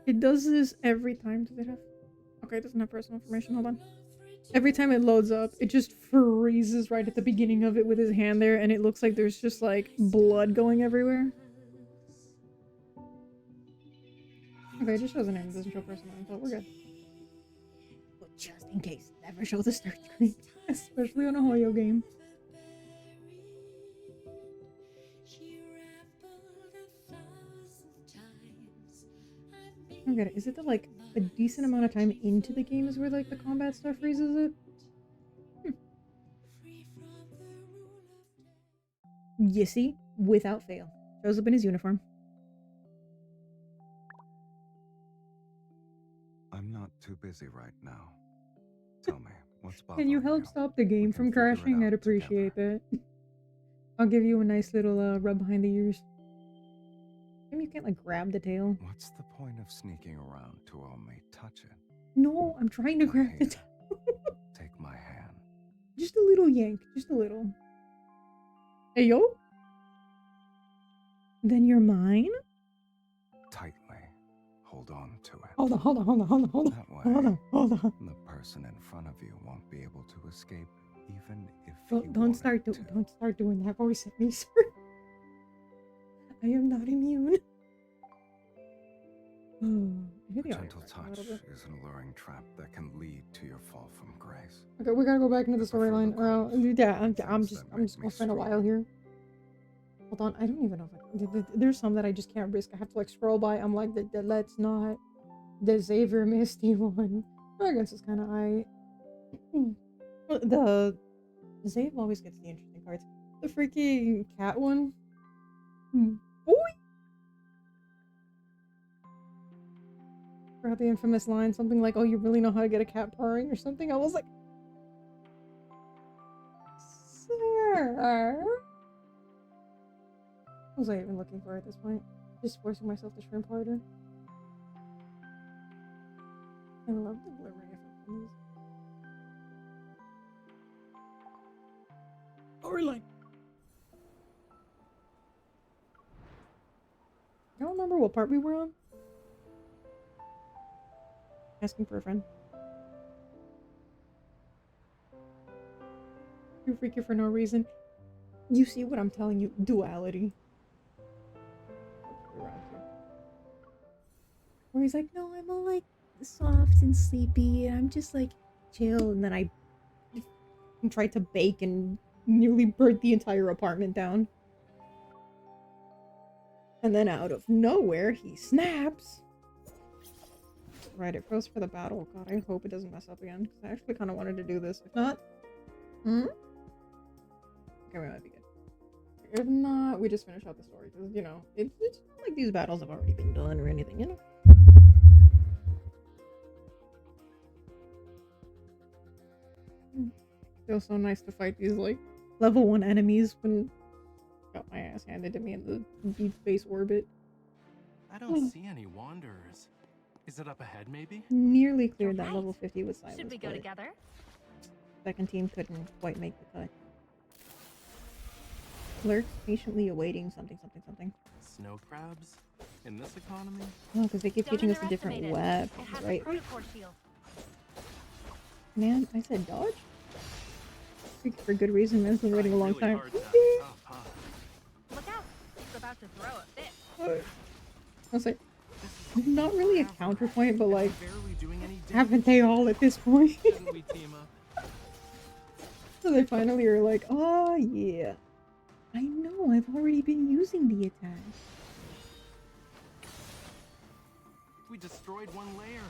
It does this every time. Does it have... Okay, it doesn't have personal information. Hold on. Every time it loads up, it just freezes right at the beginning of it with his hand there, and it looks like there's just, like, blood going everywhere. Okay, it just shows a name. It doesn't show personal info. We're good. But just in case, never show the start screen. Especially on a Hoyo game. I don't get it. Is it that, like, a decent amount of time into the game is where, like, the combat stuff freezes it? You see? Without fail. Shows up in his uniform. I'm not too busy right now. Tell me, what's bothering Can you help stop the game from crashing? I'd appreciate that. I'll give you a nice little rub behind the ears. Maybe you can't, like, grab the tail. What's the point of sneaking around to only touch it? No, I'm trying to grab the tail. Take my hand. Just a little yank. Just a little. Hey, yo? Then you're mine? Tightly. Hold on to it. Hold on. That way, Hold on. the person in front of you won't be able to escape, even if Don't start doing that. I've always said me, sir. I am not immune. Gentle touch is an alluring trap that can lead to your fall from grace. Okay, we gotta go back into the storyline. Yeah, I'm just gonna spend a while here. Hold on, I don't even know if there's some that I just can't risk. I have to, like, scroll by. I'm like, let's not. The Xavier Misty one. I guess it's kind of the Xavier always gets the interesting cards. The freaking cat one. Boy. Forgot the infamous line, something like, "Oh, you really know how to get a cat purring," or something. I was like, sir. What was I even looking for at this point? Just forcing myself to shrimp harder. I love the delivery effect on these. Storyline. I don't remember what part we were on. Asking for a friend. Too freaky for no reason. You see what I'm telling you? Duality. Where he's like, no, I'm all like soft and sleepy, and I'm just like chill, and then I tried to bake and nearly burnt the entire apartment down. And then out of nowhere, he snaps. Right, it froze for the battle. God, I hope it doesn't mess up again, because I actually kind of wanted to do this. If not... Okay, we might be good. If not, we just finish out the story, because, you know, it's not like these battles have already been done or anything, you know? Feels so nice to fight these, like, level 1 enemies when got my ass handed to me in the deep space orbit. I don't see any wanderers. Is it up ahead, maybe? Nearly cleared that level 50 with Sylus. Should we go together? Second team couldn't quite make the cut. Lurks patiently awaiting something. Snow crabs? In this economy? Oh, because they keep teaching us a different weapons, right? Man, I said dodge? For good reason, man's been waiting a long time. Look out! It's about to throw a fit. I was like, not really a counterpoint, but like, haven't they all at this point? So they finally are like, oh yeah. I know, I've already been using the attack. We destroyed one layer.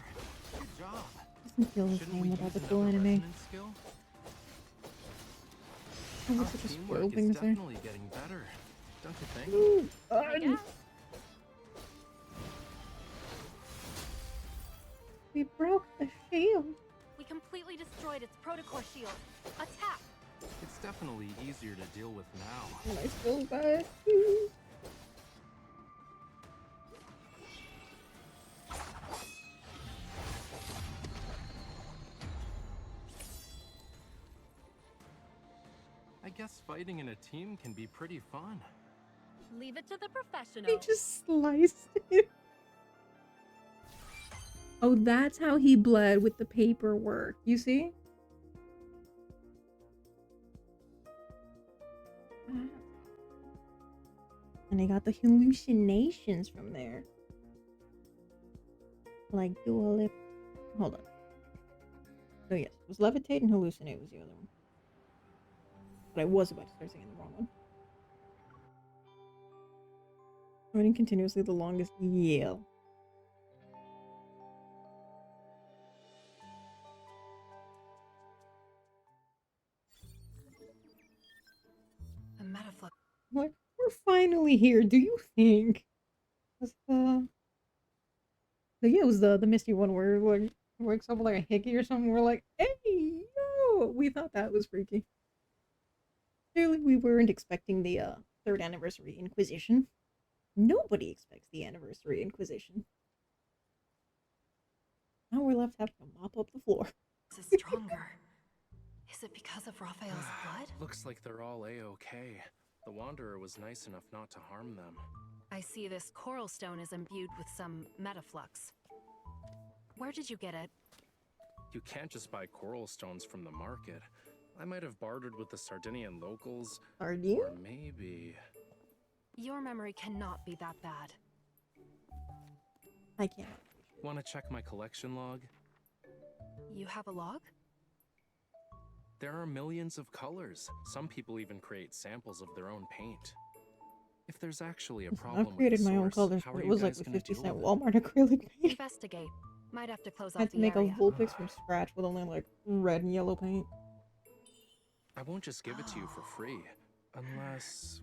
Good job. Doesn't feel the same without the cool anime. Oh, that's such a spoiled thing to say. Definitely getting better, don't you think? Ooh, we broke the shield. We completely destroyed its protocore shield. Attack! It's definitely easier to deal with now. My skill's back. I guess fighting in a team can be pretty fun. Leave it to the They professionals. just sliced it. Oh, that's how he bled with the paperwork. You see? And he got the hallucinations from there. Like Dua Lip. Hold on. Oh yes, it was levitate and hallucinate was the other one. But I was about to start singing the wrong one. Running continuously the longest. Yeah. A metaflux. Like, we're finally here, do you think? Was yeah, it was the misty one where like wakes up with like a hickey or something. We're like, hey, yo! We thought that was freaky. Clearly, we weren't expecting the 3rd anniversary Inquisition. Nobody expects the anniversary Inquisition. Now we're left having to mop up the floor. Is stronger. Is it because of Raphael's blood? Looks like they're all A-okay. The Wanderer was nice enough not to harm them. I see this coral stone is imbued with some metaflux. Where did you get it? You can't just buy coral stones from the market. I might have bartered with the Sardinian locals. Sardine? Or maybe... Your memory cannot be that bad. I can't. Want to check my collection log? You have a log? There are millions of colors. Some people even create samples of their own paint. If there's actually a problem I've created with the my own source, colors, how but are it you was like guys the gonna 50 deal cent with it? Walmart acrylic paint. Investigate. Might have to close I had off to the make area. a Vulpix from scratch with only like red and yellow paint. I won't just give it to you for free, unless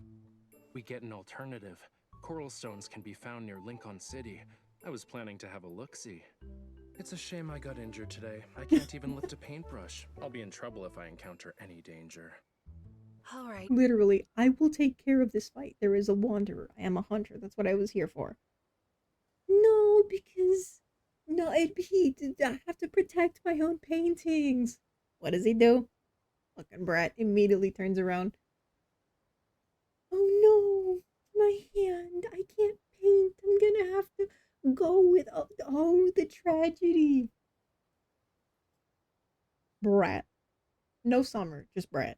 we get an alternative. Coral stones can be found near Linkon City. I was planning to have a look-see. It's a shame I got injured today. I can't even lift a paintbrush. I'll be in trouble if I encounter any danger. All right. Literally, I will take care of this fight. There is a wanderer. I am a hunter. That's what I was here for. No, because... No, I have to protect my own paintings. What does he do? Fucking brat immediately turns around. Oh no, my hand. I can't paint. I'm gonna have to go with... Oh, the tragedy. Brat. No summer, just brat.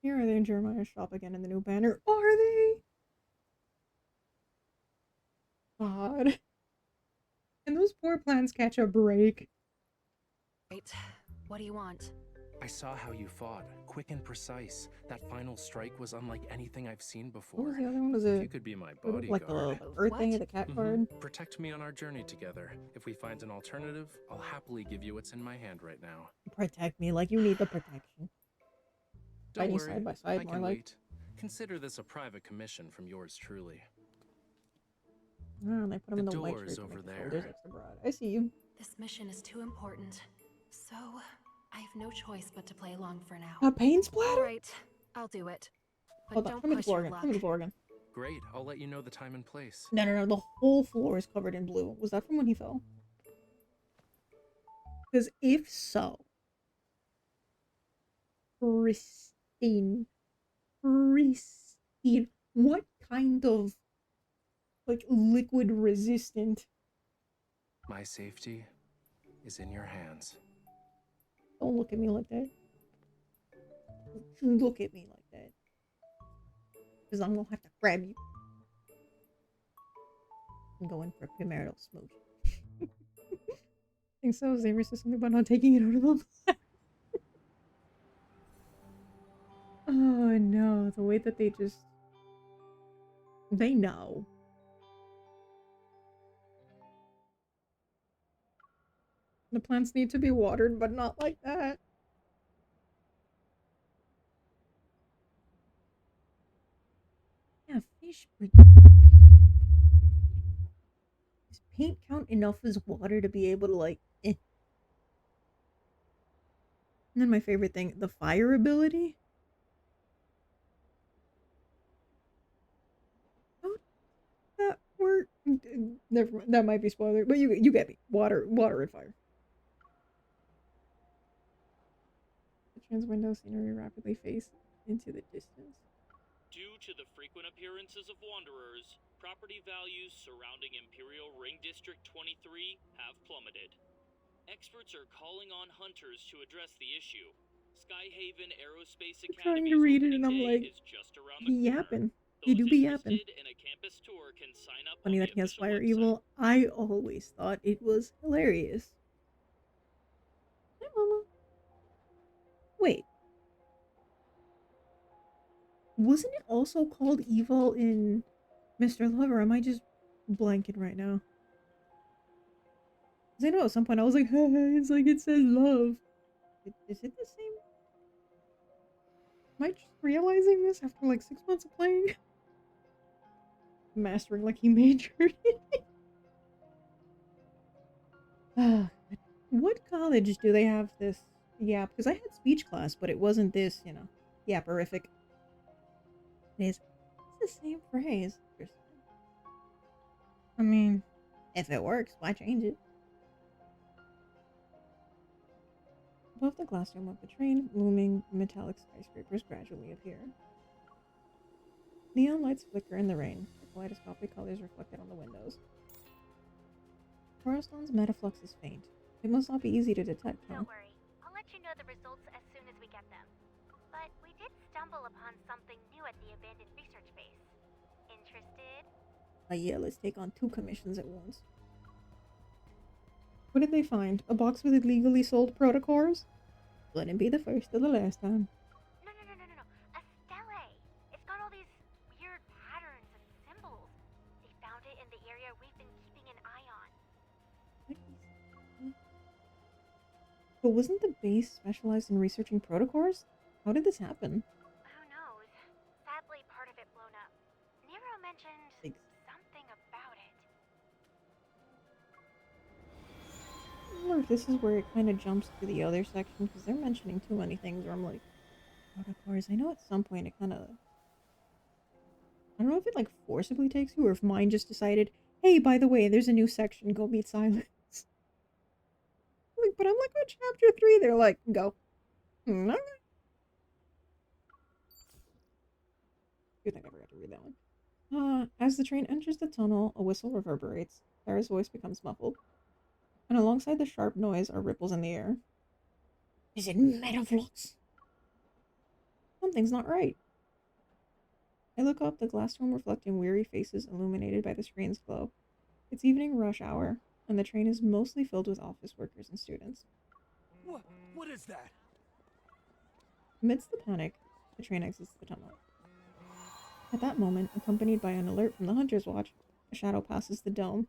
Here are they in Jeremiah's shop again in the new banner. Are they? God. And those poor plants catch a break. Right. What do you want? I saw how you fought, quick and precise. That final strike was unlike anything I've seen What before. was the other one? Was If it you could be my sort of like bodyguard. the earth thing, the cat card? Protect me on our journey together. If we find an alternative, I'll happily give you what's in my hand right now. Protect me like you need the protection. Don't Fighting worry, side by side, I more can like. wait. Consider this a private commission from yours truly. Oh, they put them in The the white door's shirt to over make the there. shoulders extra broad. I see you. This mission is too important. So, I have no choice but to play along for now. A paint splatter? All right, I'll do it. But Hold on, don't show me the push floor your again. luck. Show me the floor again. Great, I'll let you know the time and place. No, the whole floor is covered in blue. Was that from when he fell? Because if so, pristine. What kind of, like, liquid resistant? My safety is in your hands. Don't look at me like that. Don't look at me like that. Because I'm gonna have to grab you. I'm going for a premarital smooch. I think so. Xavier says something about not taking it out of them. Oh no, the way that they just... They know. The plants need to be watered, but not like that. Yeah, fish. Does paint count enough as water to be able to, like, And then my favorite thing, the fire ability. How does that work? Never mind. That might be spoiler, but you get me. Water and fire. train's window scenery rapidly fades into the distance. Due to the frequent appearances of wanderers, property values surrounding Imperial Ring District 23 have plummeted. Experts are calling on hunters to address the issue. Skyhaven Aerospace I'm trying Academy's to read it and opening I'm day like, is just around the he corner. yapping. He do be yapping. Interested in a campus tour can sign up Funny on that the he has official fire website. evil. I always thought it was hilarious. Hi, Mama. Wait. Wasn't it also called evil in Mr. Love, or am I just blanking right now? Because I know at some point I was like, it's like it says love. Is it the same? Am I just realizing this after like 6 months of playing? Mastering like he majored in it. What college do they have this yap? Because I had speech class, but it wasn't this, you know, yapperific. It's the same phrase. I mean, if it works, why change it? Above the glass dome of the train, looming metallic skyscrapers gradually appear. Neon lights flicker in the rain, the kaleidoscopic colors reflected on the windows. Coruscant's metaflux is faint. It must not be easy to detect, huh? Don't worry. I'll let you know the results as soon as we get them. But we did stumble upon something new at the abandoned research base. Interested? Yeah, let's take on 2 commissions at once. What did they find? A box with illegally sold protocors? Wouldn't be the first or the last time. No. A stele. It's got all these weird patterns and symbols. They found it in the area we've been keeping an eye on. But wasn't the base specialized in researching protocors? How did this happen? Who knows? Sadly, part of it blown up. Nero mentioned something about it. I wonder if this is where it kind of jumps to the other section, because they're mentioning too many things where I'm like, protocors. I know at some point it kind of... I don't know if it like forcibly takes you, or if mine just decided, hey, by the way, there's a new section, go meet Sylus. Like, but I'm like on chapter 3, they're like, go. Okay. Good thing I forgot to read that one. As the train enters the tunnel, a whistle reverberates. Sarah's voice becomes muffled. And alongside the sharp noise are ripples in the air. Is it metaflux? Something's not right. I look up, the glass dome reflecting weary faces illuminated by the screen's glow. It's evening rush hour, and the train is mostly filled with office workers and students. What is that? Amidst the panic, the train exits the tunnel. At that moment, accompanied by an alert from the Hunter's Watch, a shadow passes the dome.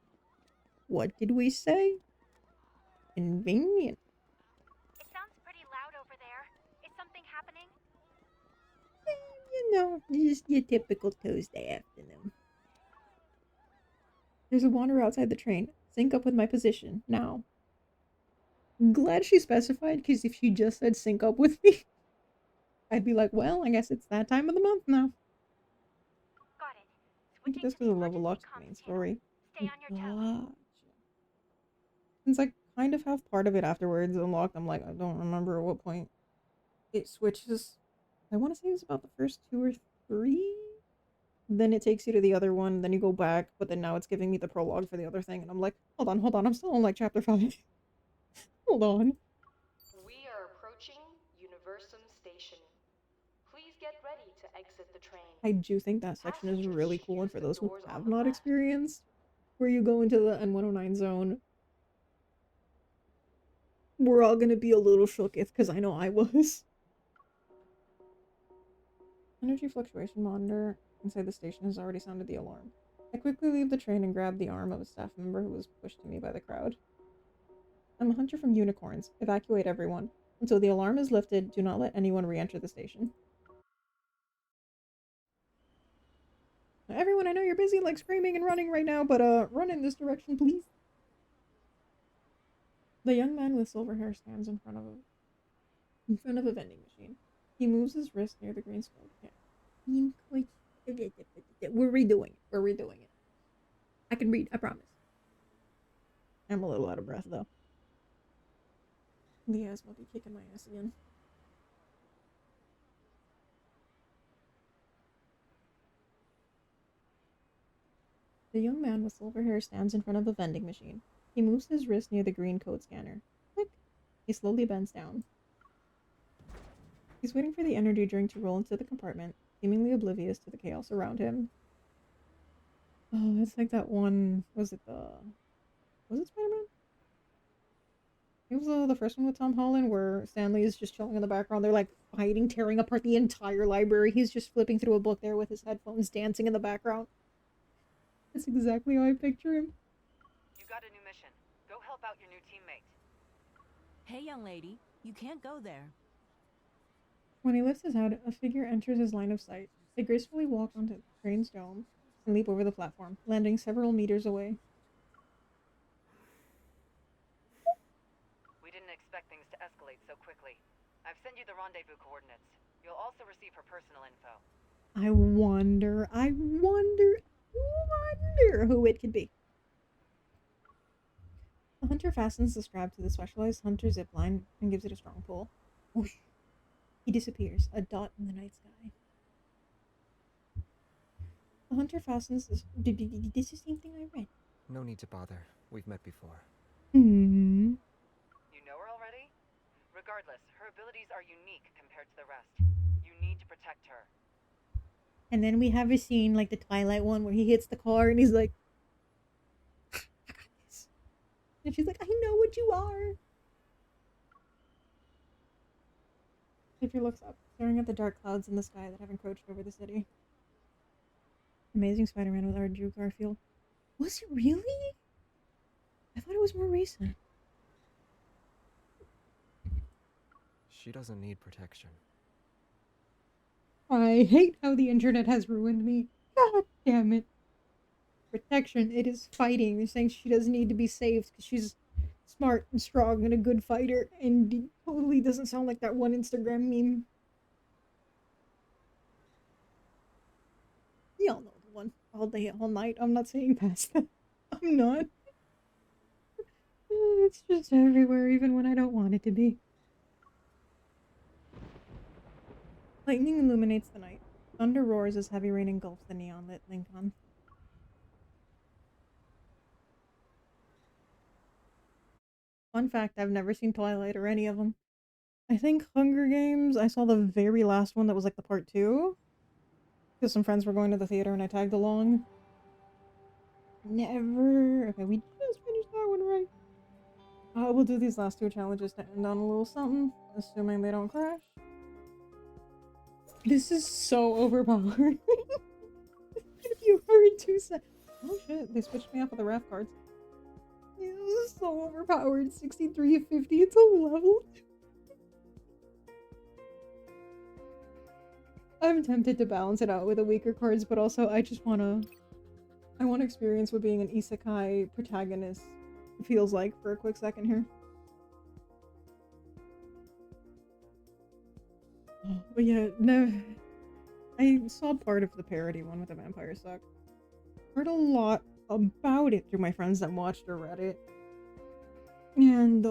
What did we say? Convenient. It sounds pretty loud over there. Is something happening? You know, just your typical Tuesday afternoon. There's a wanderer outside the train. Sync up with my position, now. I'm glad she specified, because if she just said sync up with me, I'd be like, well, I guess it's that time of the month now. Got it. I think this was a level up to the main story. Stay on your toes. Since I kind of have part of it afterwards unlocked, I'm like, I don't remember at what point it switches. I want to say it was about the first 2 or 3. Then it takes you to the other one, then you go back, but then now it's giving me the prologue for the other thing, and I'm like, hold on, I'm still on like chapter 5. Hold on. We are approaching Universum Station. Please get ready to exit the train. I do think that section is really cool, and for those who have not experienced, where you go into the N109 zone, we're all gonna be a little shooketh, because I know I was. Energy fluctuation monitor inside the station has already sounded the alarm. I quickly leave the train and grab the arm of a staff member who was pushed to me by the crowd. I'm a hunter from unicorns. Evacuate everyone. Until the alarm is lifted, do not let anyone re-enter the station. Now, everyone, I know you're busy like screaming and running right now, but run in this direction, please. The young man with silver hair stands in front of a vending machine. He moves his wrist near the green smoke. Yeah. We're redoing it. I can read, I promise. I'm a little out of breath, though. The asthma be kicking my ass again. The young man with silver hair stands in front of a vending machine. He moves his wrist near the green code scanner. Click. He slowly bends down. He's waiting for the energy drink to roll into the compartment, seemingly oblivious to the chaos around him. Oh, it's like that one... Was it Spider-Man? It was the first one with Tom Holland where Stanley is just chilling in the background. They're like fighting, tearing apart the entire library. He's just flipping through a book there with his headphones, dancing in the background. That's exactly how I picture him. You got a new mission. Go help out your new teammate. Hey, young lady. You can't go there. When he lifts his head, a figure enters his line of sight. They gracefully walk onto the train's dome and leap over the platform, landing several meters away. We didn't expect things to escalate so quickly. I've sent you the rendezvous coordinates. You'll also receive her personal info. I wonder who it could be. The hunter fastens the strap to the specialized hunter zipline and gives it a strong pull. Whoosh. He disappears, a dot in the night sky. The hunter fastens this. This is the same thing I read. No need to bother. We've met before. Hmm. You know her already? Regardless, her abilities are unique compared to the rest. You need to protect her. And then we have a scene like the Twilight one where he hits the car and he's like, I got this. And she's like, I know what you are. Xavier looks up, staring at the dark clouds in the sky that have encroached over the city. Amazing Spider-Man with Andrew Garfield. Was it really? I thought it was more recent. She doesn't need protection. I hate how the internet has ruined me. God damn it. Protection, it is fighting. They're saying she doesn't need to be saved because she's smart and strong and a good fighter, and it totally doesn't sound like that one Instagram meme. Y'all know the one. All day, all night. I'm not saying past that. I'm not. It's just everywhere, even when I don't want it to be. Lightning illuminates the night. Thunder roars as heavy rain engulfs the neon-lit Linkon. Fun fact, I've never seen Twilight or any of them. I think Hunger Games, I saw the very last one that was like the part 2. Because some friends were going to the theater and I tagged along. Never. Okay, we just finished that one, right? We'll do these last 2 challenges to end on a little something, assuming they don't crash. This is so overpowered. If you heard 2 seconds. Oh shit, they switched me off with the ref cards. This is so overpowered. 6350, it's a level. I'm tempted to balance it out with the weaker cards, but also I want to experience what being an isekai protagonist feels like for a quick second here. But yeah, no, I saw part of the parody one with the vampire suck. Heard a lot about it through my friends that watched or read it. And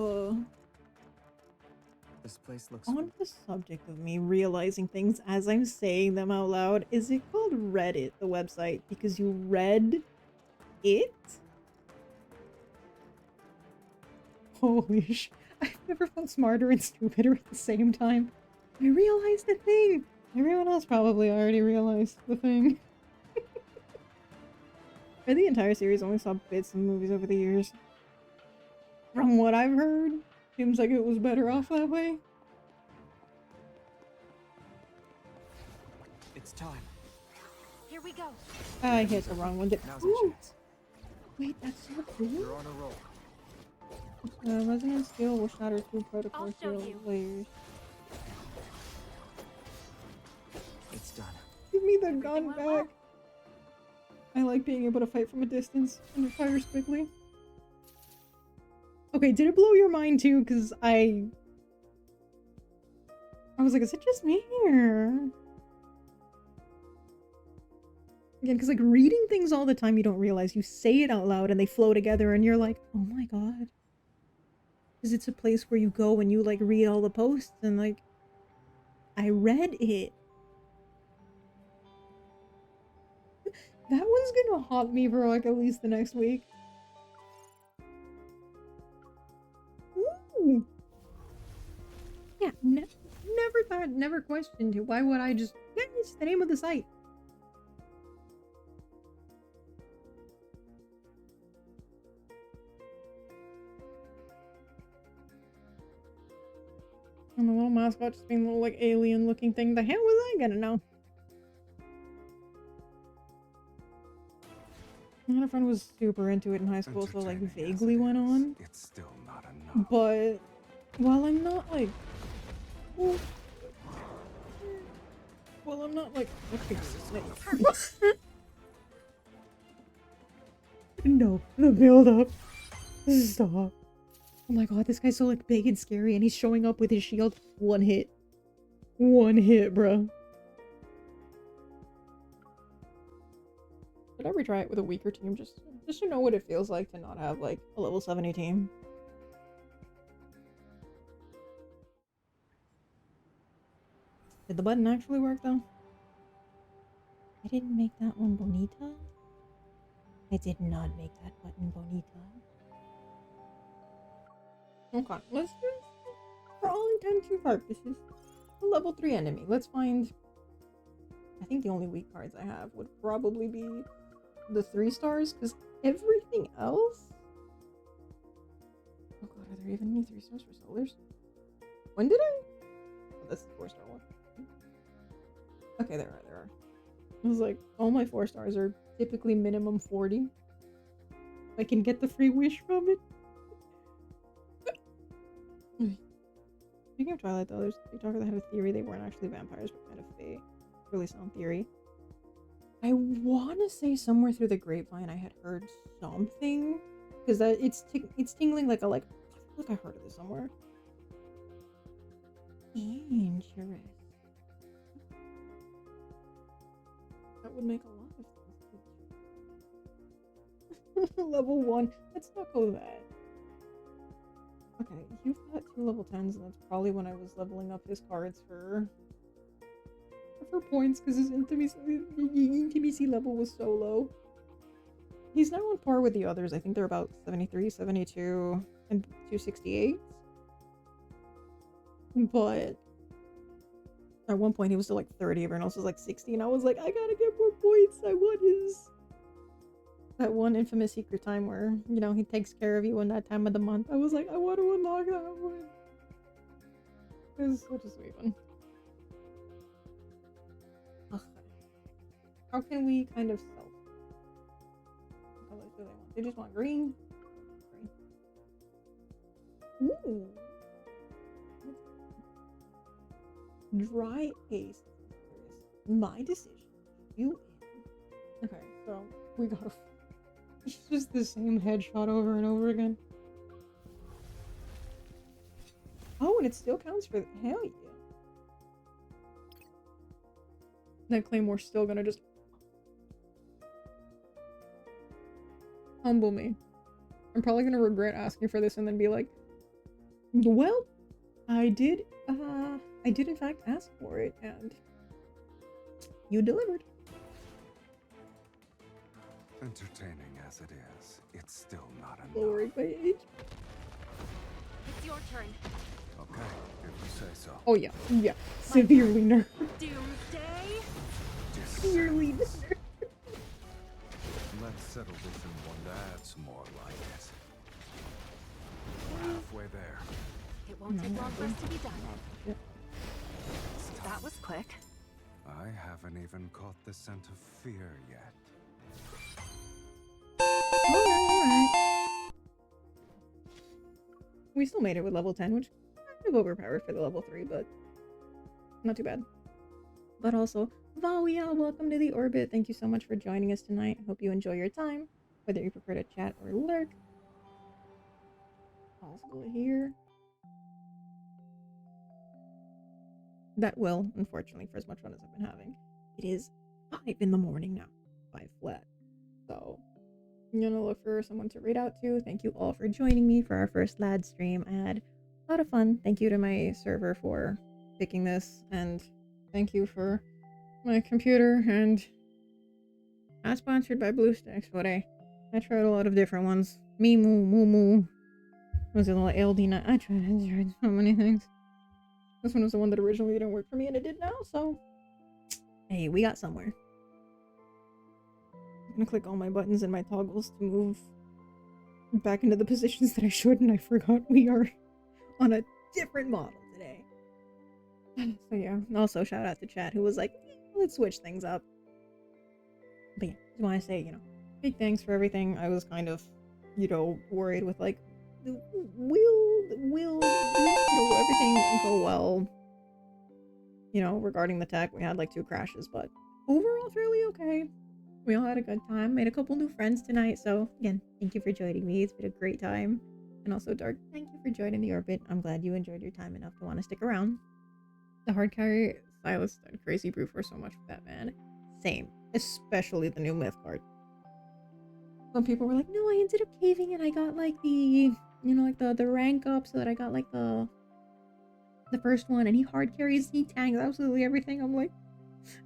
this place looks on the subject of me realizing things as I'm saying them out loud, is it called Reddit, the website, because you read it? Holy sh! I've never felt smarter and stupider at the same time. I realized the thing! Everyone else probably already realized the thing. For the entire series, I only saw bits of movies over the years. From what I've heard, seems like it was better off that way. It's time. Here we go. I hit the wrong one. Now's our chance. Wait, that's so cool. You're on a roll. Resonance Steel will shatter 2 protocol shield layers. It's done. Give me the gun back. I like being able to fight from a distance and it fires quickly. Okay, did it blow your mind too? Because I was like, is it just me or... Again, because like reading things all the time, you don't realize. You say it out loud and they flow together and you're like, oh my god. Because it's a place where you go and you like read all the posts and like, I read it. That one's gonna haunt me for like at least the next week. Ooh. Yeah, never thought, never questioned it. Why would I just... Yeah, it's the name of the site. And the little mascot just being a little like alien looking thing. The hell was I gonna know? I had a friend was super into it in high school, so like vaguely went on. It's still not enough. But while I'm not like... Well, I'm not like... No, the build up. Stop. Oh my god, this guy's so like big and scary and he's showing up with his shield. One hit. One hit, bro. Should I retry it with a weaker team just to know what it feels like to not have like a level 70 team? Did the button actually work though? I didn't make that one bonita. I did not make that button bonita. Okay, let's do, for all intents and purposes, a level 3 enemy. Let's find... I think the only weak cards I have would probably be the 3 stars, because everything else... Oh god, are there even any 3 stars for Sylus? When did I... Oh, that's the 4-star one. Okay, there are. I was like, all my 4 stars are typically minimum 40. I can get the free wish from it. Speaking of Twilight though, there's a TikToker that had a theory they weren't actually vampires but kind of fae. Really sound theory. I want to say somewhere through the grapevine I had heard something, because that it's tingling like a like. I feel like I heard of this somewhere. Interesting. That would make a lot of sense. Level 1. Let's not go that. Okay, you've got 2 level 10s, and that's probably when I was leveling up his cards for points, because his intimacy level was so low. He's now on par with the others. I think they're about 73, 72, and 268. But at one point he was still like 30, everyone else was like 60, and I was like, I gotta get more points. I want his... That one infamous secret time where, you know, he takes care of you in that time of the month. I was like, I want to unlock that one. It was such a sweet one. Okay. How can we kind of sell? What colors do they want? They just want green. Ooh. Dry ace. My decision. You in. Okay, so we gotta... It's just the same headshot over and over again. Oh, and it still counts for... Hell yeah. That Claymore's still gonna just... humble me. I'm probably gonna regret asking for this and then be like, well, I did in fact ask for it, and you delivered. Entertaining as it is, it's still not enough. Lowering my age. It's your turn. Okay, if you say so. Oh yeah, yeah. Severely nerfed. Doomsday? Severely nerfed. Let's settle this in one to add some more like it. We're halfway there. It won't take long for us to be done. Yep. That was quick. I haven't even caught the scent of fear yet. Alright. We still made it with level 10, which is kind of overpowered for the level 3, but not too bad. But also, Valia, welcome to the orbit. Thank you so much for joining us tonight. I hope you enjoy your time, whether you prefer to chat or lurk. Also here. That will, unfortunately, for as much fun as I've been having. It is 5 in the morning now. 5 flat. So, I'm gonna look for someone to read out to. Thank you all for joining me for our first lad stream. I had a lot of fun. Thank you to my server for picking this, and thank you for my computer and Not sponsored by BlueStacks, but I tried a lot of different ones. Moo Moo. Was it a little LD9? I tried so many things. This one was the one that originally didn't work for me, and it did now, so... Hey, we got somewhere. I'm gonna click all my buttons and my toggles to move back into the positions that I should, and I forgot we are on a different model today. So yeah, also shout out to chat who was like, let's switch things up. But yeah, just want to say, you know, big thanks for everything. I was kind of, you know, worried with like, will everything go well? You know, regarding the tech, we had like 2 crashes, but overall fairly okay. We all had a good time, made a couple new friends tonight, so again, thank you for joining me. It's been a great time. And also, Dark, thank you for joining the orbit. I'm glad you enjoyed your time enough to want to stick around. The hard carry Sylus and Crazy Brew for so much for that, man. Same. Especially the new myth card. Some people were like, no, I ended up caving and I got like the, you know, like the rank up so that I got like the first one, and he hard carries, he tanks absolutely everything. I'm like,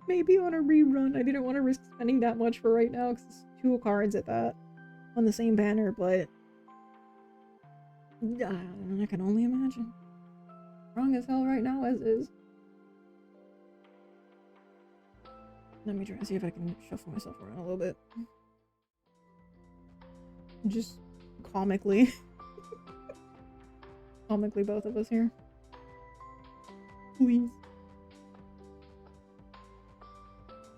maybe on a rerun. I didn't want to risk spending that much for right now because it's 2 cards at that on the same banner, but I can only imagine. Wrong as hell right now as is. Let me try to see if I can shuffle myself around a little bit. Just comically. Comically, both of us here. Please.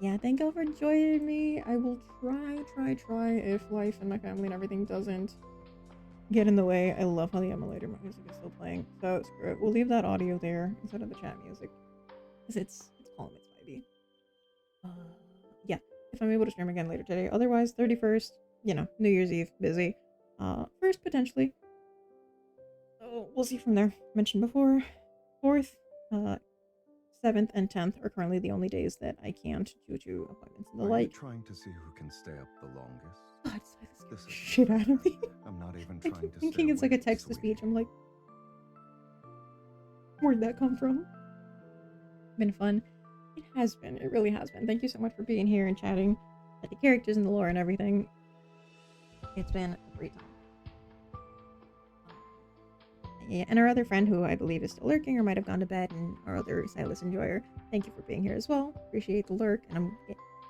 Yeah, thank you for joining me. I will try if life and my family and everything doesn't get in the way. I love how the emulator music is still playing, so screw it. We'll leave that audio there instead of the chat music, because it's calm, it's vibey. Yeah, if I'm able to stream again later today. Otherwise, 31st, you know, New Year's Eve, busy. First, potentially. So, we'll see from there. Mentioned before, 4th, 7th, and 10th are currently the only days that I can't due to appointments and the like. Trying to see who can stay up the longest. God, this shit out of me. I'm not even I trying keep to thinking it's like a text-to-speech. I'm like, where'd that come from? Been fun. It has been. It really has been. Thank you so much for being here and chatting at the characters and the lore and everything. It's been a great time. Yeah, and our other friend who I believe is still lurking or might have gone to bed, and our other Sylus enjoyer, thank you for being here as well. Appreciate the lurk, and I'm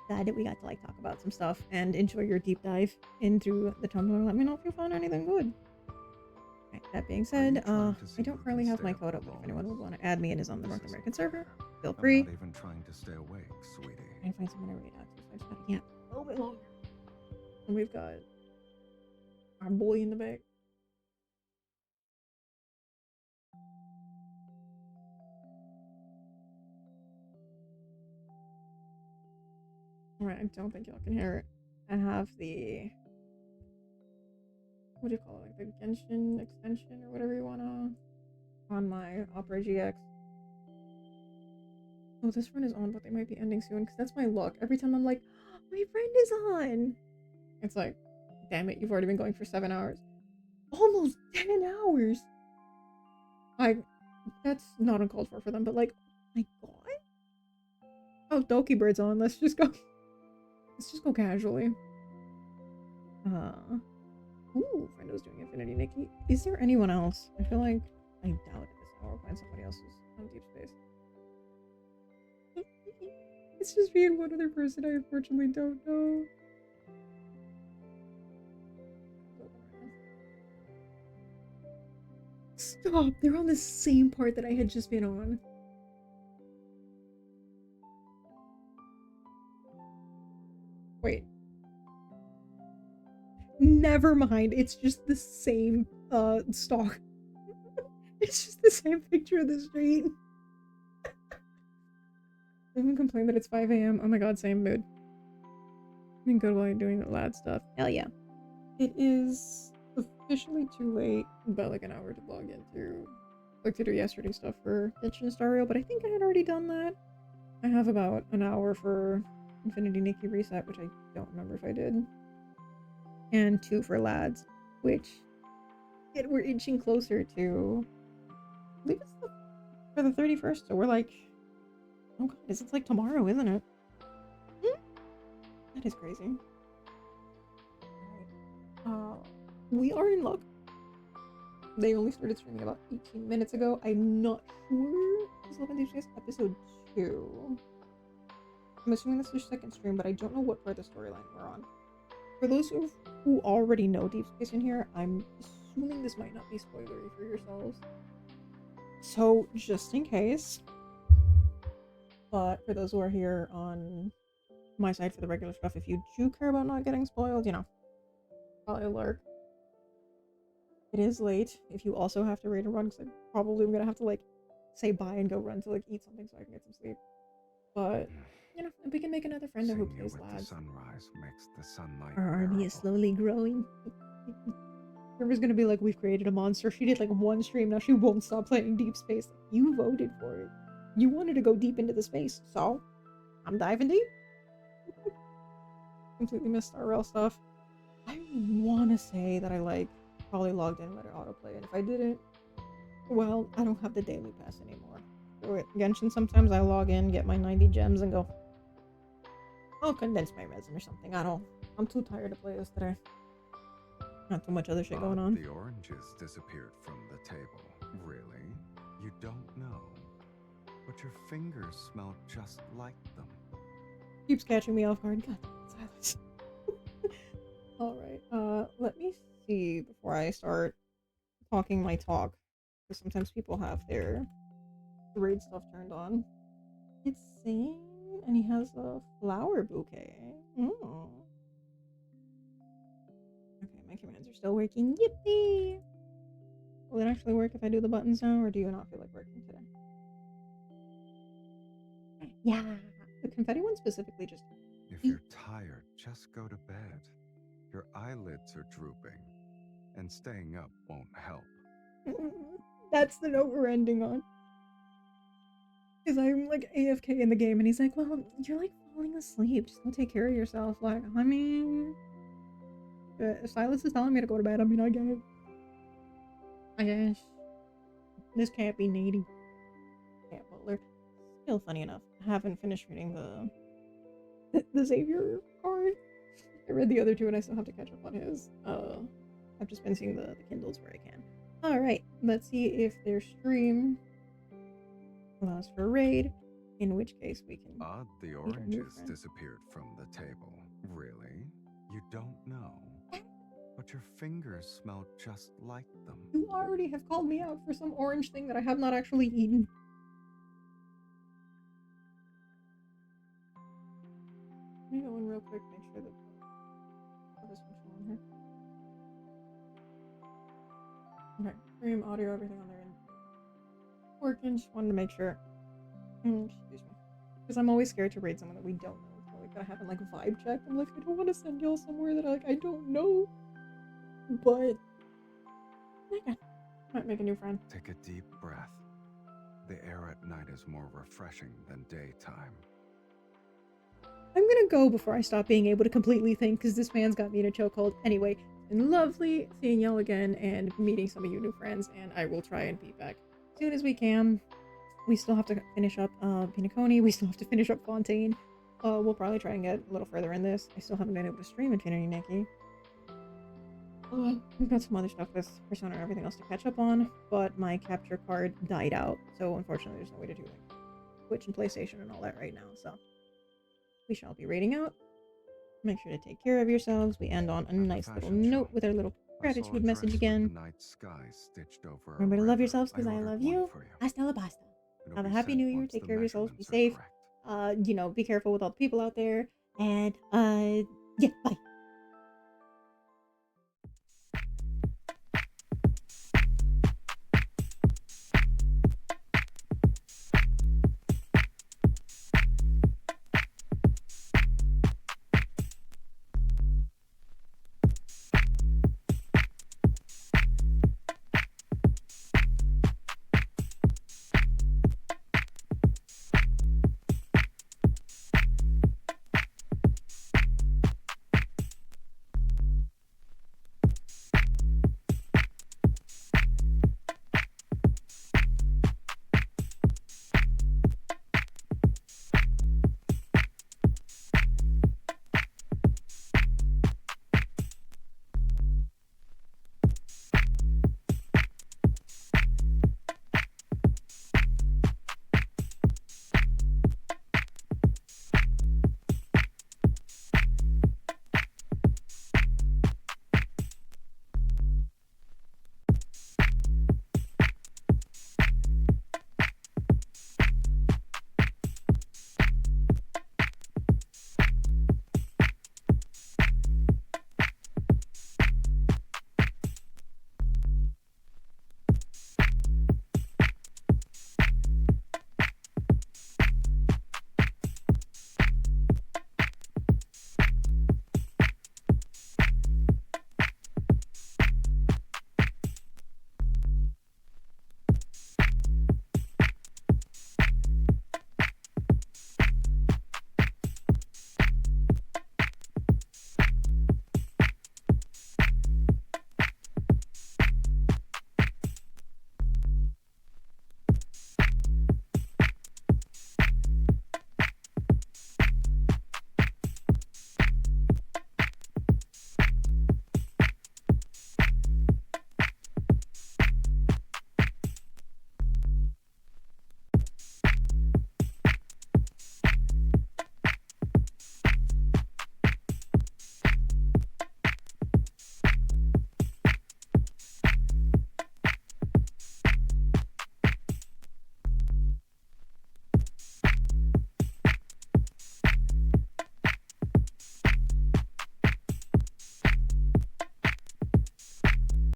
glad that we got to like talk about some stuff and enjoy your deep dive into the Tumblr. Let me know if you found anything good. Right, that being said, I don't currently have my code up, but if anyone would want to add me and is on the North American server, feel free. I'm not even trying to stay awake, sweetie. Trying to find someone to read access. I just gotta yap a little bit longer. And we've got our boy in the back. Alright, I don't think y'all can hear it. I have the... what do you call it? Like the Genshin extension or whatever you wanna... on my Opera GX. Oh, this run is on, but they might be ending soon, because that's my luck. Every time I'm like, oh, my friend is on! It's like, damn it, you've already been going for 7 hours. Almost 10 hours! That's not uncalled for them, but like, my god? Oh, Doki Bird's on, let's just go. Let's just go casually. Ooh, Frendo's doing Infinity Nikki. Is there anyone else? I feel like I doubt it. I'll find somebody else who's on Deepspace. It's just me and one other person I unfortunately don't know. Stop! They're on the same part that I had just been on. Wait. Never mind. It's just the same stock. It's just the same picture of the street. Someone complained that it's 5 AM. Oh my god, same mood. I've been good while you're doing the lad stuff. Hell yeah. It is officially too late, about like an hour to log into, like to do yesterday's stuff for Genshin Star Rail, but I think I had already done that. I have about an hour for Infinity Nikki reset, which I don't remember if I did. And 2 for lads, which we're inching closer to, I believe it's for the 31st, so we're like, oh god, it's like tomorrow, isn't it? That is crazy. We are in luck. They only started streaming about 18 minutes ago. I'm not sure. This is Deepspace episode 2. I'm assuming this is your second stream, but I don't know what part of the storyline we're on. For those who already know Deepspace in here, I'm assuming this might not be spoilery for yourselves. So, just in case. But for those who are here on my side for the regular stuff, if you do care about not getting spoiled, you know, probably lurk. It is late. If you also have to raid and run, because I probably am gonna have to like say bye and go run to like eat something so I can get some sleep. But you know, if we can make another friend who plays lads. The sunrise makes the sunlight Our army is bearable. slowly growing. River's gonna be like, we've created a monster. She did like one stream, now she won't stop playing Deepspace. You voted for it. You wanted to go deep into the space, so I'm diving deep. Completely missed RL stuff. I wanna say that I like probably logged in, let it autoplay, and if I didn't, well, I don't have the daily pass anymore. So at Genshin, sometimes I log in, get my 90 gems, and go, I'll condense my resin or something. I'm too tired to play this today. Not too much other shit going on. The oranges disappeared from the table. Really? You don't know? But your fingers smell just like them. Keeps catching me off guard. God, silence. Alright, let me see before I start talking my talk. Because sometimes people have their raid stuff turned on. It's saying, and he has a flower bouquet. Okay, my commands are still working. Yippee! Will it actually work if I do the buttons now, or do you not feel like working today? Yeah. The confetti one specifically just... If you're tired, just go to bed. Your eyelids are drooping, and staying up won't help. That's the note we're ending on. Because I'm like AFK in the game, and he's like, well, you're like falling asleep. Just go take care of yourself. Like, I mean... Sylus is telling me to go to bed. I mean, I get it. I guess. This can't be needy. Cat butler. Still funny enough. I haven't finished reading the Xavier card. I read the other two and I still have to catch up on his. I've just been seeing the Kindles where I can. Alright, let's see if their stream allows for a raid, in which case we can... Odd the oranges disappeared from the table. Really? You don't know? But your fingers smell just like them. You already have called me out for some orange thing that I have not actually eaten. Let me go in real quick, make sure that this one's still on here. Okay, stream, audio, everything on there. Working, just wanted to make sure. Excuse me. Because I'm always scared to raid someone that we don't know. So like, I haven't like vibe checked. I'm like, I don't want to send y'all somewhere that I don't know. But okay. Might make a new friend. Take a deep breath. The air at night is more refreshing than daytime. I'm gonna go before I stop being able to completely think, because this man's got me in a chokehold. Anyway, it's been lovely seeing y'all again and meeting some of you new friends, and I will try and be back as soon as we can. We still have to finish up Pinaconi. We still have to finish up Fontaine. We'll probably try and get a little further in this. I still haven't been able to stream Infinity Nikki. We've got some other stuff with Persona and everything else to catch up on, but my capture card died out, so unfortunately there's no way to do like Twitch and PlayStation and all that right now, so we shall be raiding out. Make sure to take care of yourselves. We end on a nice little note with our little gratitude message again. Night sky stitched over Remember to love yourselves because I love you. Hasta la pasta. Have a happy new year. Take care of yourselves. Be safe. You know, be careful with all the people out there. And, yeah, bye.